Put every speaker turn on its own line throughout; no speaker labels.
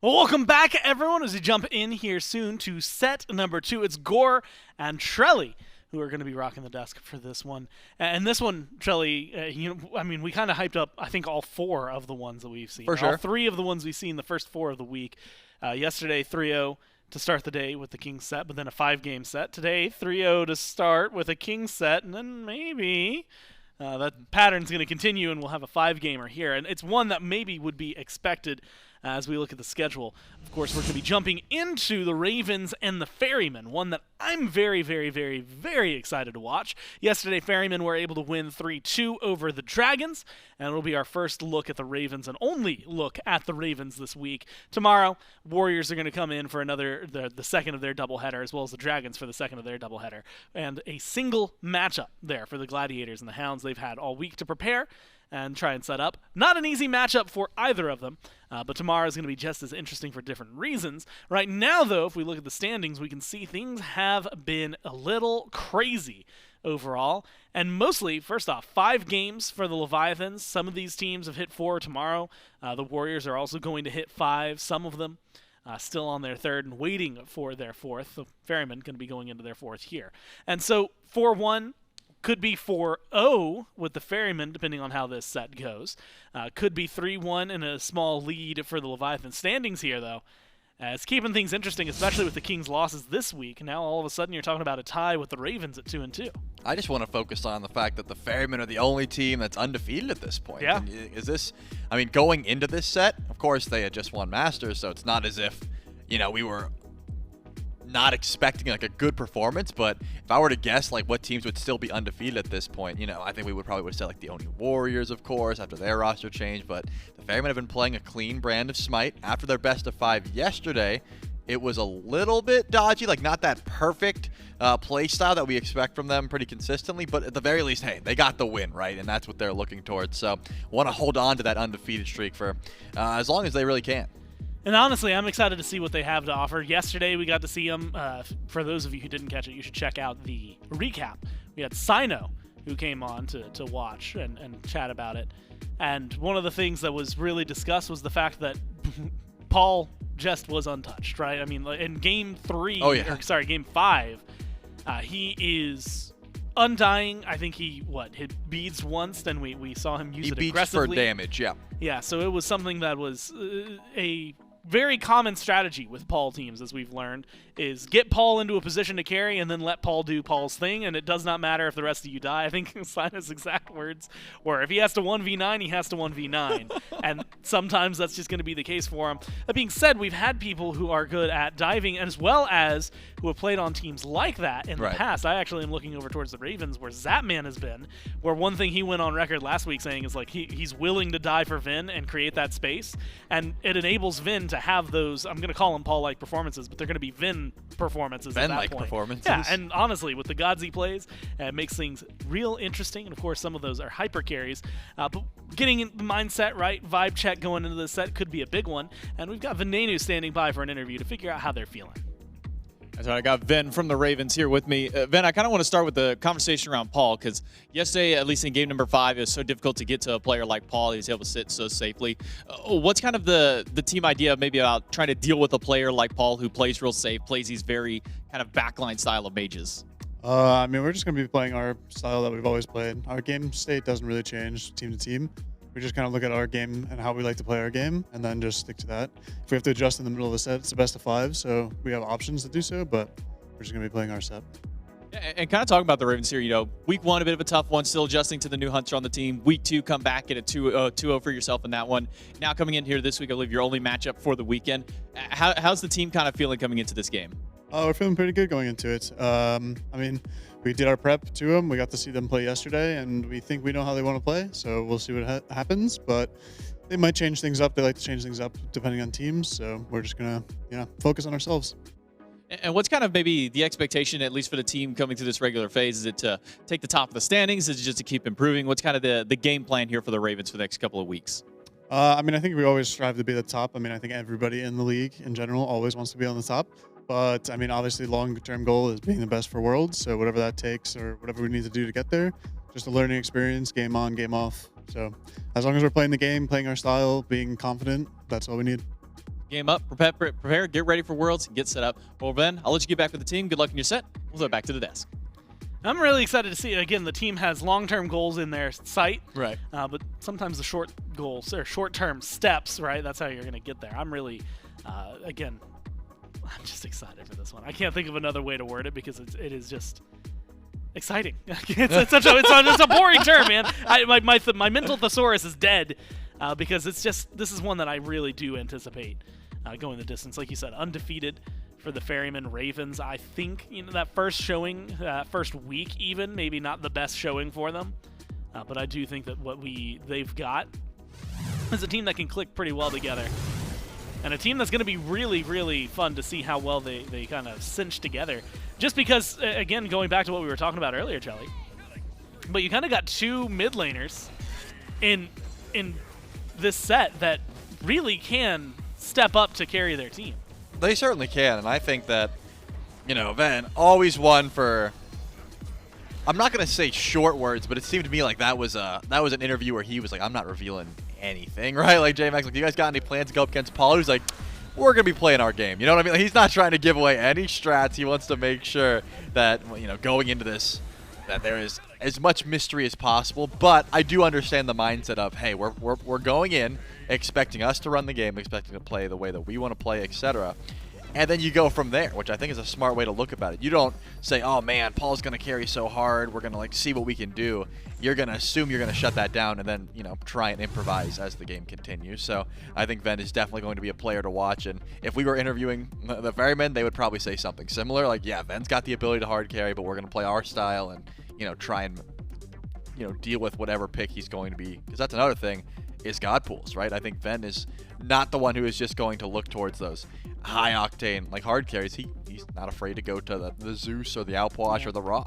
Well, welcome back, everyone, as we jump in here soon to set number 2. It's Gore and Trelly who are going to be rocking the desk for this one. And this one, Trelly, we kind of hyped up, I think, all 4 of the ones that we've seen.
For sure.
All 3 of the ones we've seen the first 4 of the week. Yesterday, 3-0 to start the day with the King set, but then a 5-game set. Today, 3-0 to start with a King set, and then maybe that pattern's going to continue and we'll have a 5-gamer here. And it's one that maybe would be expected as we look at the schedule. Of course, we're going to be jumping into the Ravens and the Ferrymen, one that I'm very, very, very, very excited to watch. Yesterday, Ferrymen were able to win 3-2 over the Dragons, and it'll be our first look at the Ravens and only look at the Ravens this week. Tomorrow, Warriors are going to come in for the second of their doubleheader, as well as the Dragons for the second of their doubleheader, and a single matchup there for the Gladiators and the Hounds. They've had all week to prepare and try and set up. Not an easy matchup for either of them, but tomorrow is going to be just as interesting for different reasons. Right now, though, if we look at the standings, we can see things have been a little crazy overall. And mostly, first off, 5 games for the Leviathans. Some of these teams have hit 4 tomorrow. The Warriors are also going to hit 5, some of them. Still on their 3rd and waiting for their 4th. The Ferrymen going to be going into their 4th here. And so, 4-1 could be 4-0 with the Ferrymen, depending on how this set goes. Could be 3-1 and a small lead for the Leviathan standings here, though. It's keeping things interesting, especially with the Kings' losses this week. Now, all of a sudden, you're talking about a tie with the Ravens at 2-2.
I just want to focus on the fact that the Ferrymen are the only team that's undefeated at this point.
Yeah.
And is this, going into this set, of course, they had just won Masters, so it's not as if, we were not expecting like a good performance, but if I were to guess like what teams would still be undefeated at this point, I think we would probably say like the only Warriors, of course, after their roster change. But the Ferrymen have been playing a clean brand of SMITE. After their best of 5 yesterday, it was a little bit dodgy, like not that perfect play style that we expect from them pretty consistently, but at the very least, hey, they got the win, right? And that's what they're looking towards. So want to hold on to that undefeated streak for as long as they really can.
And honestly, I'm excited to see what they have to offer. Yesterday, we got to see them. For those of you who didn't catch it, you should check out the recap. We had Cyno, who came on to watch and chat about it. And one of the things that was really discussed was the fact that Paul just was untouched, right? I mean, in Game 3, Game 5, he is undying. I think he hit beads once, then we saw him use it aggressively.
He beats for damage, yeah.
Yeah, so it was something that was a very common strategy with Paul teams, as we've learned, is get Paul into a position to carry and then let Paul do Paul's thing, and it does not matter if the rest of you die. I think Cyno's exact words were, if he has to 1v9, he has to 1v9, and sometimes that's just going to be the case for him. That being said, we've had people who are good at diving, as well as who have played on teams like that in the past. I actually am looking over towards the Ravens, where Zapman has been, where one thing he went on record last week saying is like he's willing to die for Vin and create that space, and it enables Vin to have those, I'm going to call them Paul-like performances, but they're going to be Vin performances at that point.
Vin-like performances.
Yeah, and honestly, with the gods he plays, it makes things real interesting, and of course some of those are hyper carries. But getting in the mindset right, vibe check going into this set could be a big one, and we've got Venenu standing by for an interview to figure out how they're feeling.
That's right. I got Ven from the Ravens here with me. Ven, I kind of want to start with the conversation around Paul, because yesterday, at least in game number 5, it was so difficult to get to a player like Paul. He was able to sit so safely. What's kind of the team idea maybe about trying to deal with a player like Paul who plays real safe, plays these very kind of backline style of mages?
We're just going to be playing our style that we've always played. Our game state doesn't really change team to team. We just kind of look at our game and how we like to play our game, and then just stick to that. If we have to adjust in the middle of a set, it's a best of 5, so we have options to do so, but we're just going to be playing our set.
And kind of talking about the Ravens here, week 1, a bit of a tough one, still adjusting to the new hunter on the team. Week 2, come back, get a 2-0 for yourself in that one. Now coming in here this week, I believe your only matchup for the weekend. How's the team kind of feeling coming into this game?
We're feeling pretty good going into it. We did our prep to them. We got to see them play yesterday, and we think we know how they want to play, so we'll see what happens. But they might change things up. They like to change things up depending on teams, so we're just going to focus on ourselves.
And what's kind of maybe the expectation, at least for the team coming through this regular phase? Is it to take the top of the standings? Is it just to keep improving? What's kind of the game plan here for the Ravens for the next couple of weeks?
I think we always strive to be the top. I think everybody in the league in general always wants to be on the top. But, obviously, long-term goal is being the best for Worlds, so whatever that takes or whatever we need to do to get there, just a learning experience, game on, game off. So as long as we're playing the game, playing our style, being confident, that's all we need.
game up, prepare, get ready for Worlds, and get set up. Well, Ben, I'll let you get back with the team. Good luck in your set. We'll go back to the desk.
I'm really excited to see it. Again, the team has long-term goals in their sight,
Right.
but sometimes the short goals or short-term steps, right? That's how you're going to get there. I'm really, again, I'm just excited for this one. I can't think of another way to word it because it is just exciting. it's a boring term, man. My mental thesaurus is dead because this is one that I really do anticipate going the distance. Like you said, undefeated for the Ferrymen Ravens. I think that first showing, first week even, maybe not the best showing for them, but I do think that what they've got is a team that can click pretty well together. And a team that's going to be really, really fun to see how well they kind of cinch together. Just because, again, going back to what we were talking about earlier, Charlie, but you kind of got two mid laners in this set that really can step up to carry their team.
They certainly can, and I think that, Ven always won for, I'm not going to say short words, but it seemed to me like that was an interview where he was like, I'm not revealing anything, right? Like J-Max, like, you guys got any plans to go up against Paul? He's like, we're going to be playing our game. You know what I mean? Like, he's not trying to give away any strats. He wants to make sure that, going into this, that there is as much mystery as possible. But I do understand the mindset of, hey, we're going in expecting us to run the game, expecting to play the way that we want to play, etc. And then you go from there, which I think is a smart way to look about it. You don't say, oh man, Paul's going to carry so hard, we're going to see what we can do. You're going to assume you're going to shut that down and then, try and improvise as the game continues. So I think Ven is definitely going to be a player to watch. And if we were interviewing the Ferrymen, they would probably say something similar. Like, yeah, Ven's got the ability to hard carry, but we're going to play our style and, try and, deal with whatever pick he's going to be. Because that's another thing, is God pools, right? I think Ven is not the one who is just going to look towards those high octane hard carries. He's not afraid to go to the Zeus or the Outwash or the Ra.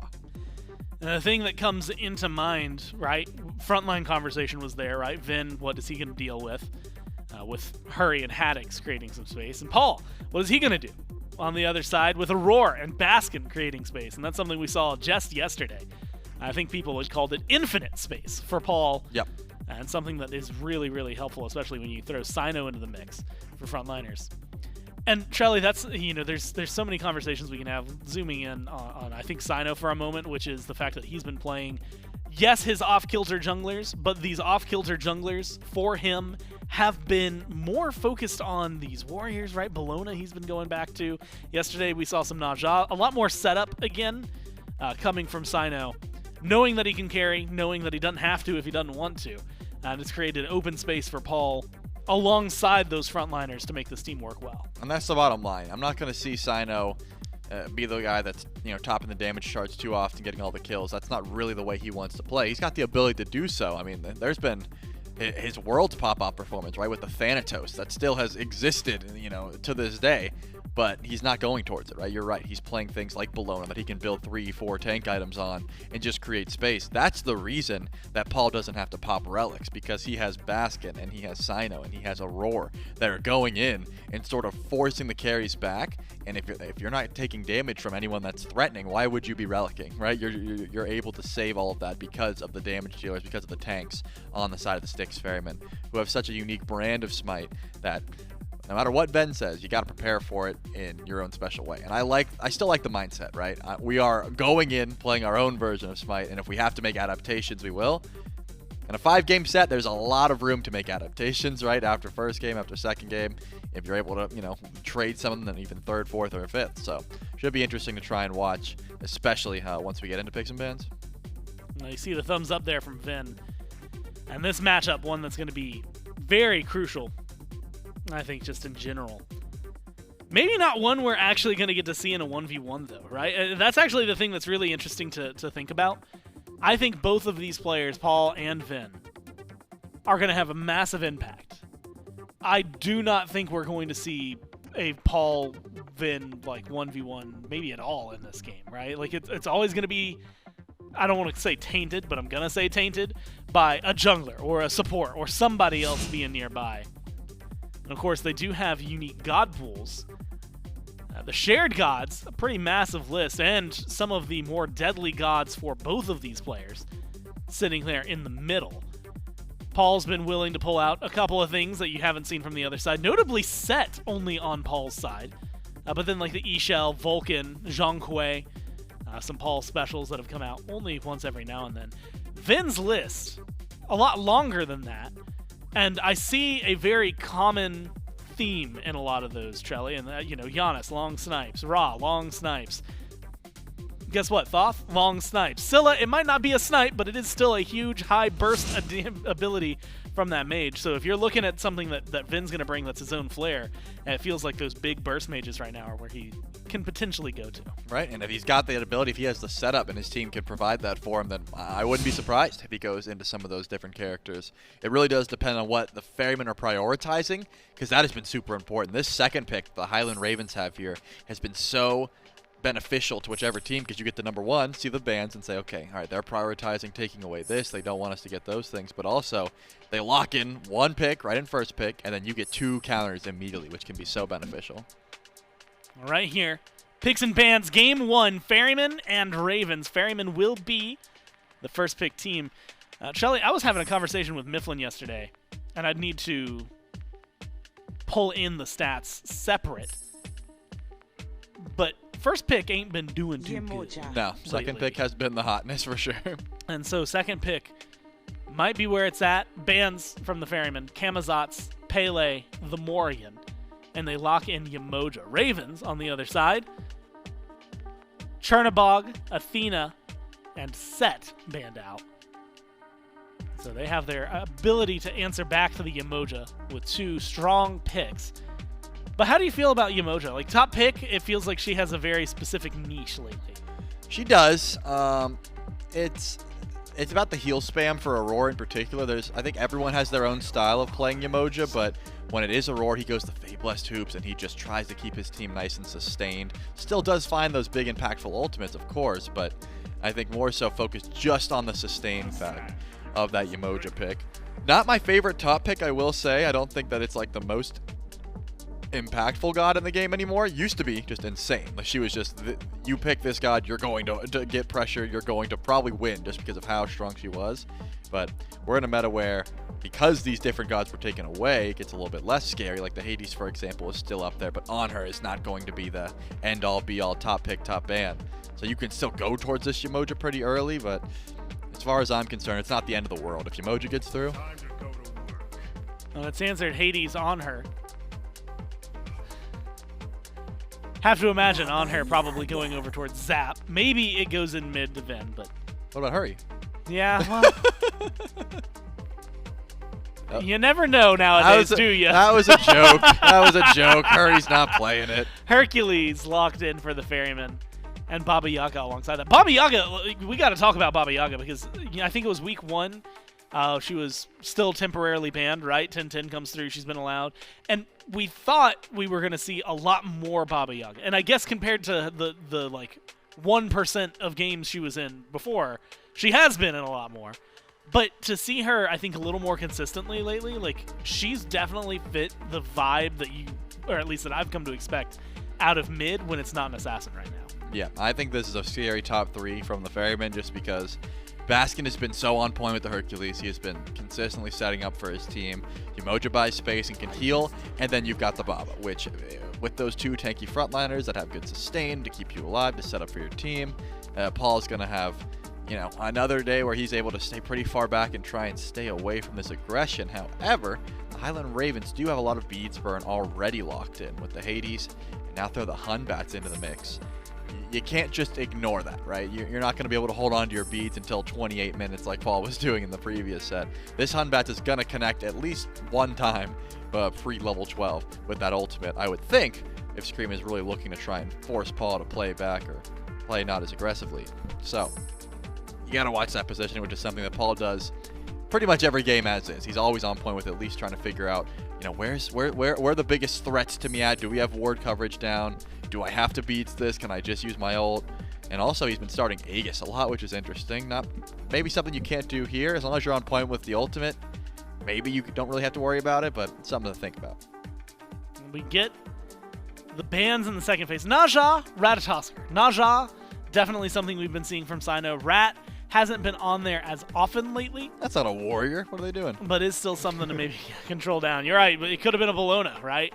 And the thing that comes into mind, right? Frontline conversation was there, right? Ven, what is he going to deal with Hurry and Haddix creating some space, and Paul, what is he going to do on the other side with Aror and Baskin creating space? And that's something we saw just yesterday. I think people had called it infinite space for Paul.
Yep.
And something that is really, really helpful, especially when you throw Cyno into the mix for frontliners. And Charlie, that's, there's so many conversations we can have zooming in on I think Cyno for a moment, which is the fact that he's been playing, yes, his off-kilter junglers, but these off-kilter junglers for him have been more focused on these warriors, right? Bologna he's been going back to. Yesterday we saw some Naja, a lot more setup again coming from Cyno, knowing that he can carry, knowing that he doesn't have to if he doesn't want to. And it's created open space for Paul alongside those frontliners to make this team work well.
And that's the bottom line. I'm not going to see Cyno be the guy that's topping the damage charts too often, getting all the kills. That's not really the way he wants to play. He's got the ability to do so. I mean, there's been his Worlds pop-off performance, right, with the Thanatos that still has existed, to this day. But he's not going towards it, right? You're right. He's playing things like Bologna that he can build 3-4 tank items on and just create space. That's the reason that Paul doesn't have to pop relics, because he has Baskin and he has Cyno and he has Aror that are going in and sort of forcing the carries back. And if you're not taking damage from anyone that's threatening, why would you be relicking, right? You're able to save all of that because of the damage dealers, because of the tanks on the side of the Styx Ferrymen, who have such a unique brand of Smite that no matter what Ben says, you got to prepare for it in your own special way. And I still like the mindset, right? We are going in playing our own version of Smite, and if we have to make adaptations, we will. In a 5-game set, there's a lot of room to make adaptations, right? After first game, after second game, if you're able to, trade some of them, then even third, fourth, or fifth. So should be interesting to try and watch, especially once we get into picks and bans.
Now you see the thumbs up there from Ven. And this matchup, one that's going to be very crucial, I think, just in general. Maybe not one we're actually going to get to see in a 1v1, though, right? That's actually the thing that's really interesting to think about. I think both of these players, Paul and Ven, are going to have a massive impact. I do not think we're going to see a Paul-Ven, 1v1 maybe at all in this game, right? It's always going to be, I don't want to say tainted, but I'm going to say tainted by a jungler or a support or somebody else being nearby. And of course, they do have unique god pools. The shared gods, a pretty massive list, and some of the more deadly gods for both of these players sitting there in the middle. Paul's been willing to pull out a couple of things that you haven't seen from the other side, notably Set only on Paul's side. But then like the E-Shell, Vulcan, Zhonghui, some Paul specials that have come out only once every now and then. Vin's list, a lot longer than that. And I see a very common theme in a lot of those, Trelly. And, Giannis, long snipes. Ra, long snipes. Guess what, Thoth? Long snipes. Scylla, it might not be a snipe, but it is still a huge high burst ability from that mage. So if you're looking at something that Vin's going to bring that's his own flair, and it feels like those big burst mages right now are where he can potentially go to.
Right, and if he's got that ability, if he has the setup and his team can provide that for him, then I wouldn't be surprised if he goes into some of those different characters. It really does depend on what the Ferrymen are prioritizing, because that has been super important. This second pick the Highland Ravens have here has been so beneficial to whichever team, because you get the number one, see the bans, and say, okay, all right, they're prioritizing taking away this. They don't want us to get those things, but also they lock in one pick right in first pick, and then you get 2 counters immediately, which can be so beneficial.
All right, here, picks and bans, game 1, Ferrymen and Ravens. Ferrymen will be the first pick team. Shelly, I was having a conversation with Mifflin yesterday, and I'd need to pull in the stats separate, but first pick ain't been doing too good.
No, second pick has been the hotness for sure.
And so second pick might be where it's at. Bans from the Ferrymen, Camazotz, Pele, the Morrigan, and they lock in Yemoja. Ravens on the other side, Chernabog, Athena, and Set banned out. So they have their ability to answer back to the Yemoja with 2 strong picks. But how do you feel about Yemoja? Like, top pick, it feels like she has a very specific niche lately.
She does. It's about the heal spam for Aror in particular. I think everyone has their own style of playing Yemoja, but when it is Aror, he goes the Fablest hoops, and he just tries to keep his team nice and sustained. Still does find those big impactful ultimates, of course, but I think more so focused just on the sustain fact of that Yemoja pick. Not my favorite top pick, I will say. I don't think that it's like the most impactful god in the game anymore. Used to be just insane. Like, she was just, you pick this god, you're going to get pressure, you're going to probably win just because of how strong she was. But we're in a meta where, because these different gods were taken away, it gets a little bit less scary. Like the Haddix, for example, is still up there, but Anhur is not going to be the end-all be-all top pick, top ban. So you can still go towards this Yemoja pretty early, but as far as I'm concerned, it's not the end of the world if Yemoja gets through.
Well, it's answered Hades on her. Have to imagine Anhur probably going over towards Zap. Maybe it goes in mid to Ven, but...
What about Hurry?
Yeah, well... You never know nowadays, do you?
That was a joke. That was a joke. Hurry's not playing it.
Hercules locked in for the Ferrymen. And Baba Yaga alongside that. Baba Yaga, we got to talk about Baba Yaga because I think it was week 1. She was still temporarily banned, right? 10-10 comes through. She's been allowed. And we thought we were going to see a lot more Baba Yaga. And I guess compared to the like 1% of games she was in before, she has been in a lot more. But to see her, I think, a little more consistently lately, like, she's definitely fit the vibe that you, or at least that I've come to expect, out of mid when it's not an assassin right now.
Yeah, I think this is a scary top 3 from the Ferrymen just because Baskin has been so on point with the Hercules. He has been consistently setting up for his team. Yemoja buys space and can heal, and then you've got the Baba, which with those 2 tanky frontliners that have good sustain to keep you alive, to set up for your team, Paul's going to have, another day where he's able to stay pretty far back and try and stay away from this aggression. However, the Highland Ravens do have a lot of beads burn already locked in with the Haddix, and now throw the Hun Batz into the mix. You can't just ignore that, right? You're not going to be able to hold on to your beads until 28 minutes like Paul was doing in the previous set. This Hun Batz is going to connect at least one time pre-level 12 with that ultimate, I would think, if Scream is really looking to try and force Paul to play back or play not as aggressively. So, you got to watch that positioning, which is something that Paul does pretty much every game as is. He's always on point with at least trying to figure out, where are the biggest threats to me at? Do we have ward coverage down? Do I have to beat this? Can I just use my ult? And also, he's been starting Aegis a lot, which is interesting. Maybe something you can't do here. As long as you're on point with the ultimate, maybe you don't really have to worry about it, but it's something to think about.
We get the bans in the second phase. Naja, Ratatoskr. Naja, definitely something we've been seeing from Cyno. Rat hasn't been on there as often lately,
That's not a warrior. What are they doing?
but is still something to maybe control down. You're right, but it could have been a Bologna, right?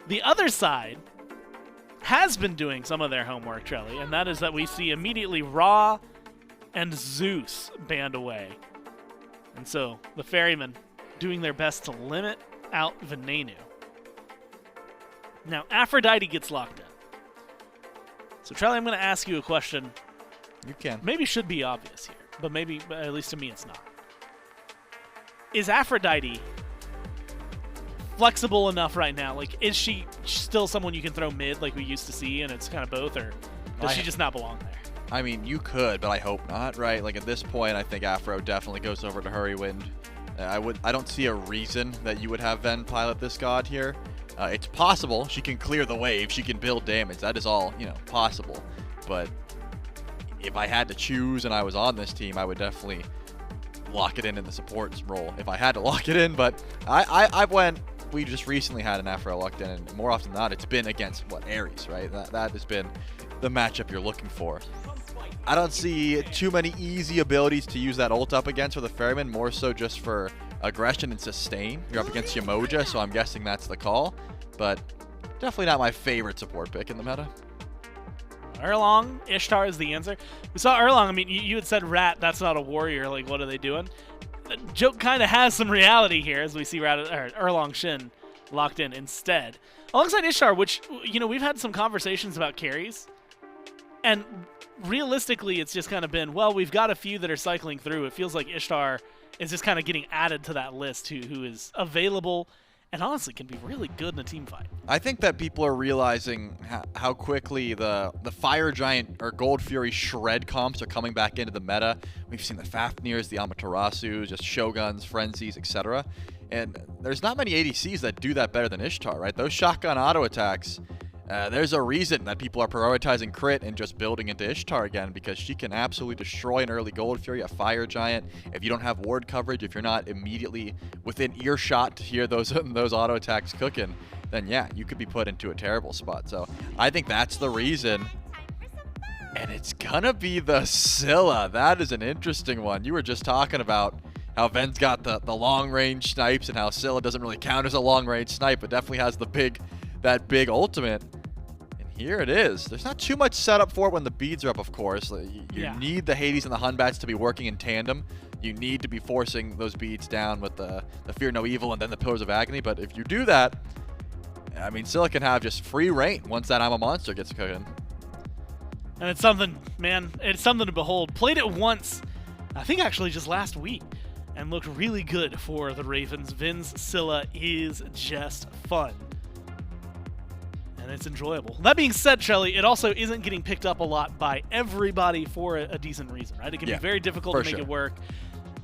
The other side has been doing some of their homework, Trelly, and that is that we see immediately Ra and Zeus banned away. And so the Ferrymen doing their best to limit out Venenu. Now, Aphrodite gets locked in. So, Trelly, I'm going to ask you a question.
You can.
Maybe should be obvious here, but maybe, at least to me, it's not. Is Aphrodite flexible enough right now? Like, is she still someone you can throw mid like we used to see, and it's kind of both, or does she just not belong there?
I mean, you could, but I hope not, right? Like, at this point, I think Aphro definitely goes over to Hurriwind. I don't see a reason that you would have Ven pilot this god here. It's possible. She can clear the wave. She can build damage. That is all, possible. But if I had to choose and I was on this team, I would definitely lock it in the support role if I had to lock it in. But we just recently had an Aphro locked in, and more often than not, it's been against, Ares, right? That has been the matchup you're looking for. I don't see too many easy abilities to use that ult up against for the Ferryman, more so just for aggression and sustain. You're up against Yemoja, so I'm guessing that's the call. But definitely not my favorite support pick in the meta.
Erlang, Ishtar is the answer. We saw Erlang. I mean, you had said Rat, that's not a warrior. Like, what are they doing? The joke kind of has some reality here as we see Erlang Shen locked in instead. Alongside Ishtar, which, we've had some conversations about carries. And realistically, it's just kind of been, well, we've got a few that are cycling through. It feels like Ishtar is just kind of getting added to that list who is available and honestly can be really good in a team fight.
I think that people are realizing how quickly the Fire Giant or Gold Fury Shred comps are coming back into the meta. We've seen the Fafnirs, the Amaterasu, just Shoguns, Frenzies, etc. And there's not many ADCs that do that better than Ishtar, right? Those shotgun auto attacks, there's a reason that people are prioritizing crit and just building into Ishtar again, because she can absolutely destroy an early Gold Fury, a Fire Giant. If you don't have ward coverage, if you're not immediately within earshot to hear those auto attacks cooking, then yeah, you could be put into a terrible spot. So I think that's the reason. And it's gonna be the Scylla. That is an interesting one. You were just talking about how Ven's got the long-range snipes and how Scylla doesn't really count as a long-range snipe, but definitely has that big ultimate. And here it is. There's not too much setup for it when the beads are up, of course. You need the Hades and the Hunbats to be working in tandem. You need to be forcing those beads down with the Fear No Evil and then the Pillars of Agony. But if you do that, I mean, Scylla can have just free reign once that I'm a Monster gets cooking.
And it's something, man, it's something to behold. Played it once, I think actually just last week, and looked really good for the Ravens. Vin's Scylla is just fun. And it's enjoyable. That being said, Shelly, it also isn't getting picked up a lot by everybody for a decent reason, right? It can be very difficult to make it work.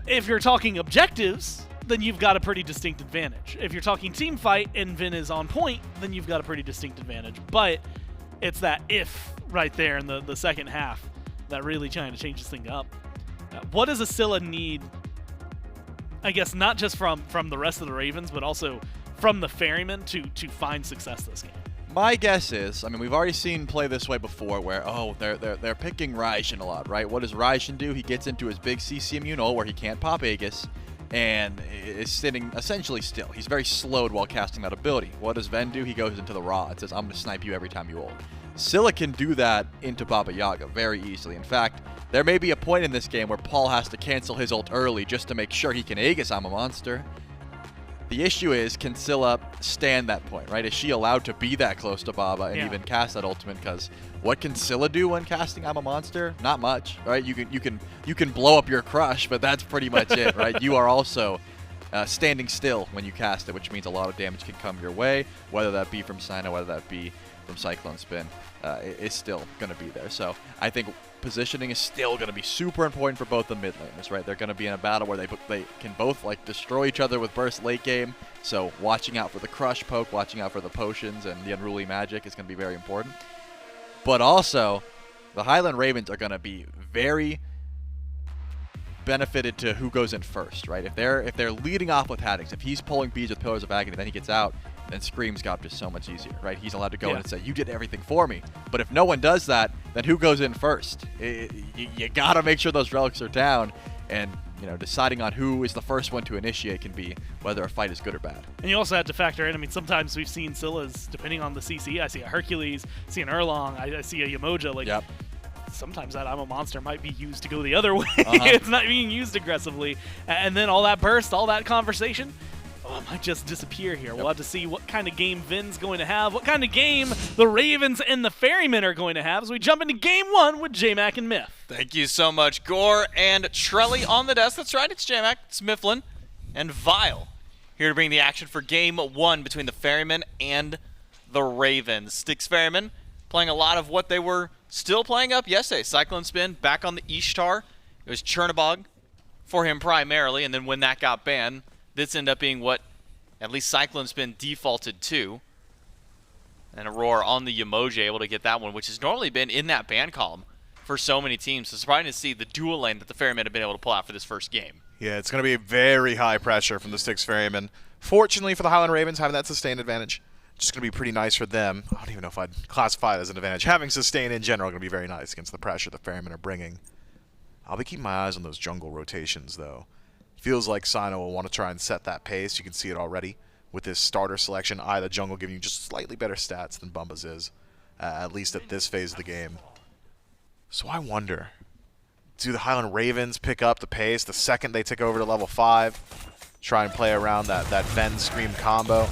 If you're talking objectives, then you've got a pretty distinct advantage. If you're talking team fight and Vin is on point, then you've got a pretty distinct advantage. But it's that if right there in the second half that really kind of changes things up. What does a Scylla need, I guess, not just from the rest of the Ravens, but also from the Ferrymen to find success this game?
My guess is, I mean, we've already seen play this way before where, they're picking Raijin a lot, right? What does Raijin do? He gets into his big CC immune ult where he can't pop Aegis and is sitting essentially still. He's very slowed while casting that ability. What does Ven do? He goes into the Ra and says, I'm going to snipe you every time you ult. Scylla can do that into Baba Yaga very easily. In fact, there may be a point in this game where Paul has to cancel his ult early just to make sure he can Aegis I'm a Monster. The issue is, can Scylla stand that point, right? Is she allowed to be that close to Baba and even cast that ultimate? Because what can Scylla do when casting I'm a Monster? Not much, right? You can blow up your crush, but that's pretty much it, right? You are also standing still when you cast it, which means a lot of damage can come your way, whether that be from Cyno, whether that be from CycloneSpin. It's still going to be there. So I think positioning is still going to be super important for both the mid laners, right? They're going to be in a battle where they can both destroy each other with burst late game. So watching out for the crush poke, watching out for the potions and the unruly magic is going to be very important. But also, the Highland Ravens are going to be very benefited to who goes in first, right? If they're leading off with Haddix, if he's pulling beads with Pillars of Agony, then he gets out, then Scream's job just so much easier, right? He's allowed to go in and say, you did everything for me. But if no one does that, then who goes in first? You got to make sure those relics are down. And, you know, deciding on who is the first one to initiate can be whether a fight is good or bad.
And you also have to factor in, I mean, sometimes we've seen Scyllas, depending on the CC. I see a Hercules, see an Erlang, I see a Yemoja. Like, sometimes that I'm a monster might be used to go the other way. It's not being used aggressively. And then all that burst, all that conversation, it might just disappear here. We'll have to see what kind of game Vin's going to have, what kind of game the Ravens and the Ferrymen are going to have as we jump into game 1 with J-Mac and Myth.
Thank you so much, Gore and Trelly on the desk. That's right, it's J-Mac, it's Mifflin, and Vile here to bring the action for game 1 between the Ferrymen and the Ravens. Styx Ferrymen playing a lot of what they were still playing up yesterday. CycloneSpin back on the Ishtar. It was Chernobog for him primarily, and then when that got banned, this ended up being what at least CycloneSpin defaulted to. And Aror on the Yemoja able to get that one, which has normally been in that ban column for so many teams. So it's surprising to see the dual lane that the Ferrymen have been able to pull out for this first game.
Yeah, it's going to be very high pressure from the Styx Ferrymen. Fortunately for the Highland Ravens, having that sustained advantage, just going to be pretty nice for them. I don't even know if I'd classify it as an advantage. Having sustained in general going to be very nice against the pressure the Ferrymen are bringing. I'll be keeping my eyes on those jungle rotations, though. Feels like Cyno will want to try and set that pace. You can see it already with his starter selection. The jungle giving you just slightly better stats than Bumba's is, at least at this phase of the game. So I wonder, do the Highland Ravens pick up the pace the second they take over to level 5? Try and play around that Ven Scream combo?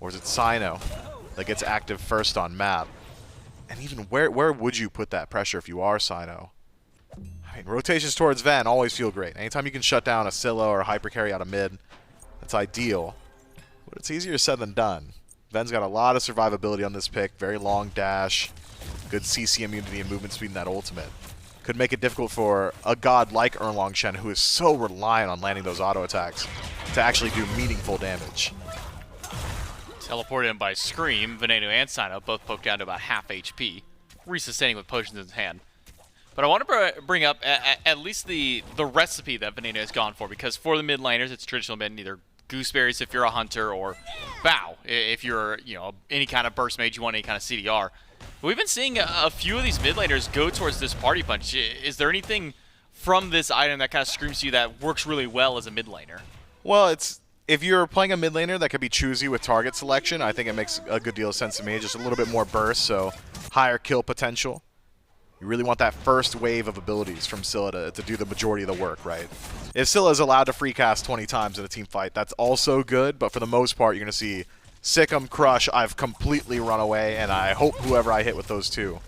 Or is it Cyno that gets active first on map? And even where would you put that pressure if you are Cyno? I mean, rotations towards Ven always feel great. Anytime you can shut down a Scylla or a hyper carry out of mid, that's ideal. But it's easier said than done. Ven's got a lot of survivability on this pick. Very long dash, good CC immunity and movement speed in that ultimate. Could make it difficult for a god like Erlang Shen, who is so reliant on landing those auto attacks, to actually do meaningful damage.
Teleported in by Scream, Venenu and Cyno both poked down to about half HP, resustaining with potions in his hand. But I want to bring up at least the recipe that Venenu has gone for, because for the mid laners, it's traditional mid, either gooseberries if you're a hunter, or bow if you're any kind of burst mage, you want any kind of CDR. We've been seeing a few of these mid laners go towards this party punch. Is there anything from this item that kind of screams to you that works really well as a mid laner?
Well, if you're playing a mid laner that could be choosy with target selection, I think it makes a good deal of sense to me. Just a little bit more burst, so higher kill potential. You really want that first wave of abilities from Scylla to do the majority of the work, right? If Scylla is allowed to free cast 20 times in a team fight, that's also good, but for the most part, you're going to see Sick'em, Crush, I've completely run away, and I hope whoever I hit with those two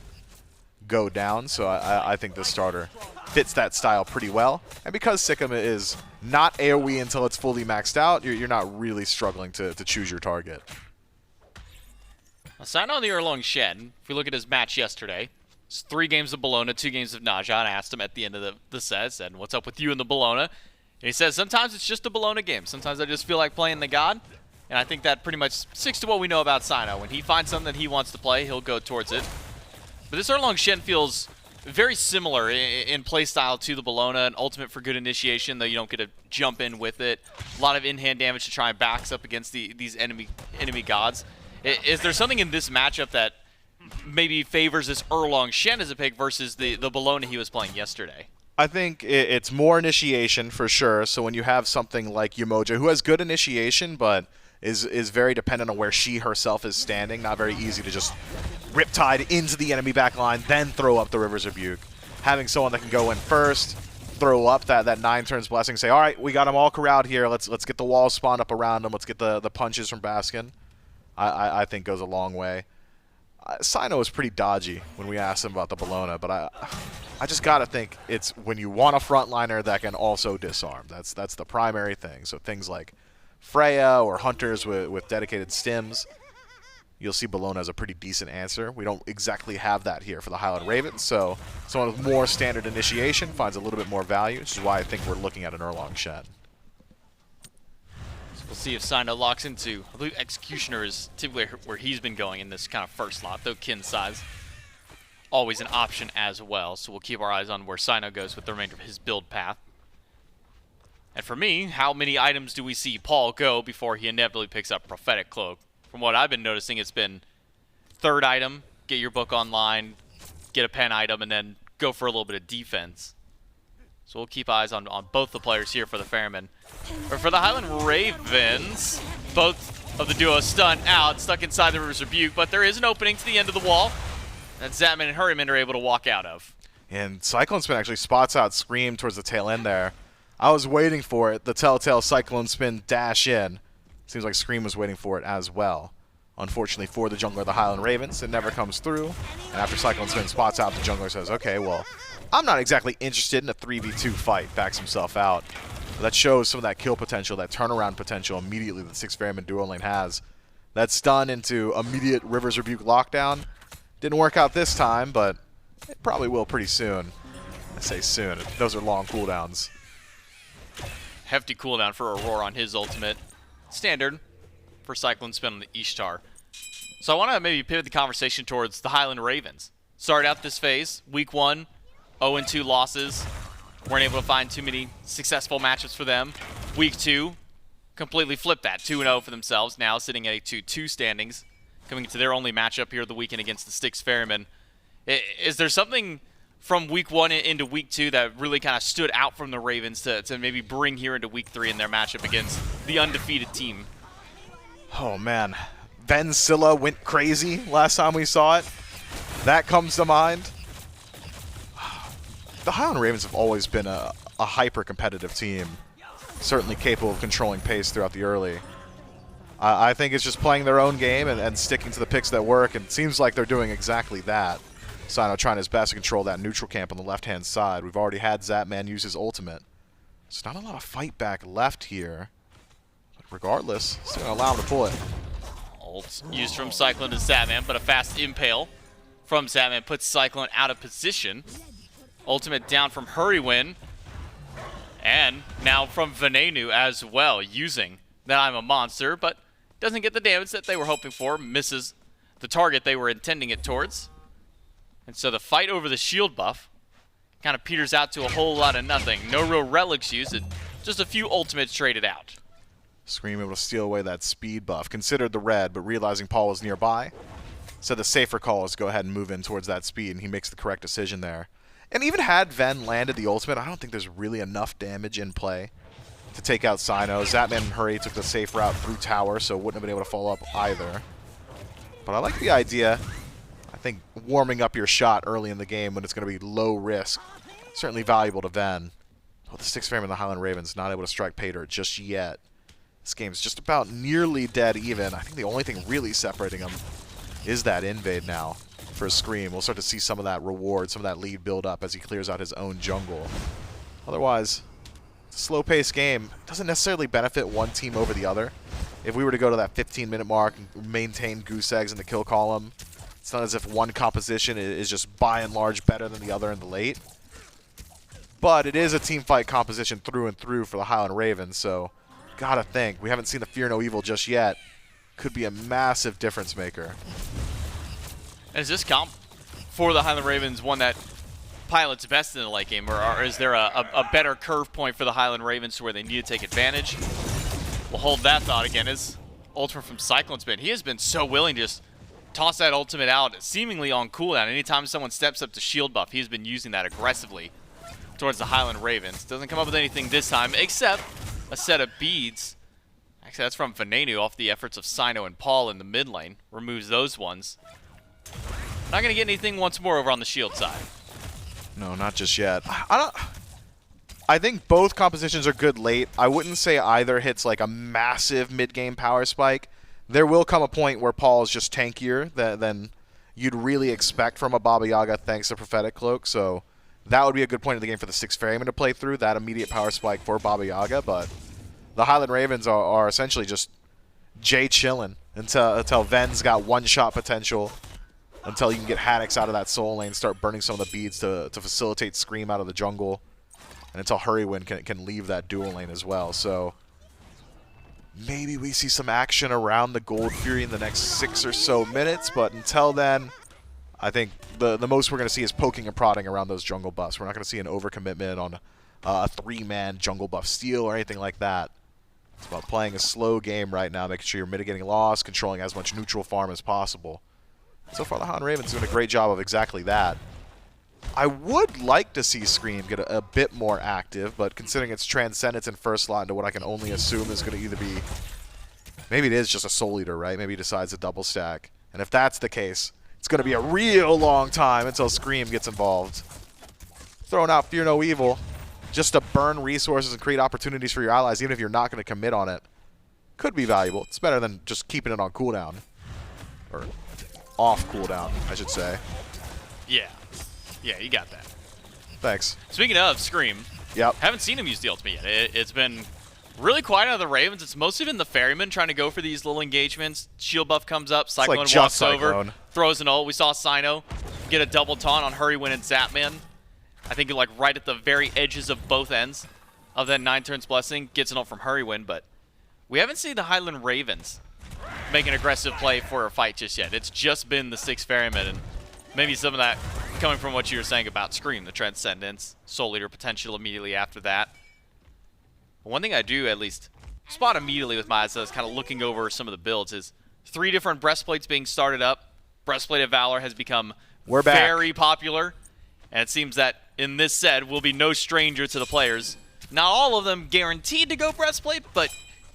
go down, so I think this starter fits that style pretty well. And because Sick'em is not AoE until it's fully maxed out, you're not really struggling to choose your target.
Aside on the Erlang Shen, if we look at his match yesterday, it's 3 games of Bologna, 2 games of Naja, and I asked him at the end of the set, I said, what's up with you in the Bologna? And he says, sometimes it's just a Bologna game. Sometimes I just feel like playing the god. And I think that pretty much sticks to what we know about Cyno. When he finds something that he wants to play, he'll go towards it. But this Erlang Shen feels very similar in playstyle to the Bologna, an ultimate for good initiation, though you don't get to jump in with it. A lot of in-hand damage to try and backs up against these enemy gods. Is there something in this matchup that maybe favors this Erlang Shen as a pick versus the Bologna he was playing yesterday?
I think it's more initiation for sure. So when you have something like Yemoja, who has good initiation, but is very dependent on where she herself is standing, not very easy to just Riptide into the enemy backline, then throw up the River's Rebuke. Having someone that can go in first, throw up that 9 turns blessing, say, all right, we got them all corralled here. Let's get the walls spawned up around them. Let's get the punches from Baskin. I think goes a long way. Cyno was pretty dodgy when we asked him about the Bologna, but I just got to think it's when you want a frontliner that can also disarm. That's the primary thing. So things like Freya or hunters with dedicated stims, you'll see Bologna as a pretty decent answer. We don't exactly have that here for the Highland Ravens, so someone with more standard initiation finds a little bit more value, which is why I think we're looking at an Erlang Shen.
We'll see if Cyno locks into, I believe Executioner is typically where he's been going in this kind of first slot, though kin size always an option as well. So we'll keep our eyes on where Cyno goes with the remainder of his build path. And for me, how many items do we see Paul go before he inevitably picks up Prophetic Cloak? from what I've been noticing, it's been third item, get your book online, get a pen item, and then go for a little bit of defense. So we'll keep eyes on both the players here for the Ferrymen. But for the Highland Ravens, both of the duo stunned out, stuck inside the River's Rebuke, but there is an opening to the end of the wall that Zapman and Hurriwind are able to walk out of.
And CycloneSpin actually spots out Scream towards the tail end there. I was waiting for it, the telltale CycloneSpin dash in. Seems like Scream was waiting for it as well. Unfortunately for the jungler of the Highland Ravens, it never comes through. And after CycloneSpin spots out, the jungler says, okay, well, I'm not exactly interested in a 3v2 fight, backs himself out. But that shows some of that kill potential, that turnaround potential immediately that the Styx Ferrymen duo lane has. That stun into immediate River's Rebuke lockdown. Didn't work out this time, but it probably will pretty soon. I say soon. Those are long cooldowns.
Hefty cooldown for Aror on his ultimate. Standard for CycloneSpin on the Ishtar. So I want to maybe pivot the conversation towards the Highland Ravens. Started out this phase, week 1, 0-2 losses. Weren't able to find too many successful matchups for them. Week 2, completely flipped that, 2-0 for themselves, now sitting at a 2-2 standings, coming into their only matchup here of the weekend against the Styx Ferrymen. Is there something from week 1 into week 2 that really kind of stood out from the Ravens to maybe bring here into week 3 in their matchup against the undefeated team?
Oh, man. Scylla went crazy last time we saw it. That comes to mind. The Highland Ravens have always been a hyper-competitive team, certainly capable of controlling pace throughout the early. I think it's just playing their own game and sticking to the picks that work, and it seems like they're doing exactly that. Cyno trying his best to control that neutral camp on the left-hand side. We've already had Zapman use his ultimate. There's not a lot of fight back left here. But regardless, still going to allow him to pull it.
Ult used from Cyclone to Zapman, but a fast impale from Zapman puts Cyclone out of position. Ultimate down from Hurriwind. And now from Venenu as well, using that I'm a monster, but doesn't get the damage that they were hoping for. Misses the target they were intending it towards. And so the fight over the shield buff kind of peters out to a whole lot of nothing. No real relics used, just a few ultimates traded out.
Scream able to steal away that speed buff. Considered the red, but realizing Paul was nearby, said the safer call is to go ahead and move in towards that speed, and he makes the correct decision there. And even had Ven landed the ultimate, I don't think there's really enough damage in play to take out Cyno. Zapman and Hurry took the safe route through tower, so wouldn't have been able to follow up either. But I like the idea. I think warming up your shot early in the game when it's going to be low risk, certainly valuable to Ven. Oh, the Styx Ferrymen and the Highland Ravens not able to strike pay dirt just yet. This game's just about nearly dead even. I think the only thing really separating them is that invade now for Scream. We'll start to see some of that reward, some of that lead build up as he clears out his own jungle. Otherwise, it's a slow-paced game. It doesn't necessarily benefit one team over the other. If we were to go to that 15-minute mark and maintain goose eggs in the kill column, it's not as if one composition is just by and large better than the other in the late. But it is a team fight composition through and through for the Highland Ravens, so gotta think. We haven't seen the Fear No Evil just yet. Could be a massive difference maker.
And is this comp for the Highland Ravens one that pilots best in the late game, or is there a better curve point for the Highland Ravens to where they need to take advantage? We'll hold that thought again as ultimate from CycloneSpin. He has been so willing to just toss that ultimate out seemingly on cooldown. Anytime someone steps up to shield buff, he's been using that aggressively towards the Highland Ravens. Doesn't come up with anything this time except a set of beads. Actually, that's from Venenu off the efforts of Cyno and Paul in the mid lane. Removes those ones. Not going to get anything once more over on the shield side.
No, not just yet. I think both compositions are good late. I wouldn't say either hits like a massive mid-game power spike. There will come a point where Paul is just tankier than you'd really expect from a Baba Yaga thanks to Prophetic Cloak. So that would be a good point of the game for the Styx Ferrymen to play through, that immediate power spike for Baba Yaga. But the Highland Ravens are essentially just Jay chilling until Ven's got one-shot potential, until you can get Haddix out of that soul lane, start burning some of the beads to facilitate Scream out of the jungle, and until Hurriwind can leave that dual lane as well. So maybe we see some action around the Gold Fury in the next 6 or so minutes, but until then, I think the most we're going to see is poking and prodding around those jungle buffs. We're not going to see an overcommitment on a 3-man jungle buff steal or anything like that. It's about playing a slow game right now, making sure you're mitigating loss, controlling as much neutral farm as possible. So far, the Highland Ravens doing a great job of exactly that. I would like to see Scream get a bit more active, but considering its transcendence in first slot into what I can only assume is going to either be... Maybe it is just a Soul Eater, right? Maybe he decides to double stack. And if that's the case, it's going to be a real long time until Scream gets involved. Throwing out Fear No Evil just to burn resources and create opportunities for your allies, even if you're not going to commit on it, could be valuable. It's better than just keeping it on cooldown. Or off cooldown, I should say.
Yeah. Yeah, you got that.
Thanks.
Speaking of Scream,
Yep.
haven't seen him use the ultimate yet. It's been really quiet out of the Ravens. It's mostly been the Ferrymen trying to go for these little engagements. Shield buff comes up, Cyclone
like
walks
just
over,
Cyclone.
throws an ult. We saw Cyno get a double taunt on Hurriwind and Zapman. I think like right at the very edges of both ends of that 9 turns blessing. Gets an ult from Hurriwind, but we haven't seen the Highland Ravens make an aggressive play for a fight just yet. It's just been the Styx Ferrymen, and maybe some of that coming from what you were saying about Scream, the Transcendence, Soul Eater potential immediately after that. One thing I do at least spot immediately with my eyes as I was kind of looking over some of the builds is 3 different breastplates being started up. Breastplate of Valor has become very popular, and it seems that in this set will be no stranger to the players. Not all of them guaranteed to go breastplate, but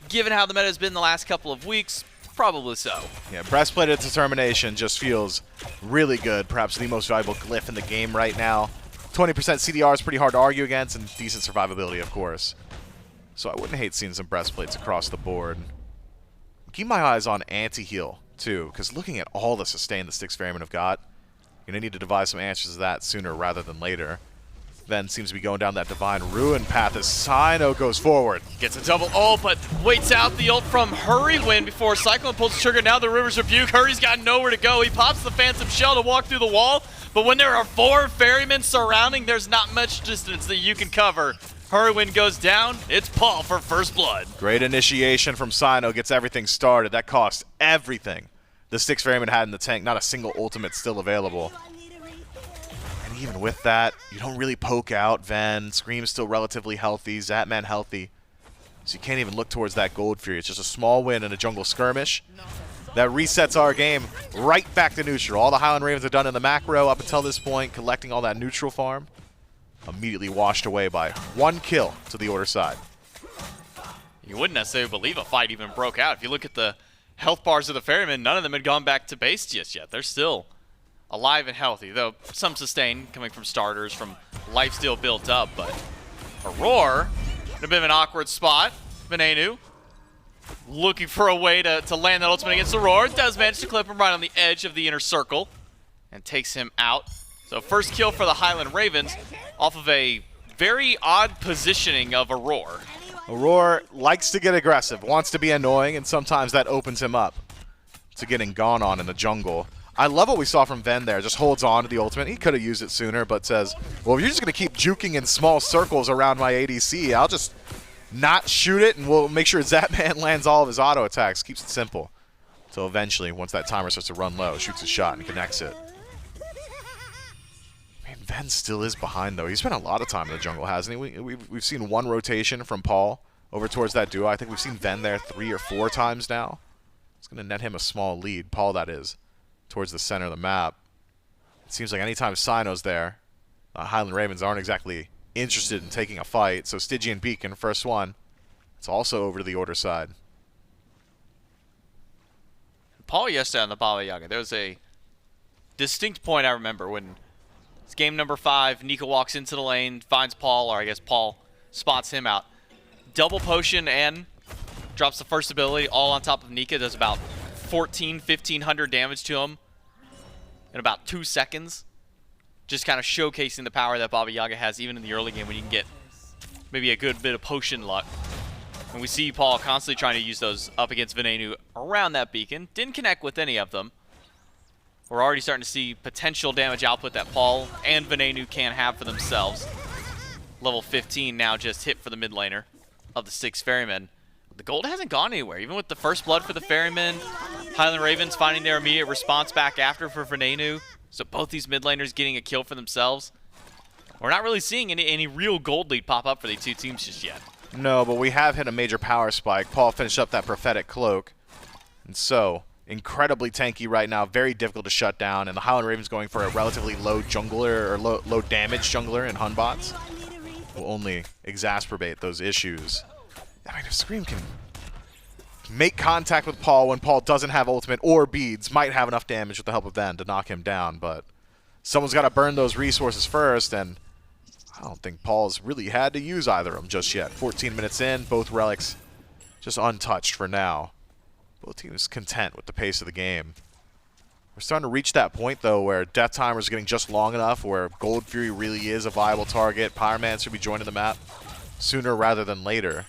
given how the meta has been the last couple of weeks, probably so.
Yeah, Breastplate of Determination just feels really good. Perhaps the most valuable glyph in the game right now. 20% CDR is pretty hard to argue against, and decent survivability, of course. So I wouldn't hate seeing some breastplates across the board. Keep my eyes on anti-heal, too, because looking at all the sustain the Styx Ferrymen have got, you're going to need to devise some answers to that sooner rather than later. Ven seems to be going down that Divine Ruin path as Cyno goes forward.
Gets a double ult, but waits out the ult from Hurriwind before Cyclone pulls the trigger. Now the River's Rebuke. Hurry's got nowhere to go. He pops the Phantom Shell to walk through the wall, but when there are 4 Ferrymen surrounding, there's not much distance that you can cover. Hurriwind goes down. It's Paul for first blood.
Great initiation from Cyno, gets everything started. That cost everything the Styx Ferrymen had in the tank. Not a single ultimate still available. And even with that, you don't really poke out. Ven, Scream's still relatively healthy, Zapman healthy. So you can't even look towards that Gold Fury. It's just a small win in a jungle skirmish. That resets our game right back to neutral. All the Highland Ravens have done in the macro up until this point, collecting all that neutral farm, immediately washed away by 1 kill to the Order side.
You wouldn't necessarily believe a fight even broke out. If you look at the health bars of the Ferrymen, none of them had gone back to base just yet. They're still alive and healthy, though some sustain coming from starters, from life still built up. But Aror in a bit of an awkward spot. Venenu looking for a way to land that ultimate against Aror. Does manage to clip him right on the edge of the inner circle and takes him out. So first kill for the Highland Ravens off of a very odd positioning of Aror.
Aror likes to get aggressive, wants to be annoying, and sometimes that opens him up to getting gone on in the jungle. I love what we saw from Ven there. Just holds on to the ultimate. He could have used it sooner, but says, well, if you're just going to keep juking in small circles around my ADC, I'll just not shoot it, and we'll make sure Zapman lands all of his auto attacks. Keeps it simple. So eventually, once that timer starts to run low, shoots a shot and connects it. Man, Ven still is behind, though. He spent a lot of time in the jungle, hasn't he? We've seen 1 rotation from Paul over towards that duo. I think we've seen Ven there 3 or 4 times now. It's going to net him a small lead. Paul, that is, towards the center of the map. It seems like anytime Cyno's there, Highland Ravens aren't exactly interested in taking a fight. So Stygian Beacon, first one. It's also over to the Order side.
Paul yesterday on the Baba Yaga, there was a distinct point I remember when it's game number 5, Nika walks into the lane, finds Paul, or I guess Paul spots him out. Double potion and drops the first ability all on top of Nika, does about 1,500 damage to him in about 2 seconds. Just kind of showcasing the power that Baba Yaga has even in the early game when you can get maybe a good bit of potion luck. And we see Paul constantly trying to use those up against Venenu around that beacon. Didn't connect with any of them. We're already starting to see potential damage output that Paul and Venenu can have for themselves. Level 15 now just hit for the mid laner of the Styx Ferrymen. The gold hasn't gone anywhere, even with the first blood for the Ferrymen. Highland Ravens finding their immediate response back after for Venenu. So both these mid laners getting a kill for themselves. We're not really seeing any real gold lead pop up for these two teams just yet.
No, but we have hit a major power spike. Paul finished up that prophetic cloak. And so, incredibly tanky right now, very difficult to shut down, and the Highland Ravens going for a relatively low jungler, or low damage jungler in Hunbots will only exacerbate those issues. I mean, if Scream can make contact with Paul when Paul doesn't have ultimate or beads, might have enough damage with the help of Ven to knock him down, but someone's got to burn those resources first, and I don't think Paul's really had to use either of them just yet. 14 minutes in, both relics just untouched for now. Both teams content with the pace of the game. We're starting to reach that point, though, where Death Timer is getting just long enough, where Gold Fury really is a viable target. Pyromancer should be joining the map sooner rather than later.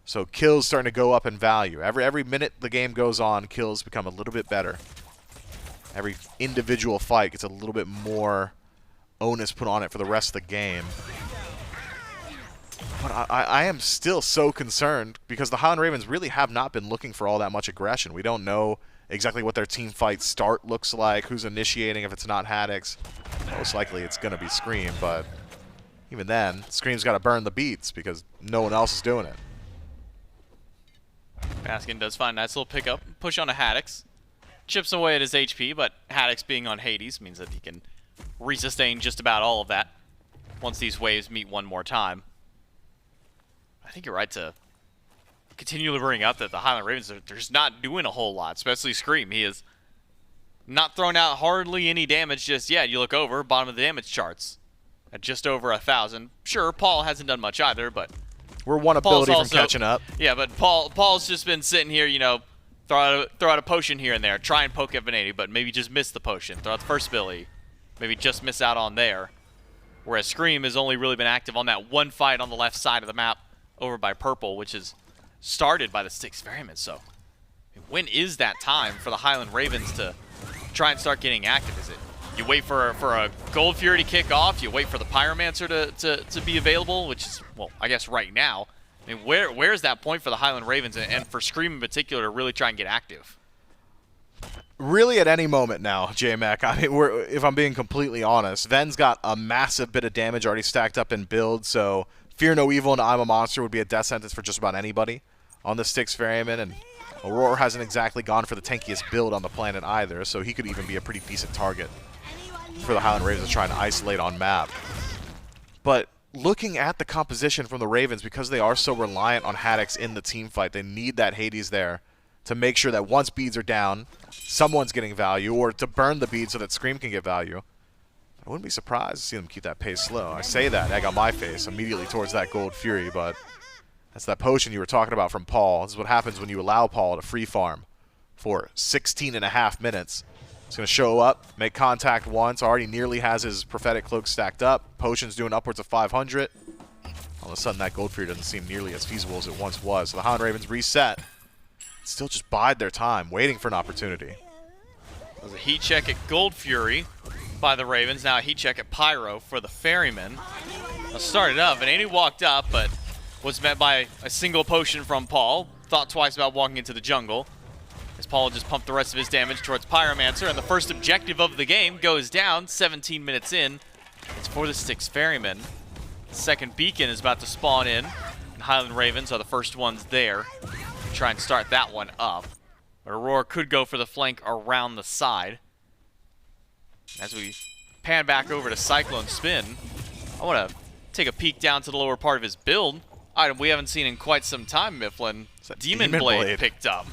So kills starting to go up in value. Every minute the game goes on, kills become a little bit better. Every individual fight gets a little bit more onus put on it for the rest of the game. But I am still so concerned because the Highland Ravens really have not been looking for all that much aggression. We don't know exactly what their team fight start looks like, who's initiating if it's not Haddix. Most likely it's going to be Scream, but even then, Scream's got to burn the beats because no one else is doing it.
Baskin does find a nice little pickup, push on a Haddix. Chips away at his HP, but Haddix being on Hades means that he can resustain just about all of that once these waves meet one more time. I think you're right to continually bring up that the Highland Ravens are just not doing a whole lot, especially Scream. He is not throwing out hardly any damage just yet. You look over, bottom of the damage charts at just over 1,000. Sure, Paul hasn't done much either, but
we're one ability from catching up.
Yeah, but Paul's just been sitting here, you know, throw out a potion here and there, try and poke at Venenu, but maybe just miss the potion. Throw out the first ability, maybe just miss out on there. Whereas Scream has only really been active on that one fight on the left side of the map over by purple, which is started by the Styx Ferrymen. So when is that time for the Highland Ravens to try and start getting active? Is it you wait for a Gold Fury to kick off, you wait for the Pyromancer to be available, which is, well, I guess right now. I mean, where's that point for the Highland Ravens and for Scream in particular to really try and get active?
Really at any moment now, J-Mac. I mean, if I'm being completely honest, Ven's got a massive bit of damage already stacked up in build, so Fear No Evil and I'm a Monster would be a death sentence for just about anybody on the Styx Ferrymen, and Aror hasn't exactly gone for the tankiest build on the planet either, so he could even be a pretty decent target for the Highland Ravens to try and isolate on map. But looking at the composition from the Ravens, because they are so reliant on Haddix in the team fight, they need that Hades there to make sure that once beads are down, someone's getting value, or to burn the beads so that Scream can get value. I wouldn't be surprised to see them keep that pace slow. I say that, egg on my face, immediately towards that Gold Fury, but that's that potion you were talking about from Paul. This is what happens when you allow Paul to free farm for 16.5 minutes. He's going to show up, make contact once, already nearly has his prophetic cloak stacked up. Potion's doing upwards of 500. All of a sudden, that Gold Fury doesn't seem nearly as feasible as it once was. So the Highland Ravens reset. Still just bide their time, waiting for an opportunity.
There's a heat check at Gold Fury by the Ravens. Now a heat check at Pyro for the Ferrymen. Started up, and Andy walked up, but was met by a single potion from Paul. Thought twice about walking into the jungle, as Paul just pumped the rest of his damage towards Pyromancer, and the first objective of the game goes down 17 minutes in. It's for the Styx Ferrymen. The second beacon is about to spawn in, and Highland Ravens are the first ones there. Try and start that one up. But Aror could go for the flank around the side. As we pan back over to CycloneSpin, I want to take a peek down to the lower part of his build. Item we haven't seen in quite some time, Mifflin. Demon Blade picked up.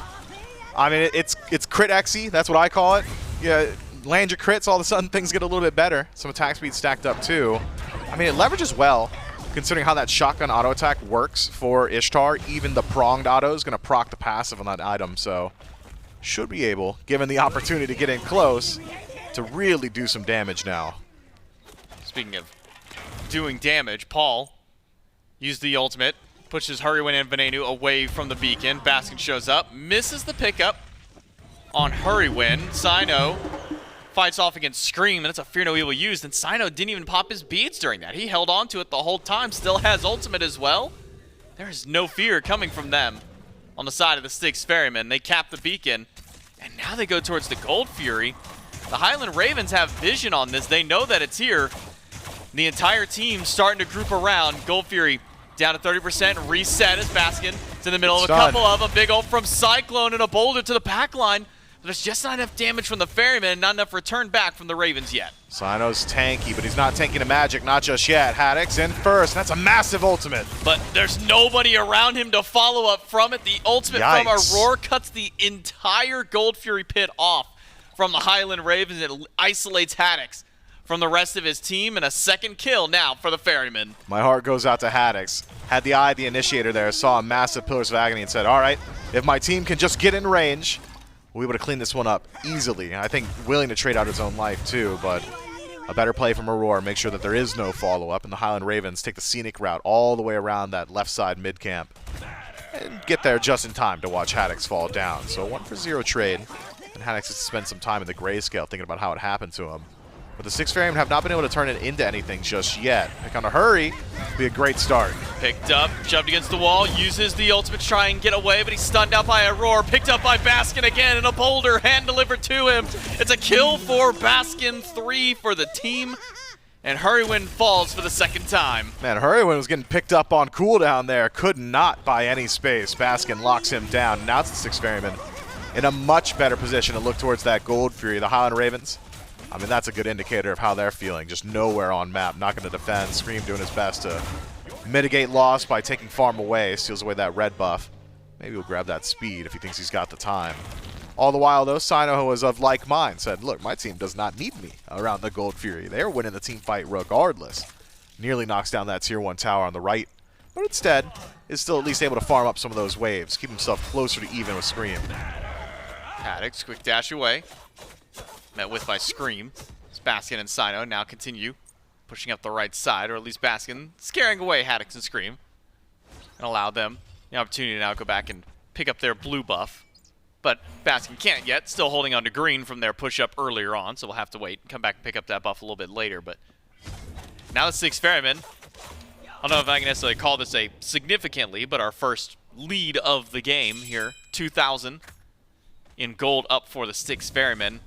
I mean, it's crit XE, that's what I call it. Yeah, land your crits, all of a sudden things get a little bit better. Some attack speed stacked up too. I mean, it leverages well, considering how that shotgun auto attack works for Ishtar. Even the pronged auto is going to proc the passive on that item, so should be able, given the opportunity to get in close, to really do some damage now.
Speaking of doing damage, Paul used the ultimate, pushes Hurriwind and Venenu away from the beacon. Baskin shows up, misses the pickup on Hurriwind. Cyno fights off against Scream, and it's a Fear No Evil used, and Cyno didn't even pop his beads during that. He held on to it the whole time, still has ultimate as well. There is no fear coming from them on the side of the Styx Ferrymen. They cap the beacon, and now they go towards the Gold Fury. The Highland Ravens have vision on this. They know that it's here. The entire team starting to group around. Gold Fury down to 30%, reset as Baskin. It's in the middle of a
Done.
couple of them. Big ult from Cyclone and a boulder to the pack line. There's just not enough damage from the Ferryman, not enough return back from the Ravens yet.
Cyno's tanky, but he's not tanking the magic, not just yet. Haddix in first. That's a massive ultimate.
But there's nobody around him to follow up from it. The ultimate from
Yikes.
Aror cuts the entire Gold Fury pit off from the Highland Ravens. It isolates Haddix from the rest of his team, and a second kill now for the Ferryman.
My heart goes out to Haddix. Had the eye, the initiator there, saw a massive Pillars of Agony and said, all right, if my team can just get in range, we would have cleaned this one up easily. I think willing to trade out his own life too, but a better play from Aror, make sure that there is no follow-up, and the Highland Ravens take the scenic route all the way around that left side mid-camp and get there just in time to watch Haddix fall down. So 1-for-0 trade, and Haddix has to spend some time in the grayscale thinking about how it happened to him. But the Styx Ferrymen have not been able to turn it into anything just yet. Pick on a hurry, be a great start.
Picked up, shoved against the wall, uses the ultimate to try and get away, but he's stunned out by Aror. Picked up by Baskin again, and a boulder hand-delivered to him. It's a kill for Baskin, 3 for the team, and Hurriwind falls for the second time.
Man, Hurriwind was getting picked up on cooldown there. Could not buy any space. Baskin locks him down. Now it's the Styx Ferrymen in a much better position to look towards that Gold Fury. The Highland Ravens, I mean, that's a good indicator of how they're feeling. Just nowhere on map, not going to defend. Scream doing his best to mitigate loss by taking farm away, steals away that red buff. Maybe he'll grab that speed if he thinks he's got the time. All the while, though, Cyno, who was of like mind, said, look, my team does not need me around the Gold Fury. They're winning the team fight regardless. Nearly knocks down that tier 1 tower on the right, but instead is still at least able to farm up some of those waves, keep himself closer to even with Scream.
Haddix, quick dash away. Met with by Scream. It's Baskin and Cyno now continue pushing up the right side, or at least Baskin scaring away Haddix and Scream, and allow them the opportunity to now go back and pick up their blue buff. But Baskin can't yet, still holding on to green from their push-up earlier on, so we'll have to wait and come back and pick up that buff a little bit later. But now the Styx Ferrymen, I don't know if I can necessarily call this a significantly, but our first lead of the game here, 2,000 in gold up for the Styx Ferrymen.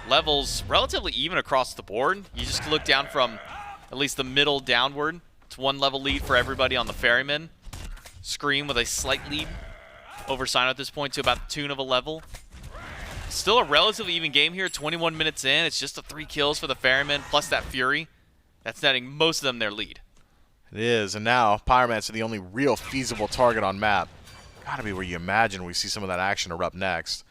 Levels relatively even across the board. You just look down from at least the middle downward. It's 1 level lead for everybody on the Ferrymen. Scream with a slight lead over Cyno at this point to about the tune of a level. Still a relatively even game here, 21 minutes in. It's just the 3 kills for the Ferrymen plus that Fury. That's netting most of them their lead.
It is, and now Pyromancer, the only real feasible target on map. Gotta be where you imagine we see some of that action erupt next.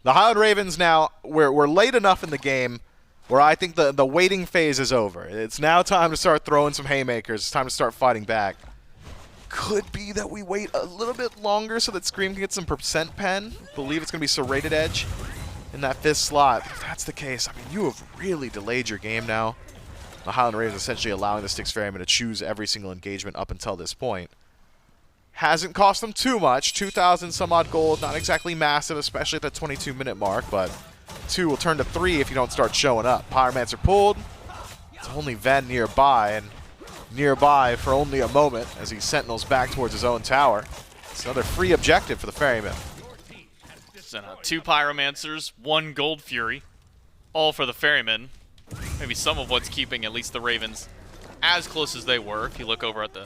The Highland Ravens now, we're late enough in the game where I think the waiting phase is over. It's now time to start throwing some haymakers. It's time to start fighting back. Could be that we wait a little bit longer so that Scream can get some percent pen. Believe it's going to be Serrated Edge in that 5th slot. If that's the case, I mean, you have really delayed your game now. The Highland Ravens essentially allowing the Styx Ferrymen to choose every single engagement up until this point. Hasn't cost them too much. 2,000 some odd gold, not exactly massive, especially at the 22-minute mark, but 2 will turn to 3 if you don't start showing up. Pyromancer pulled. It's only Ven nearby, and nearby for only a moment as he sentinels back towards his own tower. It's another free objective for the Ferrymen.
So now 2 Pyromancers, 1 Gold Fury, all for the Ferrymen. Maybe some of what's keeping at least the Ravens as close as they were. If you look over at the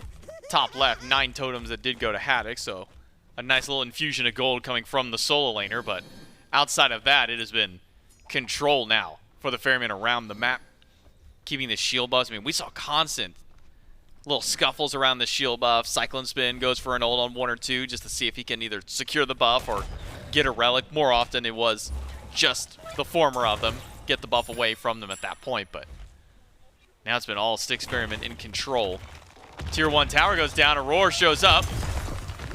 top left, 9 totems that did go to Haddix, so a nice little infusion of gold coming from the solo laner, but outside of that, it has been control now for the Ferrymen around the map, keeping the shield buffs. I mean, we saw constant little scuffles around the shield buff. CycloneSpin goes for an ult on 1 or 2 just to see if he can either secure the buff or get a relic. More often it was just the former of them, get the buff away from them at that point, but now it's been all Styx Ferrymen in control. Tier 1 tower goes down, Aror shows up,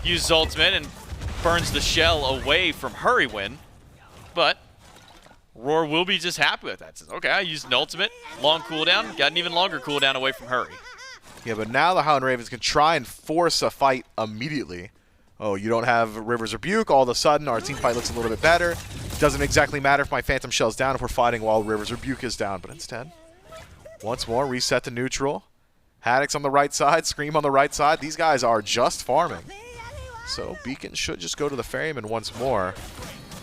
uses ultimate and burns the shell away from Hurriwind, but Aror will be just happy with that. Says, okay, I used an ultimate, long cooldown, got an even longer cooldown away from Hurry.
Yeah, but now the Highland Ravens can try and force a fight immediately. Oh, you don't have River's Rebuke, all of a sudden our team fight looks a little bit better. Doesn't exactly matter if my Phantom Shell's down if we're fighting while River's Rebuke is down, but instead, once more, reset to neutral. Haddix on the right side, Scream on the right side. These guys are just farming. So Beacon should just go to the Ferryman once more.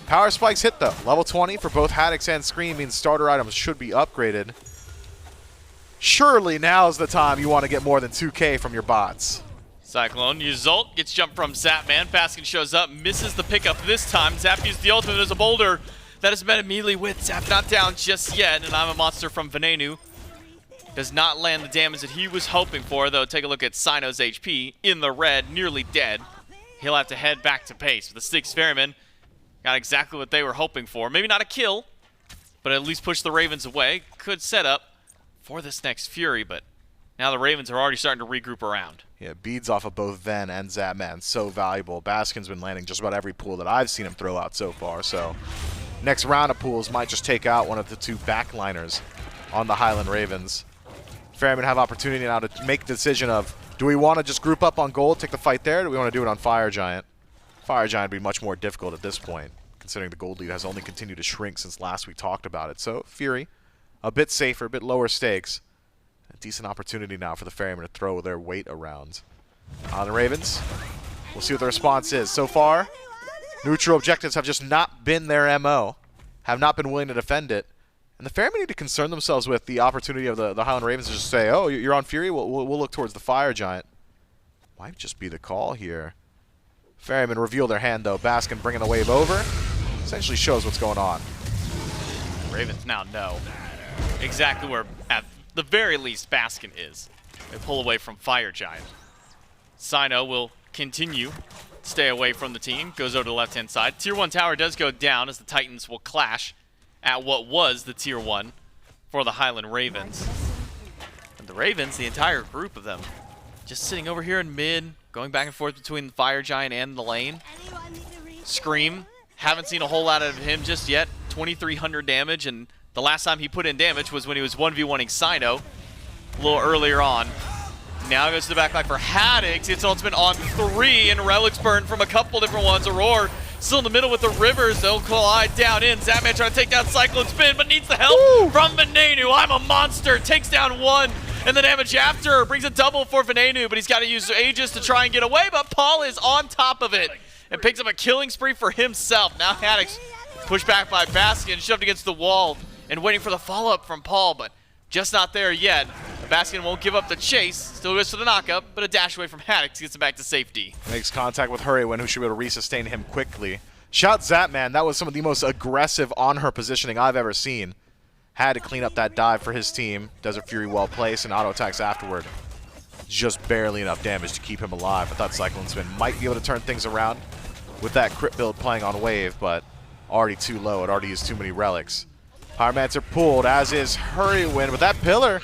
Power Spikes hit though. Level 20 for both Haddix and Scream means starter items should be upgraded. Surely now's the time you want to get more than 2K from your bots.
Cyclone uses ult, gets jumped from Zapman. Baskin shows up, misses the pickup this time. Zap used the ultimate as a boulder that has been immediately with. Zap not down just yet, and I'm a monster from Venenu. Does not land the damage that he was hoping for, though. Take a look at Cyno's HP in the red, nearly dead. He'll have to head back to base. The Styx Ferrymen got exactly what they were hoping for. Maybe not a kill, but at least push the Ravens away. Could set up for this next Fury, but now the Ravens are already starting to regroup around.
Yeah, beads off of both Ven and Zapman, so valuable. Baskin's been landing just about every pool that I've seen him throw out so far, so next round of pools might just take out one of the two backliners on the Highland Ravens. Ferrymen have opportunity now to make the decision of, do we want to just group up on gold, take the fight there, or do we want to do it on Fire Giant? Fire Giant would be much more difficult at this point, considering the gold lead has only continued to shrink since last we talked about it. So Fury, a bit safer, a bit lower stakes. A decent opportunity now for the Ferrymen to throw their weight around. On the Ravens, we'll see what the response is. So far, neutral objectives have just not been their MO, have not been willing to defend it. And the Ferrymen need to concern themselves with the opportunity of the Highland Ravens to just say, oh, you're on Fury? We'll look towards the Fire Giant. Might just be the call here. Ferrymen reveal their hand, though. Baskin bringing the wave over. Essentially shows what's going on.
Ravens now know exactly where, at the very least, Baskin is. They pull away from Fire Giant. Cyno will continue to stay away from the team. Goes over to the left-hand side. Tier 1 tower does go down as the Titans will clash at what was the Tier 1 for the Highland Ravens. And the Ravens, the entire group of them, just sitting over here in mid, going back and forth between the Fire Giant and the lane. Scream, haven't seen a whole lot of him just yet. 2,300 damage, and the last time he put in damage was when he was 1v1ing Cyno a little earlier on. Now goes to the backline for Haddix. It's ultimate on 3, and relics burn from a couple different ones. Aror still in the middle with the Rivers. They'll collide down in. Zapman trying to take down CycloneSpin, but needs the help from Venenu. I'm a monster. Takes down 1, and the damage after brings a double for Venenu, but he's got to use Aegis to try and get away, but Paul is on top of it and picks up a killing spree for himself. Now Haddix pushed back by Baskin, shoved against the wall, and waiting for the follow-up from Paul, but just not there yet. Baskin won't give up the chase, still goes for the knockup, but a dash away from Haddix gets him back to safety.
Makes contact with Hurriwind, who should be able to resustain him quickly. Shout Zapman, that was some of the most aggressive on-her positioning I've ever seen. Had to clean up that dive for his team. Desert Fury well placed and auto attacks afterward. Just barely enough damage to keep him alive. I thought CycloneSpin might be able to turn things around with that crit build playing on wave, but already too low. It already used too many relics. Pyromancer pulled, as is Hurriwind, but that pillar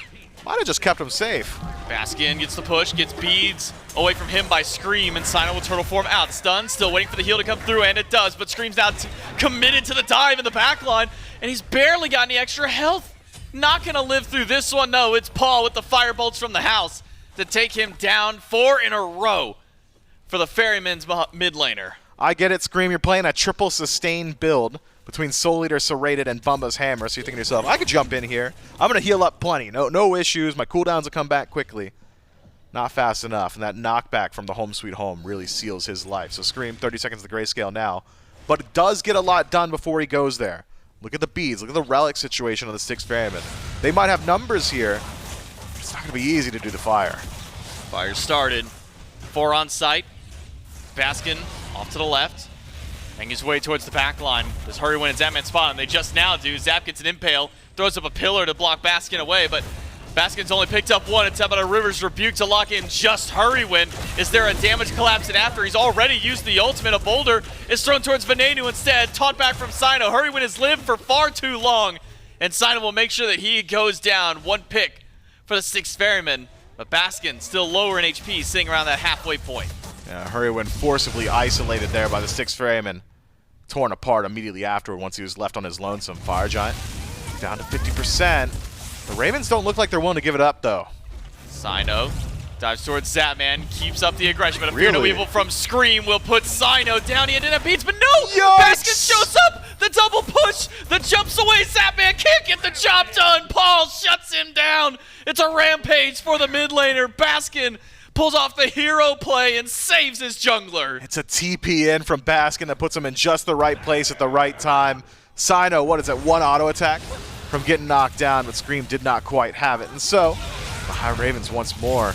might have just kept him safe.
Baskin gets the push, gets beads away from him by Scream, and Cyno will turtle form out. Stun, still waiting for the heal to come through, and it does, but Scream's now committed to the dive in the backline, and he's barely got any extra health. Not gonna live through this one, no. It's Paul with the fire bolts from the house to take him down 4 in a row for the Ferryman's mid laner.
I get it, Scream, you're playing a triple sustain build between Soul Eater, Serrated, and Bumba's Hammer, so you're thinking to yourself, I could jump in here. I'm going to heal up plenty. No issues. My cooldowns will come back quickly. Not fast enough, and that knockback from the Home Sweet Home really seals his life. So Scream, 30 seconds to grayscale now, but it does get a lot done before he goes there. Look at the beads. Look at the relic situation on the Styx Ferrymen. They might have numbers here. It's not going to be easy to do the fire.
Fire started. 4 on site. Baskin off to the left. Making his way towards the back line. Does Hurriwind and Zapman spot him? They just now do. Zap gets an impale, throws up a pillar to block Baskin away, but Baskin's only picked up 1. It's about a River's Rebuke to lock in just Hurriwind. Is there a damage collapse in after? He's already used the ultimate. A boulder is thrown towards Venenu instead. Taunt back from Cyno. Hurriwind has lived for far too long, and Cyno will make sure that he goes down. 1 pick for the Styx Ferrymen, but Baskin still lower in HP, sitting around that halfway point.
Yeah, Hurriwind forcibly isolated there by the Styx Ferrymen. Torn apart immediately afterward once he was left on his lonesome. Fire Giant down to 50%. The Ravens don't look like they're willing to give it up, though.
Cyno dives towards Zapman, keeps up the aggression, but a Fear No Evil from Scream will put Cyno down. He ended up beats, but no!
Yikes!
Baskin shows up! The double push! The jumps away! Zapman can't get the job done! Paul shuts him down! It's a rampage for the mid laner. Baskin pulls off the hero play and saves his jungler.
It's a TP in from Baskin that puts him in just the right place at the right time. Cyno, what is that, 1 auto attack from getting knocked down, but Scream did not quite have it. And so, the High Ravens once more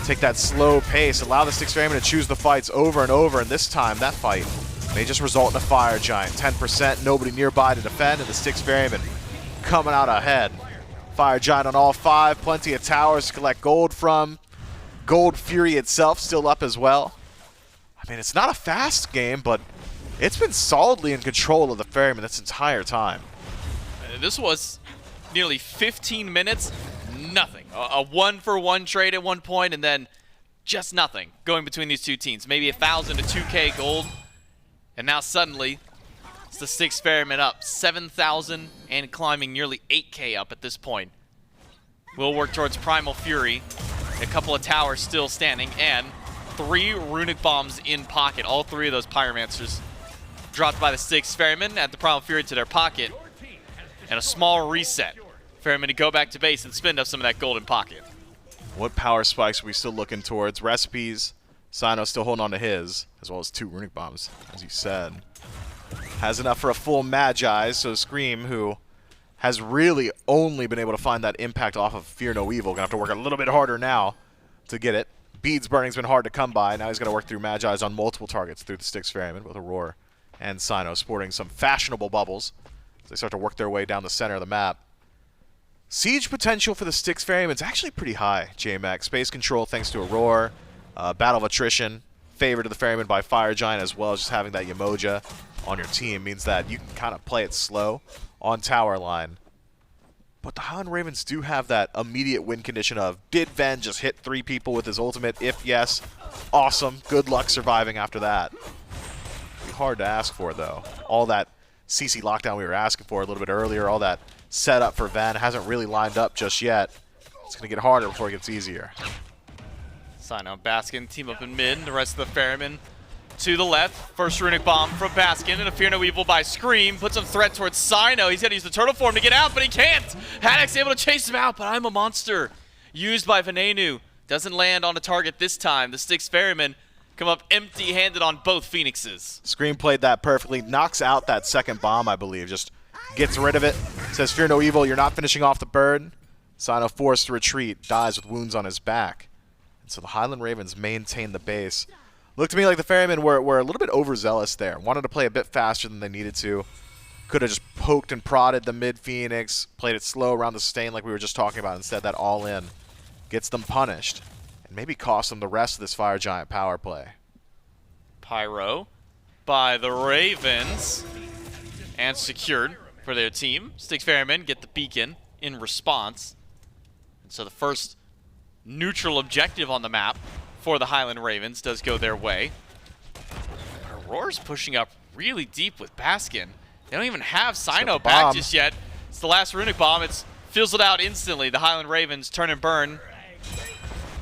take that slow pace, allow the Styx Ferrymen to choose the fights over and over, and this time that fight may just result in a Fire Giant. 10%, nobody nearby to defend, and the Styx Ferrymen coming out ahead. Fire Giant on all 5, plenty of towers to collect gold from. Gold Fury itself still up as well. I mean, it's not a fast game, but it's been solidly in control of the Ferrymen this entire time.
This was nearly 15 minutes, nothing. A 1-for-1 trade at one point, and then just nothing going between these two teams. Maybe 1,000 to 2K gold, and now suddenly it's the Styx Ferrymen up 7,000 and climbing nearly 8K up at this point. We'll work towards Primal Fury. A couple of towers still standing, and 3 runic bombs in pocket. All 3 of those pyromancers dropped by the Styx Ferrymen at the Primal Fury to their pocket. And a small reset. Ferrymen to go back to base and spend up some of that gold in pocket.
What power spikes are we still looking towards? Recipes. Cyno still holding on to his, as well as 2 runic bombs, as he said. Has enough for a full Magi, so Scream, who has really only been able to find that impact off of Fear No Evil. Gonna have to work a little bit harder now to get it. Beads Burning's been hard to come by. Now he's gonna work through Magi's on multiple targets through the Styx Ferrymen, both Aror and Cyno sporting some fashionable bubbles as they start to work their way down the center of the map. Siege potential for the Styx Ferrymen is actually pretty high, JMac. Space control thanks to Aror. Battle of Attrition, favored to the Ferrymen by Fire Giant, as well as just having that Yemoja on your team means that you can kind of play it slow on tower line. But the Highland Ravens do have that immediate win condition of, did Ven just hit 3 people with his ultimate? If yes, awesome. Good luck surviving after that. Be hard to ask for, though. All that CC lockdown we were asking for a little bit earlier, all that setup for Ven hasn't really lined up just yet. It's going to get harder before it gets easier.
Cyno, Baskin team up in mid. The rest of the Ferrymen to the left. First runic bomb from Baskin, and a Fear No Evil by Scream. Puts some threat towards Cyno. He's going to use the turtle form to get out, but he can't. Haddix able to chase him out, but I'm a monster. Used by Venenu. Doesn't land on a target this time. The Styx Ferrymen come up empty-handed on both Phoenixes.
Scream played that perfectly. Knocks out that second bomb, I believe. Just gets rid of it. Says, Fear No Evil, you're not finishing off the bird. Cyno forced to retreat. Dies with wounds on his back. And so the Highland Ravens maintain the base. Looked to me like the Ferrymen were a little bit overzealous there. Wanted to play a bit faster than they needed to. Could have just poked and prodded the mid-Phoenix. Played it slow around the sustain like we were just talking about. Instead, that all-in gets them punished. And maybe cost them the rest of this Fire Giant power play.
Pyro by the Ravens. And secured for their team. Styx Ferrymen get the beacon in response. And so the first neutral objective on the map for the Highland Ravens does go their way. Auror's pushing up really deep with Baskin. They don't even have Cyno back just yet. It's the last runic bomb. It's fizzled out instantly. The Highland Ravens turn and burn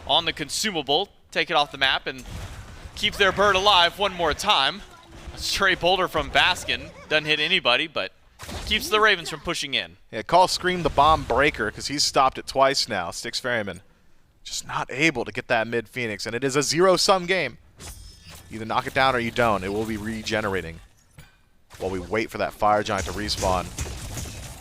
on the consumable. Take it off the map and keep their bird alive one more time. A stray boulder from Baskin. Doesn't hit anybody, but keeps the Ravens from pushing in.
Yeah, call Scream the bomb breaker because he's stopped it twice now. Styx Ferrymen just not able to get that mid-Phoenix, and it is a zero-sum game. Either knock it down or you don't. It will be regenerating while we wait for that Fire Giant to respawn.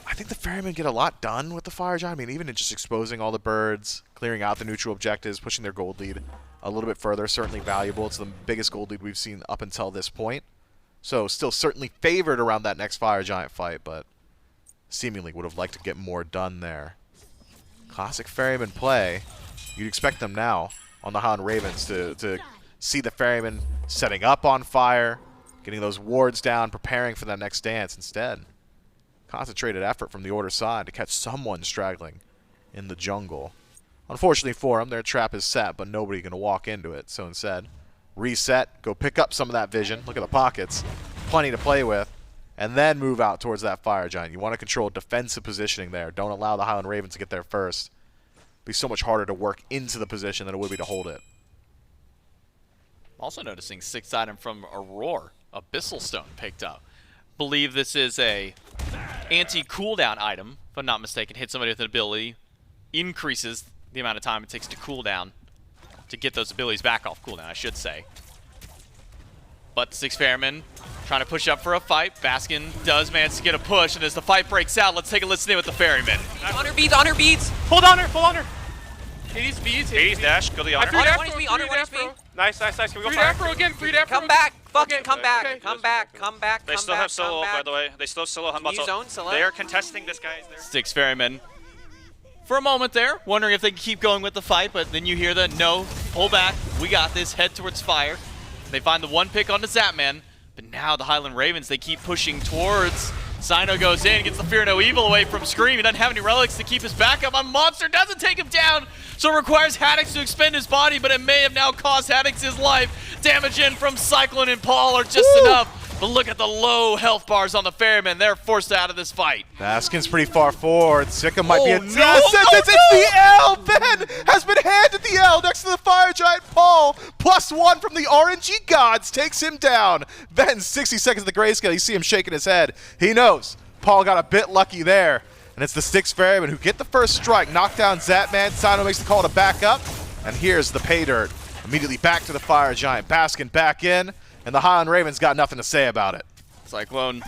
I think the Ferrymen get a lot done with the Fire Giant. I mean, even just exposing all the birds, clearing out the neutral objectives, pushing their gold lead a little bit further, certainly valuable. It's the biggest gold lead we've seen up until this point. So still certainly favored around that next Fire Giant fight, but seemingly would have liked to get more done there. Classic Ferryman play. You'd expect them now on the Highland Ravens to see the Ferrymen setting up on fire, getting those wards down, preparing for that next dance. Instead, concentrated effort from the Order side to catch someone straggling in the jungle. Unfortunately for them, their trap is set, but nobody going to walk into it. So instead, reset, go pick up some of that vision. Look at the pockets. Plenty to play with. And then move out towards that Fire Giant. You want to control defensive positioning there. Don't allow the Highland Ravens to get there first. Be so much harder to work into the position than it would be to hold it.
Also noticing 6th item from Aror, Abyssal Stone picked up. Believe this is a anti-cooldown item, if I'm not mistaken. Hit somebody with an ability, increases the amount of time it takes to cool down, to get those abilities back off cooldown, I should say. But the Styx Ferrymen trying to push up for a fight. Baskin does manage to get a push, and as the fight breaks out, let's take a listen in with the Ferrymen.
On her beads, on her beads!
Hold on her, hold on her.
Hades dash, go to the honor.
Honor 1 HP, Honor 1 HP.
Nice. Can we go
Free
fire?
Afro again, free Afro.
Come back, fucking
Okay,
come back,
okay.
come back, come back,
They
come
still
back,
have solo,
come back.
by the way. They still have solo.
Can you zone Scylla?
They are contesting this, guys.
Styx Ferrymen. For a moment there, wondering if they can keep going with the fight, but then you hear the no, pull back, we got this, head towards fire. They find the one pick onto Zapman, but now the Highland Ravens, they keep pushing towards. Cyno goes in, gets the Fear No Evil away from Scream. He doesn't have any relics to keep his backup. A monster doesn't take him down, so it requires Haddix to expend his body, but it may have now cost Haddix his life. Damage in from Cyclone and Paul are just enough. But look at the low health bars on the Ferrymen. They're forced out of this fight.
Baskin's pretty far forward. Sicka might be a
no,
it's the L! Ben has been handed the L next to the Fire Giant Paul. +1 from the RNG gods takes him down. Ben, 60 seconds of the grayscale. You see him shaking his head. He knows Paul got a bit lucky there. And it's the Styx Ferrymen who get the first strike. Knock down Zapman. Cyno makes the call to back up. And here's the pay dirt. Immediately back to the Fire Giant. Baskin back in. And the Highland Ravens got nothing to say about it.
Cyclone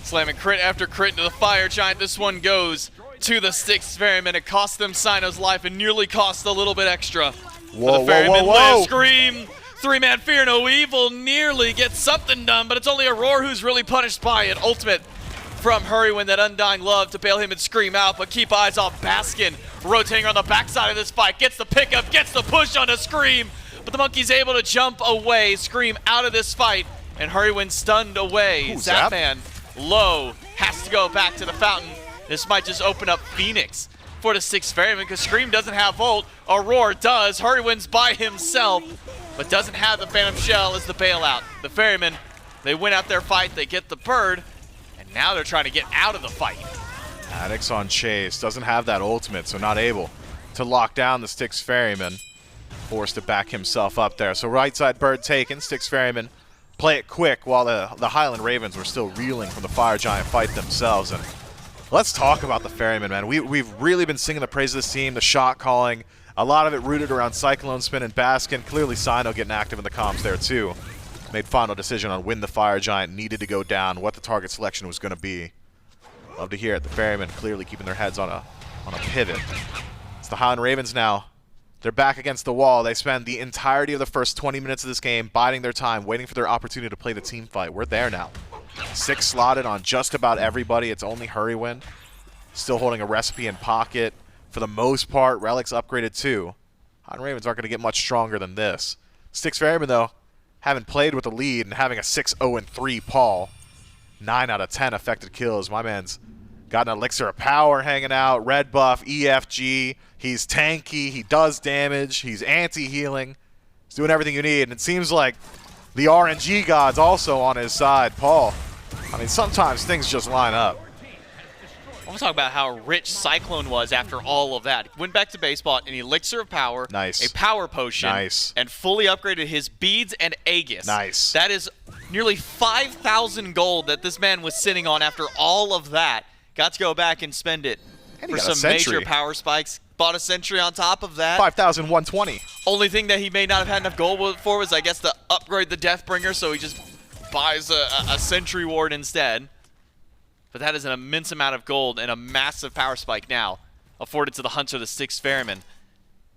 slamming crit after crit into the Fire Giant. This one goes to the Styx Ferrymen. It cost them Cyno's life and nearly cost a little bit extra.
Whoa,
the Ferrymen
whoa.
live, Scream. Three-man Fear No Evil nearly gets something done, but it's only Aror who's really punished by it. Ultimate from Hurriwind, that Undying Love to bail him and Scream out, but keep eyes on Baskin. Rotating on the backside of this fight. Gets the pickup, gets the push on a Scream. But the Monkey's able to jump away, Scream out of this fight, and Hurriwind stunned away.
Ooh, Zap.
Zapman low, has to go back to the fountain. This might just open up Phoenix for the Styx Ferrymen because Scream doesn't have Volt. Aurora does. Hurriwind's by himself, but doesn't have the Phantom Shell as the bailout. The Ferrymen, they win out their fight, they get the bird, and now they're trying to get out of the fight.
Haddix on chase. Doesn't have that ultimate, so not able to lock down the Styx Ferrymen. Forced to back himself up there. So right side bird taken. Styx Ferrymen play it quick while the Highland Ravens were still reeling from the Fire Giant fight themselves. And let's talk about the Ferrymen, man. We've really been singing the praise of this team, the shot calling, a lot of it rooted around CycloneSpin and Baskin. Clearly Cyno getting active in the comms there too. Made final decision on when the Fire Giant needed to go down, what the target selection was going to be. Love to hear it. The Ferrymen clearly keeping their heads on a pivot. It's the Highland Ravens now. They're back against the wall. They spend the entirety of the first 20 minutes of this game biding their time, waiting for their opportunity to play the team fight. We're there now. 6 slotted on just about everybody. It's only Hurriwind. Still holding a recipe in pocket. For the most part, relics upgraded too. Highland Ravens aren't going to get much stronger than this. Styx Ferrymen, though, having played with the lead and having a 6-0-3 Paul. 9 out of 10 affected kills. My man's got an elixir of power hanging out, red buff, EFG. He's tanky, he does damage, he's anti-healing. He's doing everything you need, and it seems like the RNG god's also on his side. Paul, I mean, sometimes things just line up.
I want to talk about how rich Cyclone was after all of that. Went back to base, bought an elixir of power,
Nice.
a power potion,
Nice.
and fully upgraded his beads and Aegis.
Nice.
That is nearly 5,000 gold that this man was sitting on after all of that. Got to go back and spend it
And he
for
got a
some major
sentry.
power spikes. Bought a sentry on top of that.
5,120.
Only thing that he may not have had enough gold for was, I guess, to upgrade the Deathbringer, so he just buys a sentry ward instead. But that is an immense amount of gold and a massive power spike now afforded to the Hunter, the Styx Ferrymen.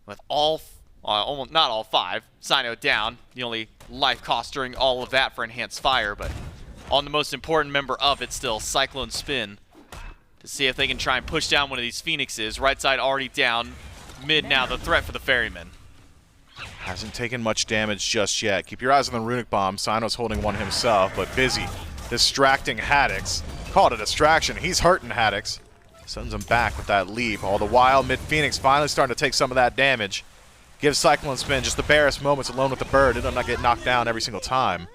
With almost not all 5, Cyno down. The only life cost during all of that for enhanced fire, but on the most important member of it still, CycloneSpin. To see if they can try and push down one of these Phoenixes. Right side already down. Mid now the threat for the Ferrymen.
Hasn't taken much damage just yet. Keep your eyes on the Runic Bomb. Cyno's holding one himself, but busy distracting Haddix. Call it a distraction. He's hurting Haddix. Sends him back with that leap. All the while, Mid-Phoenix finally starting to take some of that damage. Gives CycloneSpin just the barest moments alone with the bird. It does not get knocked down every single time.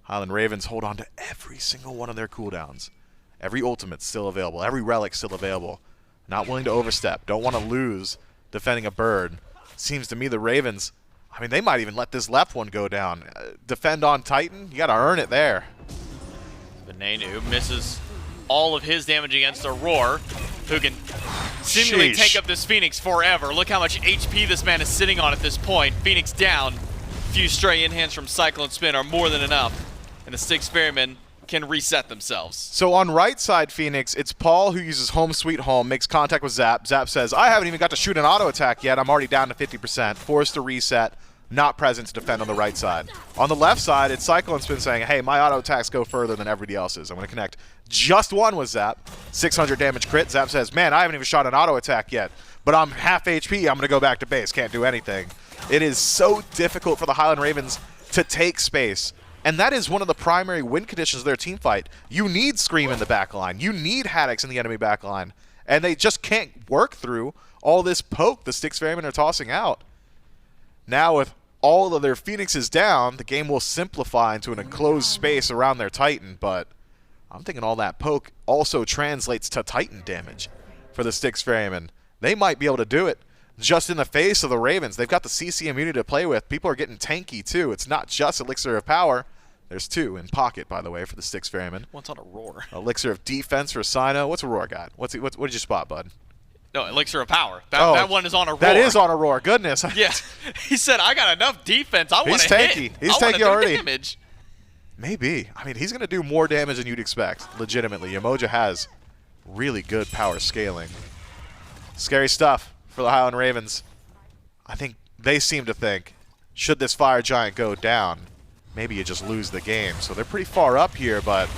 Highland Ravens hold on to every single one of their cooldowns. Every ultimate's still available. Every relic's still available. Not willing to overstep. Don't want to lose defending a bird. Seems to me the Ravens, I mean, they might even let this left one go down. Defend on Titan, you got to earn it there.
Venenu misses all of his damage against Aror, who can seemingly
Sheesh.
take up this Phoenix forever. Look how much HP this man is sitting on at this point. Phoenix down. A few stray in hands from CycloneSpin are more than enough. And the Styx Ferrymen can reset themselves.
So on right side Phoenix, it's Paul who uses Home Sweet Home, makes contact with Zap. Zap says, I haven't even got to shoot an auto attack yet. I'm already down to 50%. Forced to reset, not present to defend on the right side. On the left side, it's CycloneSpin saying, hey, my auto attacks go further than everybody else's. I'm going to connect just one with Zap. 600 damage crit. Zap says, man, I haven't even shot an auto attack yet, but I'm half HP. I'm going to go back to base. Can't do anything. It is so difficult for the Highland Ravens to take space. And that is one of the primary win conditions of their team fight. You need Scream in the backline. You need Haddix in the enemy backline. And they just can't work through all this poke the Styx Ferrymen are tossing out. Now with all of their Phoenixes down, the game will simplify into an enclosed space around their Titan, but I'm thinking all that poke also translates to Titan damage for the Styx Ferrymen. They might be able to do it just in the face of the Ravens. They've got the CC immunity to play with. People are getting tanky too. It's not just Elixir of Power. There's two in pocket, by the way, for the Styx Ferrymen.
What's on Aror?
Elixir of Defense for Cyno. What's Aror got? What did you spot, bud?
No, Elixir of Power. That one is on Aror.
That is on Aror. Goodness.
Yeah. He said, I got enough defense. I want to hit.
He's tanky. He's
I wanna
tanky
do
already.
Damage.
Maybe. I mean, he's going to do more damage than you'd expect, legitimately. Yemoja has really good power scaling. Scary stuff for the Highland Ravens. I think they seem to think, should this Fire Giant go down, maybe you just lose the game. So they're pretty far up here, but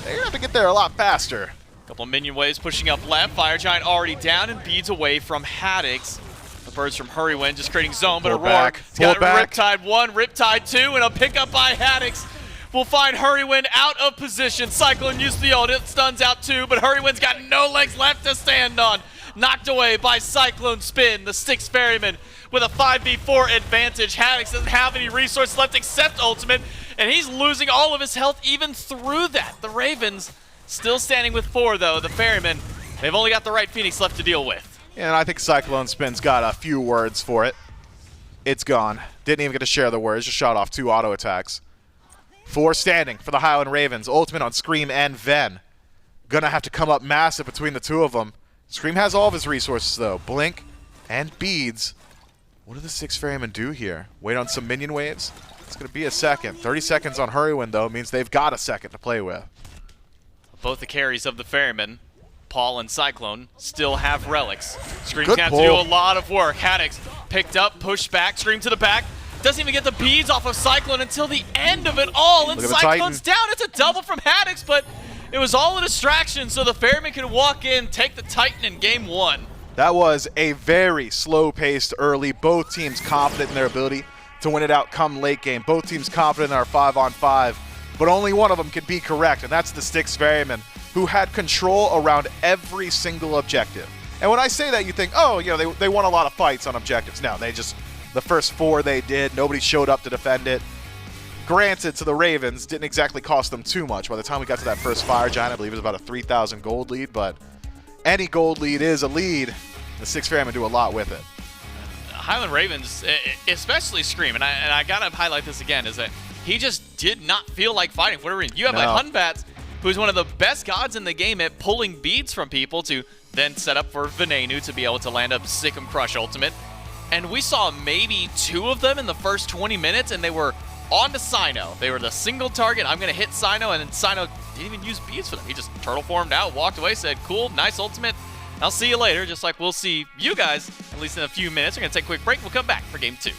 they're going to have to get there a lot faster.
Couple of minion waves pushing up left. Fire Giant already down and beads away from Haddix. The birds from Hurriwind just creating zone, but Aror got Riptide 1, Riptide 2, and a pickup by Haddix will find Hurriwind out of position. Cyclone used the ult, it stuns out 2, but Hurriwind's got no legs left to stand on. Knocked away by CycloneSpin, the Styx Ferrymen with a 5v4 advantage. Haddix doesn't have any resources left except ultimate, and he's losing all of his health even through that. The Ravens still standing with 4 though. The Ferrymen, they've only got the right Phoenix left to deal with.
And I think CycloneSpin's got a few words for it. It's gone. Didn't even get to share the words, just shot off 2 auto attacks. 4 standing for the Highland Ravens. Ultimate on Scream and Ven. Gonna have to come up massive between the two of them. Scream has all of his resources though. Blink and beads. What do the Styx Ferrymen do here? Wait on some minion waves? It's gonna be a second. 30 seconds on Hurriwind though means they've got a second to play with.
Both the carries of the Ferrymen, Paul and Cyclone, still have relics. Scream's
Good
gonna have
pull.
to do a lot of work. Haddix picked up, pushed back, Scream to the back. Doesn't even get the beads off of Cyclone until the end of it all, and
Look at the
Cyclone's
Titan.
down. It's a double from Haddix, but it was all a distraction, so the Ferrymen can walk in, take the Titan in game 1.
That was a very slow-paced early. Both teams confident in their ability to win it out come late game. Both teams confident in our 5-on-5, but only one of them can be correct, and that's the Styx Ferrymen, who had control around every single objective. And when I say that, you think, oh, you know, they won a lot of fights on objectives. No, they just, the first 4 they did, nobody showed up to defend it. Granted, to the Ravens, didn't exactly cost them too much. By the time we got to that first Fire Giant, I believe it was about a 3,000 gold lead, but any gold lead is a lead. The Styx Ferrymen do a lot with it.
Highland Ravens, especially Scream, and I gotta highlight this again, is that he just did not feel like fighting for whatever reason. You have like Hunbatz, who's one of the best gods in the game at pulling beads from people to then set up for Venenu to be able to land a Sikkim Crush ultimate. And we saw maybe 2 of them in the first 20 minutes, and they were on to Cyno. They were the single target. I'm going to hit Cyno, and then Cyno didn't even use beads for them. He just turtle formed out, walked away, said, cool, nice ultimate. I'll see you later, just like we'll see you guys, at least in a few minutes. We're going to take a quick break. We'll come back for game 2.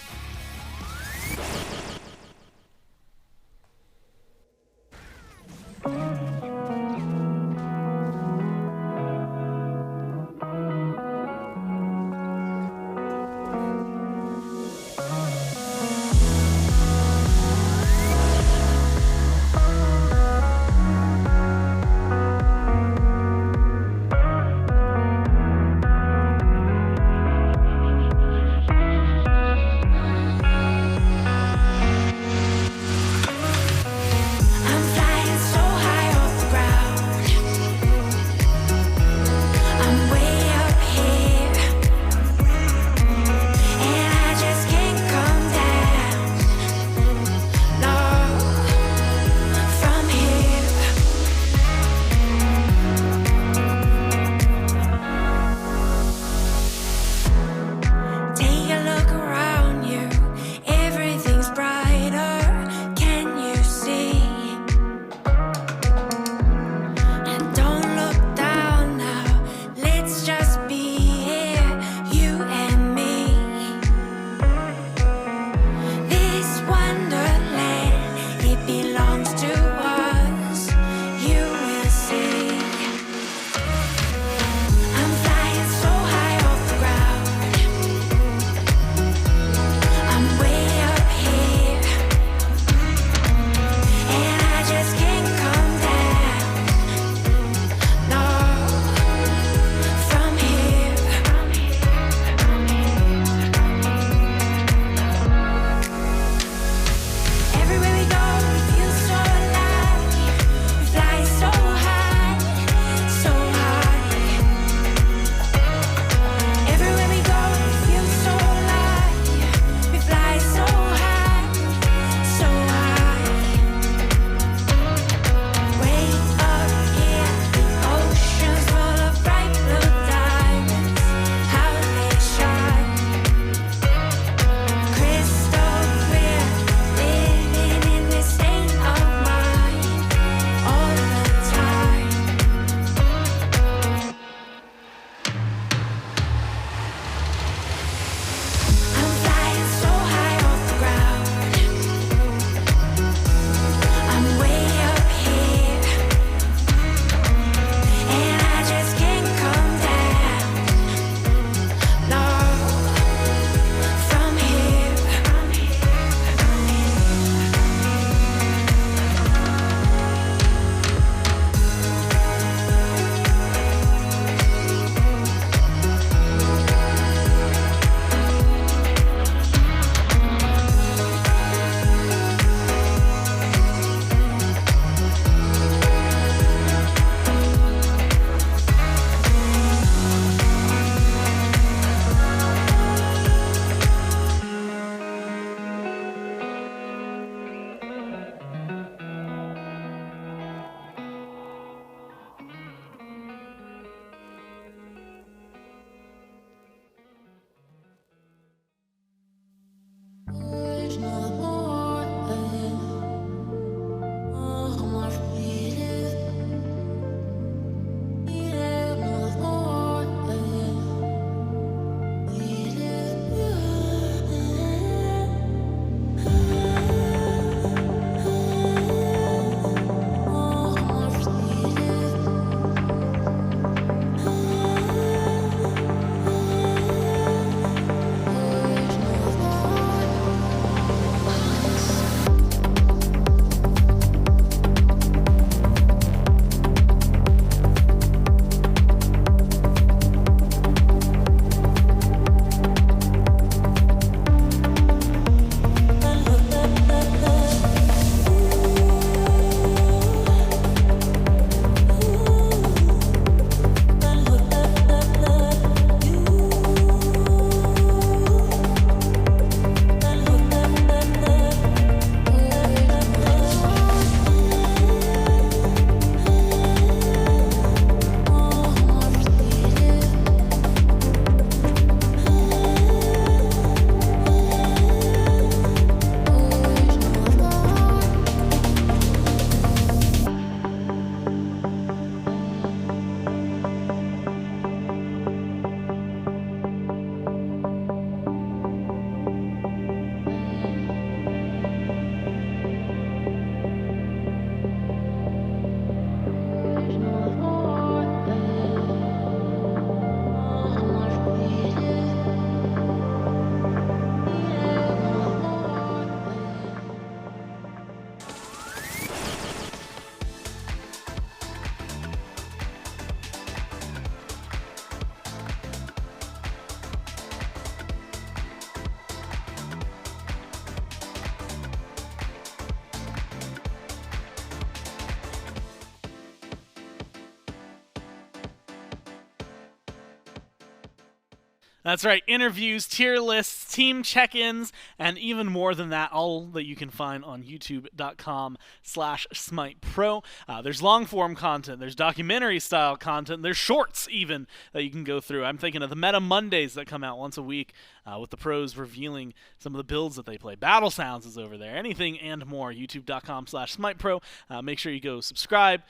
That's right. Interviews, tier lists, team check-ins, and even more than that, all that you can find on youtube.com/SmitePro. There's long-form content. There's documentary-style content. There's shorts, even, that you can go through. I'm thinking of the Meta Mondays that come out once a week with the pros revealing some of the builds that they play. Battle Sounds is over there. Anything and more. youtube.com/SmitePro. Make sure you go subscribe.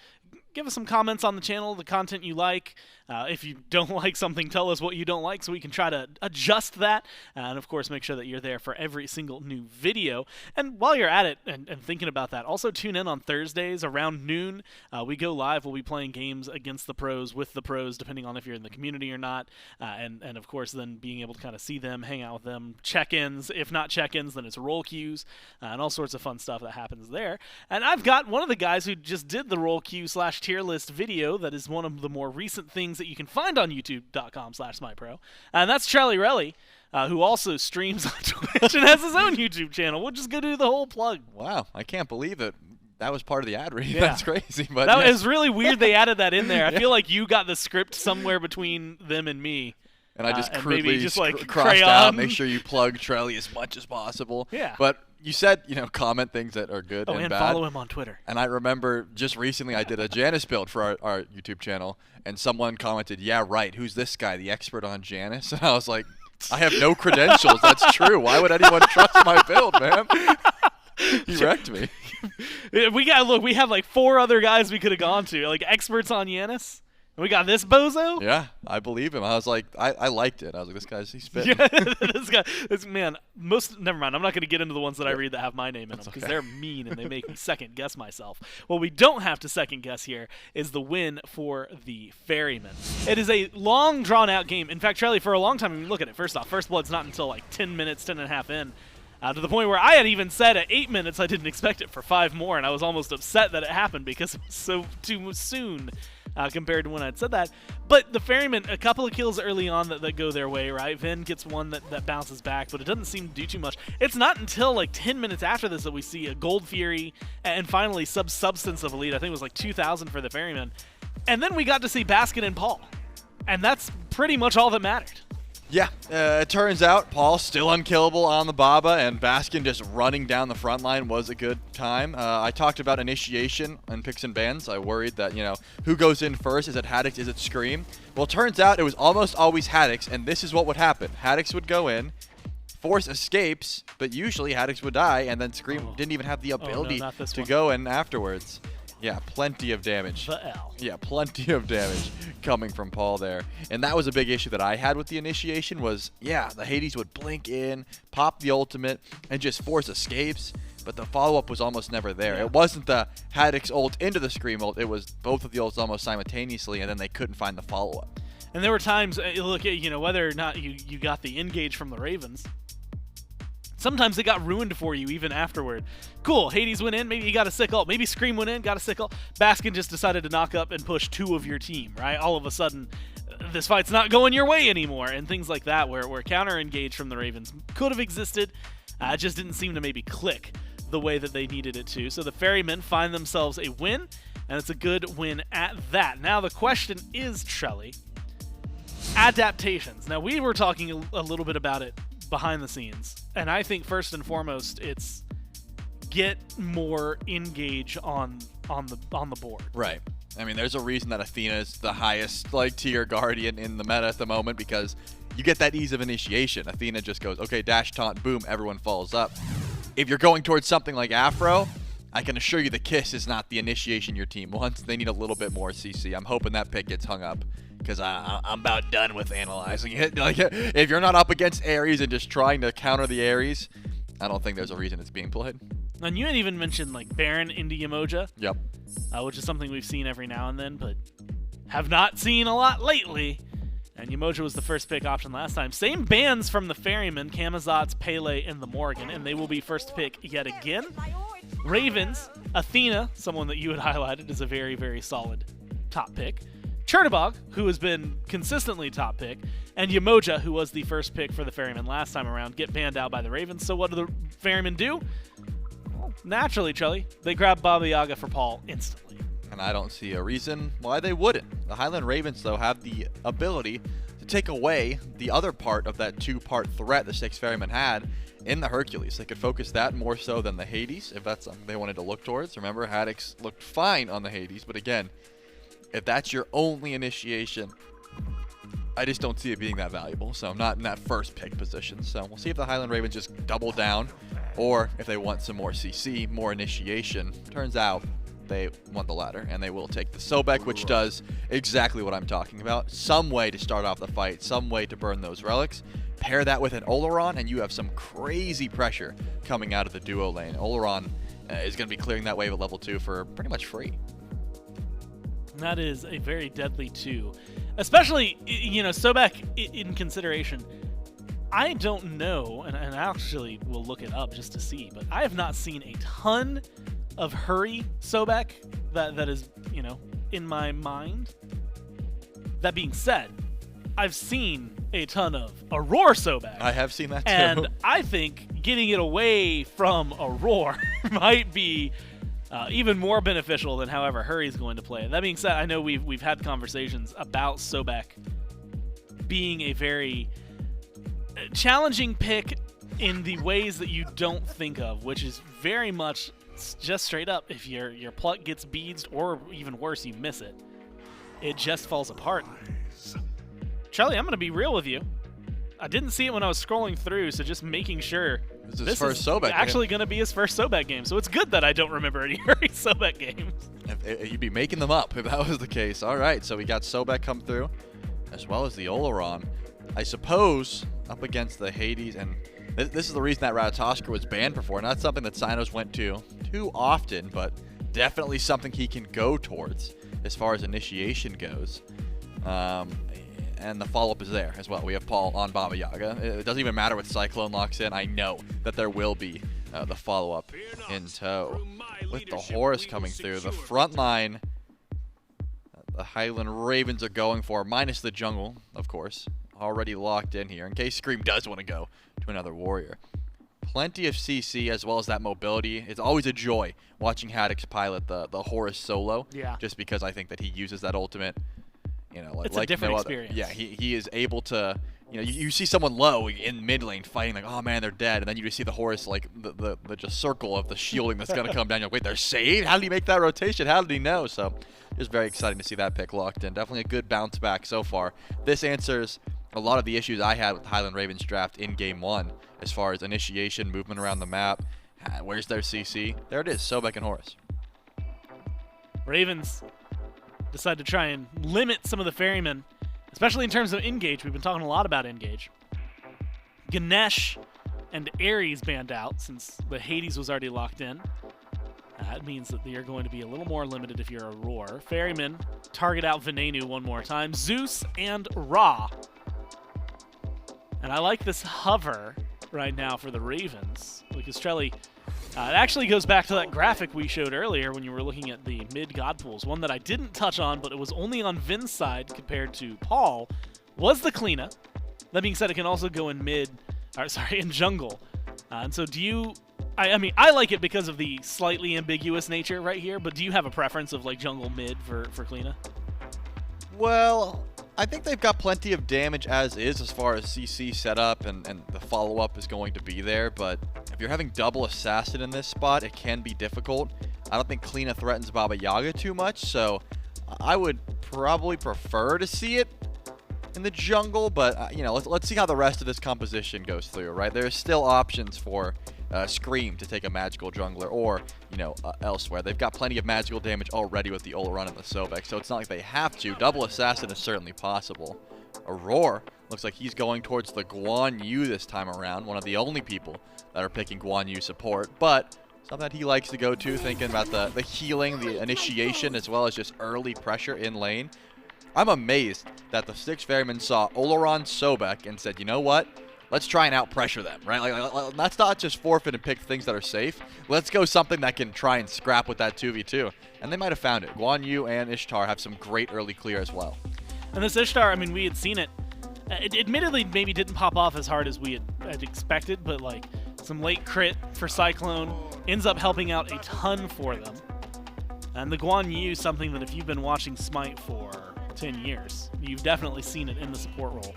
Give us some comments on the channel, the content you like. If you don't like something, tell us what you don't like so we can try to adjust that. And, of course, make sure that you're there for every single new video. And while you're at it and thinking about that, also tune in on Thursdays around noon. We go live. We'll be playing games against the pros, with the pros, depending on if you're in the community or not. And, of course, then being able to kind of see them, hang out with them, check-ins. If not check-ins, then it's roll queues and all sorts of fun stuff that happens there. And I've got one of the guys who just did the roll queue/tier list video that is one of the more recent things that you can find on youtube.com/SmitePro. And that's Charlie Relly, who also streams on Twitch and has his own YouTube channel. We'll just go do the whole plug.
Wow, I can't believe it. That was part of the ad read.
Yeah.
That's crazy. But
That
yes.
was really weird they added that in there. I feel like you got the script somewhere between them and me.
And I just
and
crudely
maybe just, like,
crossed
crayon.
out, make sure you plug Trelly as much as possible.
Yeah.
But you said, comment things that are good
Oh,
and
and
bad.
follow him on Twitter.
And I remember just recently I did a Janice build for our YouTube channel, and someone commented, "Yeah, right, who's this guy, the expert on Janice?" And I was like, I have no credentials. That's true. Why would anyone trust my build, man? He wrecked me.
We have like 4 other guys we could have gone to, like experts on Yanis. And we got this bozo?
Yeah, I believe him. I was like, I liked it. I was like, he's spitting.
Yeah, never mind. I'm not going to get into the ones that I read that have my name in them because they're mean and they make me second guess myself. What we don't have to second guess here is the win for the Ferrymen. It is a long drawn out game. In fact, Charlie, for a long time, I mean, look at it. First off, First Blood's not until like 10 minutes, 10 and a half in. To the point where I had even said at 8 minutes I didn't expect it for 5 more, and I was almost upset that it happened because it was so too soon compared to when I'd said that. But the Ferrymen, a couple of kills early on that go their way, right? Ven gets one that bounces back, but it doesn't seem to do too much. It's not until like 10 minutes after this that we see a Gold Fury and finally substance of a lead. I think it was like 2,000 for the Ferrymen. And then we got to see Baskin and Paul. And that's pretty much all that mattered.
Yeah, it turns out Paul's still unkillable on the Baba, and Baskin just running down the front line was a good time. I talked about initiation and picks and bans. I worried that, who goes in first? Is it Haddix? Is it Scream? Well, it turns out it was almost always Haddix, and this is what would happen. Haddix would go in, Force escapes, but usually Haddix would die, and then Scream didn't even have the ability to go in afterwards. Yeah, plenty of damage.
The L.
Yeah, plenty of damage coming from Paul there. And that was a big issue that I had with the initiation was, yeah, the Hades would blink in, pop the ultimate, and just force escapes, but the follow-up was almost never there.
Yeah.
It wasn't the Haddix ult into the Scream ult, it was both of the ults almost simultaneously, and then they couldn't find the follow-up.
And there were times, look, whether or not you got the engage from the Ravens, sometimes it got ruined for you even afterward. Cool, Hades went in, maybe you got a sick ult. Maybe Scream went in, got a sick ult. Baskin just decided to knock up and push 2 of your team, right? All of a sudden, this fight's not going your way anymore, and things like that where counter-engage from the Ravens could have existed. It just didn't seem to maybe click the way that they needed it to. So the Ferrymen find themselves a win, and it's a good win at that. Now the question is, Trelly, adaptations. Now we were talking a little bit about it behind the scenes, and I think first and foremost it's get more engage on the board.
Right. I mean, there's a reason that Athena is the highest tier guardian in the meta at the moment, because you get that ease of initiation. Athena just goes, okay, dash taunt, boom, everyone falls up. If you're going towards something like Afro, I can assure you the kiss is not the initiation your team wants. They need a little bit more CC. I'm hoping that pick gets hung up, because I'm about done with analyzing it. Like, if you're not up against Ares and just trying to counter the Ares, I don't think there's a reason it's being played.
And you had even mentioned like Baron into Yemoja,
Yep.
Which is something we've seen every now and then, but have not seen a lot lately. And Yemoja was the first pick option last time. Same bans from the Ferrymen, Camazotz, Pele, and the Morgan, and they will be first pick yet again. Ravens, Athena, someone that you had highlighted, is a very, very solid top pick. Chernobog, who has been consistently top pick, and Yemoja, who was the first pick for the Ferrymen last time around, get banned out by the Ravens. So what do the Ferrymen do? Well, naturally, Charlie, they grab Baba Yaga for Paul instantly.
And I don't see a reason why they wouldn't. The Highland Ravens, though, have the ability to to take away the other part of that two-part threat the Styx Ferrymen had in the Hercules. They could focus that more so than the Hades, if that's something they wanted to look towards. Remember, Haddix looked fine on the Hades, but again, if that's your only initiation, I just don't see it being that valuable, so I'm not in that first pick position. So we'll see if the Highland Ravens just double down, or if they want some more CC, more initiation. Turns out they want the latter, and they will take the Sobek, which does exactly what I'm talking about. Some way to start off the fight, some way to burn those relics. Pair that with an Olorun, and you have some crazy pressure coming out of the duo lane. Olorun is going to be clearing that wave at level 2 for pretty much free.
That is a very deadly 2. Especially, Sobek in consideration. I don't know, and I actually will look it up just to see, but I have not seen a ton of Hurry Sobek that is, in my mind. That being said, I've seen a ton of Aror Sobek.
I have seen that too.
And I think getting it away from Aror might be even more beneficial than however Hurry's going to play it. That being said, I know we've had conversations about Sobek being a very challenging pick in the ways that you don't think of, which is very much just straight up, if your pluck gets beads, or even worse, you miss it, it just falls apart. Charlie, I'm going to be real with you. I didn't see it when I was scrolling through, so just making sure
This is his first Sobek
actually going to be his first Sobek game. So it's good that I don't remember any Hurry Sobek games.
You'd be making them up if that was the case. All right, so we got Sobek come through, as well as the Olorun. I suppose up against the Hades, and this is the reason that Ratatoskr was banned before. Not something that Cynos went to too often, but definitely something he can go towards as far as initiation goes. And the follow-up is there as well. We have Paul on Baba Yaga. It doesn't even matter what Cyclone locks in. I know that there will be the follow-up in tow. With the Horus coming through, the front line, the Highland Ravens are going for, minus the jungle, of course, already locked in here, in case Scream does want to go to another warrior. Plenty of CC as well as that mobility. It's always a joy watching Haddix pilot the Horus solo, just because I think that he uses that ultimate.
It's a different experience.
Yeah, he is able to, you see someone low in mid lane fighting, like, oh man, they're dead, and then you just see the Horus, like, the just circle of the shielding that's going to come down. You're like, wait, they're saved? How did he make that rotation? How did he know? So, just very exciting to see that pick locked in. Definitely a good bounce back so far. This answers a lot of the issues I had with Highland Ravens draft in Game 1, as far as initiation, movement around the map. Where's their CC? There it is, Sobek and Horus.
Ravens decide to try and limit some of the ferrymen, especially in terms of engage. We've been talking a lot about engage. Ganesh and Ares banned out since the Hades was already locked in. That means that you're going to be a little more limited if you're a Roar. Ferrymen target out Venenu one more time. Zeus and Ra. And I like this hover right now for the Ravens, because Trelly, it actually goes back to that graphic we showed earlier when you were looking at the mid god pools. One that I didn't touch on, but it was only on Vin's side compared to Paul, was the Cliodhna. That being said, it can also go in in jungle. And so do you, I mean, I like it because of the slightly ambiguous nature right here, but do you have a preference of like jungle mid for Cliodhna?
Well, I think they've got plenty of damage as far as CC setup, and the follow-up is going to be there, but if you're having double assassin in this spot, it can be difficult. I don't think Cliodhna threatens Baba Yaga too much, so I would probably prefer to see it in the jungle, but let's see how the rest of this composition goes through, right? There's still options for Scream to take a magical jungler, or elsewhere. They've got plenty of magical damage already with the Olorun and the Sobek, so it's not like they have to. Double assassin is certainly possible. Aror looks like he's going towards the Guan Yu this time around, one of the only people that are picking Guan Yu support, but something that he likes to go to, thinking about the healing, the initiation, as well as just early pressure in lane. I'm amazed that the Styx Ferrymen saw Olorun Sobek and said, you know what? Let's try and out-pressure them, right? Like, let's not just forfeit and pick things that are safe. Let's go something that can try and scrap with that 2v2. And they might have found it. Guan Yu and Ishtar have some great early clear as well.
And this Ishtar, I mean, we had seen it. It admittedly maybe didn't pop off as hard as we had expected, but like some late crit for Cyclone ends up helping out a ton for them. And the Guan Yu, something that if you've been watching SMITE for 10 years. You've definitely seen it in the support role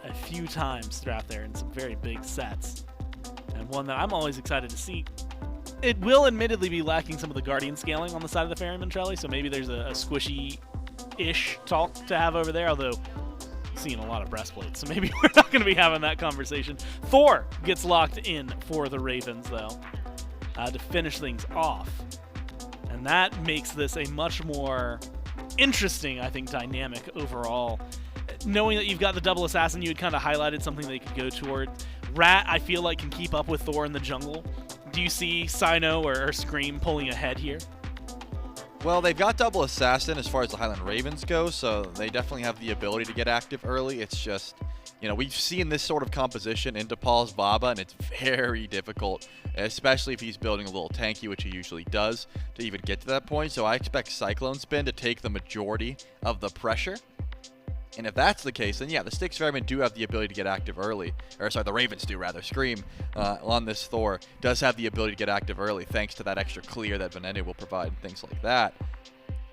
a few times throughout there in some very big sets. And one that I'm always excited to see. It will admittedly be lacking some of the Guardian scaling on the side of the Ferryman Trelly, so maybe there's a squishy-ish talk to have over there, although I'm seeing a lot of breastplates, so maybe we're not going to be having that conversation. Thor gets locked in for the Ravens, though, to finish things off. And that makes this a much more interesting, I think, dynamic overall. Knowing that you've got the double assassin, you had kind of highlighted something they could go toward. Rat, I feel like, can keep up with Thor in the jungle. Do you see Cyno or Scream pulling ahead here?
Well, they've got double assassin as far as the Highland Ravens go, so they definitely have the ability to get active early. It's just, you know, we've seen this sort of composition into Paul's Baba, and it's very difficult, especially if he's building a little tanky, which he usually does, to even get to that point. So I expect CycloneSpin to take the majority of the pressure. And if that's the case, then yeah, the Styx Ferrymen do have the ability to get active early. Or sorry, the Ravens do rather. Scream on this Thor does have the ability to get active early thanks to that extra clear that Venenu will provide and things like that.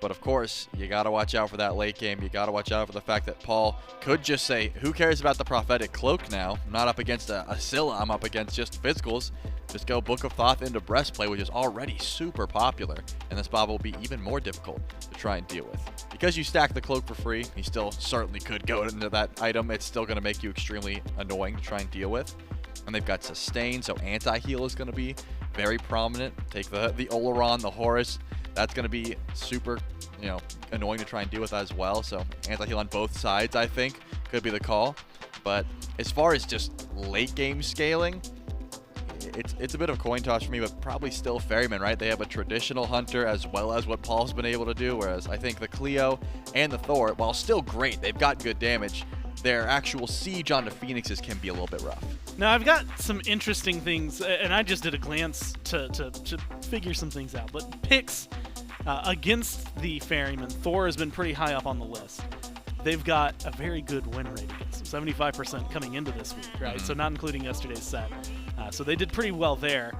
But of course, you got to watch out for that late game. You got to watch out for the fact that Paul could just say, who cares about the prophetic cloak now? I'm not up against a Scylla, I'm up against just physicals. Just go Book of Thoth into breastplate, which is already super popular, and this Baba will be even more difficult to try and deal with. Because you stack the cloak for free, you still certainly could go into that item. It's still going to make you extremely annoying to try and deal with. And they've got sustain, so anti-heal is going to be very prominent. Take the Olorun, the Horus. That's going to be super, you know, annoying to try and deal with as well. So anti-heal on both sides, I think, could be the call. But as far as just late game scaling, it's a bit of a coin toss for me, but probably still Ferryman, right? They have a traditional hunter as well as what Paul's been able to do, whereas I think the Cleo and the Thor, while still great, they've got good damage, their actual siege onto Phoenixes can be a little bit rough.
Now, I've got some interesting things, and I just did a glance to figure some things out, but picks against the Ferryman, Thor has been pretty high up on the list. They've got a very good win rate against them, 75% coming into this week, right? So not including yesterday's set. So they did pretty well there.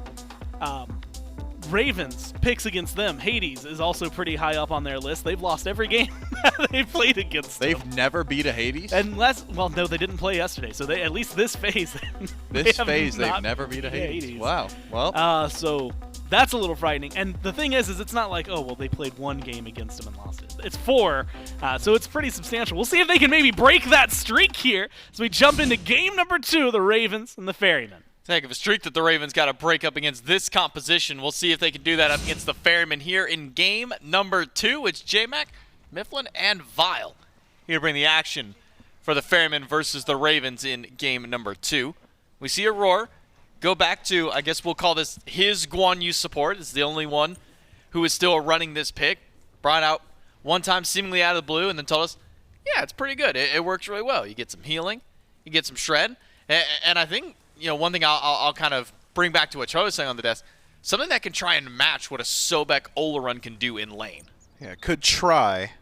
Ravens, picks against them. Hades is also pretty high up on their list. They've lost every game they've played against them.
They've never beat a Hades?
Well, no, they didn't play yesterday. So they, at least this phase,
they've never beat a Hades. Wow. Well.
So that's a little frightening. And the thing is it's not like, oh, well, they played one game against them and lost it. It's 4, so it's pretty substantial. We'll see if they can maybe break that streak here as we jump into game number 2, the Ravens and the Ferrymen.
It's a heck of a streak that the Ravens got to break up against this composition. We'll see if they can do that up against the Ferrymen here in game number 2. It's J-Mac, Mifflin, and Vile here to bring the action for the Ferrymen versus the Ravens in game number 2. We see Aror go back to, I guess we'll call this his Guan Yu support. It's the only one who is still running this pick. Brought out one time seemingly out of the blue and then told us, yeah, it's pretty good. It works really well. You get some healing. You get some shred. And I think, you know, one thing I'll kind of bring back to what Cho was saying on the desk, something that can try and match what a Sobek Olorun can do in lane.
Yeah, could try,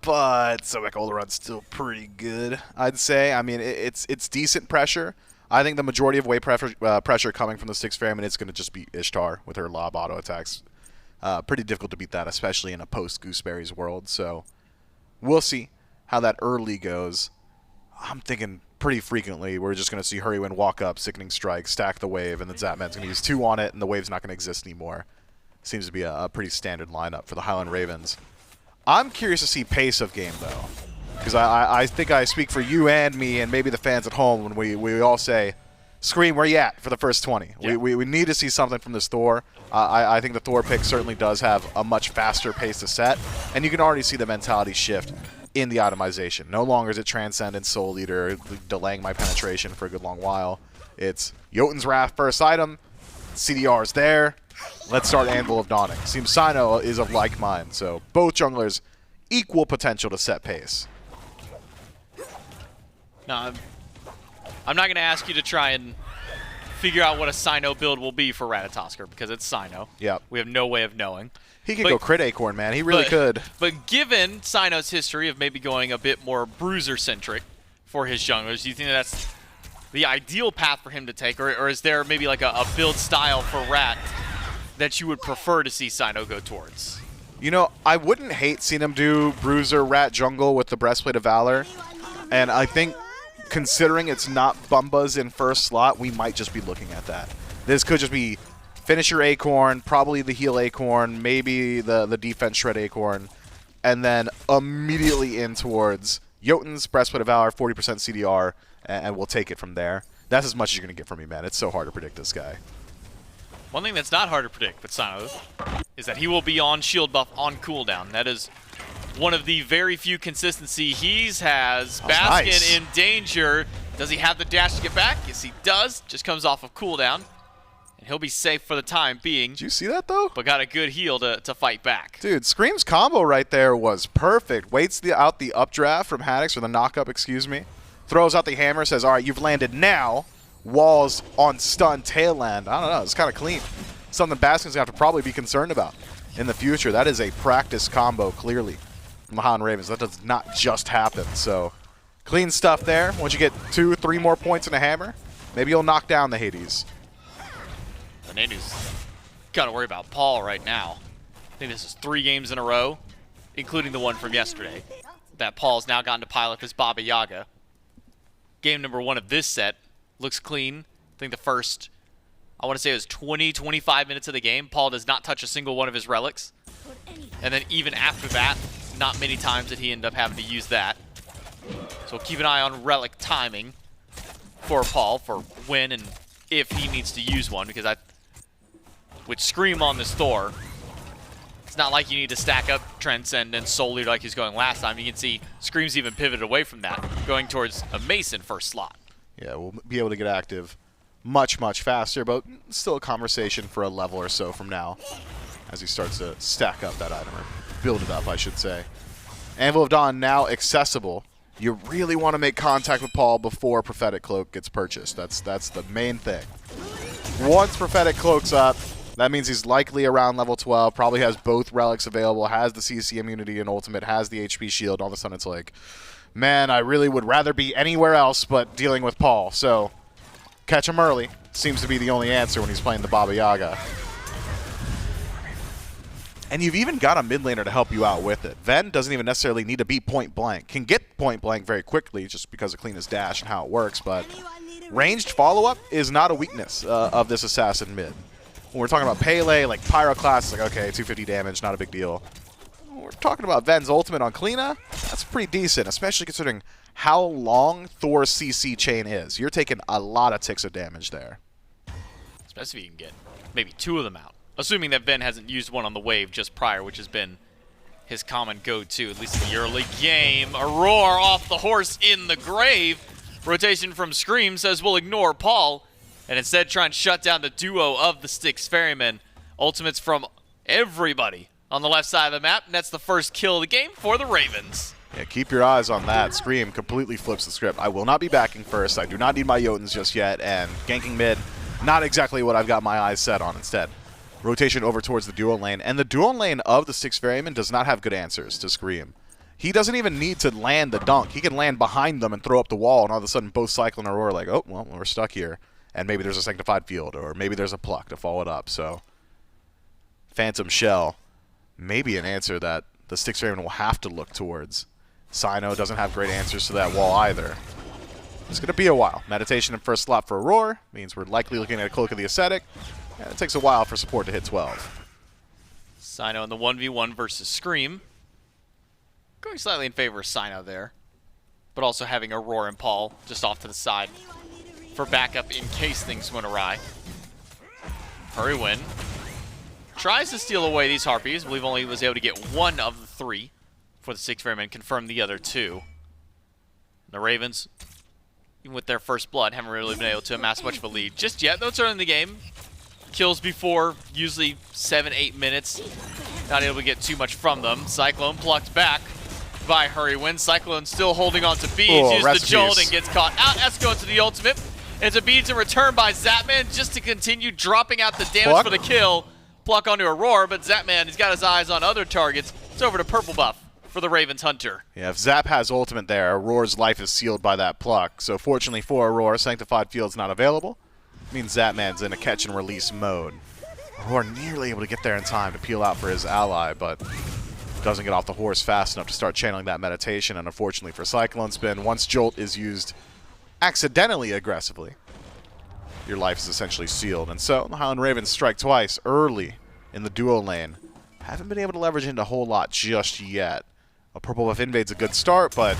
but Sobek Olorun's still pretty good, I'd say. I mean, it's decent pressure. I think the majority of wave pressure coming from the Styx Ferrymen is going to just be Ishtar with her lob auto attacks. Pretty difficult to beat that, especially in a post-Gooseberries world. So we'll see how that early goes. I'm thinking pretty frequently we're just going to see Hurriwind walk up, Sickening Strike, stack the wave, and then Zapman's going to use 2 on it, and the wave's not going to exist anymore. Seems to be a pretty standard lineup for the Highland Ravens. I'm curious to see pace of game, though, because I think I speak for you and me and maybe the fans at home when we all say, Scream, where you at for the first 20? Yeah. We need to see something from this Thor. I think the Thor pick certainly does have a much faster pace to set, and you can already see the mentality shift in the itemization. No longer is it Transcendent, Soul Eater, delaying my penetration for a good long while. It's Jotun's Wrath first item, CDR's there, let's start Anvil of Dawning. Seems Cyno is of like mind, so both junglers equal potential to set pace.
No, I'm not going to ask you to try and figure out what a Cyno build will be for Ratatoskr because it's Cyno.
Yep.
We have no way of knowing.
He could go crit Acorn, man. He really could.
But given Cyno's history of maybe going a bit more bruiser-centric for his junglers, do you think that's the ideal path for him to take? Or is there maybe like a build style for Rat that you would prefer to see Cyno go towards?
You know, I wouldn't hate seeing him do Bruiser Rat Jungle with the Breastplate of Valor. And I think, considering it's not Bumba's in first slot, we might just be looking at that. This could just be finish your Acorn, probably the heal Acorn, maybe the defense shred Acorn, and then immediately in towards Jotun's Breastplate of Valor, 40% CDR, and we'll take it from there. That's as much as you're going to get from me, man. It's so hard to predict this guy.
One thing that's not hard to predict with Cyno is that he will be on shield buff on cooldown. That is one of the very few consistency he's has.
That's
Baskin
nice.
in danger. Does he have the dash to get back? Yes, he does. Just comes off of cooldown. And he'll be safe for the time being.
Did you see that, though?
But got a good heal to fight back.
Dude, Scream's combo right there was perfect. Waits out the updraft from Haddix, or the knockup, excuse me. Throws out the hammer, says, all right, you've landed now. Walls on stun tail land. I don't know, it's kind of clean. Something Baskin's going to have to probably be concerned about in the future. That is a practice combo, clearly, from the Highland Ravens. That does not just happen. So, clean stuff there. Once you get 2, 3 more points in a hammer, maybe you'll knock down the Hades.
Venenu's got to worry about Paul right now. I think this is 3 games in a row, including the one from yesterday, that Paul's now gotten to pilot this Baba Yaga. Game number 1 of this set looks clean. I think the first, I want to say it was 20, 25 minutes of the game, Paul does not touch a single one of his relics. And then even after that, not many times did he end up having to use that. So keep an eye on relic timing for Paul for when and if he needs to use one, because with Scream on this Thor, it's not like you need to stack up Transcendence solely like he's going last time. You can see Scream's even pivoted away from that, going towards a Mason first slot.
Yeah, we'll be able to get active much, much faster, but still a conversation for a level or so from now as he starts to stack up that item, or build it up, I should say. Anvil of Dawn now accessible. You really want to make contact with Paul before Prophetic Cloak gets purchased. That's the main thing. Once Prophetic Cloak's up, that means he's likely around level 12, probably has both relics available, has the CC immunity and ultimate, has the HP shield. All of a sudden it's like, man, I really would rather be anywhere else but dealing with Paul. So, catch him early seems to be the only answer when he's playing the Baba Yaga. And you've even got a mid laner to help you out with it. Ven doesn't even necessarily need to be point blank. Can get point blank very quickly just because of Cliodhna's dash and how it works, but ranged follow-up is not a weakness of this assassin mid. When we're talking about Pele, like Pyroclast, it's like, okay, 250 damage, not a big deal. When we're talking about Ven's ultimate on Cliodhna, that's pretty decent, especially considering how long Thor's CC chain is. You're taking a lot of ticks of damage there.
Especially if you can get maybe 2 of them out. Assuming that Ven hasn't used one on the wave just prior, which has been his common go-to, at least in the early game. Aror off the horse in the grave. Rotation from Scream says we'll ignore Paul and instead try and shut down the duo of the Styx Ferrymen. Ultimates from everybody on the left side of the map, and that's the first kill of the game for the Ravens.
Yeah, keep your eyes on that. Scream completely flips the script. I will not be backing first. I do not need my Jotuns just yet, and ganking mid, not exactly what I've got my eyes set on instead. Rotation over towards the duo lane, and the duo lane of the Styx Ferrymen does not have good answers to Scream. He doesn't even need to land the dunk. He can land behind them and throw up the wall, and all of a sudden both Cyclone and Aurora are like, oh, well, we're stuck here. And maybe there's a Sanctified Field, or maybe there's a Pluck to follow it up. So, Phantom Shell, maybe an answer that the Styx Ferrymen will have to look towards. Cyno doesn't have great answers to that wall either. It's going to be a while. Meditation in first slot for Aurora means we're likely looking at a Cloak of the Ascetic. And it takes a while for support to hit 12.
Cyno in the 1v1 versus Scream. Going slightly in favor of Cyno there. But also having Aurora and Paul just off to the side for backup in case things went awry. Hurriwind tries to steal away these Harpies. I believe only was able to get 1 of the 3 for the Styx Ferrymen, confirmed the other 2. The Ravens, even with their first blood, haven't really been able to amass much of a lead just yet, though it's early in the game. Kills before usually 7-8 minutes. Not able to get too much from them. Cyclone plucked back by Hurriwind. Cyclone still holding on to beads. Uses the jolt and gets caught out. Esco into the ultimate. And it's a beads in return by Zapman just to continue dropping out the damage for the kill. Pluck onto Aurora, but Zapman, he's got his eyes on other targets. It's over to purple buff for the Ravens Hunter.
Yeah, if Zap has ultimate there, Aurora's life is sealed by that pluck. So fortunately for Aurora, Sanctified Field's not available. Means Zapman's in a catch and release mode. Aror nearly able to get there in time to peel out for his ally, but doesn't get off the horse fast enough to start channeling that meditation. And unfortunately for CycloneSpin, once Jolt is used accidentally aggressively, your life is essentially sealed. And so the Highland Ravens strike twice early in the duo lane. Haven't been able to leverage into a whole lot just yet. A purple buff invade's a good start, but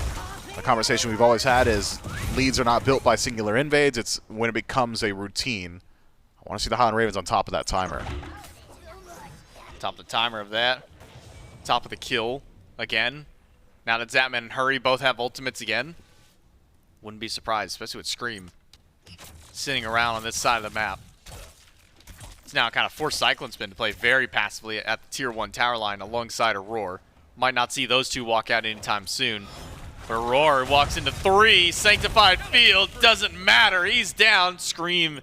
the conversation we've always had is leads are not built by singular invades. It's when it becomes a routine. I want to see the Highland Ravens on top of that timer.
Top of the timer of that. Top of the kill again. Now that Zapman and Hurry both have ultimates again. Wouldn't be surprised, especially with Scream sitting around on this side of the map. It's now kind of forced CycloneSpin to play very passively at the tier 1 tower line alongside Aror. Might not see those two walk out anytime soon. But Aror walks into 3, Sanctified Field, doesn't matter, he's down. Scream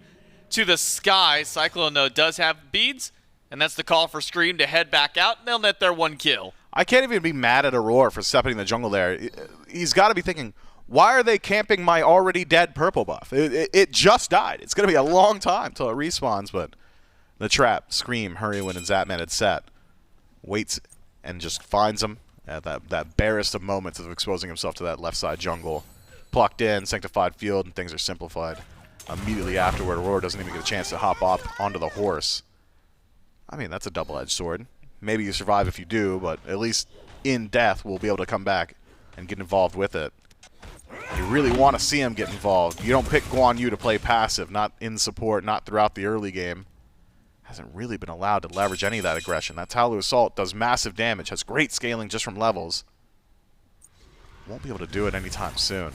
to the sky. Cyclone, though, does have beads, and that's the call for Scream to head back out, and they'll net their 1 kill.
I can't even be mad at Aror for stepping in the jungle there. He's got to be thinking, why are they camping my already dead purple buff? It just died. It's going to be a long time till it respawns, but the trap, Scream, Hurriwind, and Zapman had set. Waits and just finds him at that barest of moments of exposing himself to that left side jungle. Plucked in, Sanctified Field, and things are simplified. Immediately afterward, Aror doesn't even get a chance to hop up onto the horse. I mean, that's a double-edged sword. Maybe you survive if you do, but at least in death, we'll be able to come back and get involved with it. You really want to see him get involved. You don't pick Guan Yu to play passive, not in support, not throughout the early game. Hasn't really been allowed to leverage any of that aggression. That Talu Assault does massive damage, has great scaling just from levels. Won't be able to do it anytime soon.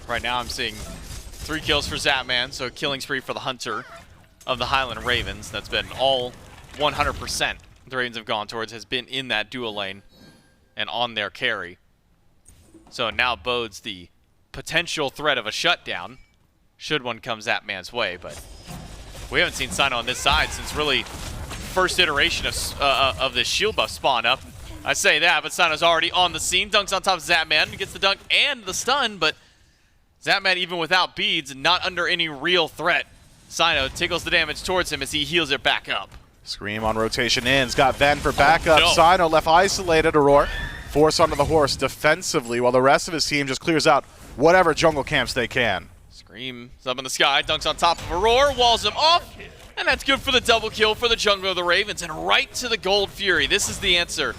Right now I'm seeing 3 kills for Zapman, so a killing spree for the Hunter of the Highland Ravens. That's been all 100% the Ravens have gone towards, has been in that dual lane and on their carry. So now bodes the potential threat of a shutdown, should one come Zapman's way, but we haven't seen Cyno on this side since really first iteration of this shield buff spawn up. I say that, but Cyno's already on the scene. Dunks on top of Zapman, gets the dunk and the stun, but Zapman, even without beads, not under any real threat. Cyno tickles the damage towards him as he heals it back up.
Scream on rotation in. He's got Ven for backup. No. Cyno left isolated. Aror forced onto the horse defensively while the rest of his team just clears out whatever jungle camps they can.
Scream is up in the sky, dunks on top of Aror, walls him off, and that's good for the double kill for the jungler of the Ravens, and right to the Gold Fury. This is the answer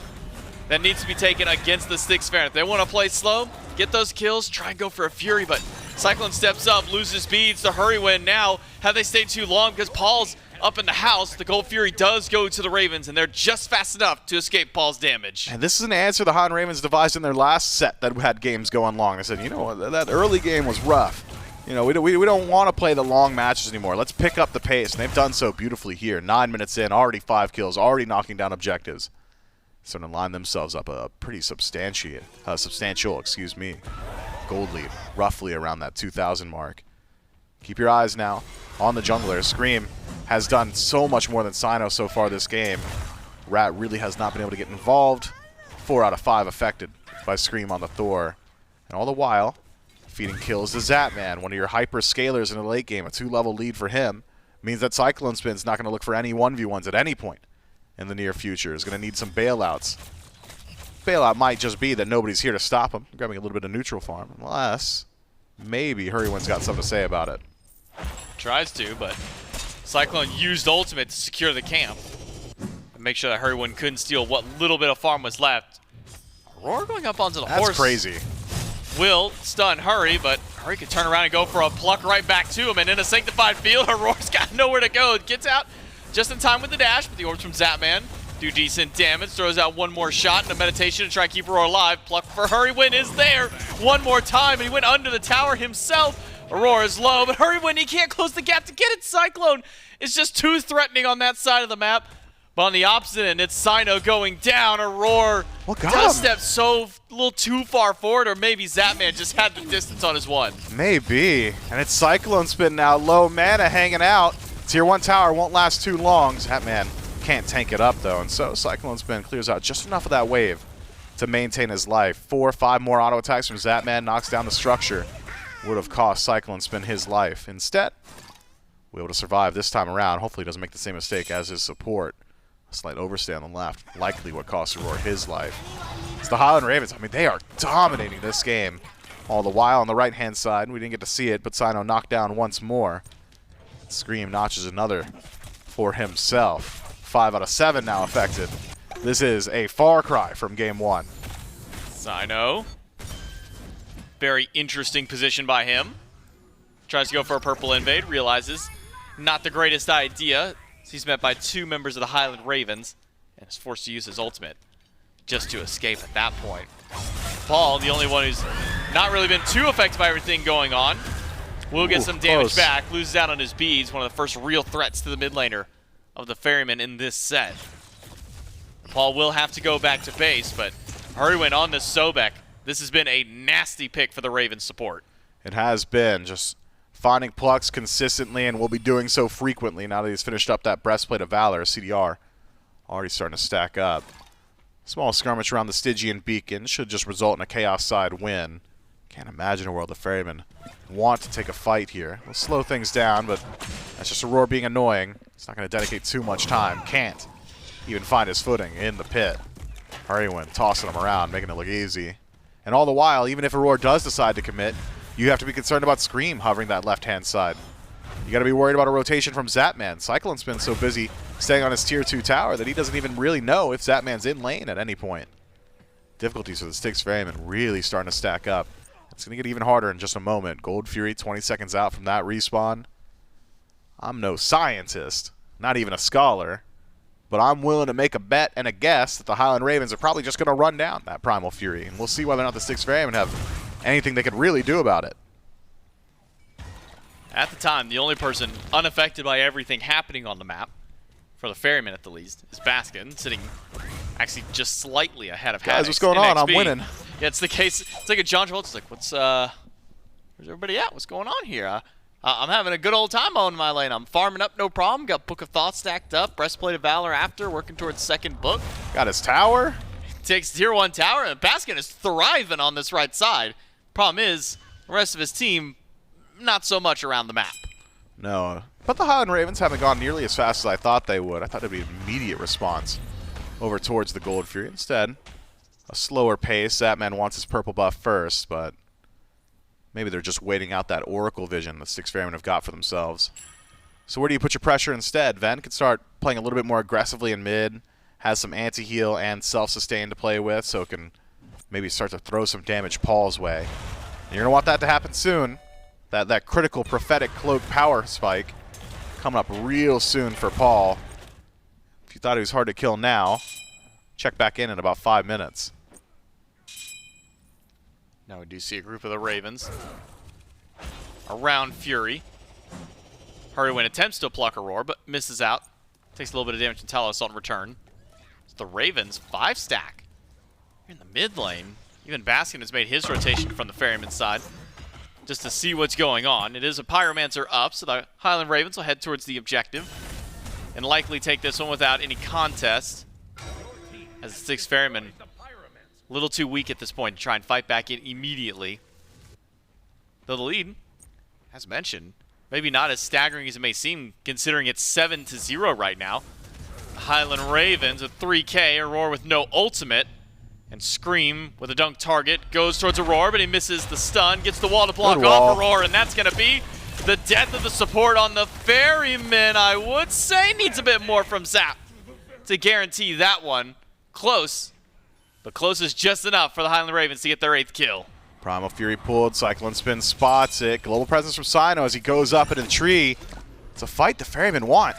that needs to be taken against the Styx Ferrymen. If they want to play slow, get those kills, try and go for a Fury, but Cyclone steps up, loses beads, the Hurriwind now. Have they stayed too long? Because Paul's up in the house, the Gold Fury does go to the Ravens, and they're just fast enough to escape Paul's damage.
And this is an answer the Highland Ravens devised in their last set that had games going long. They said, you know what, that early game was rough. You know, we don't want to play the long matches anymore. Let's pick up the pace, and they've done so beautifully here. 9 minutes in, already 5 kills, already knocking down objectives. Starting to line themselves up a pretty substantial gold lead, roughly around that 2,000 mark. Keep your eyes now on the jungler. Scream has done so much more than Cyno so far this game. Rat really has not been able to get involved. 4 out of 5 affected by Scream on the Thor. And all the while, feeding kills to Zapman, one of your hyper scalers in the late game. A 2-level lead for him means that CycloneSpin's not going to look for any 1v1s at any point in the near future. Is going to need some bailouts. Bailout might just be that nobody's here to stop him, grabbing a little bit of neutral farm, unless maybe Hurriwind's got something to say about it.
Tries to, but Cyclone used ultimate to secure the camp and make sure that Hurriwind couldn't steal what little bit of farm was left. Aror going up onto the horse.
That's crazy.
Will stun Hurry, but Hurry can turn around and go for a pluck right back to him, and in a Sanctified Field, Auror's got nowhere to go. Gets out just in time with the dash, but the orbs from Zapman do decent damage. Throws out one more shot in a meditation to try to keep Aror alive. Pluck for Hurriwind is there one more time, and he went under the tower himself. Aror is low, but Hurriwind, he can't close the gap to get it. Cyclone is just too threatening on that side of the map. But on the opposite end, it's Cyno going down. Aror does step so a little too far forward, or maybe Zapman just had the distance on his one.
Maybe. And it's CycloneSpin now. Low mana hanging out. Tier 1 tower won't last too long. Zapman can't tank it up, though. And so CycloneSpin clears out just enough of that wave to maintain his life. 4 or 5 more auto attacks from Zapman knocks down the structure. Would have cost CycloneSpin his life. Instead, We're able to survive this time around. Hopefully he doesn't make the same mistake as his support. A slight overstay on the left, likely what cost Aror his life. It's the Highland Ravens. I mean, they are dominating this game. All the while on the right-hand side, we didn't get to see it, but Cyno knocked down once more. Scream notches another for himself. 5 out of 7 now affected. This is a far cry from game 1.
Cyno. Very interesting position by him. Tries to go for a purple invade, realizes not the greatest idea. He's met by 2 members of the Highland Ravens and is forced to use his ultimate just to escape at that point. Paul, the only one who's not really been too affected by everything going on, will get some damage back, loses out on his beads, one of the first real threats to the mid laner of the Ferrymen in this set. Paul will have to go back to base, but Hurriwind on the Sobek. This has been a nasty pick for the Ravens support.
It has been, just finding plucks consistently, and will be doing so frequently now that he's finished up that Breastplate of Valor. CDR already starting to stack up. Small skirmish around the Stygian Beacon should just result in a Chaos side win. Can't imagine a world the Ferrymen want to take a fight here. We'll slow things down, but that's just Aror being annoying. He's not going to dedicate too much time. Can't even find his footing in the pit. Hurriwind tossing him around, making it look easy. And all the while, even if Aror does decide to commit, you have to be concerned about Scream hovering that left-hand side. You got to be worried about a rotation from Zapman. CycloneSpin's so busy staying on his tier 2 tower that he doesn't even really know if Zapman's in lane at any point. Difficulties for the Styx Ferrymen really starting to stack up. It's going to get even harder in just a moment. Gold Fury 20 seconds out from that respawn. I'm no scientist, not even a scholar, but I'm willing to make a bet and a guess that the Highland Ravens are probably just going to run down that Primal Fury, and we'll see whether or not the Styx Ferrymen have anything they could really do about it.
At the time, the only person unaffected by everything happening on the map, for the Ferrymen at the least, is Baskin, sitting actually just slightly ahead of Haddix.
Guys, what's going on? I'm winning.
Yeah, it's the case. It's like a John Travolta's like, where's everybody at? What's going on here? I'm having a good old time owning my lane. I'm farming up, no problem. Got Book of Thought stacked up. Breastplate of Valor after, working towards second book.
Got his tower.
Takes tier 1 tower, and Baskin is thriving on this right side. Problem is, the rest of his team, not so much around the map.
No, but the Highland Ravens haven't gone nearly as fast as I thought they would. I thought it'd be an immediate response over towards the Gold Fury. Instead, a slower pace. Zapman wants his purple buff first, but maybe they're just waiting out that Oracle vision the Styx Ferrymen have got for themselves. So where do you put your pressure instead? Ven could start playing a little bit more aggressively in mid, has some anti-heal and self-sustain to play with, so it can maybe start to throw some damage Paul's way. And you're going to want that to happen soon. That critical prophetic cloak power spike coming up real soon for Paul. If you thought he was hard to kill now, check back in about 5 minutes.
Now we do see a group of the Ravens around Fury. Hurriwind attempts to pluck Aror, but misses out. Takes a little bit of damage from Talos on return. It's the Ravens 5-stack. In the mid lane, even Baskin has made his rotation from the Ferryman side just to see what's going on. It is a Pyromancer up, so the Highland Ravens will head towards the objective and likely take this one without any contest, as the Styx Ferrymen a little too weak at this point to try and fight back in immediately. Though the lead, as mentioned, maybe not as staggering as it may seem, considering it's 7-0 right now. The Highland Ravens with 3K, Aror with no ultimate, and Scream with a dunk target goes towards Aror, but he misses the stun, gets the wall to block off Aror, and that's going to be the death of the support on the Ferrymen, I would say. Needs a bit more from Zap to guarantee that one. Close, but close is just enough for the Highland Ravens to get their 8th kill.
Primal Fury pulled, CycloneSpin spots it. Global presence from Cyno as he goes up into the tree. It's a fight the Ferrymen want.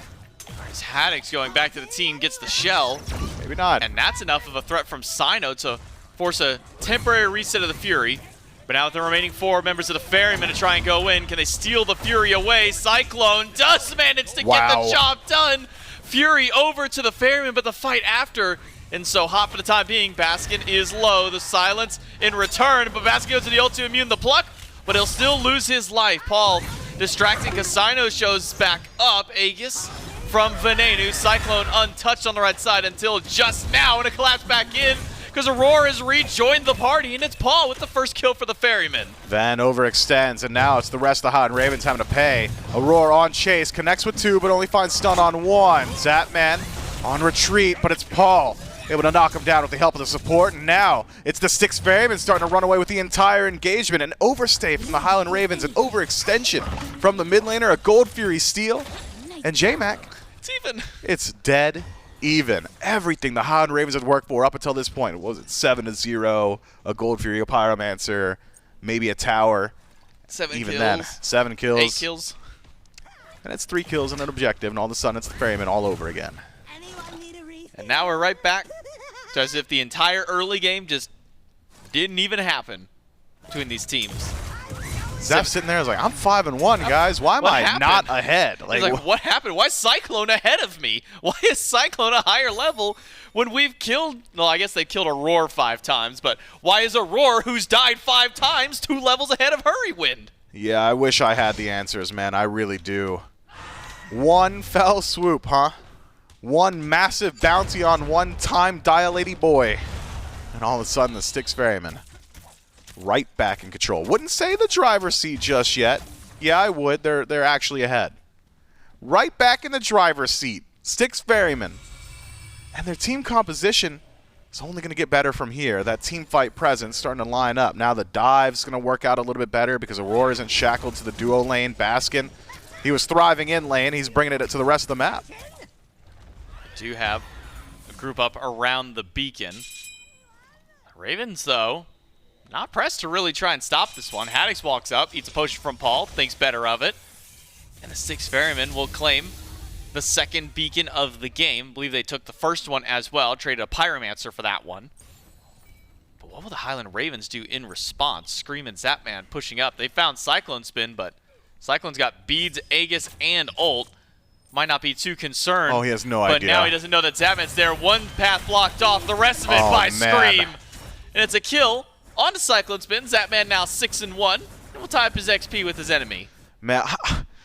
As Haddix going back to the team gets the shell.
Maybe not.
And that's enough of a threat from Cyno to force a temporary reset of the Fury. But now with the remaining 4 members of the Ferrymen to try and go in, can they steal the Fury away? Cyclone does manage to get the job done. Fury over to the Ferrymen, but the fight after. And so hot for the time being, Baskin is low. The silence in return, but Baskin goes to the ult to immune the pluck, but he'll still lose his life. Paul distracting because Cyno shows back up. Aegis from Venenu. Cyclone untouched on the right side until just now, and a collapse back in. because Aror has rejoined the party, and it's Paul with the first kill for the Ferrymen.
Van overextends, and now it's the rest of the Highland Ravens having to pay. Aurora on chase, connects with 2, but only finds stun on 1. Zapman on retreat, but it's Paul able to knock him down with the help of the support, and now it's the Styx Ferrymen starting to run away with the entire engagement. An overstay from the Highland Ravens, an overextension from the mid laner, a Gold Fury steal, and J-Mac.
It's even.
It's dead even. Everything the Highland Ravens had worked for up until this point, was it 7-0, a Gold Fury, a Pyromancer, maybe a tower.
7
even
kills.
then, 7 kills.
8 kills.
And it's 3 kills and an objective, and all of a sudden it's the Ferrymen all over again.
And now we're right back to as if the entire early game just didn't even happen between these teams.
Zap's sitting there, is like, I'm 5-1, guys. Why am I not ahead?
He's like, what happened? Why is Cyclone ahead of me? Why is Cyclone a higher level when we've killed? Well, I guess they killed Aror 5 times, but why is Aror, who's died 5 times, 2 levels ahead of Hurriwind?
Yeah, I wish I had the answers, man. I really do. One fell swoop, huh? One massive bounty on one time-dilating boy. And all of a sudden, the Styx Ferrymen right back in control. Wouldn't say the driver's seat just yet. Yeah, I would. They're actually ahead. Right back in the driver's seat. Styx Ferrymen. And their team composition is only going to get better from here. That team fight presence starting to line up. Now the dive's going to work out a little bit better because Aurora isn't shackled to the duo lane. Baskin, he was thriving in lane. He's bringing it to the rest of the map.
Do have a group up around the beacon. Ravens, though, not pressed to really try and stop this one. Haddix walks up, eats a potion from Paul, thinks better of it. And the Styx Ferrymen will claim the second beacon of the game. I believe they took the first one as well, traded a Pyromancer for that one. But what will the Highland Ravens do in response? Screammmmm and Zapman pushing up. They found CycloneSpin, but Cyclone's got beads, Aegis, and ult. Might not be too concerned.
Oh, he has no
but
idea.
But now he doesn't know that Zapman's there. One path blocked off, the rest of it by
man.
Scream. And it's a kill onto CycloneSpin. Zapman now 6-1. And will tie up his XP with his enemy.
Man,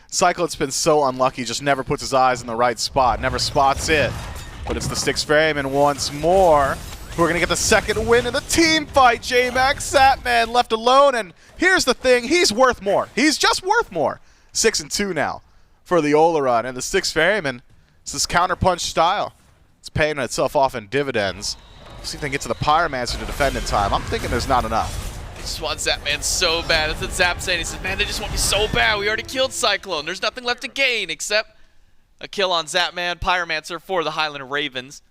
CycloneSpin's so unlucky, just never puts his eyes in the right spot, never spots it. But it's the Styx Ferrymen once more who are going to get the second win in the team fight. J-Mac, Zapman left alone, and here's the thing, he's worth more. He's just worth more. 6-2 now for the Olorun, and the Styx Ferrymen, it's this counterpunch style. It's paying itself off in dividends. See if they can get to the Pyromancer to defend in time. I'm thinking there's not enough.
They just want Zapman so bad. That's what Zap saying. He says, man, they just want me so bad. We already killed Cyclone. There's nothing left to gain except a kill on Zapman, Pyromancer for the Highland Ravens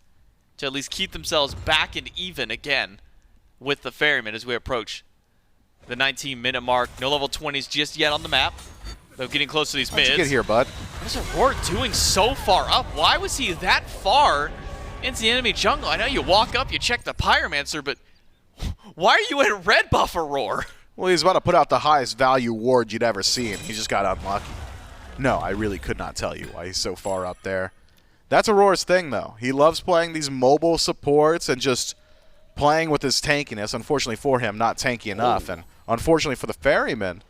to at least keep themselves back and even again with the Ferrymen as we approach the 19-minute mark. No level 20s just yet on the map. Though getting close to these mids.
How'd you get here, bud?
What is Aurora doing so far up? Why was he that far into the enemy jungle? I know you walk up, you check the Pyromancer, but why are you in red buff, Aurora?
Well, he's about to put out the highest value ward you'd ever seen. He just got unlucky. No, I really could not tell you why he's so far up there. That's Aurora's thing, though. He loves playing these mobile supports and just playing with his tankiness. Unfortunately for him, not tanky enough. And unfortunately for the Ferrymen,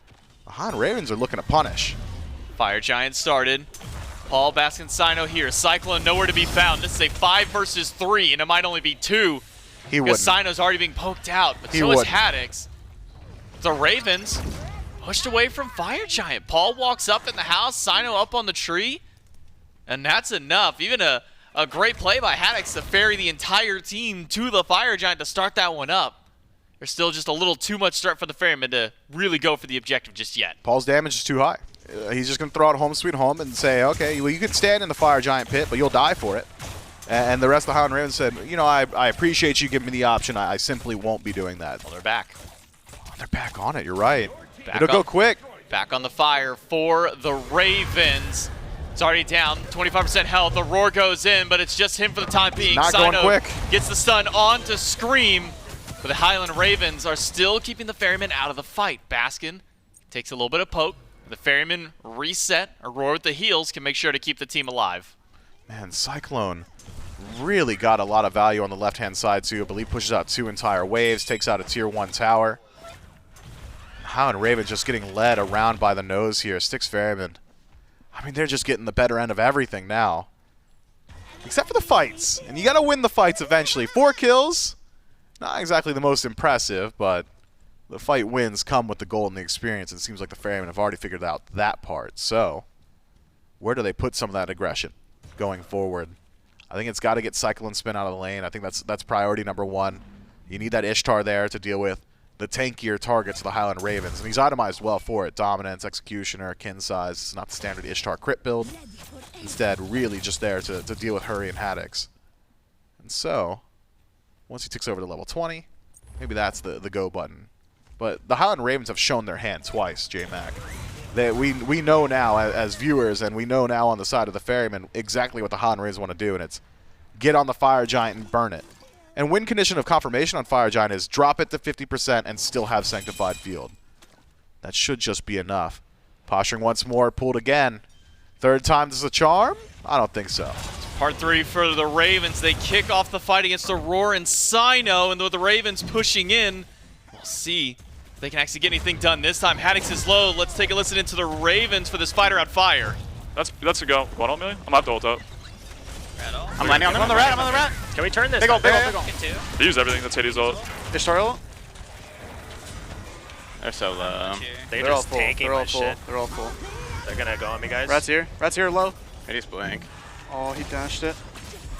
the Highland Ravens are looking to punish.
Fire Giant started. Paul, Baskin, Cyno here. Cyclone nowhere to be found. This is a 5 versus 3, and it might only be 2.
He
because
wouldn't.
Cyno's already being poked out, but
He
so is
wouldn't.
Haddix. The Ravens pushed away from Fire Giant. Paul walks up in the house, Cyno up on the tree, and that's enough. Even a great play by Haddix to ferry the entire team to the Fire Giant to start that one up. There's still just a little too much threat for the Ferrymen to really go for the objective just yet.
Paul's damage is too high. He's just going to throw out home sweet home and say, okay, well, you can stand in the Fire Giant pit, but you'll die for it. And the rest of the Highland Ravens said, you know, I appreciate you giving me the option. I simply won't be doing that.
Well, they're back.
Oh, they're back on it. You're right.
Back
It'll go
up.
quick.
Back on the fire for the Ravens. It's already down, 25% health. The roar goes in, but it's just him for the time being.
Not going
Cyno
quick.
gets the stun on to Scream, but the Highland Ravens are still keeping the Ferrymen out of the fight. Baskin takes a little bit of poke. The Ferrymen reset. Aurora with the heals can make sure to keep the team alive.
Man, Cyclone really got a lot of value on the left-hand side, too. I believe pushes out 2 entire waves, takes out a tier 1 tower. Highland Ravens just getting led around by the nose here. Styx Ferrymen, I mean, they're just getting the better end of everything now. Except for the fights. And you got to win the fights eventually. 4 kills. Not exactly the most impressive, but the fight wins come with the gold and the experience. It seems like the Ferrymen have already figured out that part. So, where do they put some of that aggression going forward? I think it's got to get CycloneSpin out of the lane. I think that's priority number one. You need that Ishtar there to deal with the tankier targets of the Highland Ravens. And he's itemized well for it. Dominance, Executioner, Kin Size. It's not the standard Ishtar crit build. Instead, really just there to deal with Hurry and Haddix. And so, once he ticks over to level 20, maybe that's the go button. But the Highland Ravens have shown their hand twice, J-Mac. We know now as viewers, and we know now on the side of the Ferrymen exactly what the Highland Ravens want to do, and it's get on the Fire Giant and burn it. And win condition of confirmation on Fire Giant is drop it to 50% and still have Sanctified Field. That should just be enough. Posturing once more, pulled again. Third time this is a charm? I don't think so.
Part 3 for the Ravens. They kick off the fight against Aror and Cyno, and with the Ravens pushing in, we'll see if they can actually get anything done this time. Haddix is low. Let's take a listen into the Ravens for this fight around fire.
That's a go. What ult million? I'm about to ult up.
I'm landing on them.
I'm on the rat.
Can we turn this?
Big ult.
They
They use everything. That's Hades ult.
Ishtar ult.
They're so low. They're
They're all
just
full.
tanking
They're all
my
full.
shit.
They're all full.
They're gonna go on me, guys.
Rat's here. Rat's here low.
Hades blank.
Oh, he dashed it.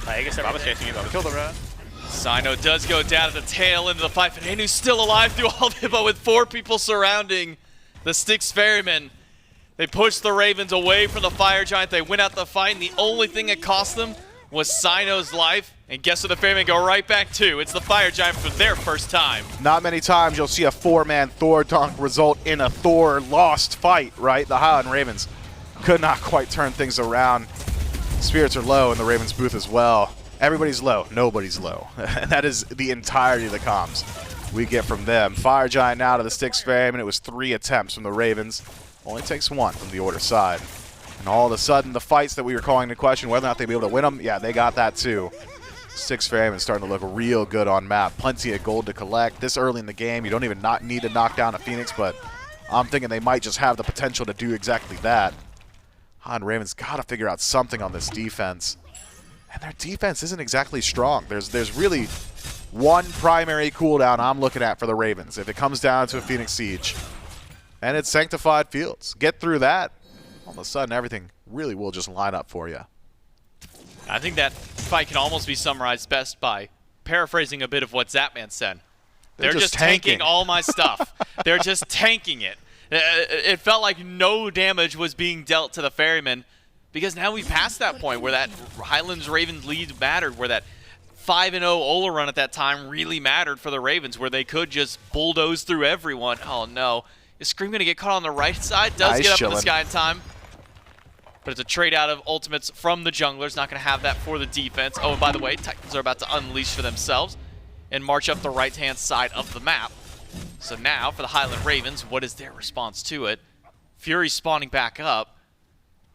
I guess I was chasing you though.
Kill the rat.
Cyno does go down at the tail end of the fight. Venenu's still alive through all of it, but with 4 people surrounding the Styx Ferrymen. They pushed the Ravens away from the Fire Giant. They went out the fight, and the only thing it cost them was Cyno's life. And guess what the Ferrymen go right back to? It's the Fire Giant for their first time.
Not many times you'll see a 4-man Thor dunk result in a Thor lost fight, right? The Highland Ravens could not quite turn things around. Spirits are low in the Ravens booth as well. Everybody's low, nobody's low. And that is the entirety of the comms we get from them. Fire Giant now to the Styx Ferrymen. It was 3 attempts from the Ravens. Only takes 1 from the Order side. And all of a sudden, the fights that we were calling into question, whether or not they'd be able to win them, yeah, they got that too. Styx Ferrymen starting to look real good on map. Plenty of gold to collect. This early in the game, you don't even need to knock down a Phoenix, but I'm thinking they might just have the potential to do exactly that. Han Ravens got to figure out something on this defense. And their defense isn't exactly strong. There's really one primary cooldown I'm looking at for the Ravens if it comes down to a Phoenix Siege. And it's Sanctified Fields. Get through that, all of a sudden everything really will just line up for you.
I think that fight can almost be summarized best by paraphrasing a bit of what Zapman said. They're just tanking all my stuff. They're just tanking it. It felt like no damage was being dealt to the Ferrymen because now we passed that point where that Highlands Ravens lead mattered, where that 5-0 Olorun at that time really mattered for the Ravens, where they could just bulldoze through everyone. Oh no. Is Scream going to get caught on the right side? Does get up in the sky in time. But it's a trade out of ultimates from the junglers. Not going to have that for the defense. Oh, and by the way, Titans are about to unleash for themselves and march up the right-hand side of the map. So now, for the Highland Ravens, what is their response to it? Fury spawning back up.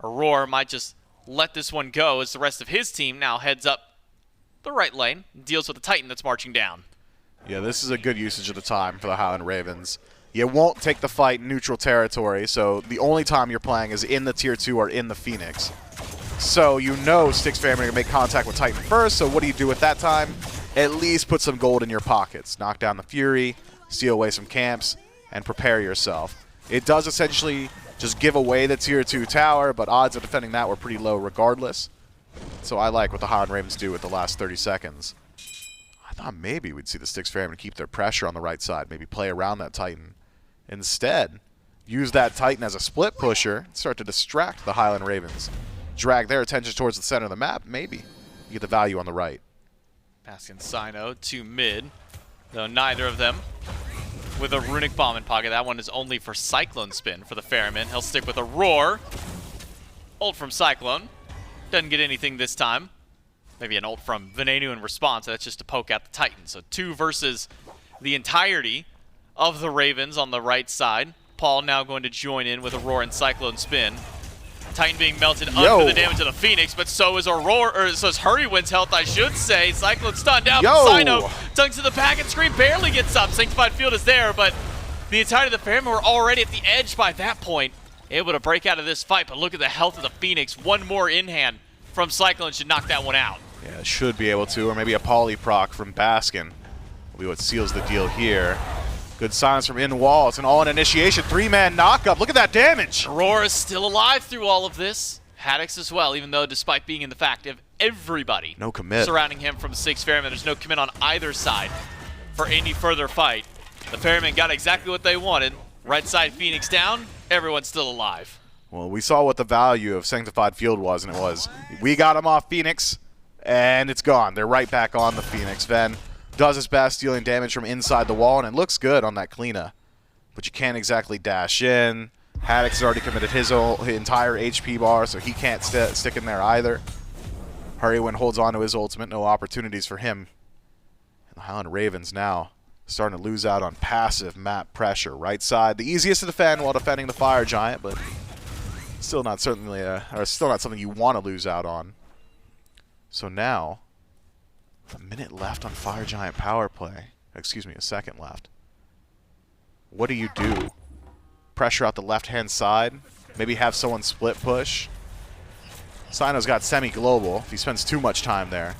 Aror might just let this one go as the rest of his team now heads up the right lane and deals with the Titan that's marching down.
Yeah, this is a good usage of the time for the Highland Ravens. You won't take the fight in neutral territory, so the only time you're playing is in the Tier 2 or in the Phoenix. So you know Styx Ferrymen are going to make contact with Titan first, so what do you do at that time? At least put some gold in your pockets. Knock down the Fury, steal away some camps, and prepare yourself. It does essentially just give away the Tier 2 tower, but odds of defending that were pretty low regardless. So I like what the Highland Ravens do with the last 30 seconds. I thought maybe we'd see the Styx Ferrymen keep their pressure on the right side, maybe play around that Titan. Instead, use that Titan as a split pusher and start to distract the Highland Ravens. Drag their attention towards the center of the map, maybe. You get the value on the right.
Baskin Cyno to mid, though neither of them with a runic bomb in pocket. That one is only for CycloneSpin for the Ferryman. He'll stick with a roar. Ult from Cyclone. Doesn't get anything this time. Maybe an ult from Venenu in response. That's just to poke out the Titan. So 2 versus the entirety of the Ravens on the right side. Paul now going to join in with Aurora and CycloneSpin. Titan being melted under the damage of the Phoenix, but so is Aurora, or so is Hurriwind's health, I should say. Cyclone stunned out. Cyno dunks to the back and Scream barely gets up. Sanctified Field is there, but the entirety of the Ferrymen were already at the edge by that point, able to break out of this fight. But look at the health of the Phoenix. One more in hand from Cyclone should knock that one out.
Yeah, should be able to, or maybe a poly proc from Baskin. will be what seals the deal here. Good silence from in wall. It's an all-in initiation. 3-man knockup. Look at that damage.
Aror is still alive through all of this. Haddix as well, even though despite being in the fact of everybody
No commit.
surrounding him from Styx Ferrymen, there's no commit on either side for any further fight. The Ferrymen got exactly what they wanted. Right side Phoenix down, everyone's still alive.
Well, we saw what the value of Sanctified Field was, and it was, we got him off Phoenix, and it's gone. They're right back on the Phoenix. Ven does his best, dealing damage from inside the wall, and it looks good on that Cliodhna. But you can't exactly dash in. Haddix has already committed his entire HP bar, so he can't stick in there either. Hurriwind holds on to his ultimate, no opportunities for him. And the Highland Ravens now starting to lose out on passive map pressure. Right side, the easiest to defend while defending the Fire Giant, but still not certainly still not something you want to lose out on. So now, a minute left on Fire Giant power play. Excuse me, a second left. What do you do? Pressure out the left-hand side. Maybe have someone split push. Cyno's got semi-global. If he spends too much time there,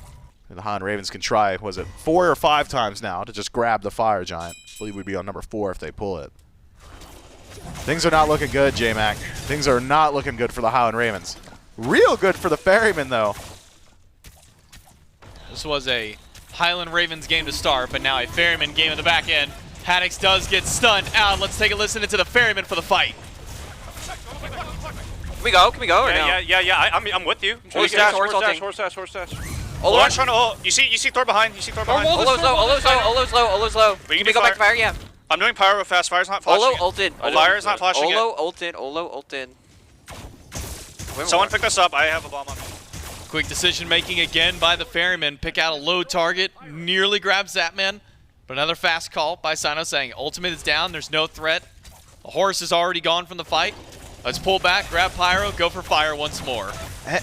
the Highland Ravens can try, was it 4 or 5 times now to just grab the Fire Giant. I believe we'd be on number 4 if they pull it. Things are not looking good, J-Mac. Things are not looking good for the Highland Ravens. Real good for the Ferrymen, though.
This was a Highland Ravens game to start, but now a Ferryman game in the back end. Haddix does get stunned out. Let's take a listen into the Ferryman for the fight.
Can we go? Can we go or no?
Yeah. I'm with you.
Horse dash, horse dash.
Horse dash.
Olorun
Trying to ult. You see Thor behind.
Olo's low. Can we go back to fire? Yeah.
I'm doing pyro fast. Fire's not flashing.
Olo ulted.
Fire's not flashing
Olo ulted.
Someone pick this up. I have a bomb on me.
Quick decision making again by the Ferryman. Pick out a low target. Nearly grabs Zapman. But another fast call by Cyno saying ultimate is down. There's no threat. The Horus is already gone from the fight. Let's pull back, grab Pyro, go for fire once more.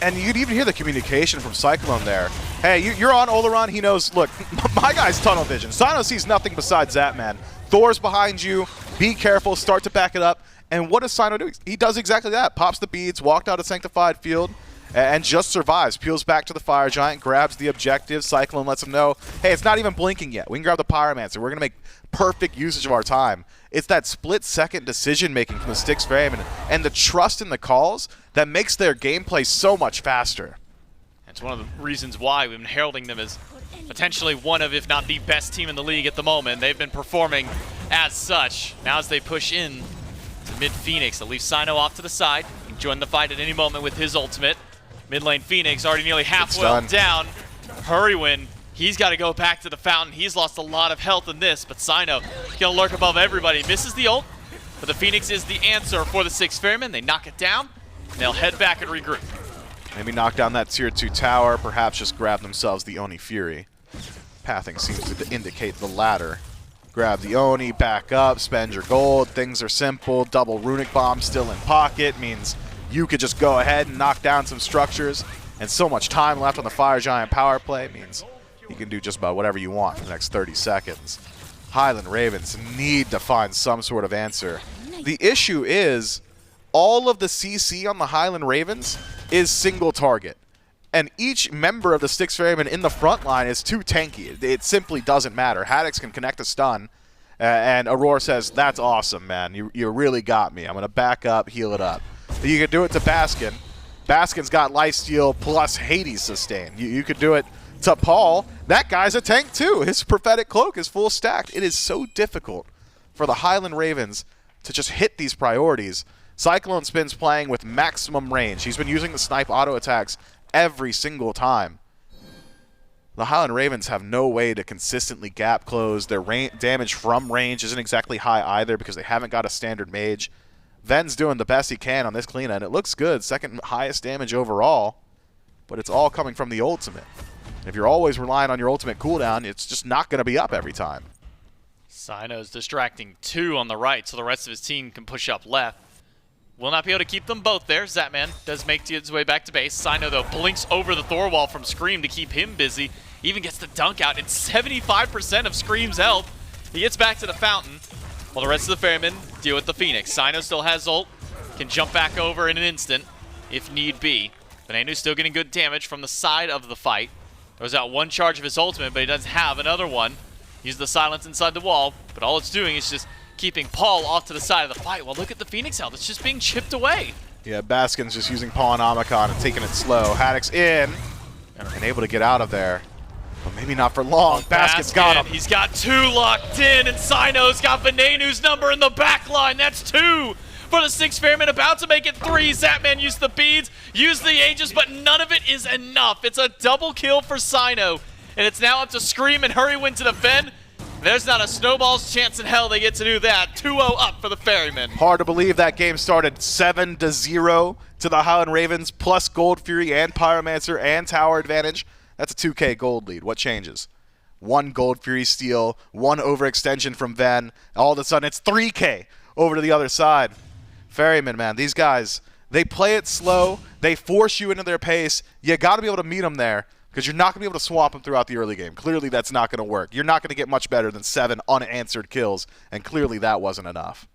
And you'd even hear the communication from Cyclone there. Hey, you're on Olorun. He knows, look, my guy's tunnel vision. Cyno sees nothing besides Zapman. Thor's behind you. Be careful. Start to back it up. And what does Cyno do? He does exactly that. Pops the beads, walked out of Sanctified Field, and just survives. Peels back to the Fire Giant, grabs the objective. Cyclone lets him know, hey, it's not even blinking yet. We can grab the Pyromancer. We're going to make perfect usage of our time. It's that split-second decision-making from the Styx Ferrymen and the trust in the calls that makes their gameplay so much faster.
It's one of the reasons why we've been heralding them as potentially one of, if not the best team in the league at the moment. They've been performing as such. Now as they push in to mid-Phoenix, they'll leave Cyno off to the side. He can join the fight at any moment with his ultimate. Mid lane Phoenix already nearly halfway down. Hurriwind, he's got to go back to the fountain. He's lost a lot of health in this, but Cyno gonna lurk above everybody. Misses the ult, but the Phoenix is the answer for the Styx Ferrymen. They knock it down, and they'll head back and regroup.
Maybe knock down that tier 2 tower, perhaps just grab themselves the Oni Fury. Pathing seems to indicate the latter. Grab the Oni, back up, spend your gold. Things are simple. Double Runic Bomb still in pocket means you could just go ahead and knock down some structures. And so much time left on the Fire Giant power play means you can do just about whatever you want for the next 30 seconds. Highland Ravens need to find some sort of answer. The issue is all of the CC on the Highland Ravens is single target. And each member of the Styx Ferrymen in the front line is too tanky. It simply doesn't matter. Haddix can connect a stun, and Aror says, that's awesome, man. You really got me. I'm going to back up, heal it up. You could do it to Baskin. Baskin's got lifesteal plus Hades sustain. You could do it to Paul. That guy's a tank too. His prophetic cloak is full stacked. It is so difficult for the Highland Ravens to just hit these priorities. CycloneSpin's playing with maximum range. He's been using the snipe auto attacks every single time. The Highland Ravens have no way to consistently gap close. Their damage from range isn't exactly high either because they haven't got a standard mage. Ven's doing the best he can on this Cliodhna, and it looks good. Second highest damage overall, but it's all coming from the ultimate. If you're always relying on your ultimate cooldown, it's just not going to be up every time.
Cyno's distracting 2 on the right, so the rest of his team can push up left. Will not be able to keep them both there. Zapman does make his way back to base. Cyno, though, blinks over the Thor wall from Scream to keep him busy. Even gets the dunk out. It's 75% of Scream's health. He gets back to the fountain, while the rest of the Ferrymen deal with the Phoenix. Cyno still has ult. Can jump back over in an instant, if need be. Venenu's still getting good damage from the side of the fight. Throws out one charge of his ultimate, but he doesn't have another one. Use the silence inside the wall, but all it's doing is just keeping Paul off to the side of the fight. Well, look at the Phoenix health. It's just being chipped away.
Yeah, Baskin's just using Paul and Omicron and taking it slow. Haddix in and able to get out of there. But maybe not for long. Baskin's got him.
He's got 2 locked in, and Cyno's got Venenu's number in the back line. That's 2 for the Styx Ferrymen, about to make it 3. Zapman used the beads, used the Aegis, but none of it is enough. It's a double kill for Cyno, and it's now up to Scream and Hurriwind to defend. There's not a snowball's chance in hell they get to do that. 2-0 up for the Ferrymen.
Hard to believe that game started 7-0 to the Highland Ravens, plus Gold Fury and Pyromancer and Tower advantage. That's a 2K gold lead. What changes? 1 Gold Fury steal, 1 overextension from Ven. All of a sudden, it's 3K over to the other side. Ferrymen, man, these guys, they play it slow. They force you into their pace. You got to be able to meet them there because you're not going to be able to swamp them throughout the early game. Clearly, that's not going to work. You're not going to get much better than 7 unanswered kills, and clearly that wasn't enough.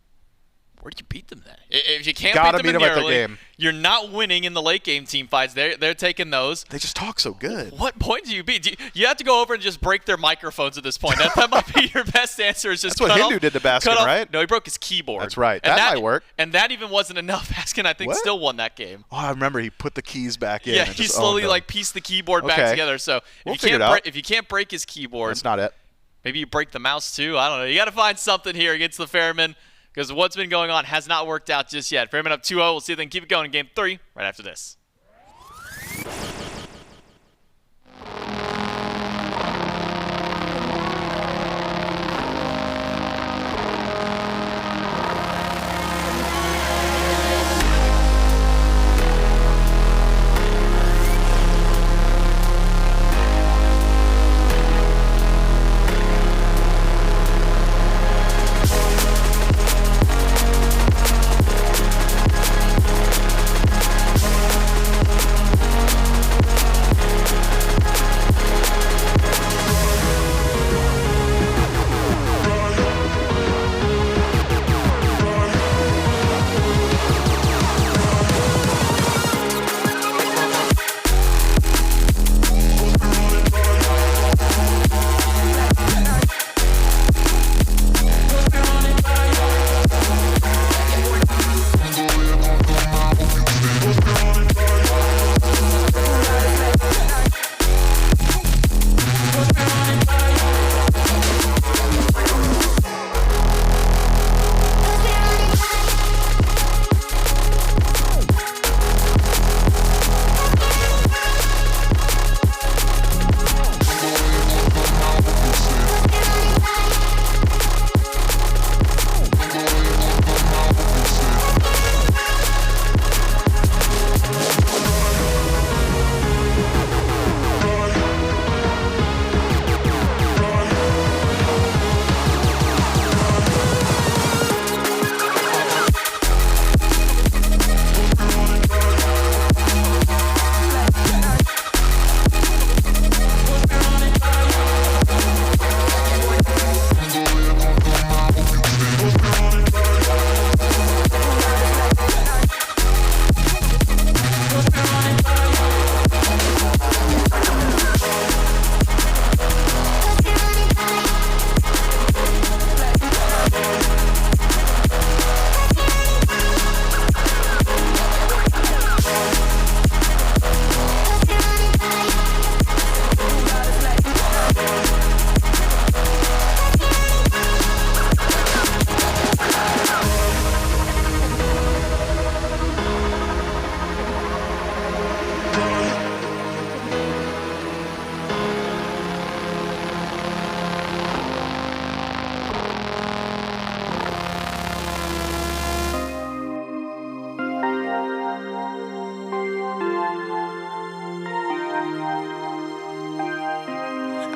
Where do you beat them then? If you can't
Gotta
beat them
beat
in
them
the
at
early,
their game.
you're not winning in the late game team fights. They're taking those.
They just talk so good.
What point do you beat? You have to go over and just break their microphones at this point. That might be your best answer. Is just
That's what Hindu did to Baskin, right?
No, he broke his keyboard.
That's right.
And
that might work.
And that even wasn't enough. Baskin, I think,
What?
still won that game.
Oh, I remember he put the keys back in.
Yeah,
and
he
just
slowly
owned them.
pieced the keyboard back
Okay.
together. So
We'll
if
figure it out.
if you can't break his keyboard,
That's not it.
maybe you break the mouse too. I don't know. You got to find something here against the Ferrymen because what's been going on has not worked out just yet. Ferrymen up 2-0. We'll see if they can keep it going in game 3 right after this.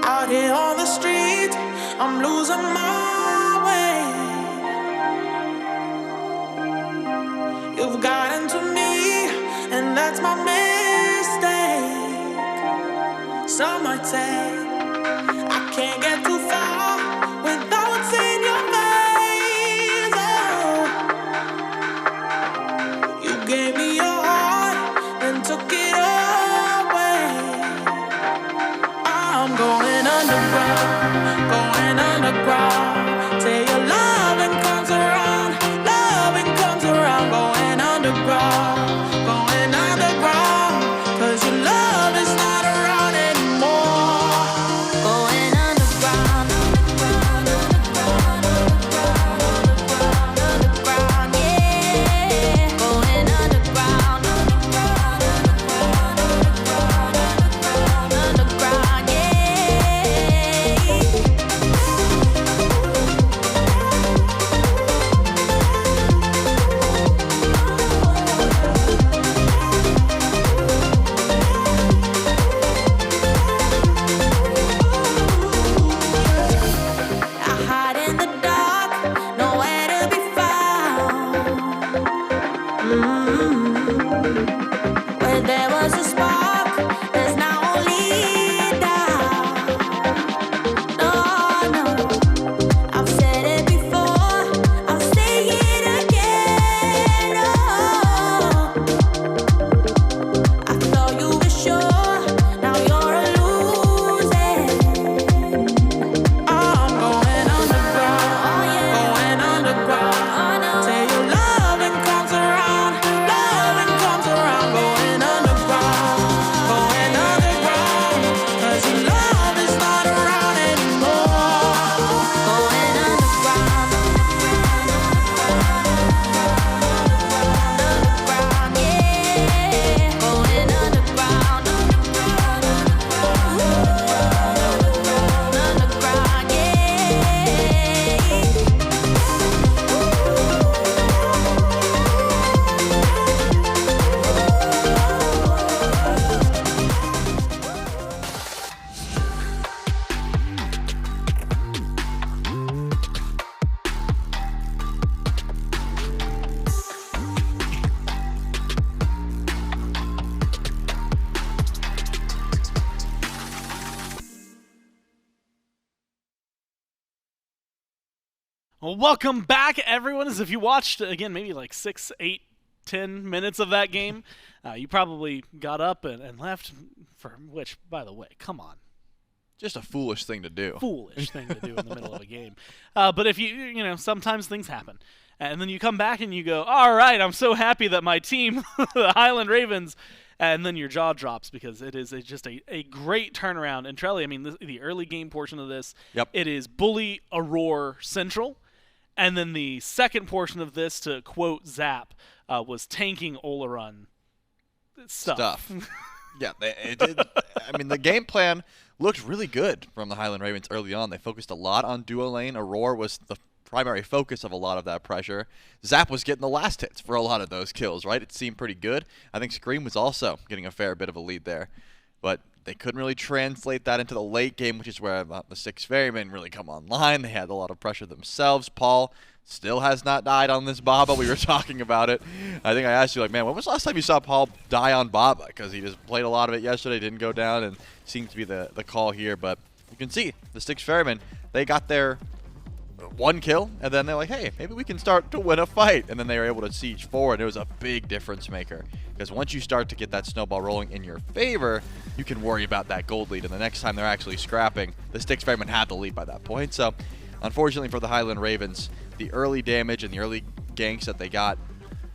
Out here on the street, I'm losing my way. You've gotten to me, and that's my mistake. Some might say I can't get too far without seeing your face. Oh, you gave me your heart and took it away. I'm going underground, going underground. Where there was a spark, there's now only doubt. No, no, I've said it before, I'll say it again. Oh, I thought you were sure, now you're losing. I'm going underground, going underground. Say your loving comes around, loving comes around. Going underground, 'cause your love is not around anymore. Going underground, yeah. Going underground, yeah.
Well, welcome back, everyone. As if you watched, again, maybe like 6, 8, 10 minutes of that game, you probably got up and left, for which, by the way, come on.
Just a foolish thing to do.
Foolish thing to do in the middle of a game. But if you know, sometimes things happen. And then you come back and you go, all right, I'm so happy that my team, the Highland Ravens, and then your jaw drops because it is just a great turnaround. And Trelly, I mean, the early game portion of this,
Yep.
it is bully Aror Central. And then the second portion of this, to quote Zap, was tanking Olorun stuff.
Yeah, it did. I mean, the game plan looked really good from the Highland Ravens early on. They focused a lot on duo lane. Aurora was the primary focus of a lot of that pressure. Zap was getting the last hits for a lot of those kills, right? It seemed pretty good. I think Scream was also getting a fair bit of a lead there. But they couldn't really translate that into the late game, which is where the Styx Ferrymen really come online. They had a lot of pressure themselves. Paul still has not died on this Baba. We were talking about it. I think I asked you, like, man, when was the last time you saw Paul die on Baba? Because he just played a lot of it yesterday, didn't go down, and seems to be the call here. But you can see the Styx Ferrymen, they got their one kill, and then they're like, hey, maybe we can start to win a fight. And then they were able to siege forward. It was a big difference maker. Because once you start to get that snowball rolling in your favor, you can worry about that gold lead. And the next time they're actually scrapping, the Styx Ferrymen had the lead by that point. So, unfortunately for the Highland Ravens, the early damage and the early ganks that they got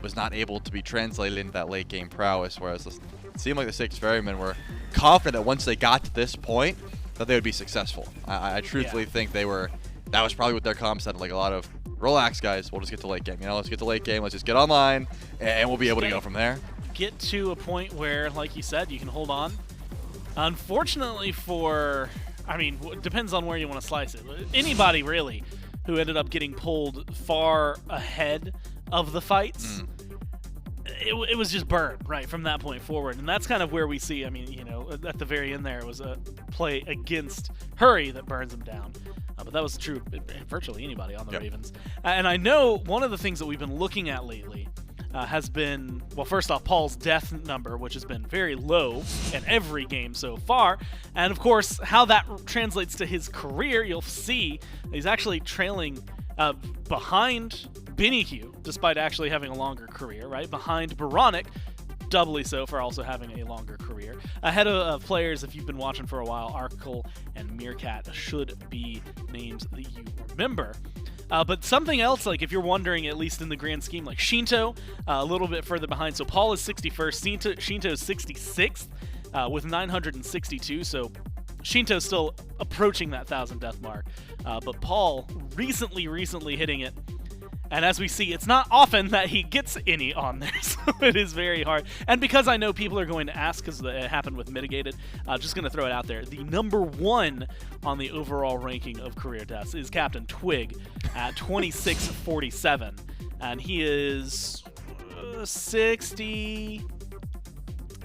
was not able to be translated into that late game prowess. Whereas it seemed like the Styx Ferrymen were confident that once they got to this point, that they would be successful. I truthfully think they were. That was probably what their comms said, like a lot of, relax guys, we'll just get to late game. You know, let's get to late game, let's just get online, and we'll be able to go from there.
Get to a point where, like you said, you can hold on. Unfortunately for, I mean, depends on where you want to slice it. Anybody, really, who ended up getting pulled far ahead of the fights, it was just burned, right, from that point forward. And that's kind of where we see, I mean, you know, at the very end there, it was a play against Hurry that burns him down. But that was true virtually anybody on the Ravens. And I know one of the things that we've been looking at lately has been, well, first off, Paul's death number, which has been very low in every game so far. And, of course, how that translates to his career, you'll see he's actually trailing behind Benihue, despite actually having a longer career, right? Behind Baronic, doubly so for also having a longer career. Ahead of players, if you've been watching for a while, Arkle and Meerkat should be names that you remember. But something else, like if you're wondering, at least in the grand scheme, like Shinto, a little bit further behind. So Paul is 61st, Shinto's 66th with 962. So Shinto's still approaching that 1,000 death mark. But Paul recently hitting it. And as we see, it's not often that he gets any on there, so it is very hard. And because I know people are going to ask, because it happened with Mitigated, I'm just going to throw it out there. The number one on the overall ranking of career deaths is Captain Twig at 2647. And he is 60...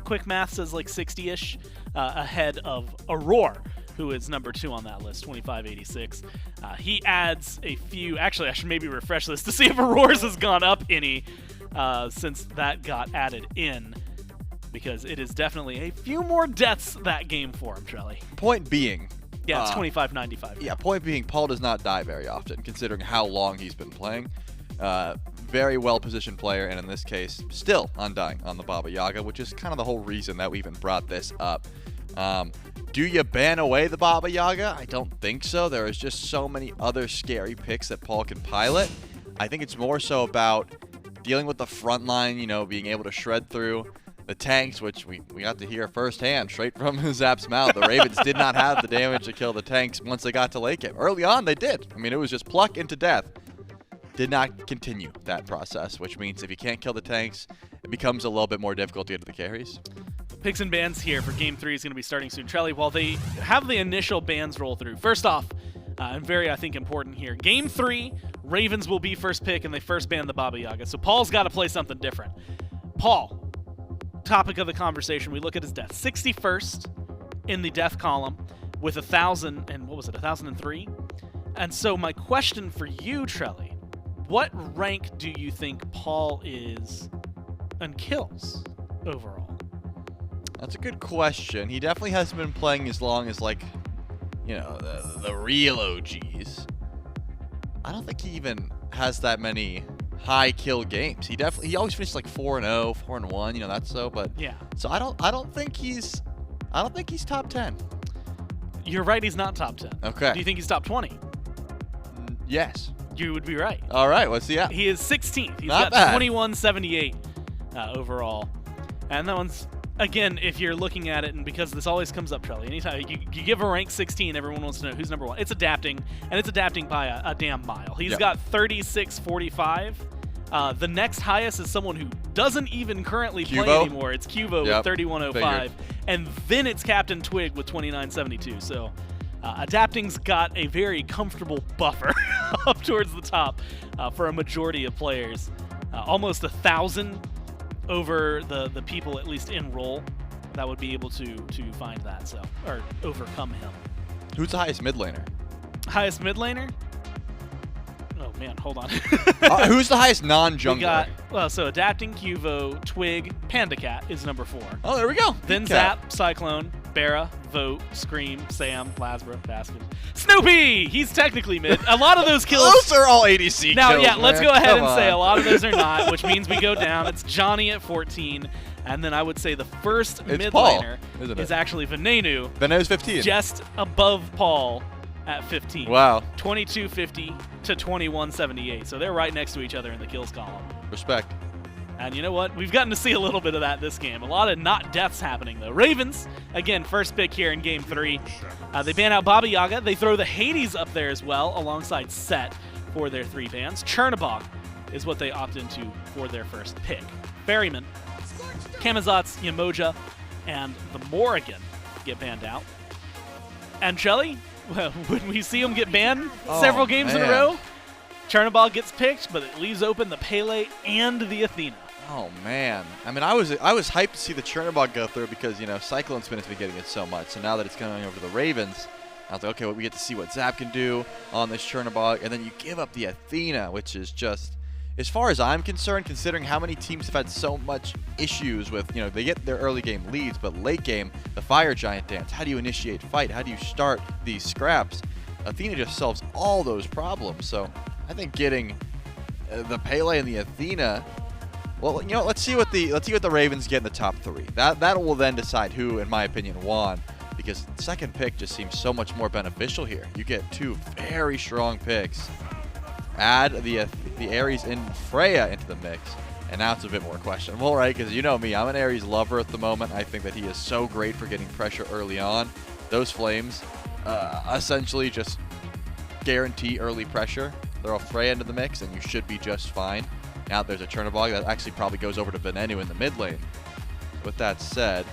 Quick math says like 60-ish ahead of Aror, who is number 2 on that list, 2586. He adds a few. Actually, I should maybe refresh this to see if Aurora's has gone up any. since that got added in, because it is definitely a few more deaths that game for him, Trelly.
Point being,
Yeah, it's 25-95.
yeah, point being, Paul does not die very often, considering how long he's been playing. Very well-positioned player, and in this case, still undying on the Baba Yaga, which is kind of the whole reason that we even brought this up. Do you ban away the Baba Yaga? I don't think so. There is just so many other scary picks that Paul can pilot. I think it's more so about dealing with the front line, you know, being able to shred through the tanks, which we got to hear firsthand straight from Zap's mouth. The Ravens did not have the damage to kill the tanks once they got to late game. Early on, they did. I mean, it was just pluck into death. Did not continue that process, which means if you can't kill the tanks, it becomes a little bit more difficult to get to the carries.
Picks and bans here for Game 3 is going to be starting soon. Trelly, while they have the initial bans roll through, first off, and very, I think, important here, Game 3, Ravens will be first pick, and they first ban the Baba Yaga. So Paul's got to play something different. Paul, topic of the conversation, we look at his death. 61st in the death column with 1,000, and what was it, 1,003? And so my question for you, Trelly, what rank do you think Paul is on kills overall?
That's a good question. He definitely hasn't been playing as long as, like, you know, the real OGs. I don't think he even has that many high kill games. He always finishes like 4-0, 4-1, you know, that's so, but
yeah.
So I don't think he's top 10.
You're right, he's not top 10.
Okay.
Do you think he's top 20?
Yes.
You would be right.
All right, what's he at?
He is 16th. He's
Not
got
bad.
2178 overall. And that one's, again, if you're looking at it, and because this always comes up, Trelly, anytime you give a rank 16, everyone wants to know who's number one. It's adapting, and it's adapting by a damn mile. He's got 3645. The next highest is someone who doesn't even currently play anymore. It's Cuvo with 3105. And then it's Captain Twig with 2972. So adapting's got a very comfortable buffer up towards the top for a majority of players. Almost 1,000 over the people, at least in role, that would be able to find that, so, or overcome him.
Who's the highest mid laner?
Highest mid laner? Oh man, hold on.
Who's the highest non-jungler?
We got, well, so adapting, Cuvo, Twig, Panda Cat is number 4.
Oh, there we go.
Then Zap, Cyclone, Barra, Vote, Scream, Sam, Lasbra, Baskin. Snoopy! He's technically mid. A lot of those kills...
Those are all ADC
now,
kills,
yeah, let's
man.
go ahead
Come
and say
on.
a lot of those are not, which means we go down. It's Johnny at 14, and then I would say the first mid
Paul,
laner
isn't
is
it?
actually Venenu.
Venenu's 15.
Just above Paul at 15.
Wow.
2250 to 2178. So they're right next to each other in the kills column.
Respect.
And you know what? We've gotten to see a little bit of that this game. A lot of not deaths happening, though. Ravens, again, first pick here in Game 3. They ban out Baba Yaga. They throw the Hades up there as well, alongside Set for their 3 bans. Chernobog is what they opt into for their first pick. Ferrymen, Kamazot's, Yemoja, and the Morrigan get banned out. And Shelly, well, when we see him get banned several games in a row, Chernobog gets picked, but it leaves open the Pele and the Athena.
Oh man, I mean, I was hyped to see the Chernobog go through because, you know, CycloneSpin has been getting it so much. So now that it's going over to the Ravens, I was like, okay, well, we get to see what Zap can do on this Chernobog, and then you give up the Athena, which is just, as far as I'm concerned, considering how many teams have had so much issues with, you know, they get their early game leads, but late game, the Fire Giant dance. How do you initiate fight? How do you start these scraps? Athena just solves all those problems. So I think getting the Pele and the Athena. Well, you know, let's see what the Ravens get in the top 3. That will then decide who, in my opinion, won, because the second pick just seems so much more beneficial here. You get 2 very strong picks. Add the Ares and Freya into the mix, and now it's a bit more questionable, right? Because you know me, I'm an Ares lover at the moment. I think that he is so great for getting pressure early on. Those flames essentially just guarantee early pressure. Throw a Freya into the mix, and you should be just fine. Now there's a Chernobog that actually probably goes over to Venenu in the mid lane. With that said,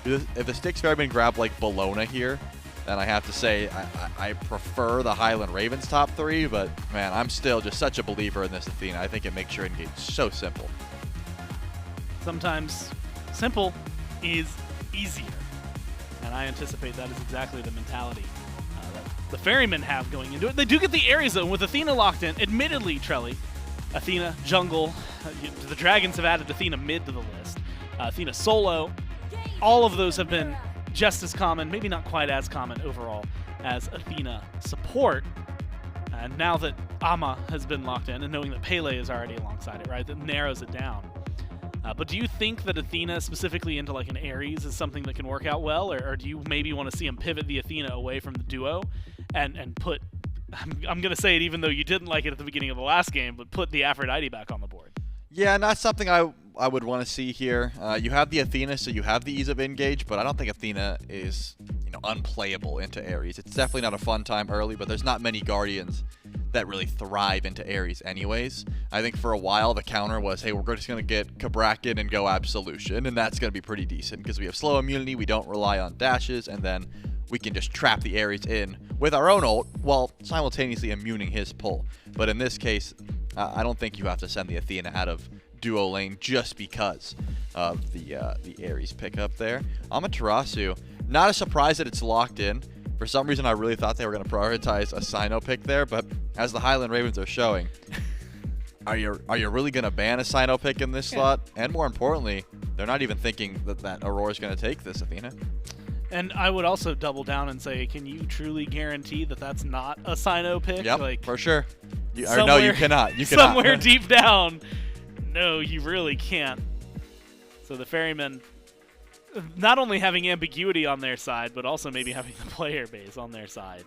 if the Styx Ferrymen grab like Bologna here, then I have to say I prefer the Highland Ravens top 3, but man, I'm still just such a believer in this Athena. I think it makes your engage so simple.
Sometimes simple is easier, and I anticipate that is exactly the mentality that the Ferrymen have going into it. They do get the area zone with Athena locked in. Admittedly, Trelly, Athena, jungle. The Dragons have added Athena mid to the list. Athena solo. All of those have been just as common, maybe not quite as common overall as Athena support. And now that Ama has been locked in, and knowing that Pele is already alongside it, right, that narrows it down. But do you think that Athena, specifically into like an Ares, is something that can work out well, or do you maybe want to see him pivot the Athena away from the duo and put, I'm going to say it even though you didn't like it at the beginning of the last game, but put the Aphrodite back on the board?
Yeah, not something I would want to see here. You have the Athena, so you have the ease of engage, but I don't think Athena is unplayable into Ares. It's definitely not a fun time early, but there's not many Guardians that really thrive into Ares anyways. I think for a while the counter was, hey, we're just going to get Kabrakan and go Absolution, and that's going to be pretty decent because we have slow immunity, we don't rely on dashes, and then we can just trap the Ares in with our own ult while simultaneously immuning his pull. But in this case, I don't think you have to send the Athena out of duo lane just because of the Ares pickup there. Amaterasu, not a surprise that it's locked in. For some reason, I really thought they were going to prioritize a Cyno pick there, but as the Highland Ravens are showing, are you really going to ban a Cyno pick in this slot? And more importantly, they're not even thinking that Aror is going to take this Athena.
And I would also double down and say, can you truly guarantee that that's not a Cyno pick?
Yep,
like,
for sure. No, you cannot. You cannot.
Somewhere deep down, no, you really can't. So the Ferrymen not only having ambiguity on their side, but also maybe having the player base on their side.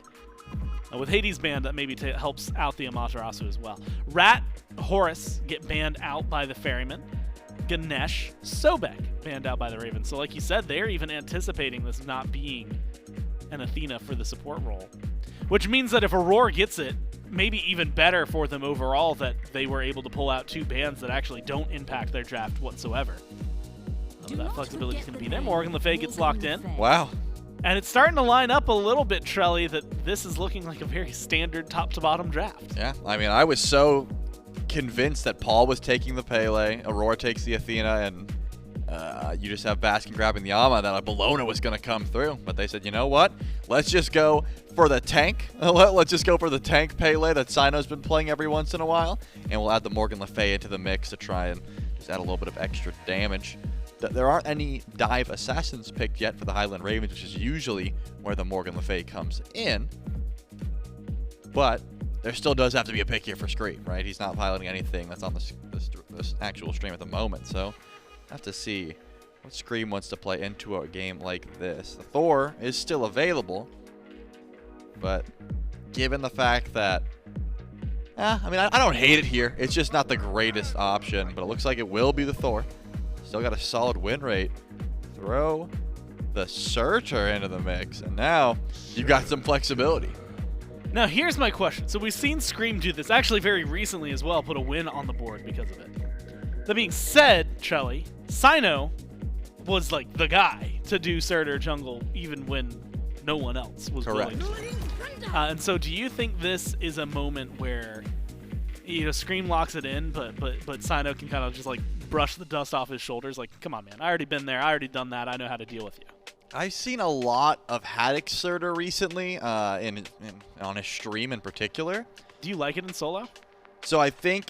With Hades banned, that maybe helps out the Amaterasu as well. Rat, Horus get banned out by the Ferrymen. Ganesh, Sobek banned out by the Ravens. So like you said, they're even anticipating this not being an Athena for the support role. Which means that if Aror gets it, maybe even better for them overall that they were able to pull out 2 bans that actually don't impact their draft whatsoever. That flexibility is going to be there. Morgan Le Fay gets locked in.
Wow.
And it's starting to line up a little bit, Trelly, that this is looking like a very standard top-to-bottom draft.
Yeah, I mean, I was so convinced that Paul was taking the Pele, Aror takes the Athena, and you just have Baskin grabbing the Ama, that a Bologna was going to come through. But they said, you know what? Let's just go for the tank. Let's just go for the tank Pele that Cyno's been playing every once in a while, and we'll add the Morgan Le Fay into the mix to try and just add a little bit of extra damage. There aren't any dive assassins picked yet for the Highland Ravens, which is usually where the Morgan Le Fay comes in. But there still does have to be a pick here for Scream, right? He's not piloting anything that's on this actual stream at the moment, so I have to see what Scream wants to play into a game like this. The Thor is still available, but given the fact that I mean, I don't hate it here. It's just not the greatest option, but it looks like it will be the Thor. Still got a solid win rate. Throw the Surtur into the mix, and now you've got some flexibility.
Now, here's my question. So we've seen Scream do this, actually very recently as well, put a win on the board because of it. That being said, Trelly, Cyno was like the guy to do Surtur jungle even when no one else was willing to. And so do you think this is a moment where, Scream locks it in, but Cyno can kind of just like brush the dust off his shoulders, like, come on, man, I already been there, I already done that, I know how to deal with you.
I've seen a lot of Haddix Surtur recently, on his stream in particular.
Do you like it in solo?
So I think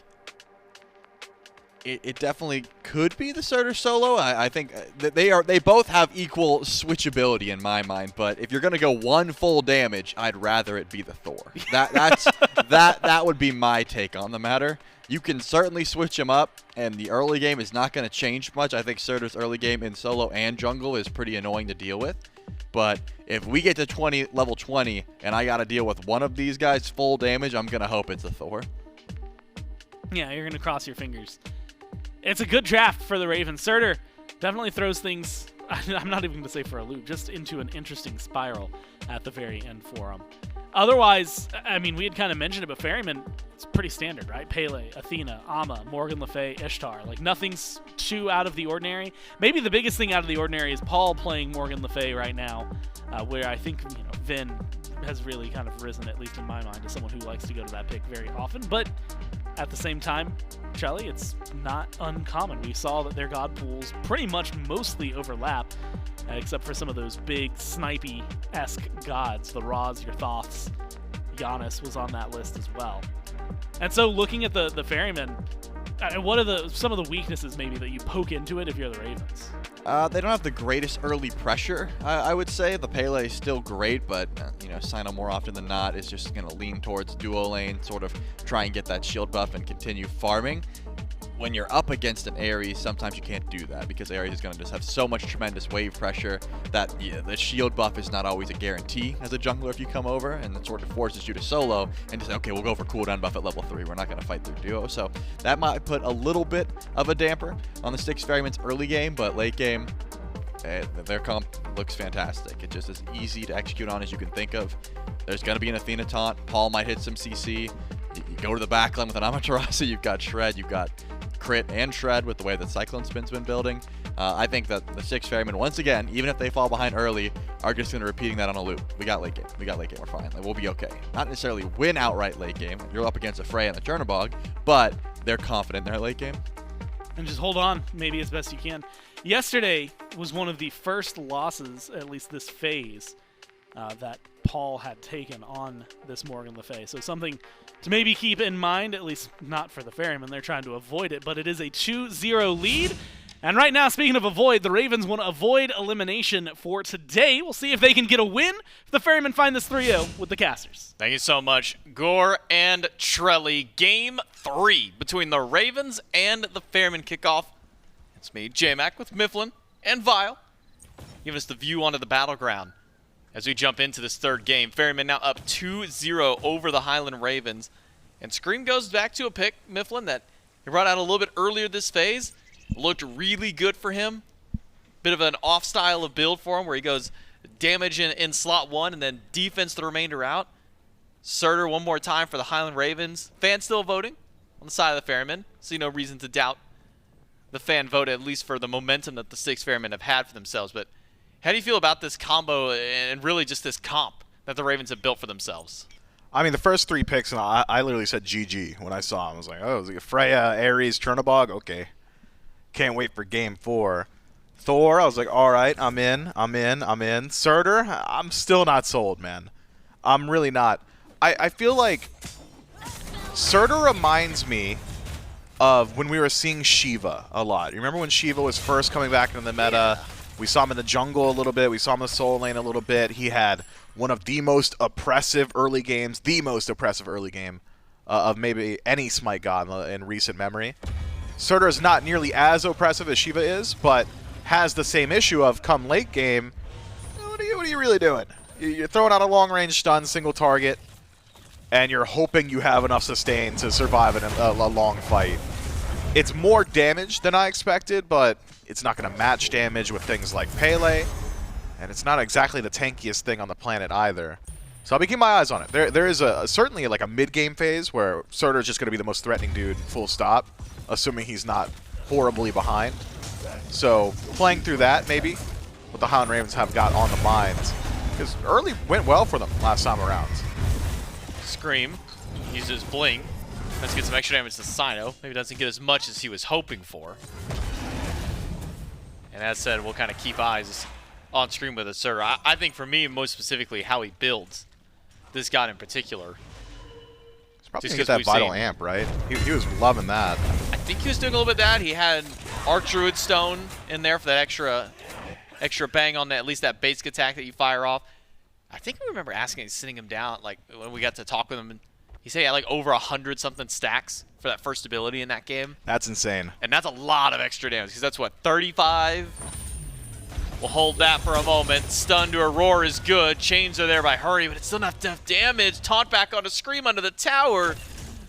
it definitely could be the Surtur solo. I think that they both have equal switchability in my mind. But if you're gonna go one full damage, I'd rather it be the Thor. That would be my take on the matter. You can certainly switch him up, and the early game is not going to change much. I think Surtur's early game in solo and jungle is pretty annoying to deal with. But if we get to level 20 and I got to deal with one of these guys full damage, I'm going to hope it's a Thor.
Yeah, you're going to cross your fingers. It's a good draft for the Ravens. Surtur definitely throws things, I'm not even going to say for a loop, just into an interesting spiral at the very end for him. Otherwise, I mean, we had kind of mentioned it, but Ferryman, it's pretty standard, right? Pele, Athena, Ama, Morgan Le Fay, Ishtar. Like, nothing's too out of the ordinary. Maybe the biggest thing out of the ordinary is Paul playing Morgan Le Fay right now, where I think, Vin has really kind of risen, at least in my mind, as someone who likes to go to that pick very often. But at the same time, Shelly, it's not uncommon. We saw that their god pools pretty much mostly overlap, except for some of those big snipey-esque gods. The Raz, your Thoths, Giannis was on that list as well. And so looking at the Ferrymen, what are some of the weaknesses maybe that you poke into it if you're the Ravens?
They don't have the greatest early pressure, I would say. The Pele is still great, but you know, Cyno more often than not is just going to lean towards duo lane, sort of try and get that shield buff and continue farming. When you're up against an Ares, sometimes you can't do that because Ares is going to just have so much tremendous wave pressure that the shield buff is not always a guarantee as a jungler if you come over, and it sort of forces you to solo and just, okay, we'll go for cooldown buff at level 3. We're not going to fight through duo. So that might put a little bit of a damper on the Styx Ferrymen's early game, but late game, their comp looks fantastic. It's just as easy to execute on as you can think of. There's going to be an Athena taunt. Paul might hit some CC. You go to the backline with an Amaterasu, you've got Shred, you've got crit and shred with the way that CycloneSpin's been building. I think that the Styx Ferrymen, once again, even if they fall behind early, are just going to repeating that on a loop. We got late game. We got late game. We're fine. Like, we'll be okay. Not necessarily win outright late game. You're up against a Frey and a Chernobog, but they're confident in their late game.
And just hold on, maybe as best you can. Yesterday was one of the first losses, at least this phase, that Paul had taken on this Morgan Le Fay. So something to maybe keep in mind, at least not for the Ferrymen. They're trying to avoid it, but it is a 2-0 lead. And right now, speaking of avoid, the Ravens want to avoid elimination for today. We'll see if they can get a win if the Ferrymen find this 3-0 with the casters.
Thank you so much, Gore and Trelly. Game 3 between the Ravens and the Ferrymen kickoff. It's me, J-Mac, with Mifflin and Vile, giving us the view onto the battleground as we jump into this third game. Ferrymen now up 2-0 over the Highland Ravens. And Scream goes back to a pick, Mifflin, that he brought out a little bit earlier this phase. Looked really good for him. Bit of an off style of build for him where he goes damage in slot 1 and then defense the remainder out. Surtur one more time for the Highland Ravens. Fans still voting on the side of the Ferrymen. See no reason to doubt the fan vote, at least for the momentum that the Styx Ferrymen have had for themselves. But how do you feel about this combo and really just this comp that the Ravens have built for themselves?
I mean, the first 3 picks, and I literally said GG when I saw him. I was like, oh, it was like Freya, Ares, Chernobog? Okay. Can't wait for game 4. Thor, I was like, all right, I'm in. Surtur, I'm still not sold, man. I'm really not. I feel like Surtur reminds me of when we were seeing Shiva a lot. You remember when Shiva was first coming back into the meta? We saw him in the jungle a little bit. We saw him in the soul lane a little bit. He had one of the most oppressive early games, of maybe any Smite god in recent memory. Surtur is not nearly as oppressive as Shiva is, but has the same issue of come late game, what are you really doing? You're throwing out a long-range stun, single target, and you're hoping you have enough sustain to survive in a long fight. It's more damage than I expected, but it's not going to match damage with things like Pele, and it's not exactly the tankiest thing on the planet either. So I'll be keeping my eyes on it. There is certainly like a mid-game phase where Surtur is just going to be the most threatening dude, full stop, assuming he's not horribly behind. So playing through that, maybe, what the Highland Ravens have got on the minds. Because early went well for them last time around.
Scream uses Blink. Let's get some extra damage to Cyno. Maybe doesn't get as much as he was hoping for. And as said, we'll kind of keep eyes on Scream with a Surtur. I think for me, most specifically, how he builds this god in particular.
He's probably going to get that Vital Amp, right? He was loving that.
I think he was doing a little bit of that. He had Archdruid Stone in there for that extra bang on that, at least that basic attack that you fire off. I think I remember asking, sitting him down, like when we got to talk with him, and he said he had like over 100-something stacks for that first ability in that game.
That's insane.
And that's a lot of extra damage, because that's what, 35? We'll hold that for a moment. Stun to Aror is good. Chains are there by Hurry, but it's still not enough damage. Taunt back on a Scream under the tower.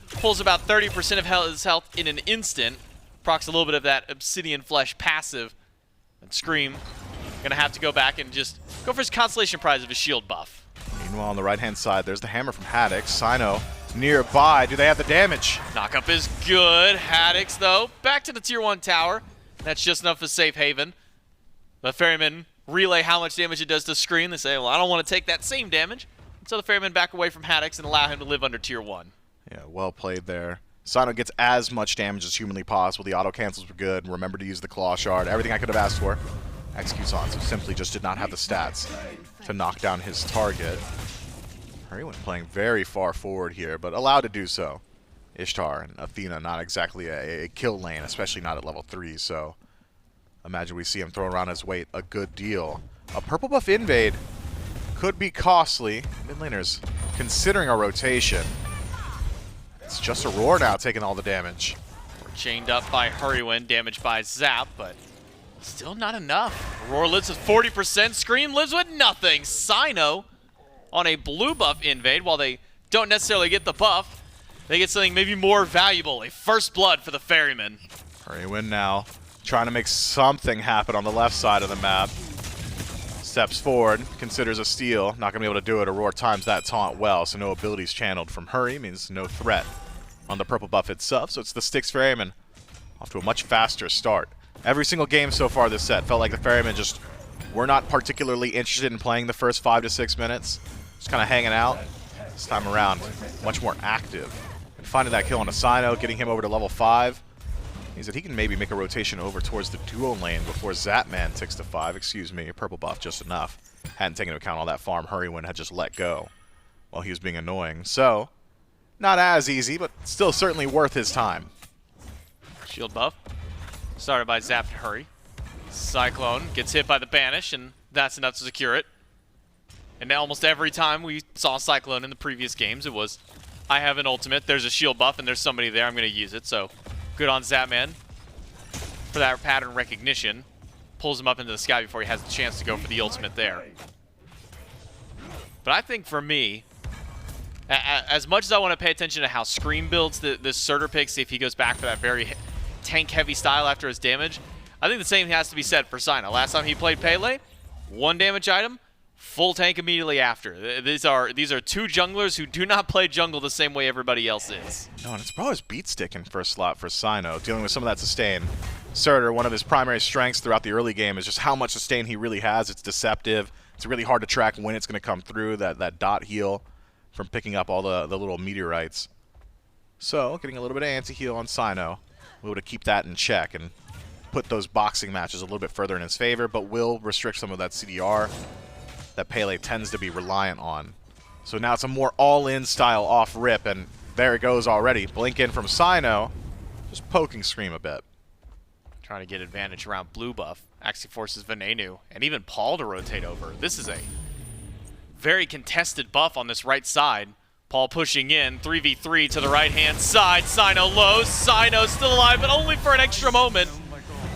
Pulls about 30% of his health in an instant. Procs a little bit of that Obsidian Flesh passive. And Scream gonna have to go back and just go for his consolation prize of his shield buff.
Meanwhile, on the right-hand side, there's the hammer from Haddix. Cyno nearby. Do they have the damage?
Knockup is good. Haddix, though, back to the tier 1 tower. That's just enough for safe haven. The Ferrymen relay how much damage it does to Scream. They say, well, I don't want to take that same damage. So the Ferrymen back away from Haddix and allow him to live under tier 1.
Yeah, well played there. Cyno gets as much damage as humanly possible. The auto cancels were good. Remember to use the Claw Shard. Everything I could have asked for. Executes on, so simply just did not have the stats to knock down his target. Hurriwind playing very far forward here, but allowed to do so. Ishtar and Athena, not exactly a kill lane, especially not at level 3, so imagine we see him throw around his weight a good deal. A purple buff invade could be costly. Mid laners considering a rotation. It's just Aror now taking all the damage.
We're chained up by Hurriwind, damaged by Zap, but still not enough. Aror lives with 40%, Scream lives with nothing. Cyno on a blue buff invade, while they don't necessarily get the buff, they get something maybe more valuable, a first blood for the Ferrymen.
Hurriwind now trying to make something happen on the left side of the map. Steps forward, considers a steal, not going to be able to do it. Aror times that taunt well, so no abilities channeled from Hurry means no threat on the purple buff itself, so it's the Styx Ferrymen off to a much faster start. Every single game so far this set felt like the Ferrymen just were not particularly interested in playing the first 5 to 6 minutes, just kind of hanging out. This time around, much more active. And finding that kill on a Cyno, getting him over to level 5, means that he can maybe make a rotation over towards the duo lane before Zapman ticks to 5. Excuse me, purple buff just enough. Hadn't taken into account all that farm Hurriwind had just let go while he was being annoying. So, not as easy, but still certainly worth his time.
Shield buff started by Zap and Hurry. Cyclone gets hit by the banish, and that's enough to secure it. And almost every time we saw Cyclone in the previous games, it was, I have an ultimate, there's a shield buff, and there's somebody there, I'm going to use it. So, good on Zapman for that pattern recognition. Pulls him up into the sky before he has the chance to go for the ultimate there. But I think for me, as much as I want to pay attention to how Scream builds this Surtur pick, see if he goes back for that very tank-heavy style after his damage, I think the same has to be said for Cyno. Last time he played Pele, 1 damage item, full tank immediately after. These are two junglers who do not play jungle the same way everybody else is.
No, and it's probably his beat stick in first slot for Cyno, dealing with some of that sustain. Surtur, one of his primary strengths throughout the early game is just how much sustain he really has. It's deceptive. It's really hard to track when it's going to come through, that dot heal from picking up all the little meteorites. So, getting a little bit of anti-heal on Cyno. We're able to keep that in check and put those boxing matches a little bit further in his favor, but will restrict some of that CDR that Pele tends to be reliant on. So now it's a more all-in style off-rip, and there it goes already. Blink in from Cyno, just poking Scream a bit.
Trying to get advantage around blue buff. Actually forces Venenu and even Paul to rotate over. This is a very contested buff on this right side. Paul pushing in, 3v3 to the right-hand side. Cyno low, Cyno still alive, but only for an extra moment.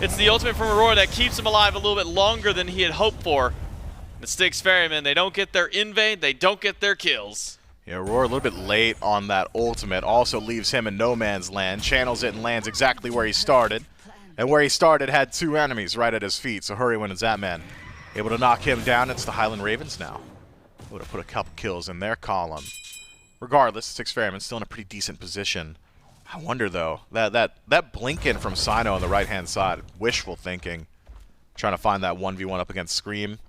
It's the ultimate from Aror that keeps him alive a little bit longer than he had hoped for. The Styx Ferrymen, they don't get their invade, they don't get their kills.
Yeah, Aror a little bit late on that ultimate, also leaves him in no man's land, channels it and lands exactly where he started. And where he started had 2 enemies right at his feet, so Hurriwind and Zapman able to knock him down. It's the Highland Ravens now. Would have put a couple kills in their column. Regardless, Styx Ferrymen still in a pretty decent position. I wonder though, that blink in from Cyno on the right hand side, wishful thinking. Trying to find that 1v1 up against Scream.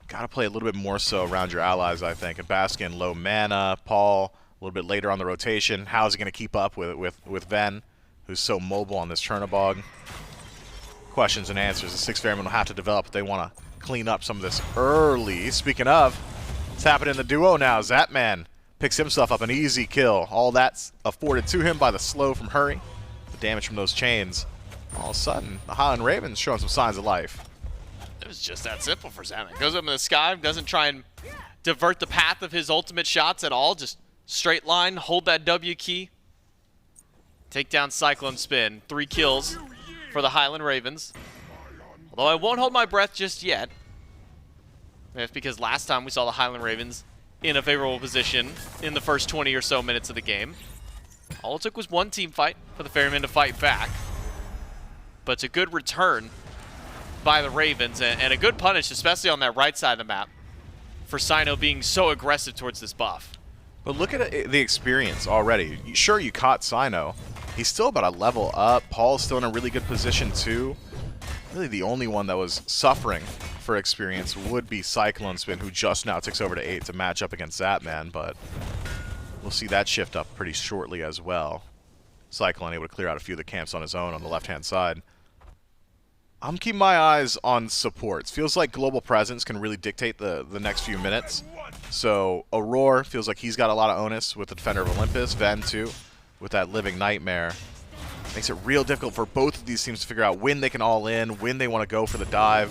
Gotta play a little bit more so around your allies, I think. And Baskin low mana, Paul a little bit later on the rotation. How's he gonna keep up with Ven, who's so mobile on this Chernobog? Questions and answers. The Styx Ferrymen will have to develop if they want to clean up some of this early. Speaking of, it's happening in the duo now. Zapman picks himself up an easy kill. All that's afforded to him by the slow from Hurry. The damage from those chains. All of a sudden, the Highland Ravens showing some signs of life.
It was just that simple for Zapman. Goes up in the sky, doesn't try and divert the path of his ultimate shots at all. Just straight line, hold that W key. Take down CycloneSpin. 3 kills for the Highland Ravens. Although I won't hold my breath just yet. That's because last time we saw the Highland Ravens in a favorable position in the first 20 or so minutes of the game. All it took was 1 team fight for the Ferrymen to fight back. But it's a good return by the Ravens and a good punish, especially on that right side of the map, for Cyno being so aggressive towards this buff.
But look at the experience already. Sure, you caught Cyno. He's still about a level up. Paul's still in a really good position too. Really the only one that was suffering for experience would be CycloneSpin, who just now ticks over to 8 to match up against Zapman, but we'll see that shift up pretty shortly as well. Cyclone able to clear out a few of the camps on his own on the left-hand side. I'm keeping my eyes on supports. Feels like global presence can really dictate the next few minutes. So Aror feels like he's got a lot of onus with the Defender of Olympus. Ven too. with that Living Nightmare. Makes it real difficult for both of these teams to figure out when they can all in, when they want to go for the dive,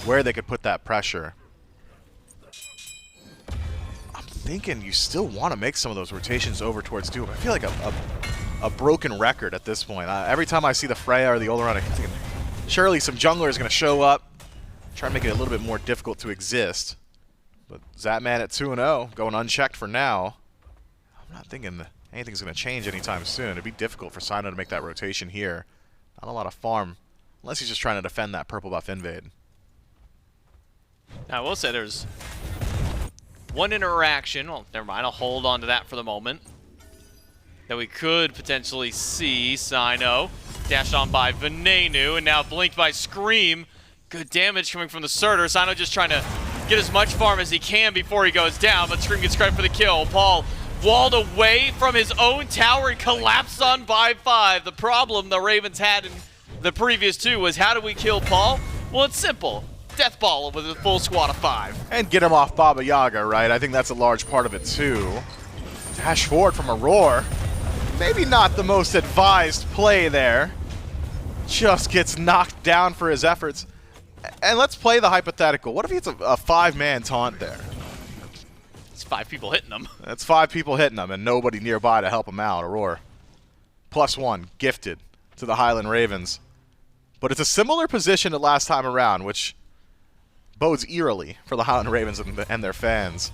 where they could put that pressure. I'm thinking you still want to make some of those rotations over towards Doom. I feel like a broken record at this point. Every time I see the Freya or the Olorun, I'm thinking surely some jungler is going to show up, try to make it a little bit more difficult to exist. But Zapman at 2-0, going unchecked for now. I'm not thinking that anything's going to change anytime soon. It'd be difficult for Cyno to make that rotation here. Not a lot of farm, unless he's just trying to defend that purple buff invade.
Now, I will say there's one interaction. Well, never mind. I'll hold on to that for the moment. That we could potentially see Cyno dashed on by Venenu, and now blinked by Scream. Good damage coming from the Surtur. Cyno just trying to get as much farm as he can before he goes down, but Scream gets credit for the kill. Paul walled away from his own tower and collapsed on by 5. The problem the Ravens had in the previous 2 was, how do we kill Paul? Well, it's simple. Death ball with a full squad of 5.
And get him off Baba Yaga, right? I think that's a large part of it too. Dash forward from Aror. Maybe not the most advised play there. Just gets knocked down for his efforts. And let's play the hypothetical. What if he hits a 5-man taunt there?
It's 5 people hitting him.
That's 5 people hitting him and nobody nearby to help him out. Aurora. +1, gifted to the Highland Ravens. But it's a similar position to last time around, which bodes eerily for the Highland Ravens and their fans.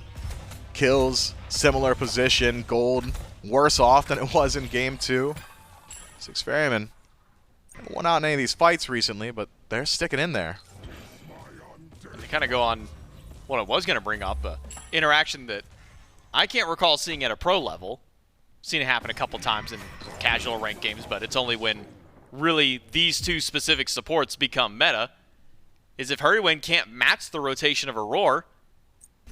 Kills, similar position, gold, worse off than it was in Game 2. Styx Ferrymen haven't won out in any of these fights recently, but they're sticking in there.
They kind of go on what I was going to bring up, interaction that I can't recall seeing at a pro level. Seen it happen a couple times in casual ranked games, but it's only when really these 2 specific supports become meta, is if Hurriwind can't match the rotation of Aror,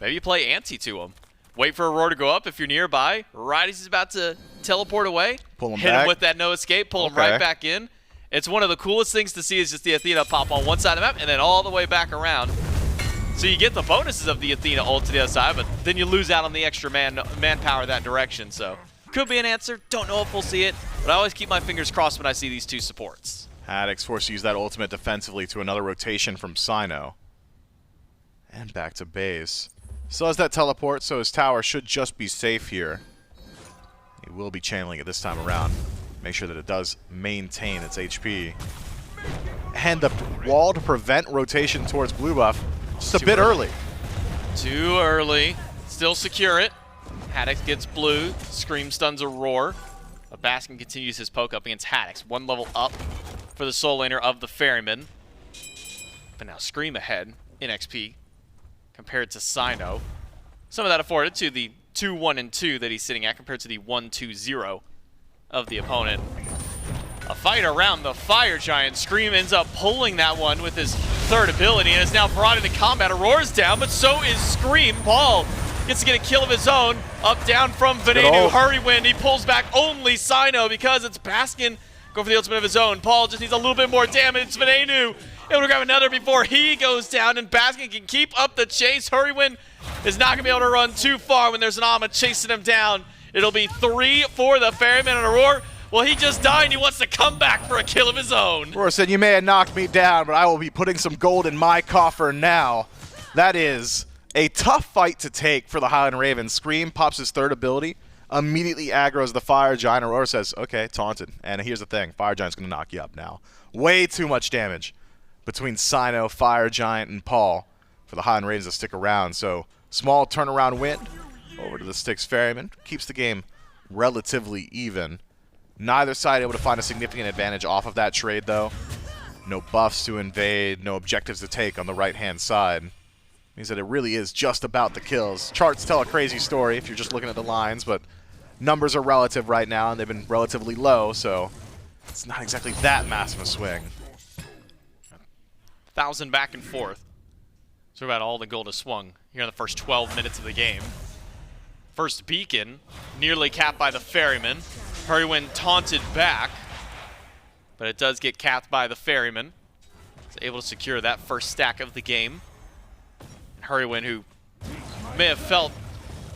maybe you play anti to him. Wait for Aror to go up if you're nearby. Right as he's about to teleport away,
pull him
hit
back.
him with that no escape, pull him right back in. It's one of the coolest things to see is just the Athena pop on one side of the map and then all the way back around. So you get the bonuses of the Athena ult to the other side, but then you lose out on the extra manpower that direction. So could be an answer. Don't know if we'll see it, but I always keep my fingers crossed when I see these 2 supports.
Haddix forced to use that ultimate defensively to another rotation from Cyno. And back to base. Still has that teleport, so his tower should just be safe here. He will be channeling it this time around. Make sure that it does maintain its HP. And the wall to prevent rotation towards blue buff. Just a bit early.
Too early. Still secure it. Haddix gets blue. Scream stuns Aror. But Baskin continues his poke up against Haddix. 1 level up for the soul laner of the Ferrymen. But now Scream ahead in XP compared to Cyno. Some of that afforded to the 2-1-2 that he's sitting at compared to the 1-2-0 of the opponent. A fight around the Fire Giant. Scream ends up pulling that one with his 3rd ability and is now brought into combat. Aurora's down, but so is Scream. Paul gets to get a kill of his own. Up, down from Venenu. Hurriwind. He pulls back only Cyno because it's Baskin. Go for the ultimate of his own. Paul just needs a little bit more damage. It's Venenu able to grab another before he goes down, and Baskin can keep up the chase. Hurriwind is not going to be able to run too far when there's an Ama chasing him down. It'll be 3 for the Ferryman, and Aror, well, he just died and he wants to come back for a kill of his own.
Aror said, "You may have knocked me down, but I will be putting some gold in my coffer now." That is a tough fight to take for the Highland Ravens. Scream pops his 3rd ability, immediately aggroes the Fire Giant. Aurora says, okay, taunted. And here's the thing, Fire Giant's going to knock you up now. Way too much damage between Cyno, Fire Giant, and Paul for the Highland Ravens to stick around. So small turnaround win over to the Styx Ferrymen. Keeps the game relatively even. Neither side able to find a significant advantage off of that trade, though. No buffs to invade, no objectives to take on the right-hand side. Means that it really is just about the kills. Charts tell a crazy story if you're just looking at the lines, but numbers are relative right now, and they've been relatively low, so it's not exactly that massive a swing.
1,000 back and forth. So about all the gold has swung here in the first 12 minutes of the game. First beacon, nearly capped by the Ferryman. Hurriwind taunted back, but it does get capped by the Ferryman. He's able to secure that first stack of the game. And Hurriwind, who may have felt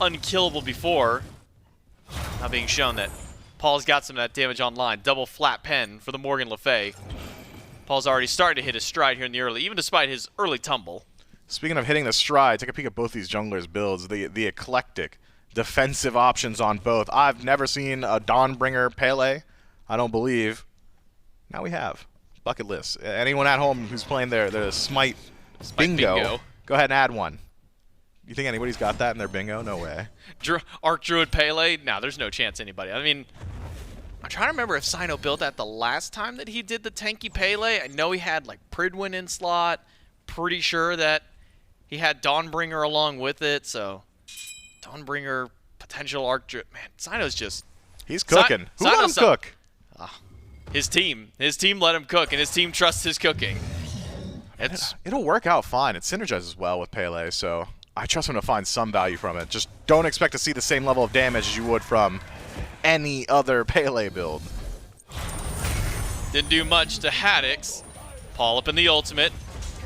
unkillable before, now being shown that Paul's got some of that damage online. Double flat pen for the Morgan Le Fay. Paul's already starting to hit his stride here in the early, even despite his early tumble.
Speaking of hitting the stride, take a peek at both these junglers' builds. The eclectic defensive options on both. I've never seen a Dawnbringer Pele, I don't believe. Now we have. Bucket list. Anyone at home who's playing their Smite bingo, go ahead and add one. You think anybody's got that in their bingo? No way.
Archdruid Pele? No, there's no chance anybody. I mean, I'm trying to remember if Cyno built that the last time that he did the tanky Pele. I know he had like Pridwin in slot. Pretty sure that he had Dawnbringer along with it. So Dawnbringer, potential Archdruid. Man, Cyno's just...
He's cooking. Who let him cook?
His team. His team let him cook, and his team trusts his cooking.
It'll work out fine. It synergizes well with Pele, so I trust him to find some value from it. Just don't expect to see the same level of damage as you would from any other Pele build.
Didn't do much to Haddix. Paul up in the ultimate.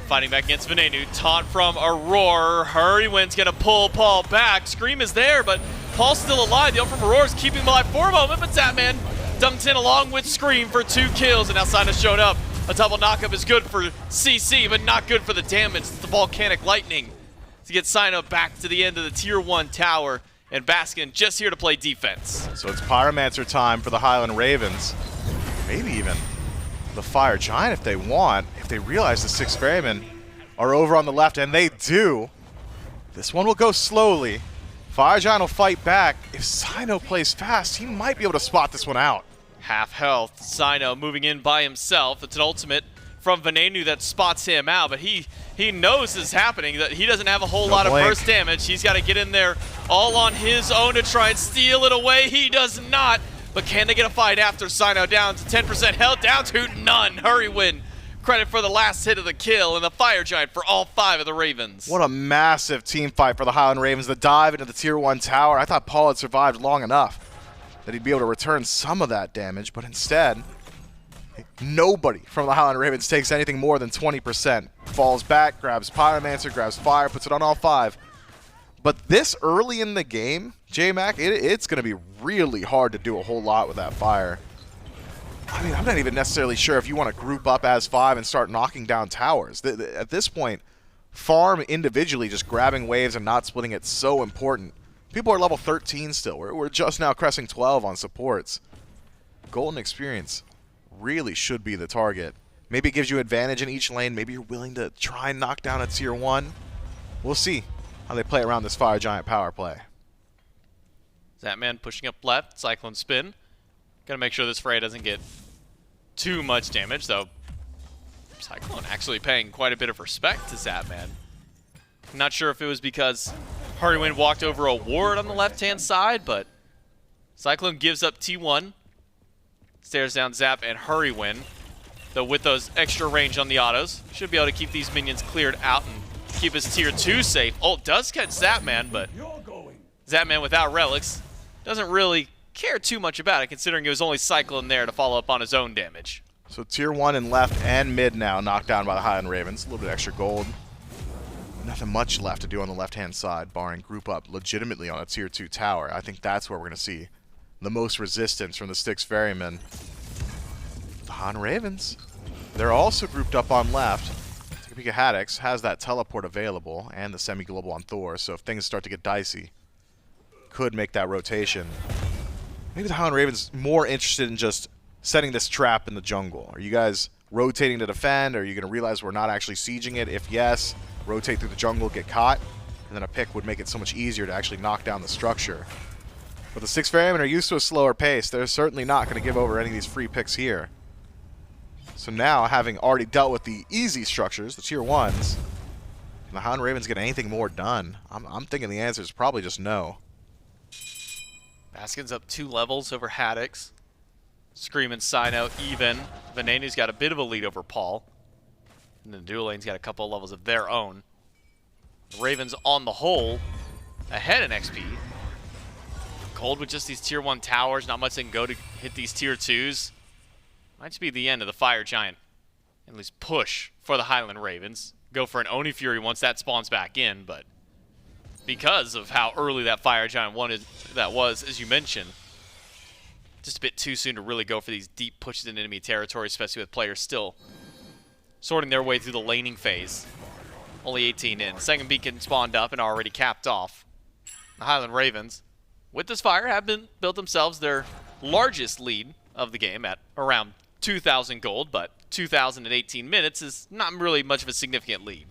Fighting back against Venenu. Taunt from Aror. Hurriwind's going to pull Paul back. Scream is there, but Paul's still alive. The ult from Aror is keeping him alive for a moment, but Zapman dunked in along with Scream for 2 kills, and now Cyno showed up. A double knockup is good for CC, but not good for the damage. It's the volcanic lightning to get Cyno back to the end of the tier 1 tower, and Baskin just here to play defense.
So it's Pyromancer time for the Highland Ravens. Maybe even the Fire Giant if they want. If they realize the Styx Ferrymen are over on the left, and they do. This one will go slowly. Fire Giant will fight back. If Cyno plays fast, he might be able to spot this one out.
Half health. Cyno moving in by himself. It's an ultimate from Venenu that spots him out, but he knows this is happening, that he doesn't have a whole lot of burst damage. He's got to get in there all on his own to try and steal it away. He does not, but can they get a fight after Cyno down to 10% health, down to none? Hurriwind, credit for the last hit of the kill, and the Fire Giant for all 5 of the Ravens.
What a massive team fight for the Highland Ravens. The dive into the tier 1 tower. I thought Paul had survived long enough that he'd be able to return some of that damage, but instead, nobody from the Highland Ravens takes anything more than 20%. Falls back, grabs Pyromancer, grabs fire, puts it on all 5. But this early in the game, J-Mac, it's going to be really hard to do a whole lot with that fire. I mean, I'm not even necessarily sure if you want to group up as 5 and start knocking down towers. At this point, farm individually, just grabbing waves and not splitting it's so important. People are level 13 still. We're just now cresting 12 on supports. Golden experience really should be the target. Maybe it gives you advantage in each lane. Maybe you're willing to try and knock down a tier 1. We'll see how they play around this Fire Giant power play.
Zapman pushing up left, CycloneSpin. Gotta make sure this Frey doesn't get too much damage, though. Cyclone actually paying quite a bit of respect to Zapman. Not sure if it was because Hurriwind walked over a ward on the left-hand side, but Cyclone gives up T1. Stares down Zap and Hurriwind. Though with those extra range on the autos, should be able to keep these minions cleared out and keep his tier 2 safe. Ult does catch Zapman, but Zapman without relics doesn't really care too much about it, considering it was only Cyclone there to follow up on his own damage.
So tier 1 in left and mid now knocked down by the Highland Ravens. A little bit extra gold. Nothing much left to do on the left-hand side, barring group up legitimately on a tier 2 tower. I think that's where we're going to see the most resistance from the Styx Ferrymen. The Highland Ravens, they're also grouped up on left. Take a peek at Haddix, has that teleport available, and the semi-global on Thor, so if things start to get dicey, could make that rotation. Maybe the Highland Ravens more interested in just setting this trap in the jungle. Are you guys rotating to defend? Are you going to realize we're not actually sieging it? If yes, rotate through the jungle, get caught, and then a pick would make it so much easier to actually knock down the structure. But the Styx Ferrymen are used to a slower pace. They're certainly not going to give over any of these free picks here. So now, having already dealt with the easy structures, the tier 1s, can the Highland Ravens get anything more done? I'm thinking the answer is probably just no.
Baskin's up 2 levels over Haddix. Scream and Cyno even. Venenu's got a bit of a lead over Paul. And then Dual Lane's got a couple of levels of their own. The Ravens on the whole ahead in XP. Cold with just these tier 1 towers, not much they can go to hit these tier 2s. Might just be the end of the Fire Giant. At least push for the Highland Ravens. Go for an Oni Fury once that spawns back in, but because of how early that Fire Giant was, as you mentioned, just a bit too soon to really go for these deep pushes in enemy territory, especially with players still sorting their way through the laning phase. Only 18 in. Second beacon spawned up and already capped off. The Highland Ravens, with this fire, have built themselves their largest lead of the game at around 2,000 gold, but 2,018 minutes is not really much of a significant lead.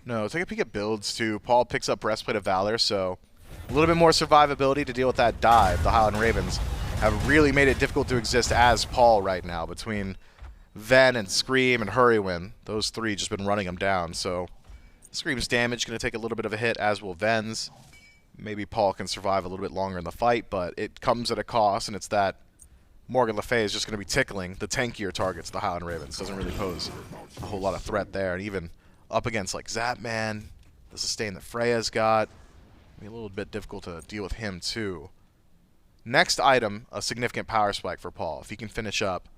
No, take a peek at builds too. Paul picks up Breastplate of Valor, so a little bit more survivability to deal with that dive. The Highland Ravens have really made it difficult to exist as Paul right now between Ven and Scream and Hurriwind. Those three just been running them down, so Scream's damage going to take a little bit of a hit, as will Ven's. Maybe Paul can survive a little bit longer in the fight, but it comes at a cost, and it's that Morgan Le Fay is just going to be tickling the tankier targets, the Highland Ravens. Doesn't really pose a whole lot of threat there, and even up against like Zapman, the sustain that Freya's got, be a little bit difficult to deal with him too. Next item, a significant power spike for Paul. If he can finish up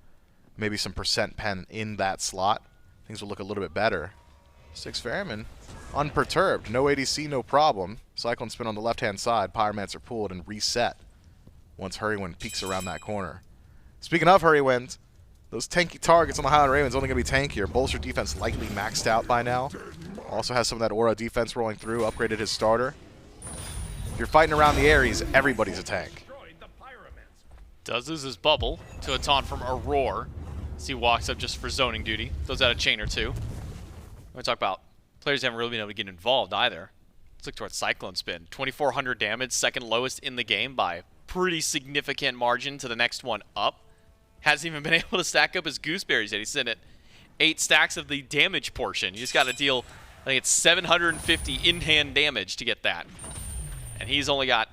maybe some percent pen in that slot, things will look a little bit better. Styx Ferrymen, unperturbed. No ADC, no problem. CycloneSpin on the left-hand side. Pyromancer pulled and reset once Hurriwind peeks around that corner. Speaking of Hurriwind, those tanky targets on the Highland Ravens only going to be tankier. Bolster defense likely maxed out by now. Also has some of that aura defense rolling through. Upgraded his starter. If you're fighting around the Ares, everybody's a tank.
Does lose his bubble to a taunt from Aror as he walks up just for zoning duty. Throws out a chain or two. We're going to talk about players who haven't really been able to get involved either. Let's look towards CycloneSpin. 2,400 damage, second lowest in the game by pretty significant margin to the next one up. Hasn't even been able to stack up his gooseberries yet. He's sitting at 8 stacks of the damage portion. You just got to deal, I think it's 750 in-hand damage to get that. And he's only got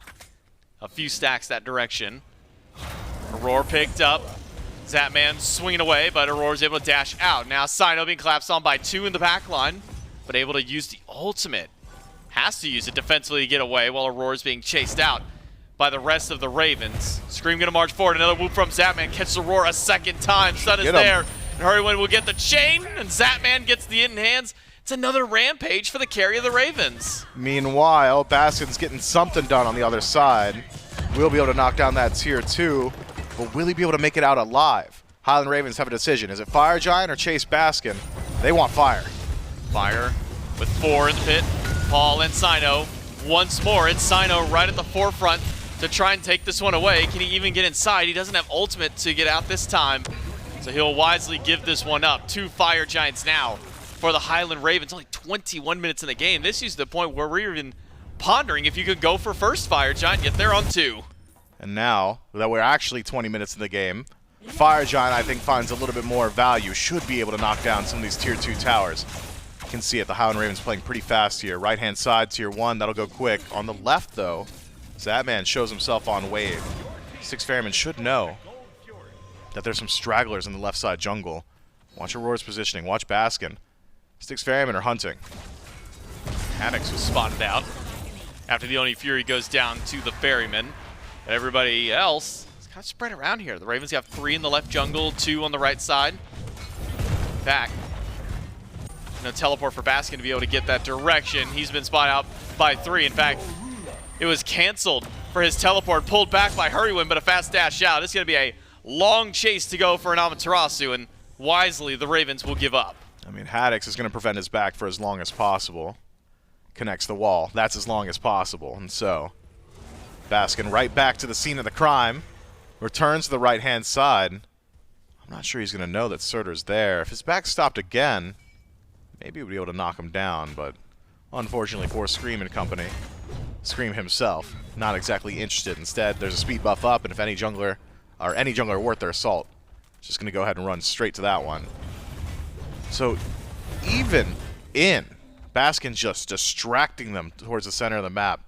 a few stacks that direction. Aror picked up. Zapman swinging away, but Auror's able to dash out. Now Cyno being collapsed on by 2 in the back line, but able to use the ultimate. Has to use it defensively to get away while Auror's being chased out by the rest of the Ravens. Scream gonna march forward. Another whoop from Zapman. Catches Aror a second time. Stun is there. And Hurriwind will get the chain, and Zapman gets the in hands. It's another rampage for the carry of the Ravens.
Meanwhile, Baskin's getting something done on the other side. We'll be able to knock down that tier 2. But will he be able to make it out alive? Highland Ravens have a decision. Is it Fire Giant or chase Baskin? They want fire.
Fire with 4 in the pit. Paul and Cyno. Once more, it's Cyno right at the forefront to try and take this one away. Can he even get inside? He doesn't have ultimate to get out this time. So he'll wisely give this one up. 2 Fire Giants now for the Highland Ravens. Only 21 minutes in the game. This is the point where we're even pondering if you could go for first Fire Giant, get there on 2.
And now that we're actually 20 minutes in the game, Fire Giant, I think, finds a little bit more value. Should be able to knock down some of these tier 2 towers. You can see it. The Highland Ravens playing pretty fast here. Right-hand side, tier 1. That'll go quick. On the left, though, Zapman shows himself on wave. Styx Ferrymen should know that there's some stragglers in the left side jungle. Watch Auror's positioning. Watch Baskin. Styx Ferrymen are hunting.
Haddix was spotted out after the Oni Fury goes down to the Ferryman. Everybody else is kind of spread around here. The Ravens have 3 in the left jungle, 2 on the right side. Back. No teleport for Baskin to be able to get that direction. He's been spotted out by 3. In fact, it was canceled for his teleport, pulled back by Hurriwind, but a fast dash out. It's going to be a long chase to go for an Amaterasu, and wisely the Ravens will give up.
I mean, Haddix is going to prevent his back for as long as possible. Connects the wall. That's as long as possible, and so Baskin right back to the scene of the crime. Returns to the right-hand side. I'm not sure he's going to know that Surtur's there. If his back stopped again, maybe we'd be able to knock him down, but unfortunately for Scream and company, Scream himself, not exactly interested. Instead, there's a speed buff up, and if any jungler worth their salt, just going to go ahead and run straight to that one. So even in, Baskin just distracting them towards the center of the map,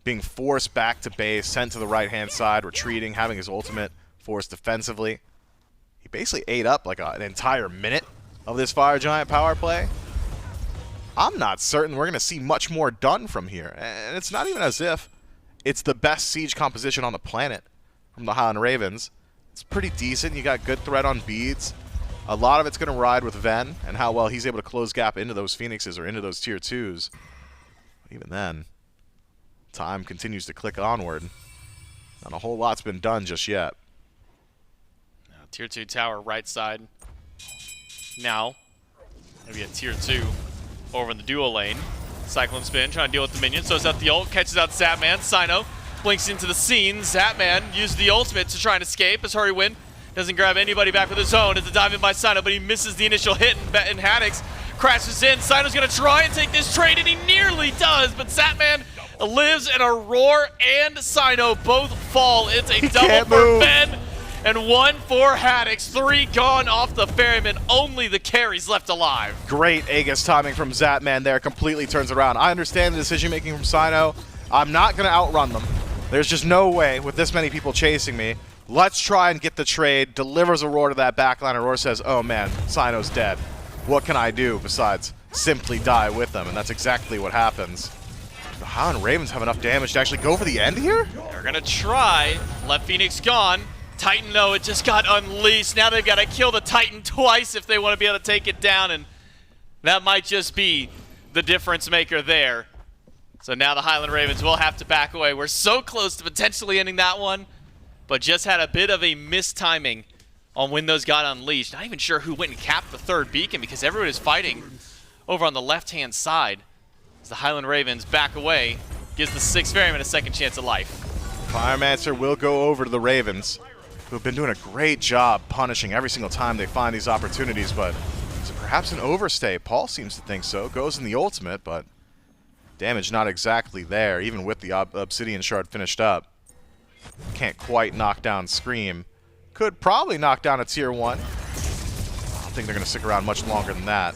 being forced back to base, sent to the right-hand side, retreating, having his ultimate forced defensively. He basically ate up like an entire minute of this Fire Giant power play. I'm not certain we're going to see much more done from here. And it's not even as if it's the best siege composition on the planet from the Highland Ravens. It's pretty decent. You got good threat on beads. A lot of it's going to ride with Ven and how well he's able to close gap into those Phoenixes or into those tier 2s. But even then, time continues to click onward. Not a whole lot's been done just yet.
Tier 2 tower right side. Now, maybe a tier 2 over in the duo lane. CycloneSpin trying to deal with the minions. Throws out the ult, catches out Zapman. Cyno blinks into the scene. Zapman used the ultimate to try and escape as Hurriwind doesn't grab anybody back with his own. It's a dive in by Cyno, but he misses the initial hit, and Haddix crashes in. Cyno's going to try and take this trade, and he nearly does, but Zapman lives, and Aror and Cyno both fall. It's a double for Ben, and one for Haddix. 3 gone off the Ferryman. Only the carries left alive.
Great Aegis timing from Zapman there. Completely turns around. I understand the decision-making from Cyno. I'm not going to outrun them. There's just no way with this many people chasing me. Let's try and get the trade. Delivers Aurora to that backline. Aurora says, oh man, Cyno's dead. What can I do besides simply die with them? And that's exactly what happens. The Highland Ravens have enough damage to actually go for the end here?
They're going to try. Left Phoenix gone. Titan, though, it just got unleashed. Now they've got to kill the Titan twice if they want to be able to take it down, and that might just be the difference maker there. So now the Highland Ravens will have to back away. We're so close to potentially ending that one, but just had a bit of a mistiming on when those got unleashed. Not even sure who went and capped the third beacon because everyone is fighting over on the left-hand side. As the Highland Ravens back away, gives the Styx Ferrymen a second chance at life.
Firemancer will go over to the Ravens, who have been doing a great job punishing every single time they find these opportunities, but is it perhaps an overstay? Paul seems to think so. Goes in the ultimate, but damage not exactly there, even with the Obsidian Shard finished up. Can't quite knock down Scream. Could probably knock down a tier 1. I don't think they're going to stick around much longer than that.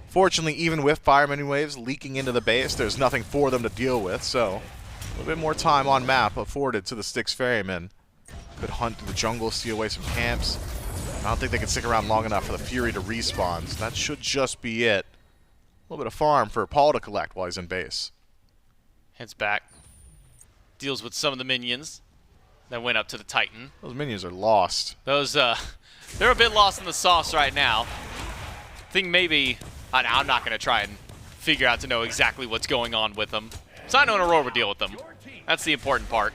Fortunately, even with Fireman Waves leaking into the base, there's nothing for them to deal with, so a little bit more time on map afforded to the Styx Ferrymen. Could hunt through the jungle, steal away some camps. I don't think they can stick around long enough for the Fury to respawn, so that should just be it. A little bit of farm for Paul to collect while he's in base.
Heads back. Deals with some of the minions that went up to the Titan.
Those minions are lost.
Those, they're a bit lost in the sauce right now. I think maybe, I'm not going to try and figure out to know exactly what's going on with them. Cyno and Aurora will deal with them. That's the important part.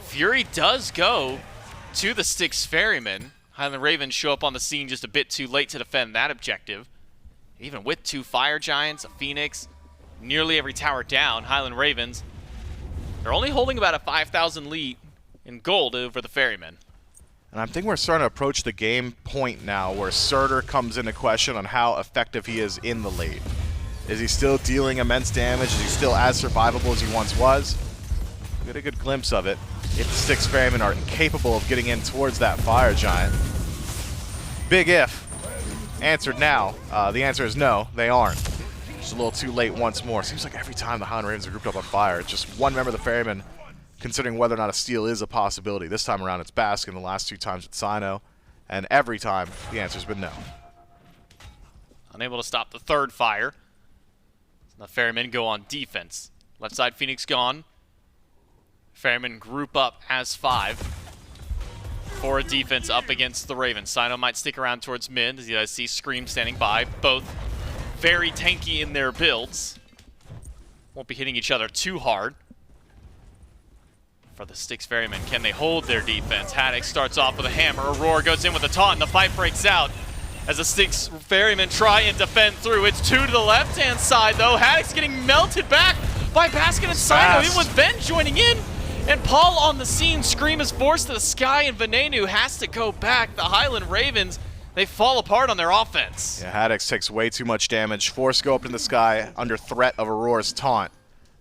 Fury does go to the Styx Ferrymen. Highland Ravens show up on the scene just a bit too late to defend that objective. Even with 2 Fire Giants, a Phoenix, nearly every tower down, Highland Ravens, they're only holding about a 5,000 lead in gold over the Ferrymen.
And I think we're starting to approach the game point now where Surtur comes into question on how effective he is in the late. Is he still dealing immense damage? Is he still as survivable as he once was? We get a good glimpse of it. If the Styx Ferrymen are incapable of getting in towards that Fire Giant. Big if. Answered now. The answer is no, they aren't. Just a little too late once more. Seems like every time the Highland Ravens are grouped up on fire, it's just one member of the Ferrymen considering whether or not a steal is a possibility. This time around it's Baskin, the last 2 times it's Cyno, and every time the answer's been no.
Unable to stop the third fire. The Ferrymen go on defense. Left side Phoenix gone. Ferrymen group up as 5 for a defense up against the Ravens. Cyno might stick around towards mid as you guys see Scream standing by. Both very tanky in their builds. Won't be hitting each other too hard. For the Styx Ferrymen, can they hold their defense? Haddix starts off with a hammer. Aurora goes in with a taunt, and the fight breaks out as the Styx Ferrymen try and defend through. It's 2 to the left-hand side, though. Haddix getting melted back by Baskin and Cyno, even with Ben joining in. And Paul on the scene. Scream is forced to the sky, and Venenu has to go back. The Highland Ravens, they fall apart on their offense.
Yeah, Haddix takes way too much damage. Force go up in the sky under threat of Aurora's taunt.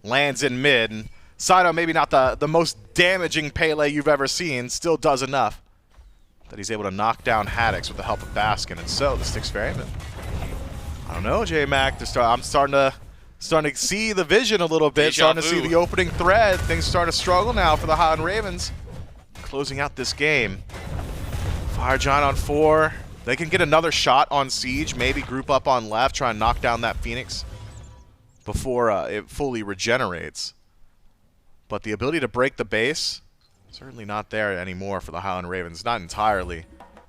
Lands in mid, and Cyno, maybe not the most damaging Pele you've ever seen, still does enough that he's able to knock down Haddix with the help of Baskin. And so, the Styx Ferrymen. I don't know, J-Mac. I'm starting to see the vision a little bit, starting to see the opening thread. Things start to struggle now for the Highland Ravens. Closing out this game. Fire Giant on 4. They can get another shot on Siege, maybe group up on left, try and knock down that Phoenix before it fully regenerates. But the ability to break the base, certainly not there anymore for the Highland Ravens. Not entirely.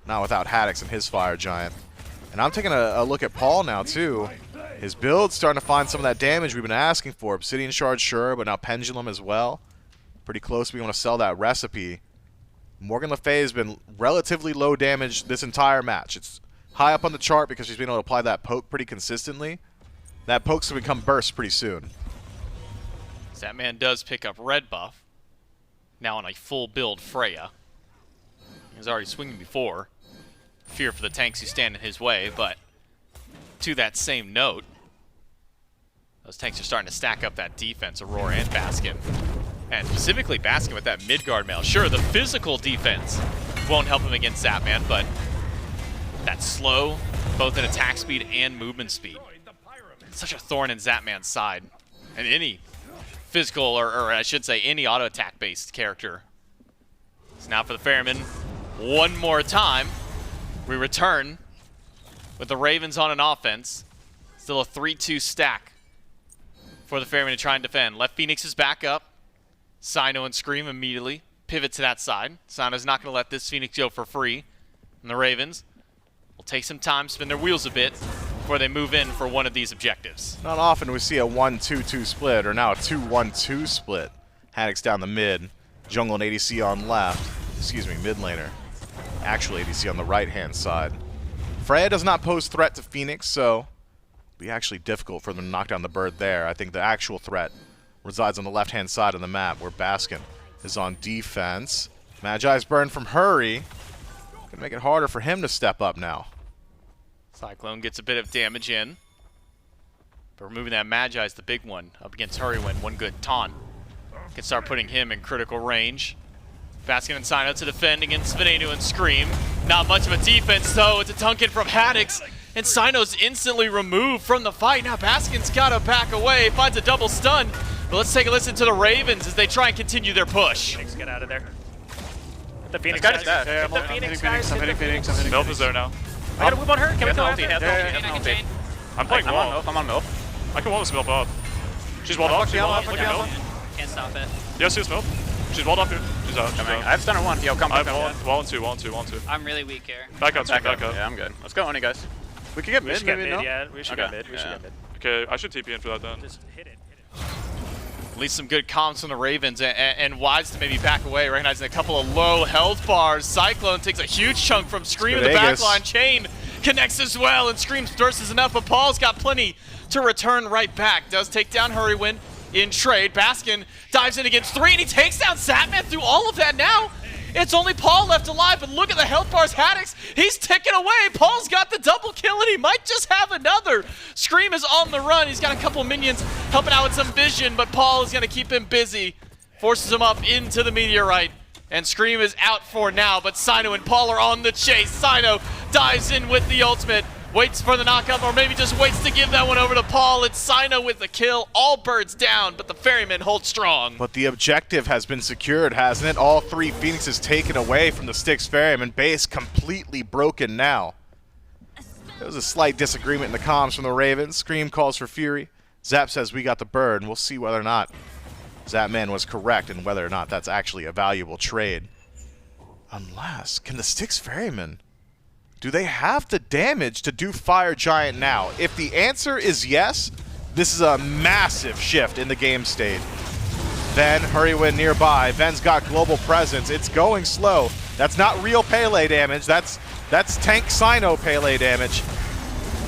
Not without Haddix and his Fire Giant. And I'm taking a look at Paul now, too. His build's starting to find some of that damage we've been asking for. Obsidian Shard, sure, but now Pendulum as well. Pretty close. We want to sell that recipe. Morgan Le Fay has been relatively low damage this entire match. It's high up on the chart because she's been able to apply that poke pretty consistently. That poke's going to become burst pretty soon.
Zapman does pick up red buff. Now on a full build Freya. He was already swinging before. Fear for the tanks who stand in his way, but to that same note, those tanks are starting to stack up that defense, Aror and Baskin. And specifically Baskin with that Midgard mail. Sure, the physical defense won't help him against Zapman, but that slow, both in attack speed and movement speed. Such a thorn in Zapman's side. And any physical, or I should say any auto attack based character. So now for the Ferrymen, one more time, we return with the Ravens on an offense. Still a 3-2 stack for the Ferrymen to try and defend. Left Phoenix is back up. Cyno and Screammmmm immediately pivot to that side. Cyno's not going to let this Phoenix go for free. And the Ravens will take some time, spin their wheels a bit before they move in for one of these objectives.
Not often we see a 1-2-2 split, or now a 2-1-2 split. Haddix down the mid, jungle and ADC on left. Excuse me, mid laner. Actual ADC on the right-hand side. Freya does not pose threat to Phoenix, so it'll be actually difficult for them to knock down the bird there. I think the actual threat resides on the left-hand side of the map, where Baskin is on defense. Magi's burn from Hurry. Gonna make it harder for him to step up now.
Cyclone gets a bit of damage in. But removing that Magi is the big one up against Hurriwind. One good taunt can start putting him in critical range. Baskin and Cyno to defend against Venenu and Scream. Not much of a defense though. It's a Tunkin from Haddix. And Cyno's instantly removed from the fight. Now Baskin's got to back away. Finds a double stun. But let's take a listen to the Ravens as they try and continue their push.
Phoenix, get out of there. The Phoenix
got
guys.
his death.
Get the Phoenix guys.
I'm hitting Phoenix. I'm hitting
Milf is there now.
I gotta move on her. Can we
Get
go
the
after?
ulti, get the ulti, get the ulti.
I'm playing
I'm
wall.
on MILF, I'm on MILF.
I can wall this Milf up. She's walled off. She's walled off. Look at Milf.
Can't stop it.
Yes, she's Milf. She's walled off here. She's out. She's
Coming.
out.
I have stunner 1. Yo, come
I
back.
have wall and two.
I'm really weak here.
Back up,
Back
back
up.
up.
Yeah, I'm good. Let's go, Oni, guys.
We could get
We
mid,
should get
maybe,
mid,
no?
yeah. We should
Okay.
get mid. We should get mid.
Okay, I should TP in for that then.
Just hit it.
At least some good comms from the Ravens, and wise to maybe back away, recognizing a couple of low health bars. Cyclone takes a huge chunk from Scream in the
Aegis.
backline. Chain connects as well, and Scream's burst is enough, but Paul's got plenty to return right back. Does take down Hurriwind in trade. Baskin dives in against 3, and he takes down Zapman through all of that now. It's only Paul left alive, but look at the health bars. Haddix, he's ticking away. Paul's got the double kill, and he might just have another. Scream is on the run. He's got a couple minions helping out with some vision, but Paul is going to keep him busy. Forces him up into the meteorite, and Scream is out for now, but Cyno and Paul are on the chase. Cyno dives in with the ultimate, waits for the knockup, or maybe just waits to give that one over to Paul. It's Cyno with the kill. All birds down, but the Ferrymen hold strong.
But the objective has been secured, hasn't it? All 3 Phoenixes taken away from the Styx Ferrymen. Base completely broken now. There was a slight disagreement in the comms from the Ravens. Scream calls for Fury. Zap says we got the bird, and we'll see whether or not Zapman was correct and whether or not that's actually a valuable trade. Unless, can the Styx Ferrymen, do they have the damage to do Fire Giant now? If the answer is yes, this is a massive shift in the game state. Ven, Hurriwind nearby. Ven's got global presence. It's going slow. That's not real Pele damage. That's tank Cyno Pele damage.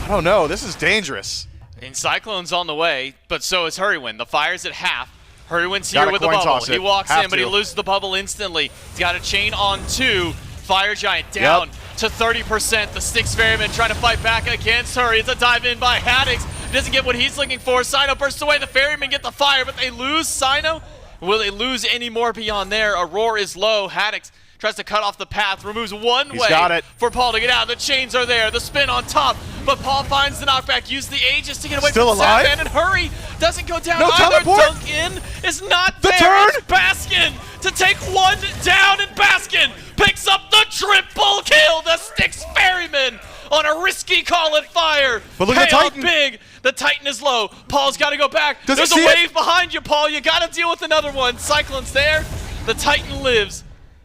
I don't know. This is dangerous.
And Cyclone's on the way, but so is Hurriwind. The fire's at half. Hurriwind's here
Gotta
with the
coin
bubble.
toss
He
it.
walks
Have
in, but he
to.
loses the bubble instantly. He's got a chain on 2. Fire Giant down to 30%. The Styx Ferrymen trying to fight back against Hurry. It's a dive in by Haddix. Doesn't get what he's looking for. Cyno bursts away. The Ferrymen get the fire, but they lose Cyno. Will they lose any more beyond there? Aurora is low. Haddix tries to cut off the path, removes one
He's
way
got it.
for Paul to get out. The chains are there. The spin on top, but Paul finds the knockback. Uses the Aegis to get away
Still
from
alive?
Zapman, and Hurry doesn't go down
No
either.
teleport?
Duncan is not
The
there.
turn?
It's Baskin to take one down, and Baskin picks up the triple kill. The Styx Ferrymen on a risky call at fire.
But look at the
Payoff
Titan.
big. The Titan is low. Paul's got to go back.
Does he
There's a
see it?
wave behind you, Paul. You got to deal with another one. Cyclone's there. The Titan lives.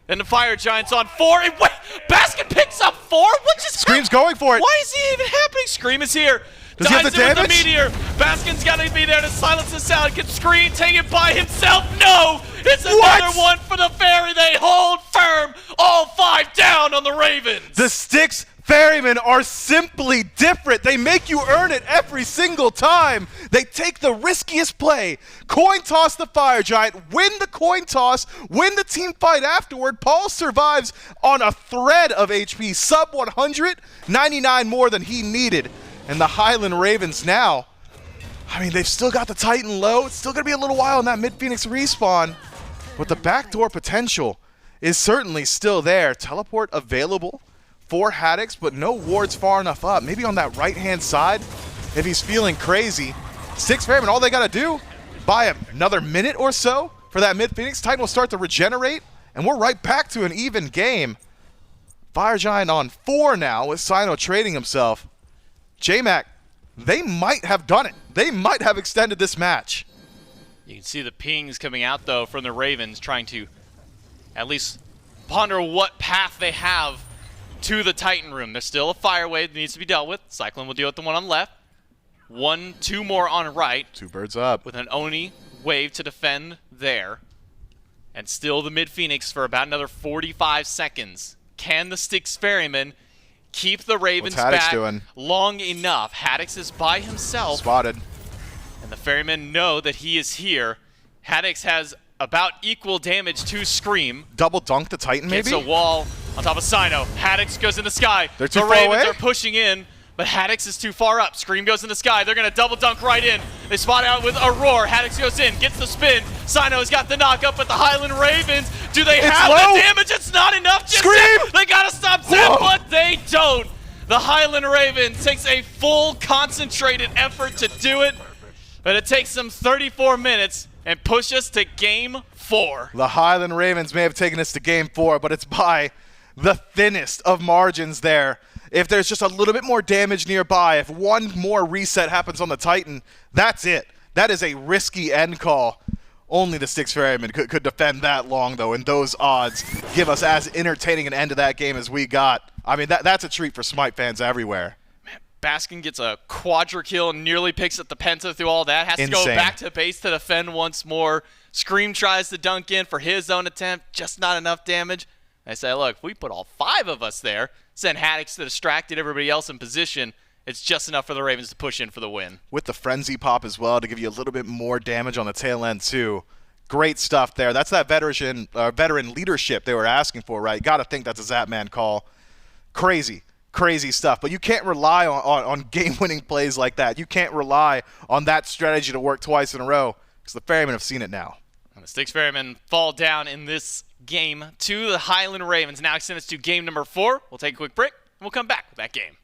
And the Fire Giant's on 4. And wait, Baskin picks up 4? What just
Scream's going for it.
Why is he even happening? Scream is here.
Does he have the
Dives in with
damage?
the meteor. Baskin's got to be there to silence the sound. Can Scream take it by himself? No! It's another one for the Fairy. They hold firm. All 5 down on the Ravens.
The Styx Ferrymen are simply different. They make you earn it every single time. They take the riskiest play, coin toss the Fire Giant, win the coin toss, win the team fight afterward. Paul survives on a thread of HP, sub 100, 99 more than he needed. And the Highland Ravens now, I mean, they've still got the Titan low. It's still going to be a little while in that mid-Phoenix respawn, but the backdoor potential is certainly still there. Teleport available for Haddix, but no wards far enough up. Maybe on that right-hand side, if he's feeling crazy. Styx Ferrymen, all they got to do, buy another minute or so for that mid-Phoenix. Titan will start to regenerate, and we're right back to an even game. Fire Giant on 4 now with Cyno trading himself. J-Mac, they might have done it. They might have extended this match.
You can see the pings coming out, though, from the Ravens, trying to at least ponder what path they have to the Titan room. There's still a fire wave that needs to be dealt with. Cyclone will deal with the one on left. 1, 2 more on right.
2 birds up.
With an Oni wave to defend there. And still the mid-Phoenix for about another 45 seconds. Can the Styx Ferrymen keep the Ravens back long enough? Haddix is by himself.
Spotted.
And the Ferrymen know that he is here. Haddix has about equal damage to Scream.
Double dunk the Titan, maybe?
It's a wall on top of Cyno. Haddix goes in the sky.
They're too
the
far
Ravens
away?
are pushing in, but Haddix is too far up. Scream goes in the sky. They're going to double dunk right in. They spot out with Aror. Haddix goes in, gets the spin. Cyno's got the knock up, but the Highland Ravens, do they have
low.
the damage? It's not enough. Just
Scream!
Zap. They got to stop Zap, but they don't. The Highland Ravens takes a full concentrated effort to do it, but it takes them 34 minutes and push us to game 4.
The Highland Ravens may have taken us to game 4, but it's by the thinnest of margins there. If there's just a little bit more damage nearby, if one more reset happens on the Titan, that's it. That is a risky end call. Only the Styx Ferrymen could defend that long, though, and those odds give us as entertaining an end to that game as we got. I mean, that's a treat for SMITE fans everywhere.
Baskin gets a quadra kill, nearly picks up the penta through all that. Has to go back to base to defend once more. Scream tries to dunk in for his own attempt, just not enough damage. I say, look, if we put all 5 of us there, send Haddix to distract everybody else in position, it's just enough for the Ravens to push in for the win.
With the Frenzy Pop as well to give you a little bit more damage on the tail end too. Great stuff there. That's that veteran leadership they were asking for, right? You got to think that's a Zapman call. Crazy stuff. But you can't rely on game-winning plays like that. You can't rely on that strategy to work twice in a row because the Ferrymen have seen it now.
And the Styx Ferrymen fall down in this game to the Highland Ravens. Now extend us to game number 4. We'll take a quick break, and we'll come back with that game.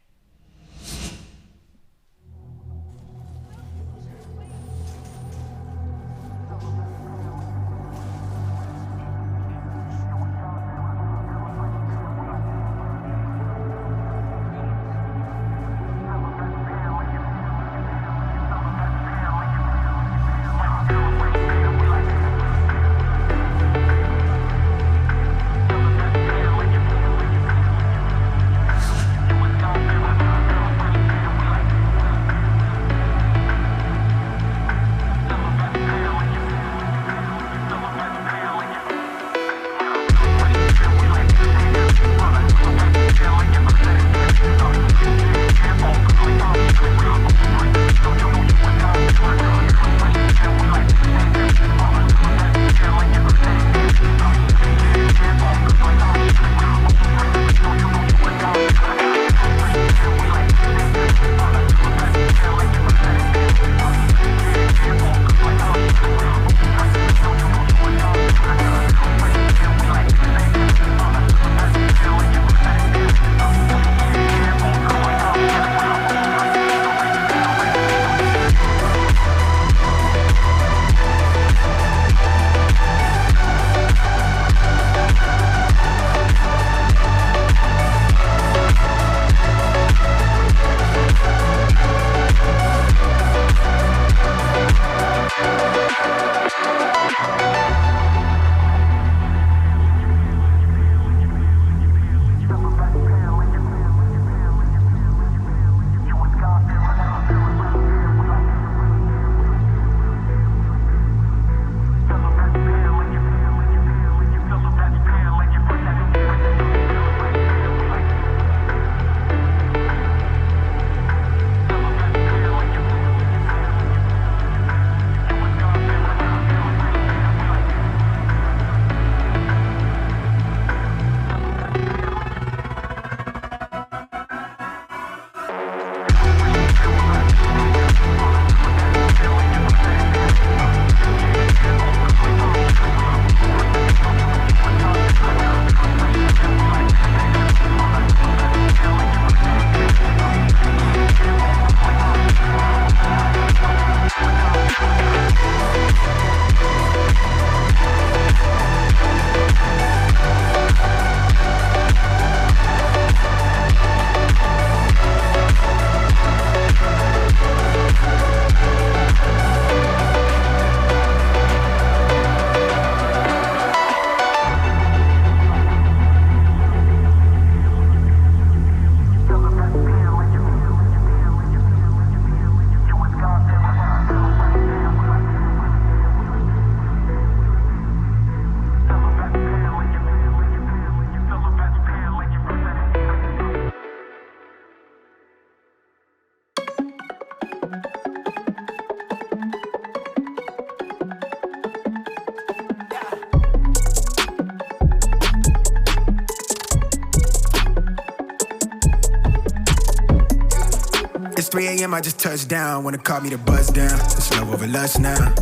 It's 3 a.m. I just touched down. Wanna call me to buzz down. It's love over lust now. I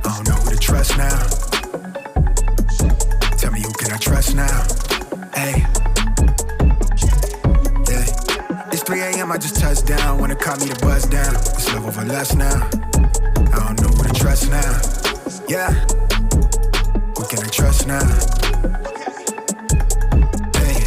don't know who to trust now. Tell me who can I trust now? Hey. Yeah. It's 3 a.m. I just touched down. Wanna call me to buzz down. It's love over lust now. I don't know who to trust now. Yeah. Who can I trust now? Hey.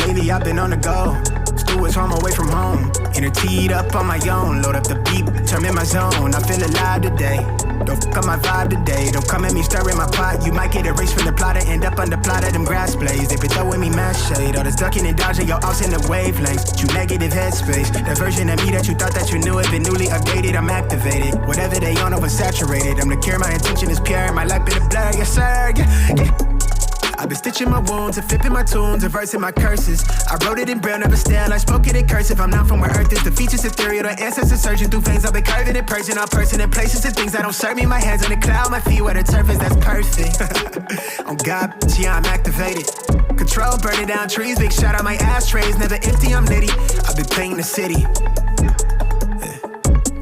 Lately I've been on the go. School is home away from home. Inner teed up on my own. Load up the beat, turn in my zone. I feel alive today. Don't fuck up my vibe today. Don't come at me stirring my pot. You might get erased from the plot and end up under plot of them grass blades. They been throwing me mad shade. All this ducking and dodging, your offs in the wavelengths. You negative headspace. That version of me that you thought that you knew had been newly updated. I'm activated. Whatever they on oversaturated. I'm the cure, my intention is pure. My life been a blur, yes sir. Yeah. I've been stitching my wounds and flipping my tunes, reversing my curses. I wrote it in braille, never stale. I spoke it in cursive. I'm not from where earth is. The features ethereal, the ancestors surging through veins. I've been curving and purging all person in places and things that don't serve me. My hands on the cloud, my feet where the turf is. That's perfect. On God, yeah, I'm activated. Control, burning down trees. Big shout out my ashtrays, never empty. I'm litty. I've been painting the city. Yeah.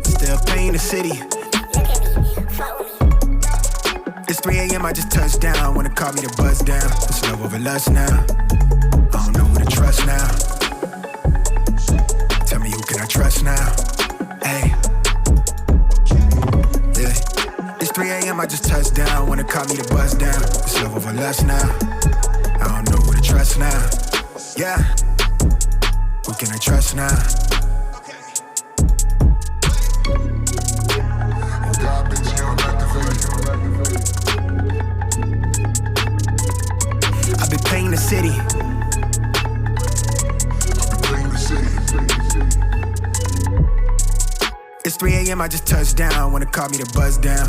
Still painting the city. It's 3 a.m. I just touched down. Wanna call me to buzz down. It's love over lust now. I don't know who to trust now. Tell me who can I trust now? Hey. Yeah. It's 3 a.m. I just touched down. Wanna call me to buzz down. It's love over lust now. I don't know who to trust now. Yeah. Who can I trust now? I've been painting the city. It's 3 a.m. I just touched down. Wanna call me to buzz down.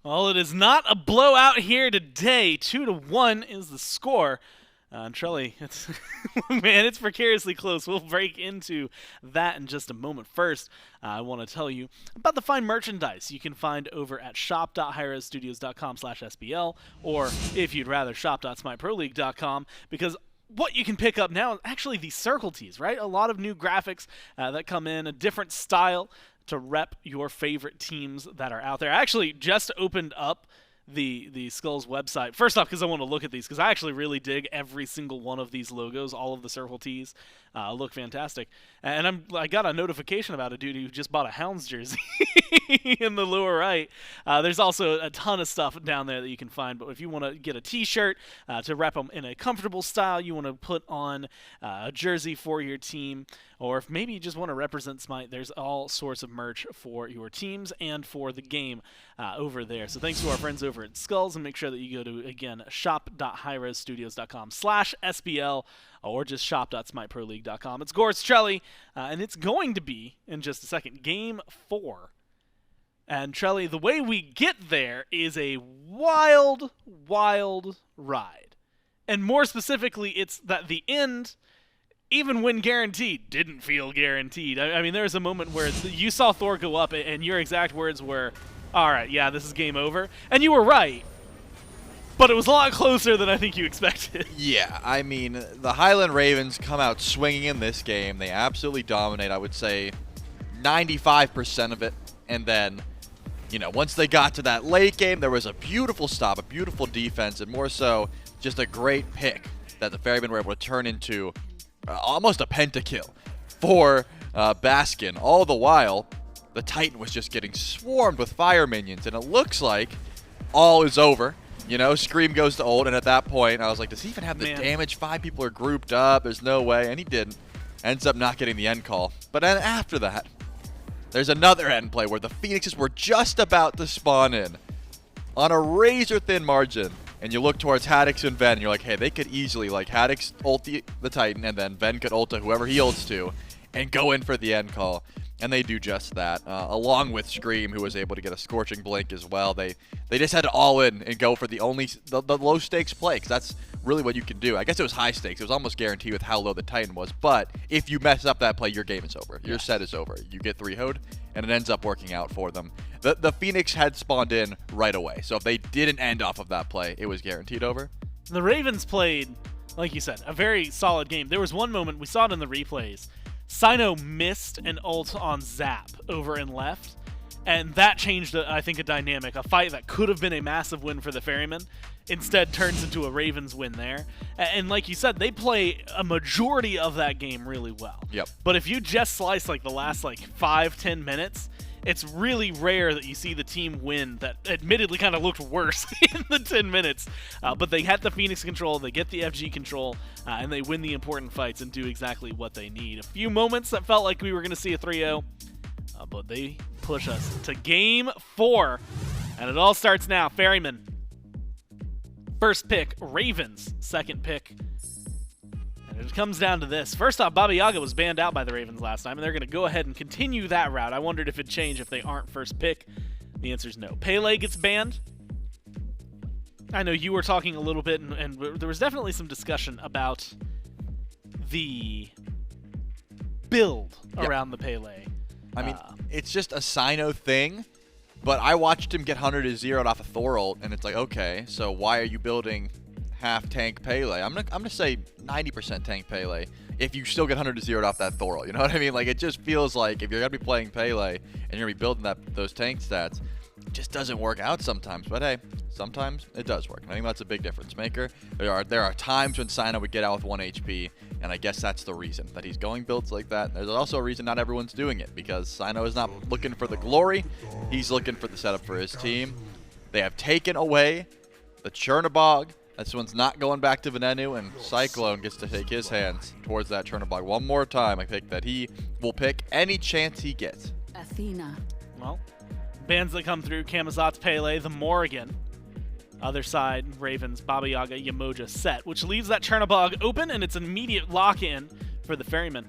Well, it is not a blowout here today. 2-1 is the score. Trelly, it's man, it's precariously close. We'll break into that in just a moment. First, I want to tell you about the fine merchandise you can find over at shop.highrestudios.com/SBL, or if you'd rather, shop.smiteproleague.com, because what you can pick up now is actually these circle tees, right? A lot of new graphics that come in, a different style to rep your favorite teams that are out there. I actually just opened up the Skulls website. First off, because I want to look at these, because I actually really dig every single one of these logos. All of the circle tees look fantastic. And I got a notification about a dude who just bought a Hounds jersey. in the lower right. There's also a ton of stuff down there that you can find, but if you want to get a t-shirt to wrap them in a comfortable style, you want to put on a jersey for your team, or if maybe you just want to represent Smite, there's all sorts of merch for your teams and for the game over there. So thanks to our friends over at Skulls, and make sure that you go to, again, shop.highresstudios.com/SBL, or just shop.smiteproleague.com. It's Gorz Trelly, and it's going to be, in just a second, Game 4. And Trelly, the way we get there is a wild, wild ride. And more specifically, it's that the end, even when guaranteed, didn't feel guaranteed. I mean, there was a moment where you saw Thor go up, and your exact words were, all right, yeah, this is game over. And you were right. But it was a lot closer than I think you expected.
Yeah, I mean, the Highland Ravens come out swinging in this game. They absolutely dominate, I would say 95% of it. And then, you know, once they got to that late game, there was a beautiful stop, a beautiful defense, and more so just a great pick that the Ferrymen were able to turn into almost a pentakill for Baskin. All the while, the Titan was just getting swarmed with fire minions, and it looks like all is over. You know, Scream goes to ult, and at that point, I was like, does he even have the damage? 5 people are grouped up. There's no way. And he didn't. Ends up not getting the end call. But then after that, there's another end play where the Phoenixes were just about to spawn in on a razor-thin margin. And you look towards Haddix and Ven, and you're like, hey, they could easily, like, Haddix ult the Titan, and then Ven could ult to whoever he ults to, and go in for the end call. And they do just that, along with Scream, who was able to get a Scorching Blink as well. They just had to all in and go for the low-stakes play, because that's really what you can do. I guess it was high stakes. It was almost guaranteed with how low the Titan was. But if you mess up that play, your game is over. Your set is over. You get 3-0'd, and it ends up working out for them. The Phoenix had spawned in right away, so if they didn't end off of that play, it was guaranteed over.
The Ravens played, like you said, a very solid game. There was one moment, we saw it in the replays, Cyno missed an ult on Zap over and left, and that changed, I think, a dynamic. A fight that could have been a massive win for the Ferrymen instead turns into a Ravens win there. And like you said, they play a majority of that game really well.
Yep.
But if you just slice like the last 5-10 minutes, it's really rare that you see the team win that admittedly kind of looked worse in the 10 minutes. But they had the Phoenix control, they get the FG control, and they win the important fights and do exactly what they need. A few moments that felt like we were going to see a 3-0, but they push us to Game 4. And it all starts now. Ferrymen. First pick, Ravens. Second pick. And it comes down to this. First off, Baba Yaga was banned out by the Ravens last time, and they're going to go ahead and continue that route. I wondered if it'd change if they aren't first pick. The answer is no. Pele gets banned. I know you were talking a little bit, and there was definitely some discussion about the build around the Pele.
I mean, it's just a Cyno thing, but I watched him get 100-0'd off a Thor ult, and it's like, okay, so why are you building half tank Pele? I'm gonna say 90% tank Pele if you still get 100-0'd off that Thor ult. You know what I mean? Like, it just feels like if you're gonna be playing Pele and you're gonna be building those tank stats, it just doesn't work out sometimes. But hey, sometimes it does work. And I think that's a big difference maker. There are times when Cyno would get out with 1 HP, and I guess that's the reason that he's going builds like that. There's also a reason not everyone's doing it, because Cyno is not looking for the glory. He's looking for the setup for his team. They have taken away the Chernobog. This one's not going back to Venenu, and Cyclone gets to take his hands towards that Chernobog one more time. I think that he will pick any chance he gets.
Athena.
Well, bans that come through, Camazot's Pele, the Morrigan. Other side, Ravens, Baba Yaga, Yemoja set, which leaves that Chernobog open, and it's an immediate lock-in for the Ferrymen.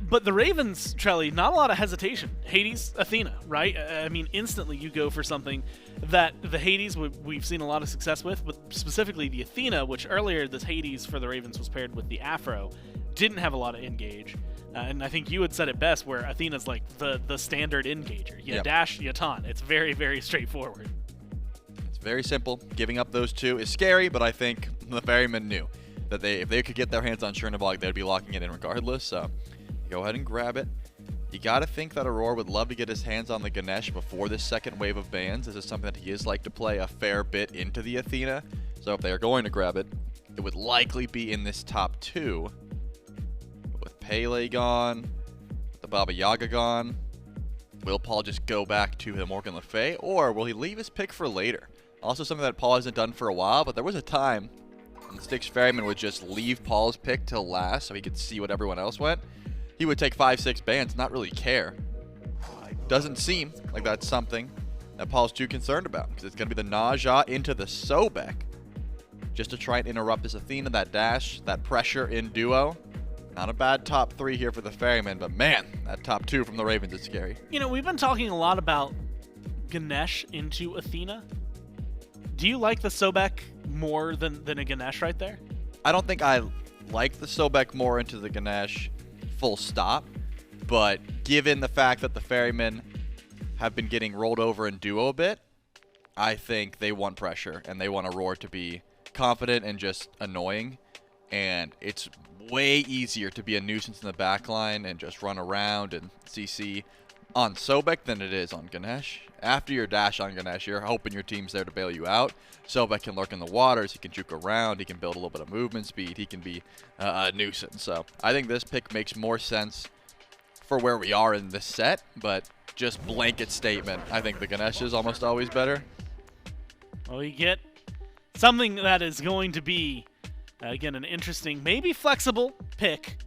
But the Ravens, Trelly, not a lot of hesitation. Hades, Athena, right? I mean, instantly you go for something that the Hades we've seen a lot of success with, but specifically the Athena, which earlier this Hades for the Ravens was paired with the Afro, didn't have a lot of engage. And I think you had said it best, where Athena's like the standard engager. You dash, you taunt. It's very, very straightforward.
It's very simple. Giving up those two is scary, but I think the Ferrymen knew that if they could get their hands on Chernobog, they'd be locking it in regardless. So go ahead and grab it. You got to think that Aror would love to get his hands on the Ganesh before this second wave of bans. This is something that he is like to play a fair bit into the Athena. So if they are going to grab it, it would likely be in this top 2. But with Pele gone, with the Baba Yaga gone, Will Paul just go back to the Morgan Le Fay, or will he leave his pick for later? Also something that Paul hasn't done for a while, but there was a time when the Styx Ferrymen would just leave Paul's pick till last so he could see what everyone else went. He would take 5-6 bans, not really care. Doesn't seem like that's something that Paul's too concerned about, because it's going to be the Naja into the Sobek just to try and interrupt this Athena, that dash, that pressure in duo. Not a bad top 3 here for the Ferrymen, but man, that top 2 from the Ravens is scary.
You know, we've been talking a lot about Ganesh into Athena. Do you like the Sobek more than a Ganesh right there?
I don't think I like the Sobek more into the Ganesh, full stop. But given the fact that the Ferrymen have been getting rolled over in duo a bit, I think they want pressure, and they want Aror to be confident and just annoying. And it's way easier to be a nuisance in the backline and just run around and CC on Sobek than it is on Ganesh. After your dash on Ganesh, you're hoping your team's there to bail you out. Sobek can lurk in the waters, he can juke around, he can build a little bit of movement speed, he can be a nuisance. So I think this pick makes more sense for where we are in this set, but just blanket statement, I think the Ganesh is almost always better.
Well, you get something that is going to be, again, an interesting, maybe flexible pick.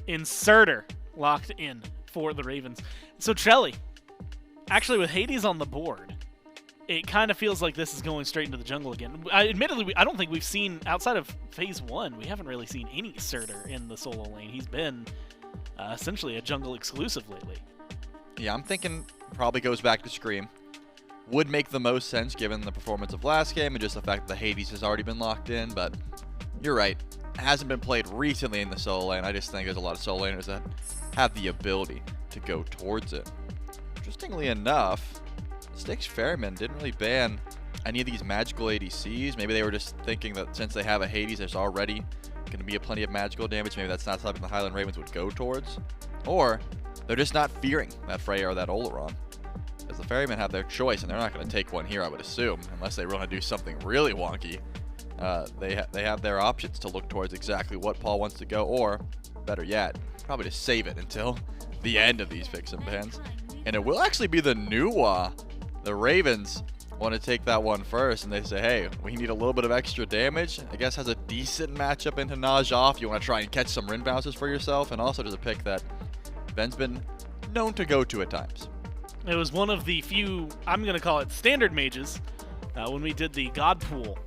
Inserter locked in for the Ravens. So Trelly, actually with Hades on the board, it kind of feels like this is going straight into the jungle again. Admittedly, I don't think we've seen, outside of Phase 1, we haven't really seen any Surtur in the solo lane. He's been essentially a jungle exclusive lately.
Yeah, I'm thinking probably goes back to Scream. Would make the most sense given the performance of last game and just the fact that the Hades has already been locked in, but you're right. It hasn't been played recently in the solo lane. I just think there's a lot of solo laners that have the ability to go towards it. Interestingly enough, Styx Ferrymen didn't really ban any of these magical ADCs. Maybe they were just thinking that since they have a Hades, there's already going to be a plenty of magical damage. Maybe that's not something the Highland Ravens would go towards. Or they're just not fearing that Freya or that Olorun. Because the Ferrymen have their choice, and they're not going to take one here, I would assume, unless they want to do something really wonky. They have their options to look towards exactly what Paul wants to go, or, better yet, probably to save it until the end of these picks and bans. And it will actually be the Nuwa. The Ravens want to take that one first, and they say, hey, we need a little bit of extra damage. I guess has a decent matchup into Naja if you want to try and catch some Rin bounces for yourself, and also just a pick that Ben's been known to go to at times.
It was one of the few, I'm going to call it standard mages, when we did the God Pool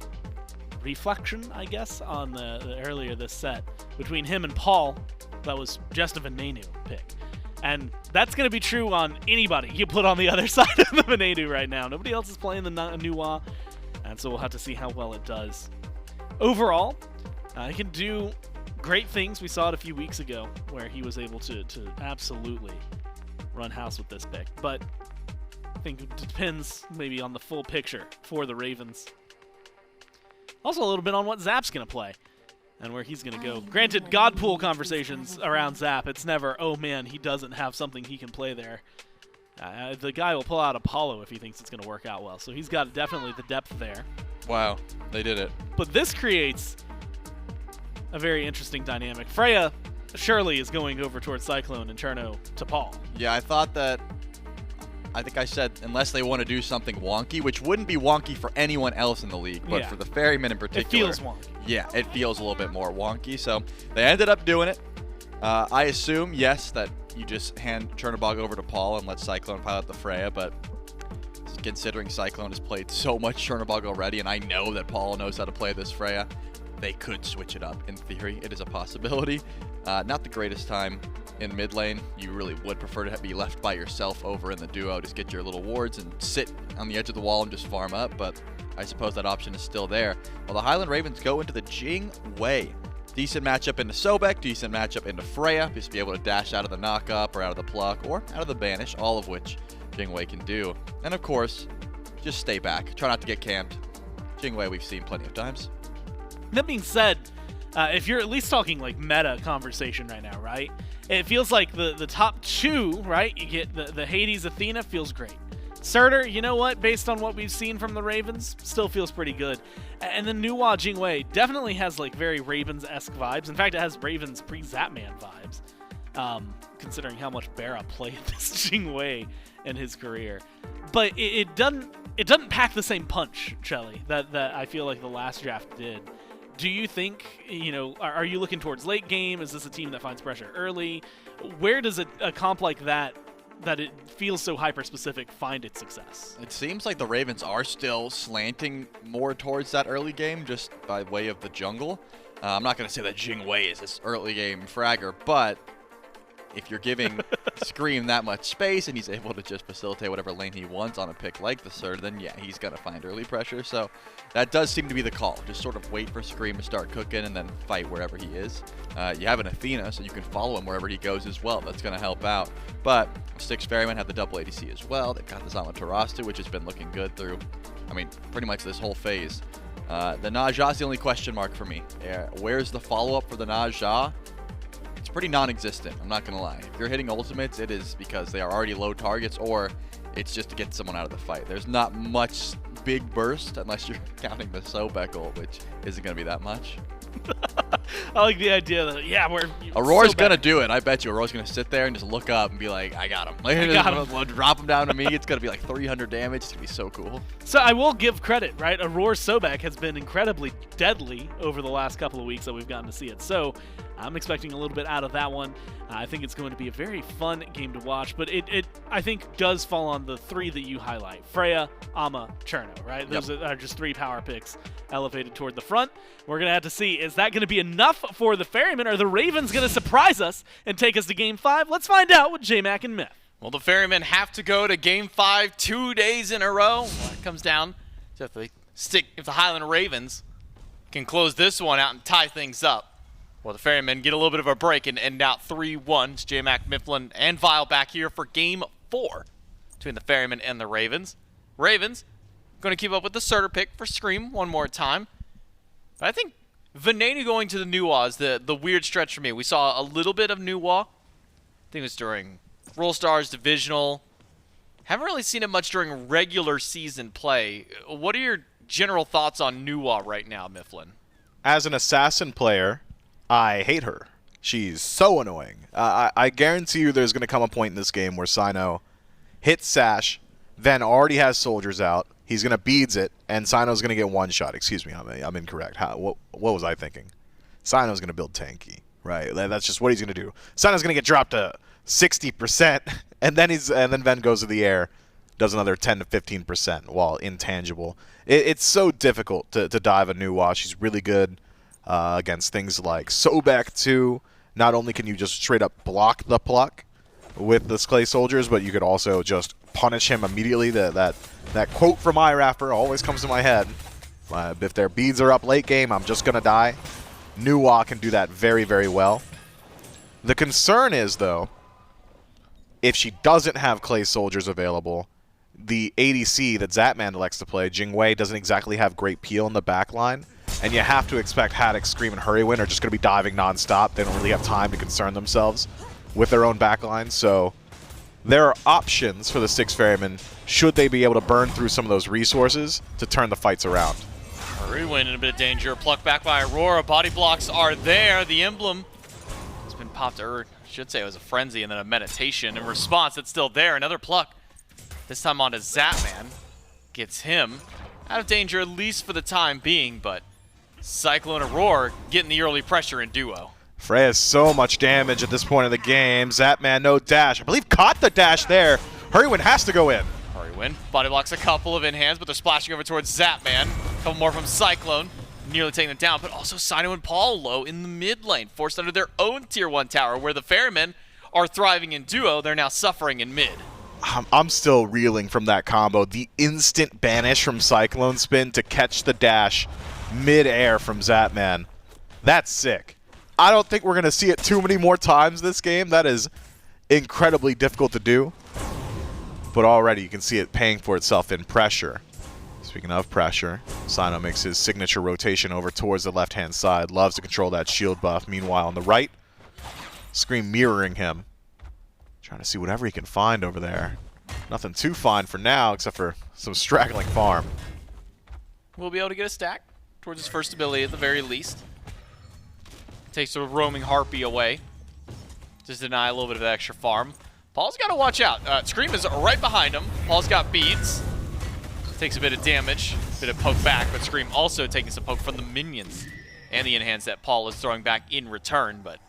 reflection, I guess, on the earlier this set. Between him and Paul, that was just a Venenu pick. And that's going to be true on anybody you put on the other side of the Venenu right now. Nobody else is playing the Nuwa, and so we'll have to see how well it does. Overall, he can do great things. We saw it a few weeks ago where he was able to absolutely run house with this pick. But I think it depends maybe on the full picture for the Ravens. Also a little bit on what Zap's going to play and where he's going to go. Granted, God Pool conversations around Zap, it's never, oh man, he doesn't have something he can play there. The guy will pull out Apollo if he thinks it's going to work out well. So he's got definitely the depth there.
Wow, they did it.
But this creates a very interesting dynamic. Freya surely is going over towards Cyclone and Cherno to Paul.
Yeah, I think I said unless they want to do something wonky, which wouldn't be wonky for anyone else in the league, but
yeah,
for the Ferrymen in particular.
It feels wonky.
Yeah, it feels a little bit more wonky. So they ended up doing it. I assume, yes, that you just hand Chernobog over to Paul and let Cyclone pilot the Freya, but considering Cyclone has played so much Chernobog already, and I know that Paul knows how to play this Freya, they could switch it up. In theory, it is a possibility. Not the greatest time in mid lane. You really would prefer to be left by yourself over in the duo. Just get your little wards and sit on the edge of the wall and just farm up, but I suppose that option is still there. Well, the Highland Ravens go into the Jing Wei. Decent matchup into Sobek, decent matchup into Freya, just be able to dash out of the knock-up or out of the pluck or out of the banish, all of which Jing Wei can do. And of course, just stay back. Try not to get camped. Jing Wei we've seen plenty of times.
That being said, if you're at least talking like meta conversation right now, right? It feels like the top two, right? You get the Hades Athena feels great. Surtur, you know what? Based on what we've seen from the Ravens, still feels pretty good. And the Nuwa Jingwei definitely has like very Ravens-esque vibes. In fact, it has Ravens pre-Zapman vibes. considering how much Barra played this Jingwei in his career. But it doesn't pack the same punch, Shelly, that I feel like the last draft did. Do you think, are you looking towards late game? Is this a team that finds pressure early? Where does a comp like that it feels so hyper-specific, find its success?
It seems like the Ravens are still slanting more towards that early game just by way of the jungle. I'm not going to say that Jingwei is this early game fragger, but if you're giving Scream that much space and he's able to just facilitate whatever lane he wants on a pick like the Sir, then yeah, he's going to find early pressure. So that does seem to be the call. Just sort of wait for Scream to start cooking and then fight wherever he is. You have an Athena, so you can follow him wherever he goes as well. That's going to help out. But Styx Ferrymen have the double ADC as well. They've got this Amaterasu, which has been looking good through, pretty much this whole phase. The Naja's the only question mark for me. Where's the follow-up for the Naja? It's pretty non-existent, I'm not going to lie. If you're hitting ultimates, it is because they are already low targets, or it's just to get someone out of the fight. There's not much big burst, unless you're counting the Sobek ult, which isn't going to be that much.
I like the idea that,
Auror's going to do it. I bet you Auror's going to sit there and just look up and be like, I got him.
I got him.
Drop him down to me. It's going to be like 300 damage. It's going to be so cool.
So I will give credit, right? Auror's Sobek has been incredibly deadly over the last couple of weeks that we've gotten to see it. So I'm expecting a little bit out of that one. I think it's going to be a very fun game to watch, but it I think does fall on the three that you highlight. Freya, Ama, Cherno, right? Those are just three power picks elevated toward the front. We're going to have to see, is that going to be enough for the Ferrymen? Are the Ravens going to surprise us and take us to Game 5? Let's find out with J-Mac and Myth.
Well, the Ferrymen have to go to Game 5 2 days in a row. Well, it comes down to if the Highland Ravens can close this one out and tie things up. Well, the Ferrymen get a little bit of a break and end out 3-1. It's J-Mac, Mifflin, and Vile back here for Game 4 between the Ferrymen and the Ravens. Ravens going to keep up with the Surtur pick for Scream one more time. But I think Venenu going to the Nuwa is the weird stretch for me. We saw a little bit of Nuwa. I think it was during Roll Stars Divisional. Haven't really seen it much during regular season play. What are your general thoughts on Nuwa right now, Mifflin?
As an assassin player, I hate her. She's so annoying. I guarantee you there's going to come a point in this game where Cyno hits Sash, then already has soldiers out. He's going to beads it, and Cyno's going to get one shot. Excuse me, I'm incorrect. What was I thinking? Cyno's going to build tanky, right? That's just what he's going to do. Cyno's going to get dropped to 60%, and then Ven goes to the air, does another 10 to 15% while intangible. It's so difficult to dive a Nuwa. She's really good against things like Sobek too. Not only can you just straight up block the pluck with the clay soldiers, but you could also just punish him immediately. That quote from Iraffer always comes to my head. If their beads are up late game, I'm just going to die. Nuwa can do that very, very well. The concern is, though, if she doesn't have clay soldiers available, the ADC that Zapman elects to play, Jingwei, doesn't exactly have great peel in the back line. And you have to expect Haddix, Scream, and Hurriwind are just going to be diving nonstop. They don't really have time to concern themselves with their own backline. So there are options for the Styx Ferrymen should they be able to burn through some of those resources to turn the fights around.
Hurriwind in a bit of danger. Plucked back by Aurora. Body blocks are there. The emblem has been popped. Or I should say it was a frenzy and then a meditation. In response, it's still there. Another pluck. This time onto Zapman. Gets him out of danger, at least for the time being, but Cyclone Aror getting the early pressure in duo.
Freya has so much damage at this point of the game. Zapman, no dash. I believe caught the dash there. Hurriwind has to go in.
Hurriwind body blocks a couple of in-hands, but they're splashing over towards Zapman. A couple more from Cyclone, nearly taking them down, but also Cyno and Paul low in the mid lane, forced under their own tier 1 tower, where the Ferrymen are thriving in duo. They're now suffering in mid.
I'm still reeling from that combo. The instant banish from CycloneSpin to catch the dash mid-air from Zapman. That's sick. I don't think we're going to see it too many more times this game. That is incredibly difficult to do. But already you can see it paying for itself in pressure. Speaking of pressure, Cyno makes his signature rotation over towards the left-hand side. Loves to control that shield buff. Meanwhile, on the right, Scream mirroring him. Trying to see whatever he can find over there. Nothing too fine for now, except for some straggling farm.
We'll be able to get a stack towards his first ability at the very least. Takes a roaming harpy away. Just deny a little bit of extra farm. Paul's got to watch out. Scream is right behind him. Paul's got beads. Takes a bit of damage, bit of poke back, but Scream also taking some poke from the minions and the enhance that Paul is throwing back in return. But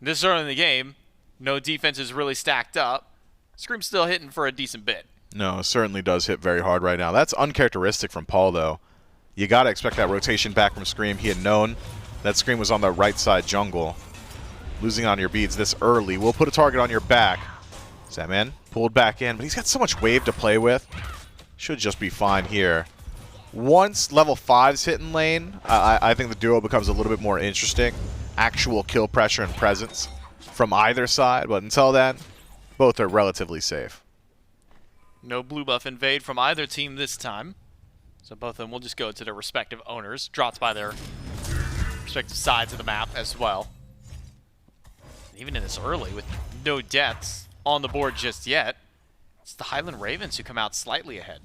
this early in the game, no defense is really stacked up. Scream's still hitting for a decent bit.
No, it certainly does hit very hard right now. That's uncharacteristic from Paul, though. You got to expect that rotation back from Scream. He had known that Scream was on the right side jungle. Losing on your beads this early will put a target on your back. Zapman pulled back in, but he's got so much wave to play with. Should just be fine here. Once level 5's hitting lane, I think the duo becomes a little bit more interesting. Actual kill pressure and presence from either side, but until then, both are relatively safe.
No blue buff invade from either team this time. So both of them will just go to their respective owners, dropped by their respective sides of the map as well. Even in this early, with no deaths on the board just yet, it's the Highland Ravens who come out slightly ahead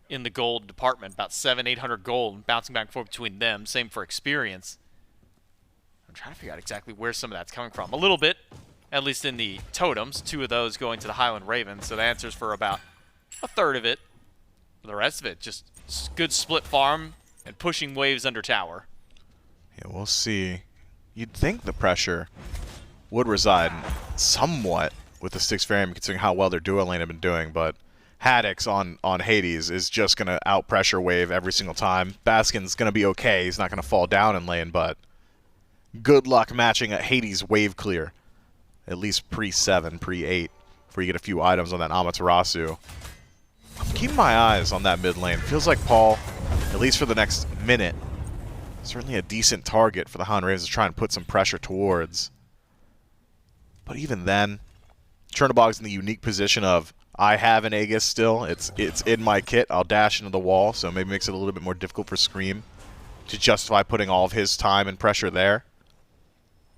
in the gold department, about 700-800 gold, bouncing back and forth between them. Same for experience. I'm trying to figure out exactly where some of that's coming from. A little bit, at least in the totems, 2 of those going to the Highland Ravens, so the answer's for about a third of it. The rest of it, just good split farm and pushing waves under tower.
Yeah, we'll see. You'd think the pressure would reside somewhat with the Styx Ferrymen, considering how well their duo lane have been doing, but Haddix on Hades is just going to out-pressure wave every single time. Baskin's going to be okay. He's not going to fall down in lane, but good luck matching a Hades wave clear, at least pre-7, pre-8, before you get a few items on that Amaterasu. I'm keeping my eyes on that mid lane. Feels like Paul, at least for the next minute, certainly a decent target for the Highland Ravens to try and put some pressure towards. But even then, Chernobog's in the unique position of, I have an Aegis still. It's in my kit. I'll dash into the wall, so maybe makes it a little bit more difficult for Scream to justify putting all of his time and pressure there.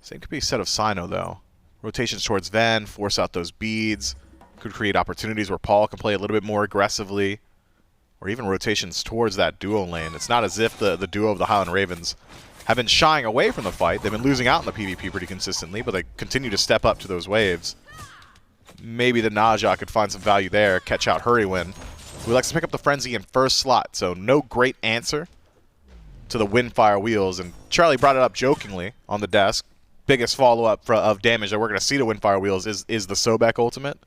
Same could be said of Cyno, though. Rotations towards Ven, force out those beads. Could create opportunities where Paul can play a little bit more aggressively. Or even rotations towards that duo lane. It's not as if the duo of the Highland Ravens have been shying away from the fight. They've been losing out in the PvP pretty consistently, but they continue to step up to those waves. Maybe the Naja could find some value there, catch out Hurriwind, who likes to pick up the Frenzy in first slot, so no great answer to the Windfire Wheels. And Charlie brought it up jokingly on the desk. Biggest follow-up of damage that we're going to see to Windfire Wheels is the Sobek ultimate.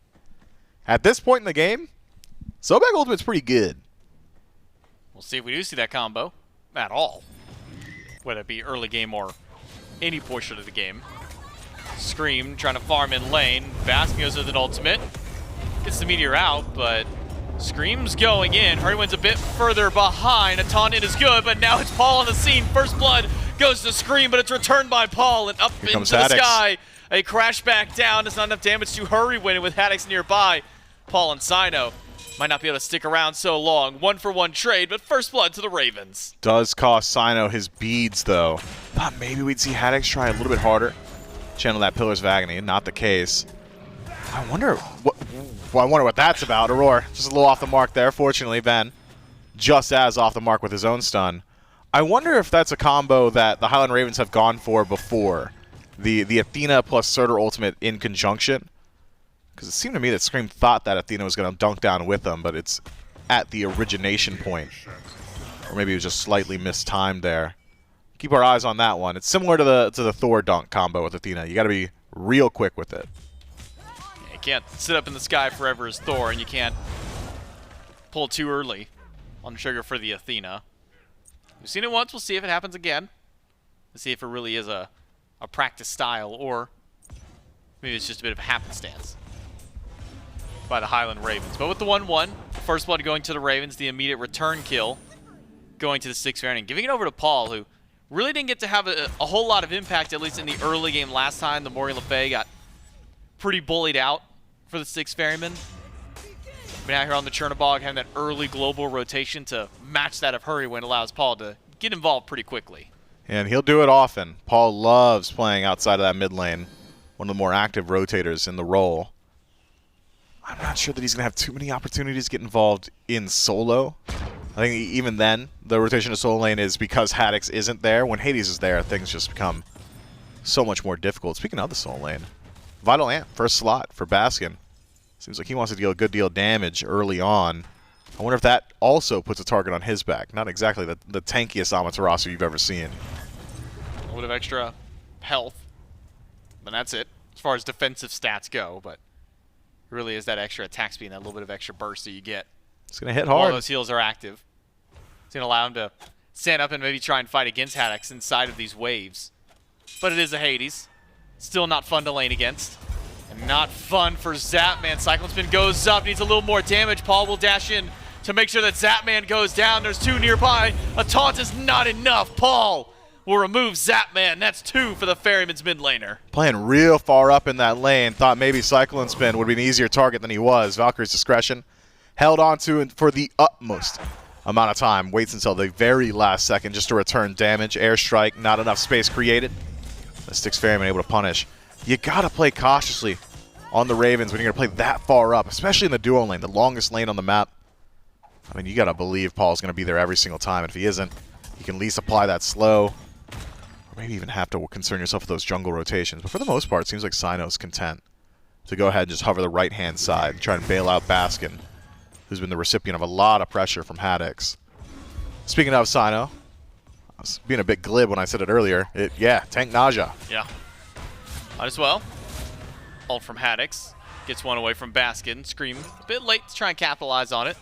At this point in the game, Sobek ultimate's pretty good.
We'll see if we do see that combo at all, whether it be early game or any portion of the game. Scream trying to farm in lane. Baskin goes with an ultimate. Gets the meteor out, but Scream's going in. Hurriwind's a bit further behind. A taunt in is good, but now it's Paul on the scene. First blood goes to Scream, but it's returned by Paul and up into the sky. A crash back down. Does not enough damage to Hurriwind with Haddix nearby. Paul and Cyno might not be able to stick around so long. 1-for-1 trade, but first blood to the Ravens.
Does cost Cyno his beads, though. Thought maybe we'd see Haddix try a little bit harder. Channel that Pillars of Agony. Not the case. I wonder what that's about. Aror, just a little off the mark there. Fortunately, Ben, just as off the mark with his own stun. I wonder if that's a combo that the Highland Ravens have gone for before. The Athena plus Surtur ultimate in conjunction. Because it seemed to me that Scream thought that Athena was going to dunk down with them, but it's at the origination point. Or maybe it was just slightly mistimed there. Keep our eyes on that one. It's similar to the Thor dunk combo with Athena. You got to be real quick with it.
Yeah, you can't sit up in the sky forever as Thor, and you can't pull too early on the trigger for the Athena. We've seen it once. We'll see if it happens again. Let's see if it really is a practice style, or maybe it's just a bit of a happenstance by the Highland Ravens. But with the 1-1, first blood going to the Ravens, the immediate return kill going to the Styx Ferrymen, giving it over to Paul, who really didn't get to have a whole lot of impact, at least in the early game last time. The Morgan Le Fay got pretty bullied out for the Styx Ferrymen. But out here on the Chernobog, having that early global rotation to match that of Hurriwind allows Paul to get involved pretty quickly.
And he'll do it often. Paul loves playing outside of that mid lane. One of the more active rotators in the role. I'm not sure that he's going to have too many opportunities to get involved in solo. I think even then, the rotation to solo lane is because Haddix isn't there. When Hades is there, things just become so much more difficult. Speaking of the solo lane, Vital Ant, first slot for Baskin. Seems like he wants to deal a good deal of damage early on. I wonder if that also puts a target on his back. Not exactly the tankiest Amaterasu you've ever seen.
A little bit of extra health, but that's it as far as defensive stats go. But it really is that extra attack speed and that little bit of extra burst that you get.
It's going to hit
All
hard.
those heals are active. It's going to allow him to stand up and maybe try and fight against Haddix inside of these waves. But it is a Hades. Still not fun to lane against. And not fun for Zapman. CycloneSpin goes up, needs a little more damage. Paul will dash in to make sure that Zapman goes down. There's 2 nearby. A taunt is not enough. Paul will remove Zapman. That's 2 for the Ferryman's mid laner.
Playing real far up in that lane. Thought maybe CycloneSpin would be an easier target than he was. Valkyrie's discretion. Held on to it for the utmost amount of time. Waits until the very last second just to return damage. Airstrike, not enough space created. The Styx Ferrymen able to punish. You gotta play cautiously on the Ravens when you're gonna play that far up, especially in the duo lane, the longest lane on the map. I mean, you gotta believe Paul's gonna be there every single time. And if he isn't, you can at least apply that slow, or maybe even have to concern yourself with those jungle rotations. But for the most part, it seems like Cyno's content to go ahead and just hover the right-hand side and try and bail out Baskin, who's been the recipient of a lot of pressure from Haddix. Speaking of Cyno, I was being a bit glib when I said it earlier. Yeah, tank nausea.
Yeah. Might as well. Ult from Haddix. Gets one away from Baskin. Scream a bit late to try and capitalize on it.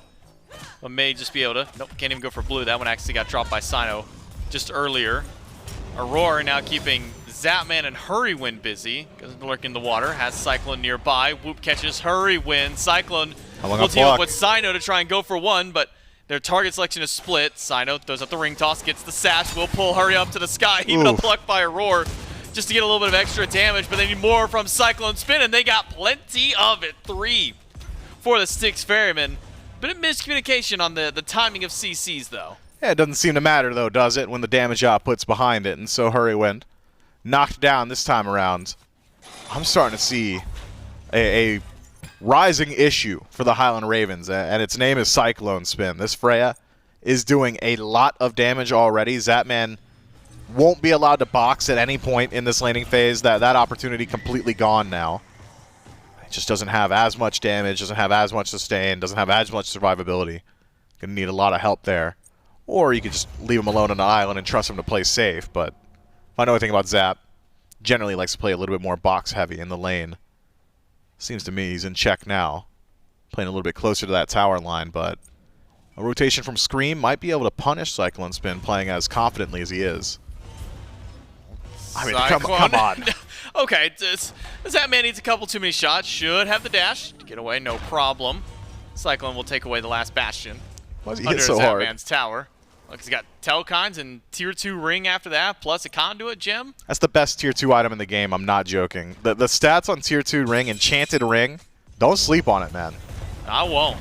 But may just be able to. Nope, can't even go for blue. That one actually got dropped by Cyno just earlier. Aror now keeping Zapman and Hurriwind busy. Goes to lurk in the water. Has Cyclone nearby. Whoop catches Hurriwind. Cyclone will team up with Cyno to try and go for one, but their target selection is split. Cyno throws up the ring toss, gets the sash, will pull Hurry up to the sky. Even a pluck by Aror just to get a little bit of extra damage, but they need more from CycloneSpin, and they got plenty of it. 3 for the Styx Ferrymen. Bit of miscommunication on the timing of CCs, though.
Yeah, it doesn't seem to matter, though, does it, when the damage output's behind it, and so Hurriwind knocked down this time around. I'm starting to see a rising issue for the Highland Ravens, and its name is CycloneSpin. This Freya is doing a lot of damage already. Zapman won't be allowed to box at any point in this laning phase. That opportunity completely gone now. It just doesn't have as much damage, doesn't have as much sustain, doesn't have as much survivability. Gonna need a lot of help there. Or you could just leave him alone on an island and trust him to play safe, but if I know anything about Zap, generally likes to play a little bit more box heavy in the lane. Seems to me he's in check now. Playing a little bit closer to that tower line, but a rotation from Scream might be able to punish CycloneSpin playing as confidently as he is. I mean, come on.
Okay, Zapman needs a couple too many shots. Should have the dash to get away, no problem. Cyclone will take away the last bastion.
Why does he hit so hard?
Zapman's tower. Look, he's got Telkines and Tier 2 ring after that, plus a Conduit gem.
That's the best Tier 2 item in the game, I'm not joking. The stats on Tier 2 ring, Enchanted Ring, don't sleep on it, man.
I won't.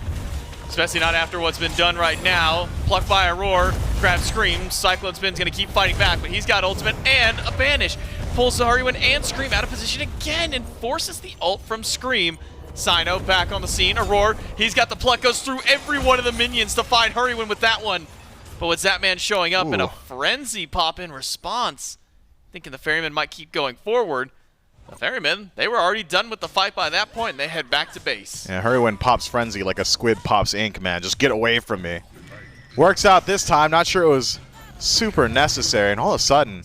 Especially not after what's been done right now. Plucked by Aror, grabs Scream. CycloneSpin's going to keep fighting back, but he's got ultimate and a banish. Pulls the Hurriwind and Scream out of position again and forces the ult from Scream. Cyno back on the scene. Aror, he's got the pluck, goes through every one of the minions to find Hurriwind with that one. But with Zapman showing up in a frenzy pop in response, thinking the Ferrymen might keep going forward. The Ferrymen, they were already done with the fight by that point, and they head back to base.
Yeah, Hurriwind pops Frenzy like a squid pops ink, man. Just get away from me. Works out this time. Not sure it was super necessary. And all of a sudden,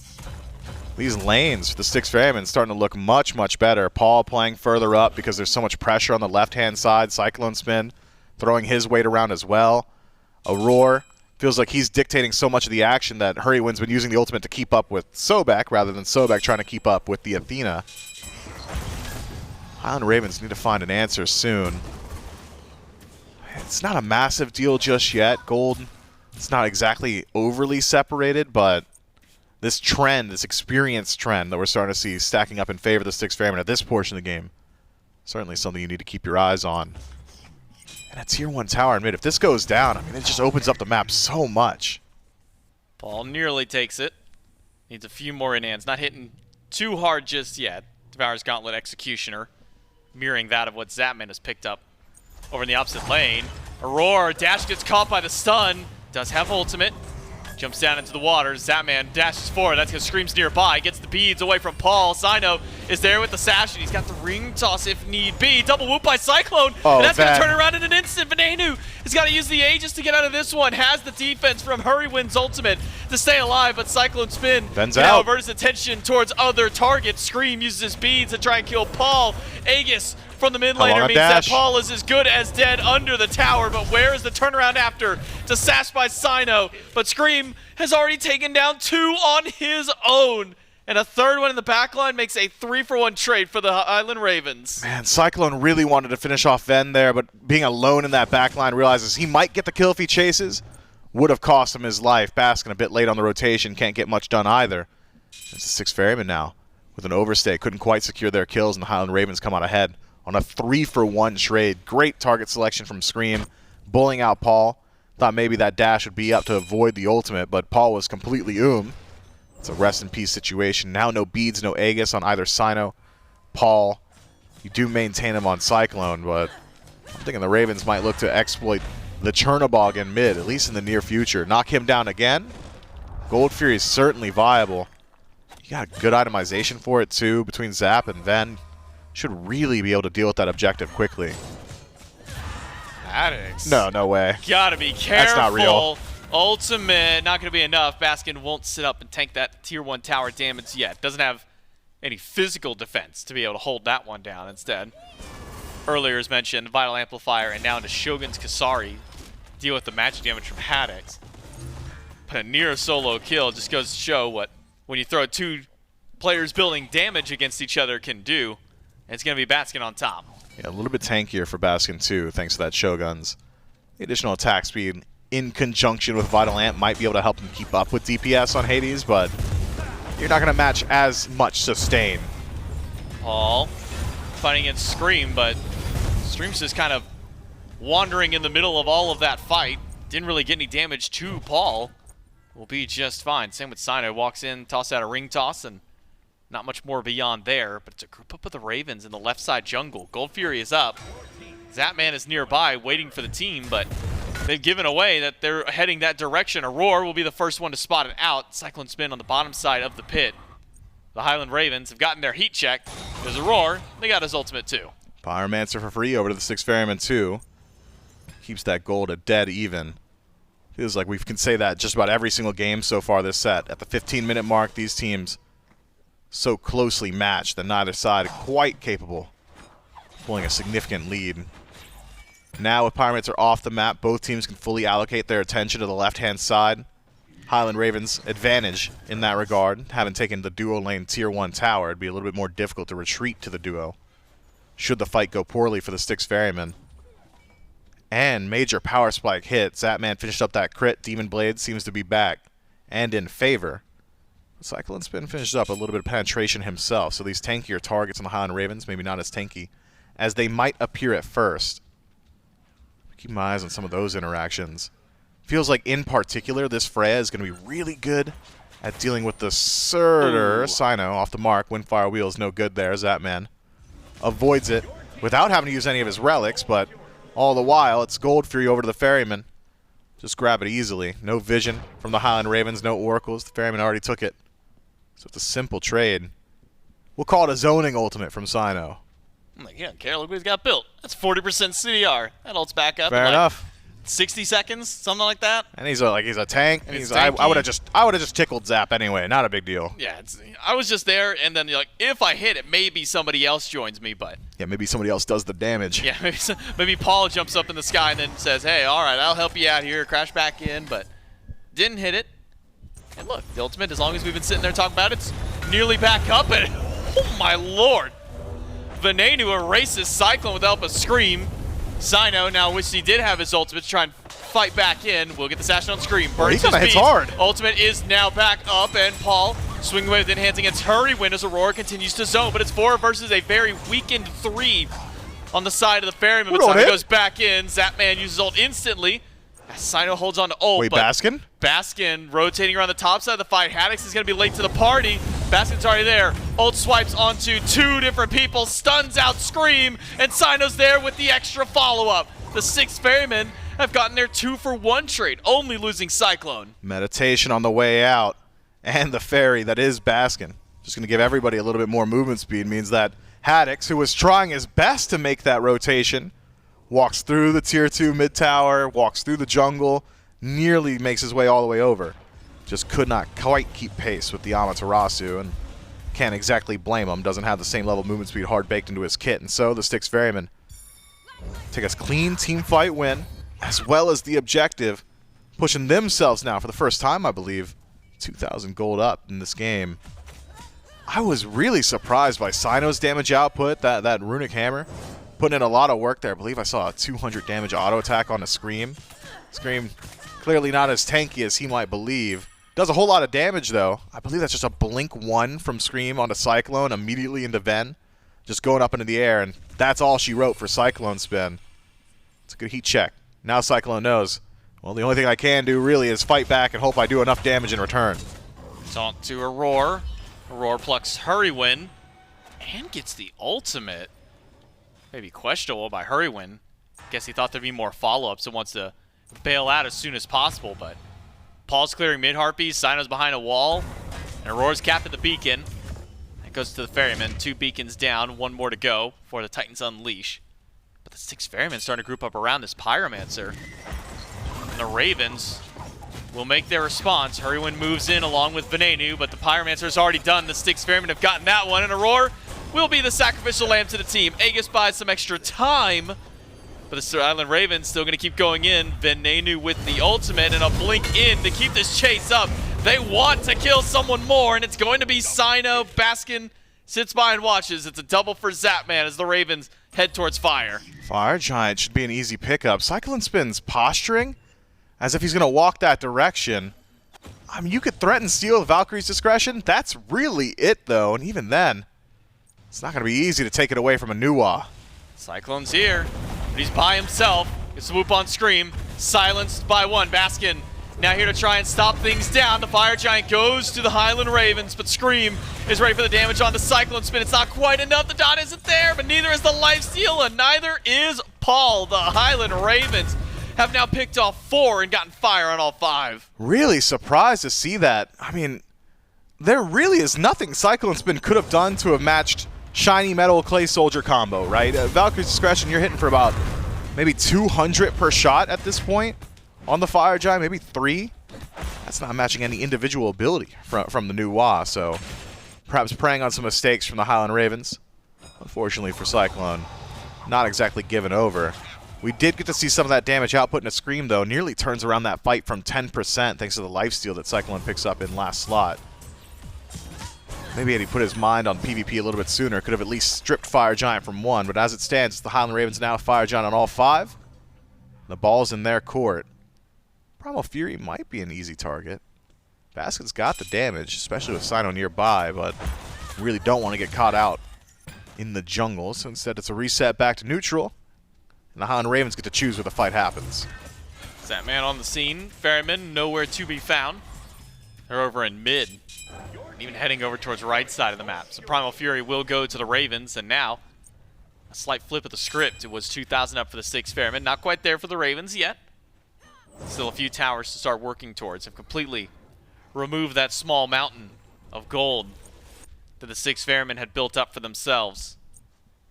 these lanes for the Styx Ferrymen starting to look much, much better. Paul playing further up because there's so much pressure on the left-hand side. CycloneSpin throwing his weight around as well. Aror feels like he's dictating so much of the action that Hurriwind's been using the ultimate to keep up with Sobek rather than Sobek trying to keep up with the Athena. Highland Ravens need to find an answer soon. It's not a massive deal just yet. Gold, it's not exactly overly separated, but this trend, this experience trend that we're starting to see stacking up in favor of the Styx Ferrymen at this portion of the game, certainly something you need to keep your eyes on. And a Tier 1 tower in mid, if this goes down, I mean, it just opens up the map so much.
Paul nearly takes it. Needs a few more in-hands. Not hitting too hard just yet. Devour's Gauntlet Executioner, mirroring that of what Zapman has picked up over in the opposite lane. Aror, dash gets caught by the stun. Does have ultimate. Jumps down into the water. Zapman dashes forward. That's because Scream's nearby. Gets the beads away from Paul. Cyno is there with the sash, and he's got the ring toss if need be. Double whoop by Cyclone,
Oh,
and that's going to
Ven.
turn around in an instant. Venenu has got to use the Aegis to get out of this one. Has the defense from Hurriwind's ultimate to stay alive, but CycloneSpin
Ven's
can now
out.
avert his attention towards other targets. Scream uses his beads to try and kill Paul. Aegis from the mid
How long
laner
a
means that
dash?
Paul is as good as dead under the tower, but where is the turnaround after? To sash by Cyno, but Scream has already taken down 2 on his own. And a third one in the backline makes a 3-for-1 trade for the Highland Ravens.
Man, Cyclone really wanted to finish off Ven there, but being alone in that backline, realizes he might get the kill if he chases. Would have cost him his life. Baskin a bit late on the rotation, can't get much done either. It's the Styx Ferrymen now with an overstay. Couldn't quite secure their kills, and the Highland Ravens come out ahead on a 3-for-1 trade. Great target selection from Scream, bullying out Paul. Thought maybe that dash would be up to avoid the ultimate, but Paul was completely It's a rest in peace situation. Now no beads, no Aegis on either Cyno, Paul. You do maintain him on Cyclone, but I'm thinking the Ravens might look to exploit the Chernobog in mid, at least in the near future. Knock him down again. Gold Fury is certainly viable. You got a good itemization for it too between Zap and Ven. Should really be able to deal with that objective quickly.
Haddix.
No way.
Gotta be careful.
That's not real.
Ultimate, not gonna be enough. Baskin won't sit up and tank that tier 1 tower damage yet. Doesn't have any physical defense to be able to hold that one down instead. Earlier as mentioned, Vital Amplifier, and now into Shogun's Kasari. Deal with the magic damage from Haddix. But a near solo kill just goes to show what when you throw 2 players building damage against each other can do. And it's gonna be Baskin on top.
Yeah, a little bit tankier for Baskin too, thanks to that Shoguns. The additional attack speed in conjunction with Vital Amp might be able to help him keep up with DPS on Hades, but you're not going to match as much sustain.
Paul fighting against Scream, but Scream's just kind of wandering in the middle of all of that fight. Didn't really get any damage to Paul. Will be just fine. Same with Cyno. Walks in, tosses out a ring toss, and not much more beyond there. But it's a group up of the Ravens in the left side jungle. Gold Fury is up. Zapman is nearby waiting for the team, but they've given away that they're heading that direction. Aror will be the first one to spot it out. CycloneSpin on the bottom side of the pit. The Highland Ravens have gotten their heat check. There's Aror. They got his ultimate too.
Pyromancer for free over to the Styx Ferrymen too. Keeps that gold at dead even. Feels like we can say that just about every single game so far this set. At the 15-minute mark, these teams so closely matched that neither side quite capable of pulling a significant lead. Now with Pyromancer off the map, both teams can fully allocate their attention to the left-hand side. Highland Ravens advantage in that regard. Having taken the duo lane tier 1 tower, it'd be a little bit more difficult to retreat to the duo should the fight go poorly for the Styx Ferrymen. And major power spike hit. Zapman finished up that crit. Demon Blade seems to be back and in favor. CycloneSpin finished up a little bit of penetration himself, so these tankier targets on the Highland Ravens, maybe not as tanky as they might appear at first. Keep my eyes on some of those interactions. Feels like, in particular, this Freya is going to be really good at dealing with the Surtur. Cyno off the mark. Windfire Wheel's no good there. Zapman avoids it without having to use any of his relics, but all the while, it's Gold Fury over to the Ferryman. Just grab it easily. No vision from the Highland Ravens, no oracles. The Ferryman already took it. So it's a simple trade. We'll call it a zoning ultimate from Cyno.
I'm like, yeah, care. Look what he's got built. That's 40% CDR. That ults back up.
Fair
in
enough.
60 seconds, something like that.
And he's a tank.
And he's
I
tanky.
would have just tickled Zap anyway. Not a big deal.
Yeah, I was just there, and then you're like, if I hit it, maybe somebody else joins me, but
Yeah, maybe somebody else does the damage.
yeah, maybe Paul jumps up in the sky and then says, hey, all right, I'll help you out here, crash back in, but didn't hit it. And look, the ultimate, as long as we've been sitting there talking about it, it's nearly back up, and oh my lord. Venenu erases Cyclone with the help of Scream. Cyno now wishes he did have his ultimate to try and fight back in. We'll get the sash on Scream. Burns
he kinda
his
hits
beats.
hard.
Ultimate is now back up, and Paul swinging away with enhancing against Hurriwind as Aurora continues to zone, but it's 4 versus a very weakened 3 on the side of the Ferryman. But Cyno goes back in. Zapman uses ult instantly. As Cyno holds on to ult.
Wait,
but
Baskin?
Baskin rotating around the top side of the fight. Haddix is going to be late to the party. Baskin's already there. Ult swipes onto 2 different people, stuns out Scream, and Cyno's there with the extra follow-up. The 6 Ferrymen have gotten their 2-for-1 trade, only losing Cyclone.
Meditation on the way out. And the ferry that is Baskin. Just going to give everybody a little bit more movement speed. Means that Haddix, who was trying his best to make that rotation, walks through the tier 2 mid tower, walks through the jungle, nearly makes his way all the way over. Just could not quite keep pace with the Amaterasu, and can't exactly blame him. Doesn't have the same level of movement speed hard baked into his kit, and so the Styx Ferrymen take a clean team fight win, as well as the objective, pushing themselves now for the first time, I believe, 2,000 gold up in this game. I was really surprised by Cyno's damage output, that runic hammer. Putting in a lot of work there. I believe I saw a 200 damage auto attack on a Scream. Scream clearly not as tanky as he might believe. Does a whole lot of damage though. I believe that's just a blink 1 from Scream onto Cyclone immediately into Ven. Just going up into the air, and that's all she wrote for CycloneSpin. It's a good heat check. Now Cyclone knows, well, the only thing I can do really is fight back and hope I do enough damage in return.
Taunt to Aror. Aror plucks Hurriwind and gets the ultimate. Maybe questionable by Hurriwind. Guess he thought there'd be more follow-ups and wants to bail out as soon as possible, but Paul's clearing mid-Harpies, Cyno's behind a wall, and Auror's capping the beacon. That goes to the Ferryman. 2 beacons down, 1 more to go before the Titans unleash. But the 6 Ferrymen starting to group up around this Pyromancer. And the Ravens will make their response. Hurriwind moves in along with Venenu, but the Pyromancer's already done. The Styx Ferrymen have gotten that one, and Aror will be the sacrificial lamb to the team. Aegis buys some extra time, but the Highland Ravens still going to keep going in. Venenu with the ultimate and a blink in to keep this chase up. They want to kill someone more, and it's going to be Cyno. Baskin sits by and watches. It's a double for Zapman as the Ravens head towards fire.
Fire Giant should be an easy pickup. CycloneSpin's posturing as if he's going to walk that direction. I mean, you could threaten steal with Valkyrie's discretion. That's really it, though, and even then, it's not going to be easy to take it away from a Nuwa.
Cyclone's here, but he's by himself. Gets the whoop on Scream. Silenced by 1. Baskin now here to try and stop things down. The Fire Giant goes to the Highland Ravens, but Scream is ready for the damage on the CycloneSpin. It's not quite enough. The dot isn't there, but neither is the lifesteal, and neither is Paul. The Highland Ravens have now picked off 4 and gotten fire on all 5.
Really surprised to see that. I mean, there really is nothing CycloneSpin could have done to have matched Shiny Metal Clay Soldier combo, right? Valkyrie's discretion, you're hitting for about maybe 200 per shot at this point on the Fire Giant, maybe 3. That's not matching any individual ability from the new Wa, so perhaps preying on some mistakes from the Highland Ravens. Unfortunately for Cyclone, not exactly given over. We did get to see some of that damage output in a Scream, though. Nearly turns around that fight from 10% thanks to the lifesteal that Cyclone picks up in last slot. Maybe had he put his mind on PvP a little bit sooner, could have at least stripped Fire Giant from 1, but as it stands, it's the Highland Ravens now, Fire Giant on all 5. The ball's in their court. Primal Fury might be an easy target. Baskin's got the damage, especially with Cyno nearby, but really don't want to get caught out in the jungle, so instead it's a reset back to neutral, and the Highland Ravens get to choose where the fight happens.
Zapman on the scene. Ferryman nowhere to be found. They're over in mid. Even heading over towards right side of the map. So Primal Fury will go to the Ravens, and now a slight flip of the script. It was 2,000 up for the 6 Ferrymen. Not quite there for the Ravens yet. Still a few towers to start working towards. Have completely removed that small mountain of gold that the 6 Ferrymen had built up for themselves.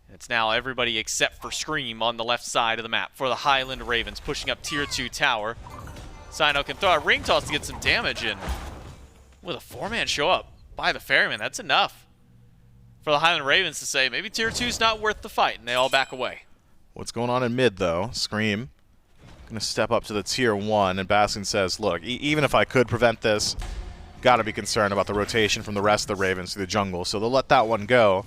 And it's now everybody except for Scream on the left side of the map for the Highland Ravens, pushing up tier 2 tower. Cyno can throw a ring toss to get some damage in. With a 4-man show up by the Ferryman, that's enough for the Highland Ravens to say maybe tier 2's not worth the fight, and they all back away.
What's going on in mid, though? Scream going to step up to the tier 1, and Baskin says, look, even if I could prevent this, got to be concerned about the rotation from the rest of the Ravens through the jungle, so they'll let that one go.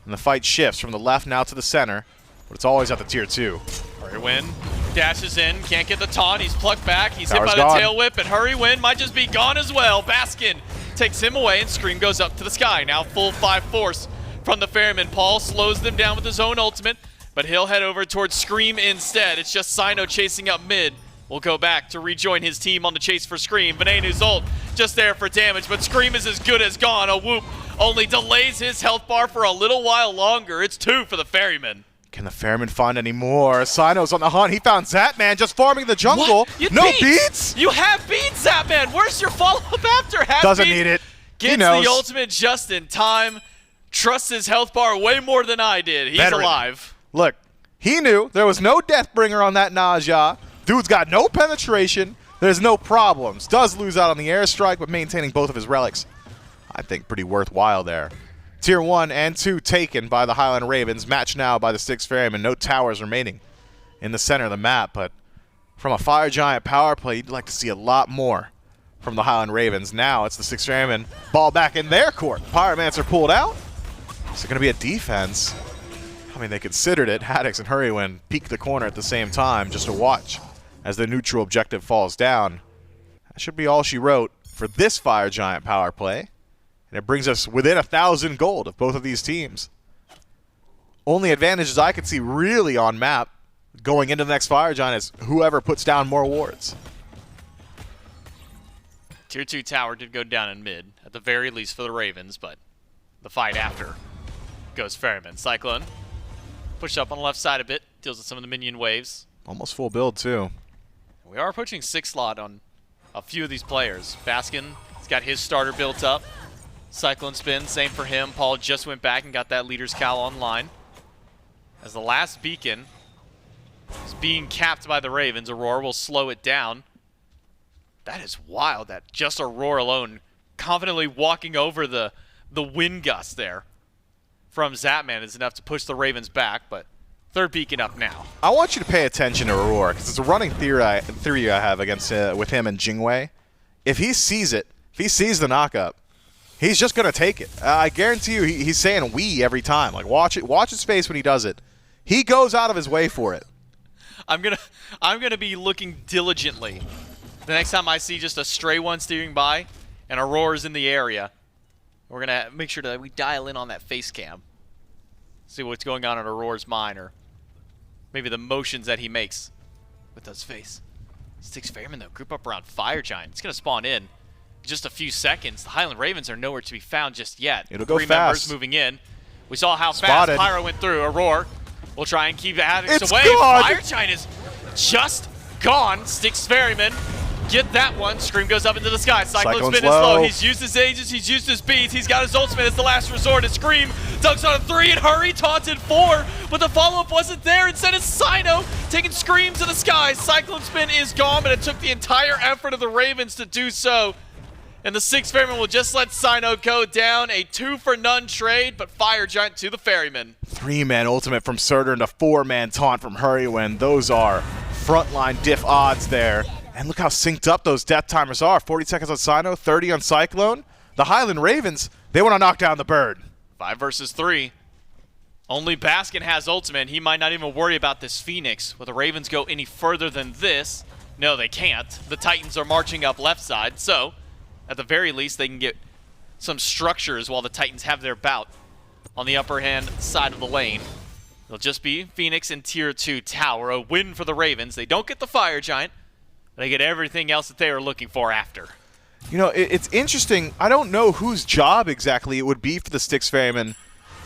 And the fight shifts from the left now to the center, but it's always at the tier 2.
Hurriwind dashes in, can't get the taunt, he's plucked back, he's
Tower's
hit by
gone.
the tail whip, and Hurriwind might just be gone as well. Baskin takes him away, and Scream goes up to the sky. Now full 5 force from the Ferryman. Paul slows them down with his own ultimate, but he'll head over towards Scream instead. It's just Cyno chasing up mid. Will go back to rejoin his team on the chase for Scream. Venenu's ult just there for damage, but Scream is as good as gone. A whoop only delays his health bar for a little while longer. It's 2 for the Ferryman.
Can the Ferryman find any more? Cyno's on the hunt. He found Zapman just farming the jungle.
What?
No beats?
You have beats, Zapman. Where's your follow-up after?
Doesn't need it.
Gets
knows.
the ultimate just in time. Trusts his health bar way more than I did. He's
Veteran.
alive.
Look, he knew there was no Deathbringer on that Naja. Dude's got no penetration. There's no problems. Does lose out on the airstrike, but maintaining both of his relics, I think pretty worthwhile there. Tier 1 and 2 taken by the Highland Ravens. Matched now by the Styx Ferrymen. No towers remaining in the center of the map, but from a Fire Giant power play, you'd like to see a lot more from the Highland Ravens. Now it's the Styx Ferrymen. Ball back in their court. Pyromancer pulled out. Is it going to be a defense? I mean, they considered it. Haddix and Hurriwind peek the corner at the same time just to watch as the neutral objective falls down. That should be all she wrote for this Fire Giant power play. And it brings us within 1,000 gold of both of these teams. Only advantages I could see really on map going into the next Fire Giant is whoever puts down more wards.
Tier 2 tower did go down in mid, at the very least for the Ravens, but the fight after goes Ferryman. Cyclone pushed up on the left side a bit, deals with some of the minion waves.
Almost full build too.
We are approaching 6 slot on a few of these players. Baskin has got his starter built up. CycloneSpin, same for him. Paul just went back and got that Leader's Cowl online. As the last beacon is being capped by the Ravens, Aror will slow it down. That is wild that just Aror alone confidently walking over the wind gust there from Zapman is enough to push the Ravens back, but third beacon up now.
I want you to pay attention to Aror, because it's a running theory I have against with him and Jingwei. If he sees it, if he sees the knockup, he's just going to take it. I guarantee you he's saying "we" every time. Like, watch his face when he does it. He goes out of his way for it.
I'm gonna be looking diligently the next time I see just a stray one steering by and Aurora's in the area. We're gonna make sure that we dial in on that face cam. See what's going on in Aurora's mind, or maybe the motions that he makes with his face. Styx Ferrymen though, group up around Fire Giant. It's gonna spawn in just a few seconds. The Highland Ravens are nowhere to be found just yet.
It'll go
3
fast.
members moving in. We saw how
Spotted.
fast Pyro went through. Aurora will try and keep Haddix
It's
away.
gone.
Fire Giant is just gone. Styx Ferrymen get that one. Scream goes up into the sky. CycloneSpin is low. He's used his ages. He's used his beats. He's got his ultimate as the last resort. And Scream dunks on a 3 and Hurry taunted 4, but the follow-up wasn't there. Instead, it's Cyno taking Scream to the sky. CycloneSpin is gone, but it took the entire effort of the Ravens to do so. And the Styx Ferrymen will just let Cyno go down. A 2-for-none trade, but Fire Giant to the Ferrymen.
3-man ultimate from Surtur and a 4-man taunt from Hurriwind. Those are frontline diff odds there. And look how synced up those death timers are. 40 seconds on Cyno, 30 on Cyclone. The Highland Ravens, they want to knock down the bird.
5 versus 3. Only Baskin has ultimate, and he might not even worry about this Phoenix. Will the Ravens go any further than this? No, they can't. The Titans are marching up left side, so at the very least, they can get some structures while the Titans have their bout on the upper hand side of the lane. It'll just be Phoenix and Tier 2 Tower. A win for the Ravens. They don't get the Fire Giant. They get everything else that they were looking for after.
You know, it's interesting. I don't know whose job exactly it would be for the Styx Ferrymen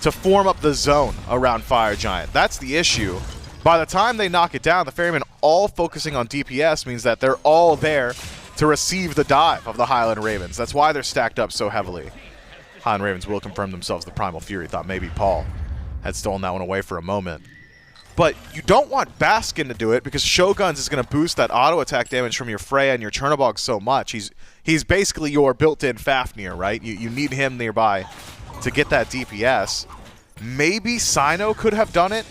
to form up the zone around Fire Giant. That's the issue. By the time they knock it down, the Ferrymen all focusing on DPS means that they're all there to receive the dive of the Highland Ravens. That's why they're stacked up so heavily. Highland Ravens will confirm themselves the Primal Fury. Thought maybe Paul had stolen that one away for a moment. But you don't want Baskin to do it because Shoguns is going to boost that auto attack damage from your Freya and your Chernobog so much. He's basically your built-in Fafnir, right? You need him nearby to get that DPS. Maybe Cyno could have done it,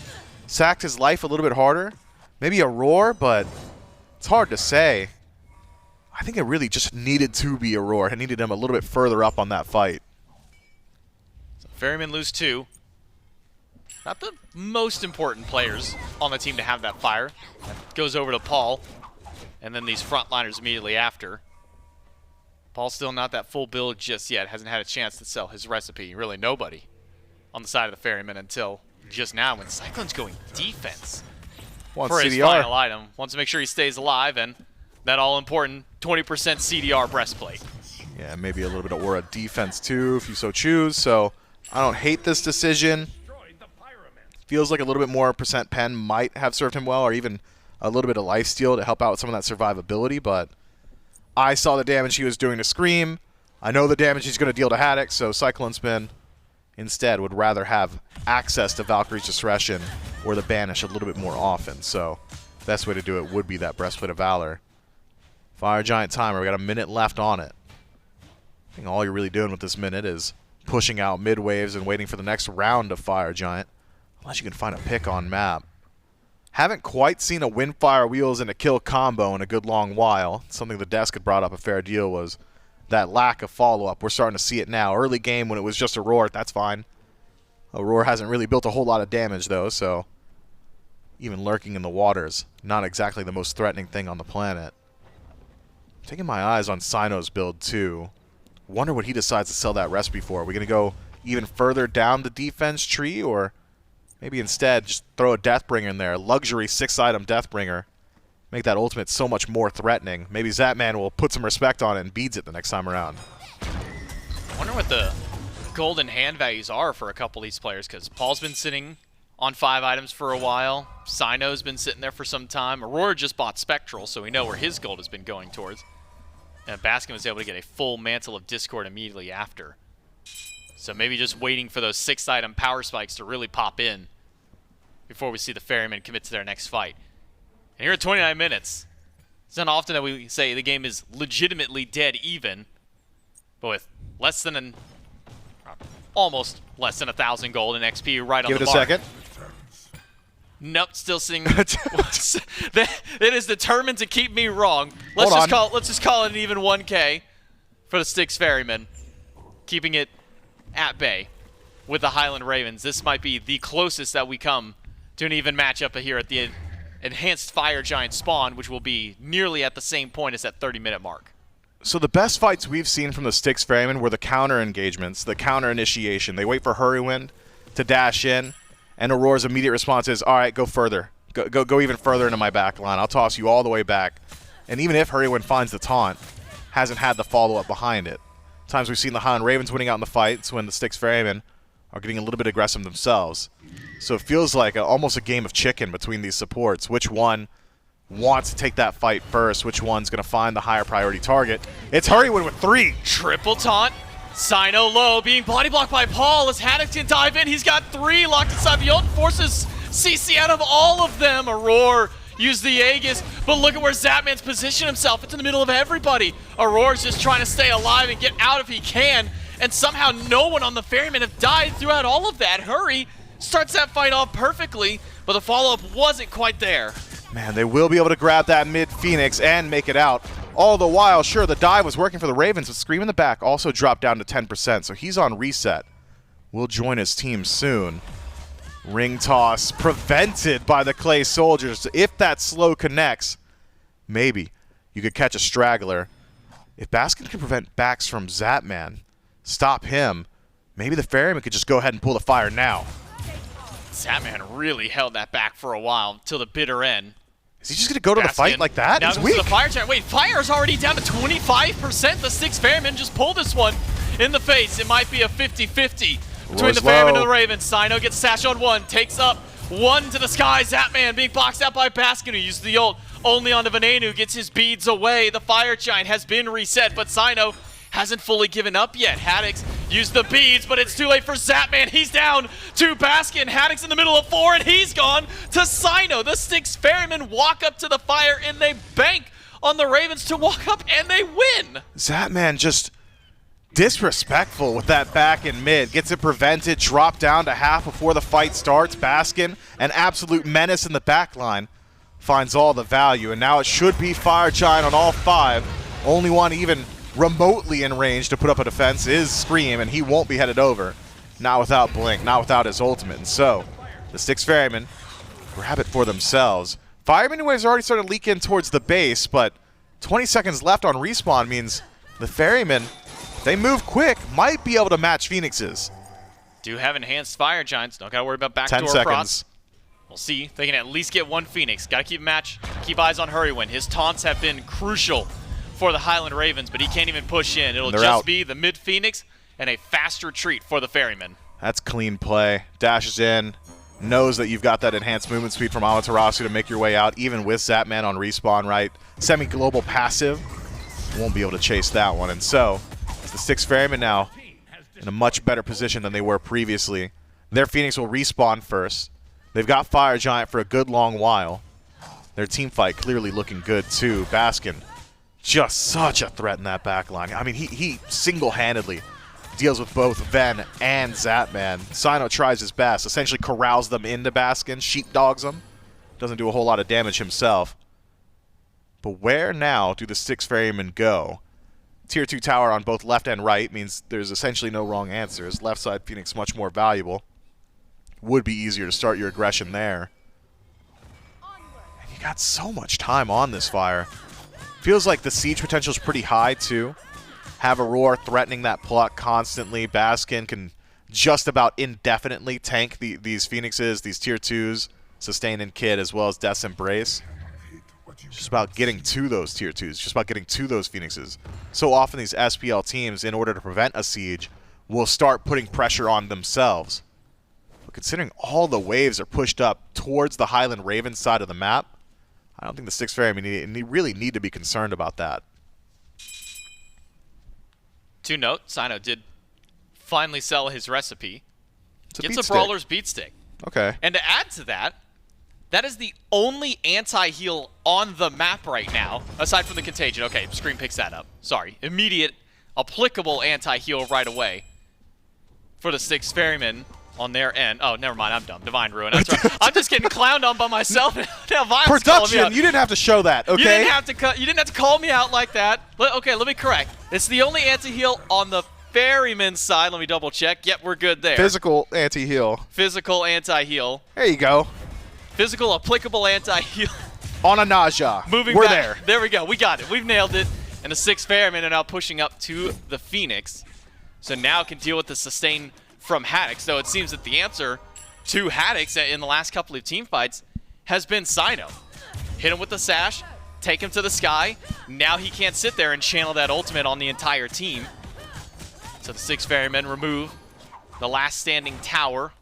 sacked his life a little bit harder. Maybe Aror, but it's hard to say. I think it really just needed to be Aror. It needed him a little bit further up on that fight.
So Ferrymen lose 2. Not the most important players on the team to have that fire. That goes over to Paul, and then these frontliners immediately after. Paul's still not that full build just yet. Hasn't had a chance to sell his recipe. Really nobody on the side of the Ferrymen until just now when Cyclone's going defense for his final item. Wants to make sure he stays alive, and that all-important 20% CDR breastplate.
Yeah, maybe a little bit of aura defense too, if you so choose. So I don't hate this decision. Feels like a little bit more percent pen might have served him well, or even a little bit of lifesteal to help out with some of that survivability, but I saw the damage he was doing to Scream. I know the damage he's going to deal to Haddix, so CycloneSpin instead would rather have access to Valkyrie's Discretion or the Banish a little bit more often. So best way to do it would be that Breastplate of Valor. Fire Giant timer, we got a minute left on it. I think all you're really doing with this minute is pushing out mid waves and waiting for the next round of Fire Giant, unless you can find a pick on map. Haven't quite seen a Windfire Wheels and a kill combo in a good long while. Something the desk had brought up a fair deal was that lack of follow-up. We're starting to see it now. Early game when it was just Aror, that's fine. Aror hasn't really built a whole lot of damage though, so even lurking in the waters, not exactly the most threatening thing on the planet. Taking my eyes on Cyno's build too. Wonder what he decides to sell that recipe for. Are we going to go even further down the defense tree, or maybe instead just throw a Deathbringer in there? Luxury 6-item Deathbringer. Make that ultimate so much more threatening. Maybe Zapman will put some respect on it and beads it the next time around.
I wonder what the golden hand values are for a couple of these players, because Paul's been sitting on 5 items for a while. Cyno's been sitting there for some time. Aurora just bought Spectral, so we know where his gold has been going towards. And Baskin was able to get a full Mantle of Discord immediately after. So maybe just waiting for those 6-item power spikes to really pop in before we see the Ferrymen commit to their next fight. And here at 29 minutes, it's not often that we say the game is legitimately dead even, but with less than almost less than 1,000 gold in XP right on the bar.
Give it a second.
Nope, still seeing. It is determined to keep me wrong. Let's just call it an even 1K for the Styx Ferrymen, keeping it at bay with the Highland Ravens. This might be the closest that we come to an even matchup here at the Enhanced Fire Giant spawn, which will be nearly at the same point as that 30-minute mark.
So the best fights we've seen from the Styx Ferrymen were the counter engagements, the counter initiation. They wait for Hurriwind to dash in, and Aurora's immediate response is, all right, go further. Go even further into my back line. I'll toss you all the way back. And even if Hurriwind finds the taunt, hasn't had the follow-up behind it. Times we've seen the Highland Ravens winning out in the fights when the Styx Ferrymen are getting a little bit aggressive themselves. So it feels like almost a game of chicken between these supports. Which one wants to take that fight first? Which one's going to find the higher priority target? It's Hurriwind with 3.
Triple taunt. Cyno low, being body blocked by Paul as Haddix can dive in. He's got 3 locked inside the ult, forces CC out of all of them. Aror used the Aegis, but look at where Zapman's positioned himself. It's in the middle of everybody. Auror's just trying to stay alive and get out if he can, and somehow no one on the Ferrymen have died throughout all of that. Hurry starts that fight off perfectly, but the follow-up wasn't quite there.
Man, they will be able to grab that mid-Phoenix and make it out. All the while, sure, the dive was working for the Ravens, but Scream in the back also dropped down to 10%, so he's on reset. Will join his team soon. Ring toss prevented by the Clay Soldiers. If that slow connects, maybe you could catch a straggler. If Baskin can prevent backs from Zapman, stop him, maybe the Ferryman could just go ahead and pull the fire now.
Zapman really held that back for a while until the bitter end.
Is he just going to go to the fight like that?
Now
He's weak.
The fire giant. Wait, fire's already down to 25%. The Styx Ferrymen just pulled this one in the face. It might be a 50-50 between the Ferrymen and the Ravens. Cyno gets sash on 1, takes up 1 to the sky. Zapman being boxed out by Baskin, who used the ult only on the Venenu, gets his beads away. The fire giant has been reset, but Cyno hasn't fully given up yet. Haddix used the beads, but it's too late for Zapman. He's down to Baskin. Haddix in the middle of 4, and he's gone to Cyno. The Styx Ferrymen walk up to the fire, and they bank on the Ravens to walk up, and they win.
Zapman just disrespectful with that back and mid. Gets it prevented, dropped down to half before the fight starts. Baskin, an absolute menace in the back line, finds all the value, and now it should be Fire Giant on all 5. Only one even remotely in range to put up a defense is Scream, and he won't be headed over. Not without Blink, not without his ultimate. And so, the Styx Ferrymen grab it for themselves. Fireman waves already started leaking towards the base, but 20 seconds left on respawn means the Ferrymen, if they move quick, might be able to match Phoenixes.
Do have enhanced fire giants. Don't gotta worry about backdoor
10 seconds.
cross. We'll see. They can at least get 1 Phoenix. Gotta keep match. Keep eyes on Hurriwind. His taunts have been crucial for the Highland Ravens, but he can't even push in. It'll just be the mid Phoenix and a fast retreat for the Ferrymen.
That's clean play. Dashes in, knows that you've got that enhanced movement speed from Amaterasu to make your way out, even with Zapman on respawn, right? Semi-global passive. Won't be able to chase that one. And so, The Styx Ferrymen now in a much better position than they were previously. Their Phoenix will respawn first. They've got Fire Giant for a good long while. Their team fight clearly looking good too. Baskin, just such a threat in that back line. I mean, he single-handedly deals with both Ven and Zapman. Cyno tries his best, essentially corrals them into Baskin, sheepdogs them. Doesn't do a whole lot of damage himself. But where now do the Styx Ferrymen go? Tier 2 tower on both left and right means there's essentially no wrong answers. Left side Phoenix much more valuable. Would be easier to start your aggression there. And you got so much time on this fire. Feels like the siege potential is pretty high too. Have Aror threatening that pluck constantly. Baskin can just about indefinitely tank these Phoenixes, these tier 2s, Sustain and Kid, as well as Death's Embrace. Just about getting to those tier 2s, just about getting to those Phoenixes. So often these SPL teams, in order to prevent a siege, will start putting pressure on themselves. But considering all the waves are pushed up towards the Highland Ravens side of the map, I don't think the Styx Ferrymen really need to be concerned about that.
To note, Cyno did finally sell his recipe. Gets a
beat
Brawler's Beat Stick.
Okay.
And to add to that, that is the only anti-heal on the map right now, aside from the Contagion. Okay, Scream picks that up. Sorry. Immediate, applicable anti-heal right away for the Styx Ferrymen on their end. Oh, never mind. I'm dumb. Divine Ruin. That's right. I'm just getting clowned on by myself. Now Violence calling me out.
Production, you didn't have to show that, okay?
You didn't have to call me out like that. Okay, let me correct. It's the only anti-heal on the Ferryman side. Let me double check. Yep, we're good there.
Physical anti-heal.
Physical anti-heal.
There you go.
Physical applicable anti-heal.
On a Naja.
We're
there.
There we go. We got it. We've nailed it. And the Styx Ferrymen are now pushing up to the Phoenix. So now can deal with the sustain from Haddix. Though it seems that the answer to Haddix in the last couple of team fights has been Cyno. Hit him with the sash, take him to the sky. Now he can't sit there and channel that ultimate on the entire team. So the Styx Ferrymen remove the last standing tower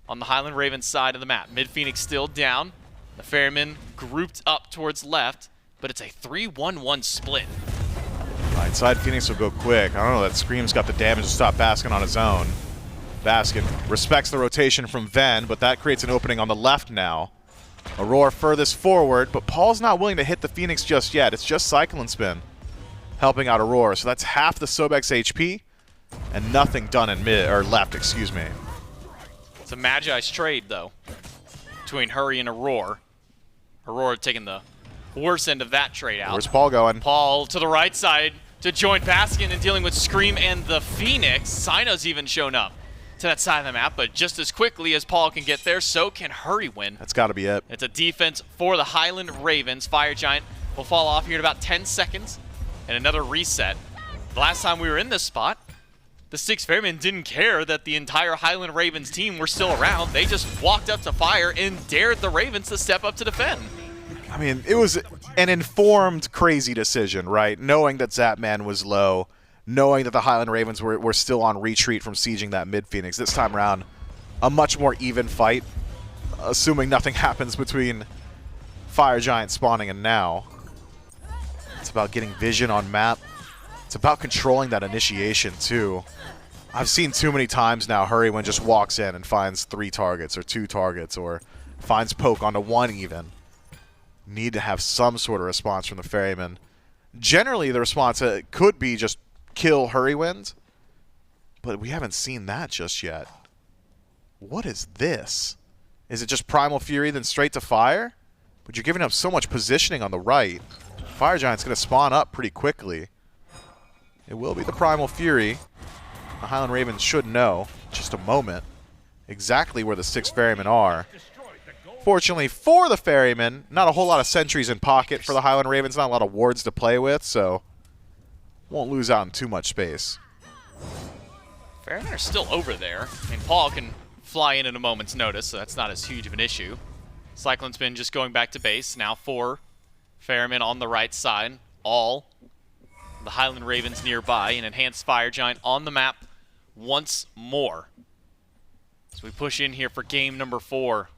on the Highland Ravens side of the map. Mid Phoenix still down. The Ferrymen grouped up towards left, but it's a 3-1-1 split.
Right side Phoenix will go quick. I don't know, that Scream's got the damage to stop Baskin on his own. Baskin respects the rotation from Ven, but that creates an opening on the left now. Aror furthest forward, but Paul's not willing to hit the Phoenix just yet. It's just CycloneSpin helping out Aror. So that's half the Sobek's HP and nothing done in mid, or left, excuse me.
It's a Magi's trade, though, between Hurry and Aror. Aror taking the worst end of that trade out.
Where's Paul going?
Paul to the right side to join Baskin and dealing with Scream and the Phoenix. Cyno's even shown up to that side of the map, but just as quickly as Paul can get there, so can Hurriwind.
That's got to be it.
It's a defense for the Highland Ravens. Fire Giant will fall off here in about 10 seconds, and another reset. The last time we were in this spot, the Styx Ferrymen didn't care that the entire Highland Ravens team were still around. They just walked up to fire and dared the Ravens to step up to defend.
I mean, it was an informed, crazy decision, right? Knowing that Zapman was low, knowing that the Highland Ravens were still on retreat from sieging that mid-Phoenix. This time around, a much more even fight, assuming nothing happens between Fire Giant spawning and now. It's about getting vision on map. It's about controlling that initiation, too. I've seen too many times now Hurriwind just walks in and finds 3 targets or 2 targets or finds poke onto 1 even. Need to have some sort of response from the Ferryman. Generally, the response could be just kill Hurriwind, but we haven't seen that just yet. What is this? Is it just Primal Fury then straight to fire? But you're giving up so much positioning on the right. Fire Giant's going to spawn up pretty quickly. It will be the Primal Fury. The Highland Ravens should know, just a moment, exactly where the Styx Ferrymen are. Fortunately for the Ferrymen, not a whole lot of sentries in pocket for the Highland Ravens, not a lot of wards to play with, so won't lose out in too much space.
Ferrymen are still over there. I mean, Paul can fly in at a moment's notice, so that's not as huge of an issue. CycloneSpin just going back to base. Now 4 Ferrymen on the right side. All the Highland Ravens nearby. An enhanced Fire Giant on the map once more. So we push in here for game number 4.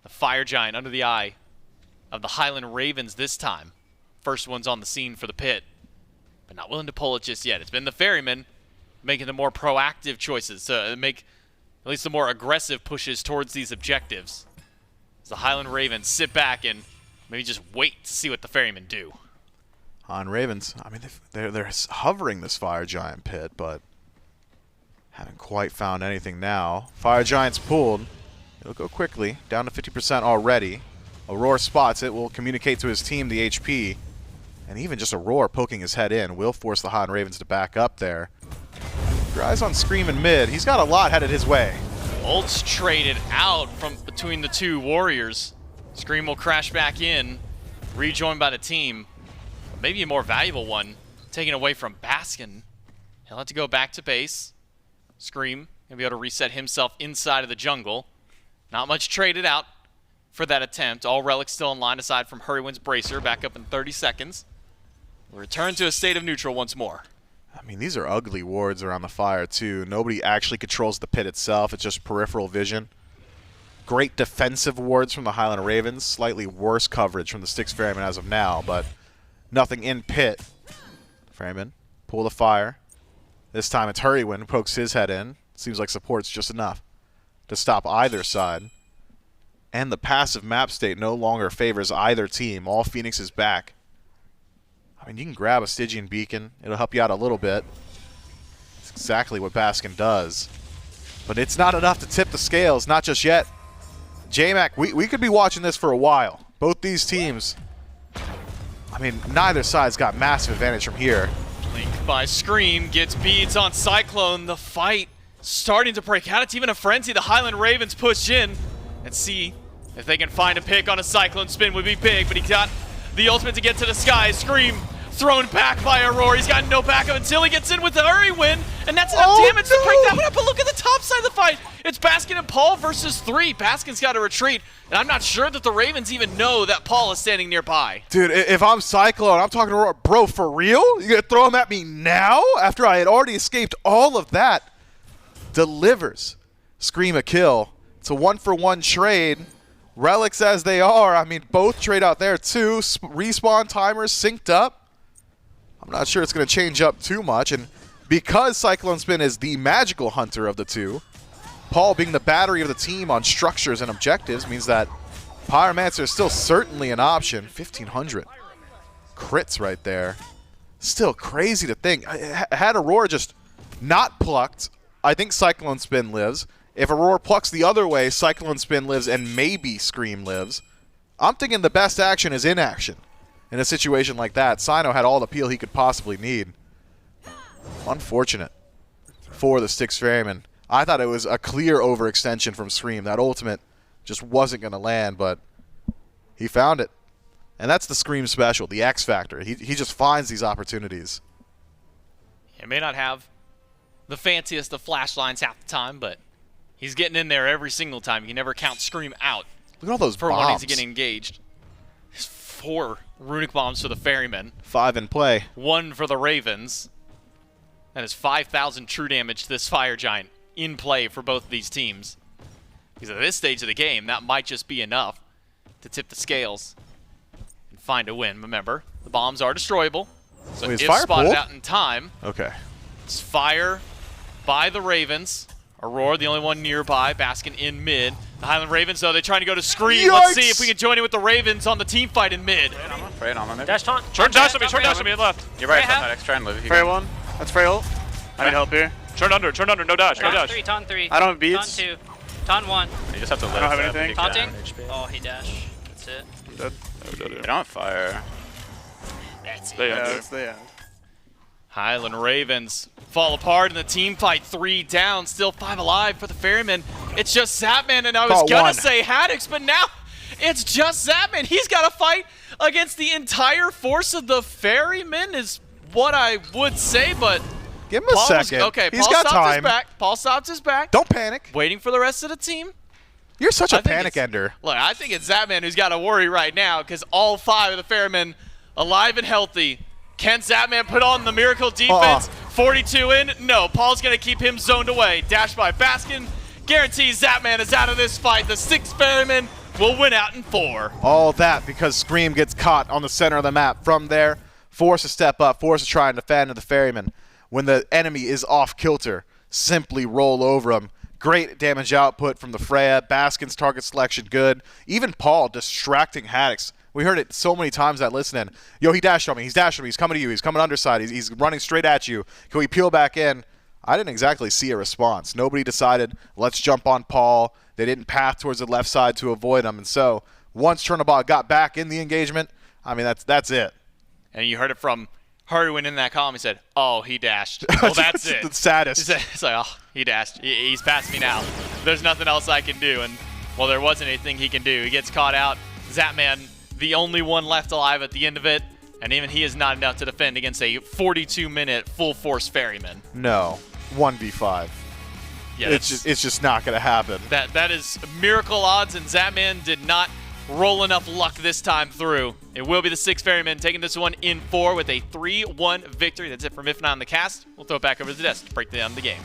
The Fire Giant under the eye of the Highland Ravens this time. First one's on the scene for the pit. but not willing to pull it just yet. It's been the Ferrymen making the more proactive choices to make at least the more aggressive pushes towards these objectives. As the Highland Ravens sit back and maybe just wait to see what the Ferrymen do.
On Ravens, I mean, they're hovering this Fire Giant pit, but haven't quite found anything now. Fire Giant's pulled. It'll go quickly, down to 50% already. Aror spots it, will communicate to his team the HP, and even just Aror poking his head in will force the Highland Ravens to back up there. Your eyes on Scream in mid. He's got a lot headed his way.
Ult's traded out from between the two warriors. Scream will crash back in, rejoined by the team. Maybe a more valuable one, taken away from Baskin. He'll have to go back to base. Scream gonna be able to reset himself inside of the jungle. Not much traded out for that attempt. All relics still in line aside from Hurriwind's Bracer, back up in 30 seconds. We'll return to a state of neutral once more.
I mean, these are ugly wards around the fire, too. Nobody actually controls the pit itself. It's just peripheral vision. Great defensive wards from the Highland Ravens. Slightly worse coverage from the Styx Ferrymen as of now, but nothing in pit. Ferrymen pull the fire. This time it's Hurriwind who pokes his head in. Seems like support's just enough to stop either side. And the passive map state no longer favors either team. All Phoenix is back. I mean, you can grab a Stygian Beacon. It'll help you out a little bit. It's exactly what Baskin does. But it's not enough to tip the scales, not just yet. J-Mac, we could be watching this for a while. Both these teams, I mean, neither side's got massive advantage from here.
Link by Scream gets beads on Cyclone. The fight starting to break out. It's even a frenzy. The Highland Ravens push in and see if they can find a pick on a CycloneSpin would be big, but he got the ultimate to get to the sky. Scream thrown back by Aror. He's got no backup until he gets in with the Hurriwind, and that's enough damage to break that one up. But look at the top side of the fight. It's Baskin and Paul versus 3. Baskin's got to retreat, and I'm not sure that the Ravens even know that Paul is standing nearby.
Dude, if I'm Cyclone, I'm talking to Aror. Bro, for real? You gonna throw him at me now after I had already escaped all of that? Delivers. Scream a kill. It's a 1-for-1 trade. Relics as they are. I mean, both trade out there too. Respawn timers synced up. I'm not sure it's going to change up too much. And because CycloneSpin is the magical hunter of the two, Paul being the battery of the team on structures and objectives means that Pyromancer is still certainly an option. 1,500 crits right there. Still crazy to think. Had Aror just not plucked, I think CycloneSpin lives. If Aror plucks the other way, CycloneSpin lives and maybe Scream lives. I'm thinking the best action is inaction. In a situation like that, Cyno had all the peel he could possibly need. Unfortunate for the Styx Ferrymen. I thought it was a clear overextension from Scream. That ultimate just wasn't going to land, but he found it. And that's the Scream special, the X factor. He just finds these opportunities.
He may not have the fanciest of flash lines half the time, but he's getting in there every single time. You can never count Scream out.
Look at all those
for
bombs.
when he's getting engaged. 4 runic bombs for the Ferrymen.
5 in play.
1 for the Ravens. That is 5,000 true damage to this Fire Giant in play for both of these teams. Because at this stage of the game, that might just be enough to tip the scales and find a win. Remember, the bombs are destroyable. So if spotted out in time,
okay,
it's fire by the Ravens. Aror, the only one nearby. Baskin in mid. The Highland Ravens, though, they're trying to go to Scream.
Yikes!
Let's see if we can join in with the Ravens on the team fight in mid.
Dash taunt. Turn dash to me and left.
You're right, Haddix. Try and live if you
Frey
can.
1. That's Frey ult. I need help here.
Turn under, no dash, no dash.
3, taunt 3.
I don't have beads.
Taunt 2. Taunt 1.
You just have to live.
I don't have anything.
Taunting? Oh, he dash. That's it.
I'm dead.
They don't have fire.
That's it.
They
Yeah,
under.
that's the end.
Highland Ravens fall apart in the team fight. 3 down, still 5 alive for the Ferrymen. It's just Zapman, and I was gonna say Haddix, but now it's just Zapman. He's got to fight against the entire force of the Ferrymen is what I would say, but
give him a second.
Okay,
he's
Paul
got
stopped
time.
his back. Paul stopped his back.
Don't panic.
Waiting for the rest of the team.
You're such a
I think
panic ender.
Look, I think it's Zapman who's got to worry right now because all 5 of the Ferrymen alive and healthy. Can Zapman put on the miracle defense? 42 in? No, Paul's going to keep him zoned away. Dash by Baskin. Guarantees Zapman is out of this fight. The 6 Ferrymen will win out in 4.
All that because Scream gets caught on the center of the map. From there, forced to step up, forced to try and defend the Ferryman. When the enemy is off kilter, simply roll over them. Great damage output from the Freya. Baskin's target selection good. Even Paul distracting Haddix. We heard it so many times that listening. Yo, he dashed on me. He's dashing me. He's coming to you. He's coming underside. He's running straight at you. Can we peel back in? I didn't exactly see a response. Nobody decided, let's jump on Paul. They didn't path towards the left side to avoid him. And so once Turnabout got back in the engagement, I mean, that's it.
And you heard it from Hurriwind in that column. He said, oh, he dashed. Well, that's it.
The saddest.
It's like, oh, he dashed. He's past me now. There's nothing else I can do. And, well, there wasn't anything he can do. He gets caught out. Zapman, the only one left alive at the end of it. And even he is not enough to defend against a 42-minute full-force Ferryman.
No. 1v5.
Yeah,
it's just not going to happen.
That is miracle odds, and Zapman did not roll enough luck this time through. It will be the Styx Ferrymen taking this one in 4 with a 3-1 victory. That's it from If Not on the cast. We'll throw it back over to the desk to break down the game.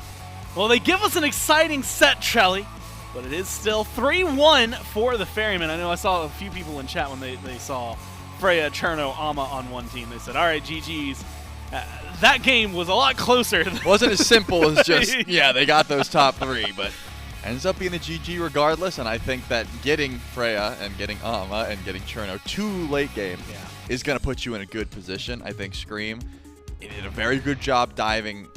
Well, they give us an exciting set, Trelly, but it is still 3-1 for the Ferrymen. I know I saw a few people in chat when they saw Freya, Cherno, Ama on one team. They said, all right, GG's. That game was a lot closer.
Wasn't as simple as just, yeah, they got those top 3, but ends up being a GG regardless, and I think that getting Freya and getting Ama and getting Cherno 2 late game is going to put you in a good position. I think Scream did a very good job diving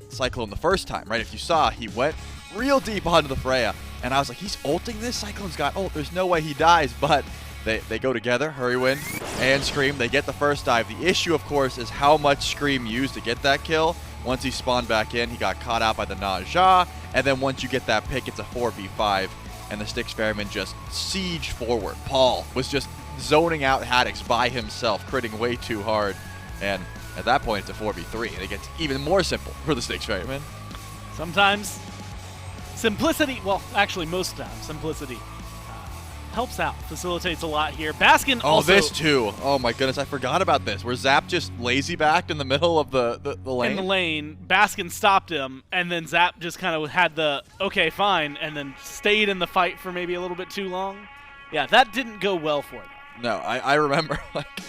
Cyclone the first time, right? If you saw, he went real deep onto the Freya, and I was like, he's ulting this? Cyclone's got ult. There's no way he dies, but they go together, Hurriwind and Scream. They get the first dive. The issue, of course, is how much Scream used to get that kill. Once he spawned back in, he got caught out by the Naja, and then once you get that pick, it's a 4v5, and the Styx Ferrymen just siege forward. Paul was just zoning out Haddix by himself, critting way too hard, and at that point, it's a 4v3, and it gets even more simple for the Styx Ferrymen.
Sometimes simplicity, well, actually most of the time, simplicity helps out, facilitates a lot here. Baskin also...
Oh, this too. Oh my goodness, I forgot about this. Where Zap just lazy backed in the middle of the lane.
In the lane, Baskin stopped him, and then Zap just kind of had the, okay, fine, and then stayed in the fight for maybe a little bit too long. Yeah, that didn't go well for them.
No, I remember, like,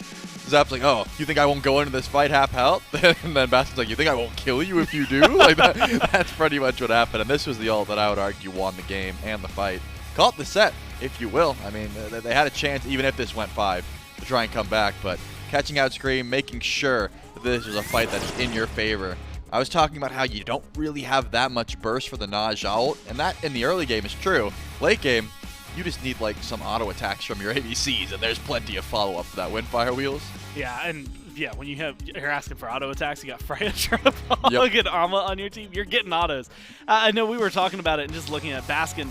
Zap's like, oh, you think I won't go into this fight half health? And then Baskin's like, you think I won't kill you if you do? Like that's pretty much what happened, and this was the ult that I would argue won the game and the fight. Call it the set, if you will. I mean, they had a chance, even if this went 5, to try and come back, but catching out Scream, making sure that this was a fight that's in your favor. I was talking about how you don't really have that much burst for the Naja ult, and that in the early game is true. Late game, you just need like some auto attacks from your ADCs, and there's plenty of follow-up for that Windfire Wheels.
Yeah, and yeah, when you're asking for auto attacks, you got Freya trying to get Ama on your team, you're getting autos. I know we were talking about it and just looking at Baskin.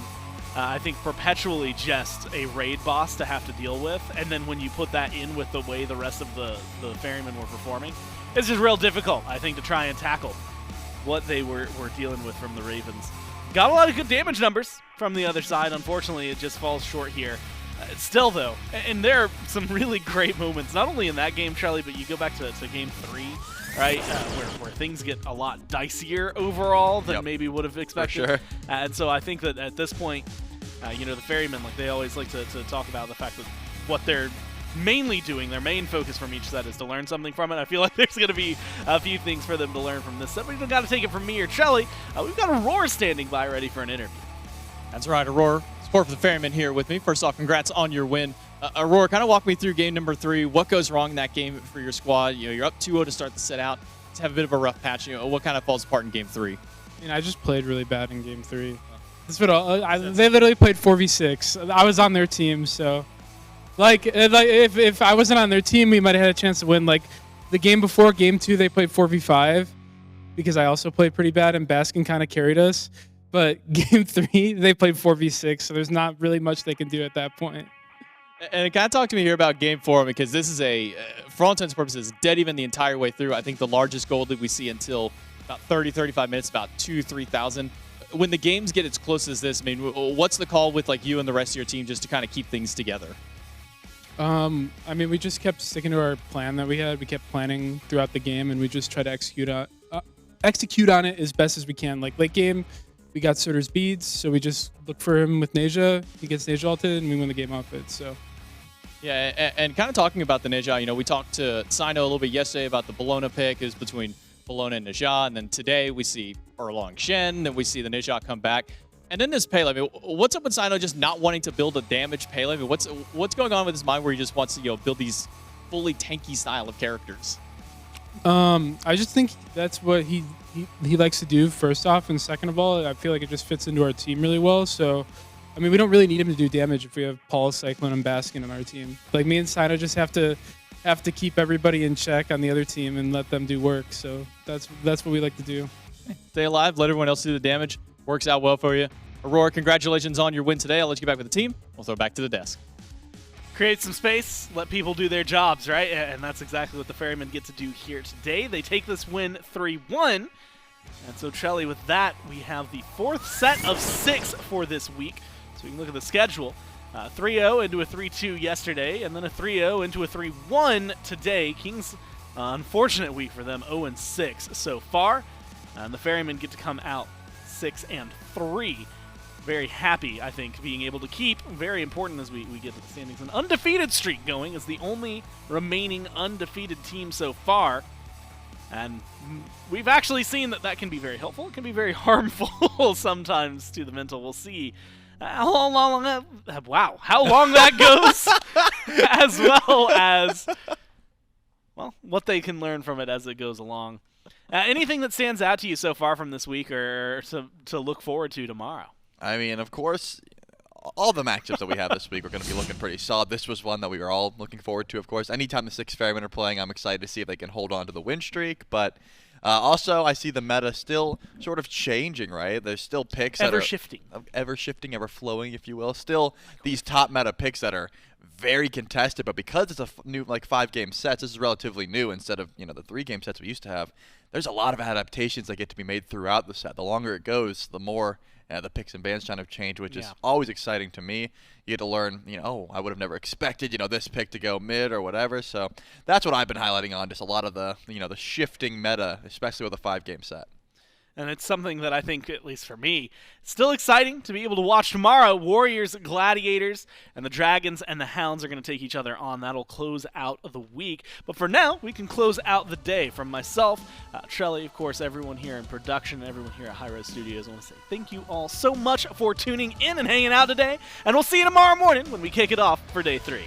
I think perpetually just a raid boss to have to deal with, and then when you put that in with the way the rest of the Ferrymen were performing, it's just real difficult, I think, to try and tackle what they were dealing with from the Ravens. Got a lot of good damage numbers from the other side. Unfortunately, it just falls short here. Still, though, and there are some really great moments, not only in that game, Charlie, but you go back to game 3, right, where things get a lot dicier overall than maybe would have expected.
For sure.
And so I think that at this point, the Ferrymen, like they always like to talk about the fact that what they're mainly doing, their main focus from each set is to learn something from it. I feel like there's going to be a few things for them to learn from this set, but you don't got to take it from me or Trelly. We've got Aror standing by ready for an interview.
That's right, Aror. Support for the Ferrymen here with me. First off, congrats on your win. Aror, kind of walk me through game number 3. What goes wrong in that game for your squad? You're up 2-0 to start the set out. To have a bit of a rough patch. What kind of falls apart in game 3?
I just played really bad in game 3. They literally played 4v6. I was on their team, so if I wasn't on their team, we might have had a chance to win. Like the game before, game 2, they played 4v5 because I also played pretty bad and Baskin kind of carried us. But game 3, they played 4v6, so there's not really much they can do at that point.
And kind of talk to me here about game 4, because this is for all intents and purposes, dead even the entire way through. I think the largest goal that we see until about 30-35 minutes, about 2,000-3,000. When the games get as close as this, I mean, what's the call with like you and the rest of your team just to kind of keep things together?
I mean, we just kept sticking to our plan that we had. We kept planning throughout the game, and we just try to execute on it as best as we can. Like late game, we got Surtur's beads, so we just look for him with Naja. He gets Naja ulted, and we win the game off it. So
Yeah, and kind of talking about the Ninja, you know, we talked to Cyno a little bit yesterday about the Bologna pick. It was between Bologna and Ninja, and then today we see Erlang Shen, then we see the Ninja come back. And then this Pele, I mean, what's up with Cyno just not wanting to build a damaged Pele? I mean, what's going on with his mind where he just wants to, you know, build these fully tanky style of characters?
I just think that's what he likes to do, first off, and second of all, I feel like it just fits into our team really well. So, I mean, we don't really need him to do damage if we have Paul, Cyclone, and Baskin on our team. Like, me and Cyno just have to keep everybody in check on the other team and let them do work. So that's what we like to do.
Stay alive, let everyone else do the damage. Works out well for you. Aror, congratulations on your win today. I'll let you get back with the team. We'll throw it back to the desk.
Create some space, let people do their jobs, right? And that's exactly what the Ferrymen get to do here today. They take this win 3-1. And so, Trelly, with that, we have the 4th set of 6 for this week. So we can look at the schedule. 3-0 into a 3-2 yesterday, and then a 3-0 into a 3-1 today. Kings, unfortunate week for them, 0-6 so far. And the Ferrymen get to come out 6-3. Very happy, I think, being able to keep, very important as we get to the standings, an undefeated streak going as the only remaining undefeated team so far. And we've actually seen that can be very helpful. It can be very harmful sometimes to the mental. We'll see how long that goes, as well as, well, what they can learn from it as it goes along. Anything that stands out to you so far from this week or to look forward to tomorrow?
I mean, of course, all the matchups that we have this week are going to be looking pretty solid. This was one that we were all looking forward to, of course. Anytime the Styx Ferrymen are playing, I'm excited to see if they can hold on to the win streak. But also, I see the meta still sort of changing, right? There's still picks that are
ever-shifting,
ever-flowing, if you will. Still these top meta picks that are very contested, but because it's a new, like, 5-game sets, this is relatively new instead of, you know, the 3-game sets we used to have. There's a lot of adaptations that get to be made throughout the set. The longer it goes, the more the picks and bans kind of change, which is always exciting to me. You get to learn, you know, oh, I would have never expected, you know, this pick to go mid or whatever. So that's what I've been highlighting on, just a lot of the, you know, the shifting meta, especially with a 5-game set.
And it's something that I think, at least for me, it's still exciting to be able to watch tomorrow. Warriors, Gladiators, and the Dragons and the Hounds are going to take each other on. That'll close out the week. But for now, we can close out the day. From myself, Trelly, of course, everyone here in production, and everyone here at High Res Studios, I want to say thank you all so much for tuning in and hanging out today. And we'll see you tomorrow morning when we kick it off for day 3.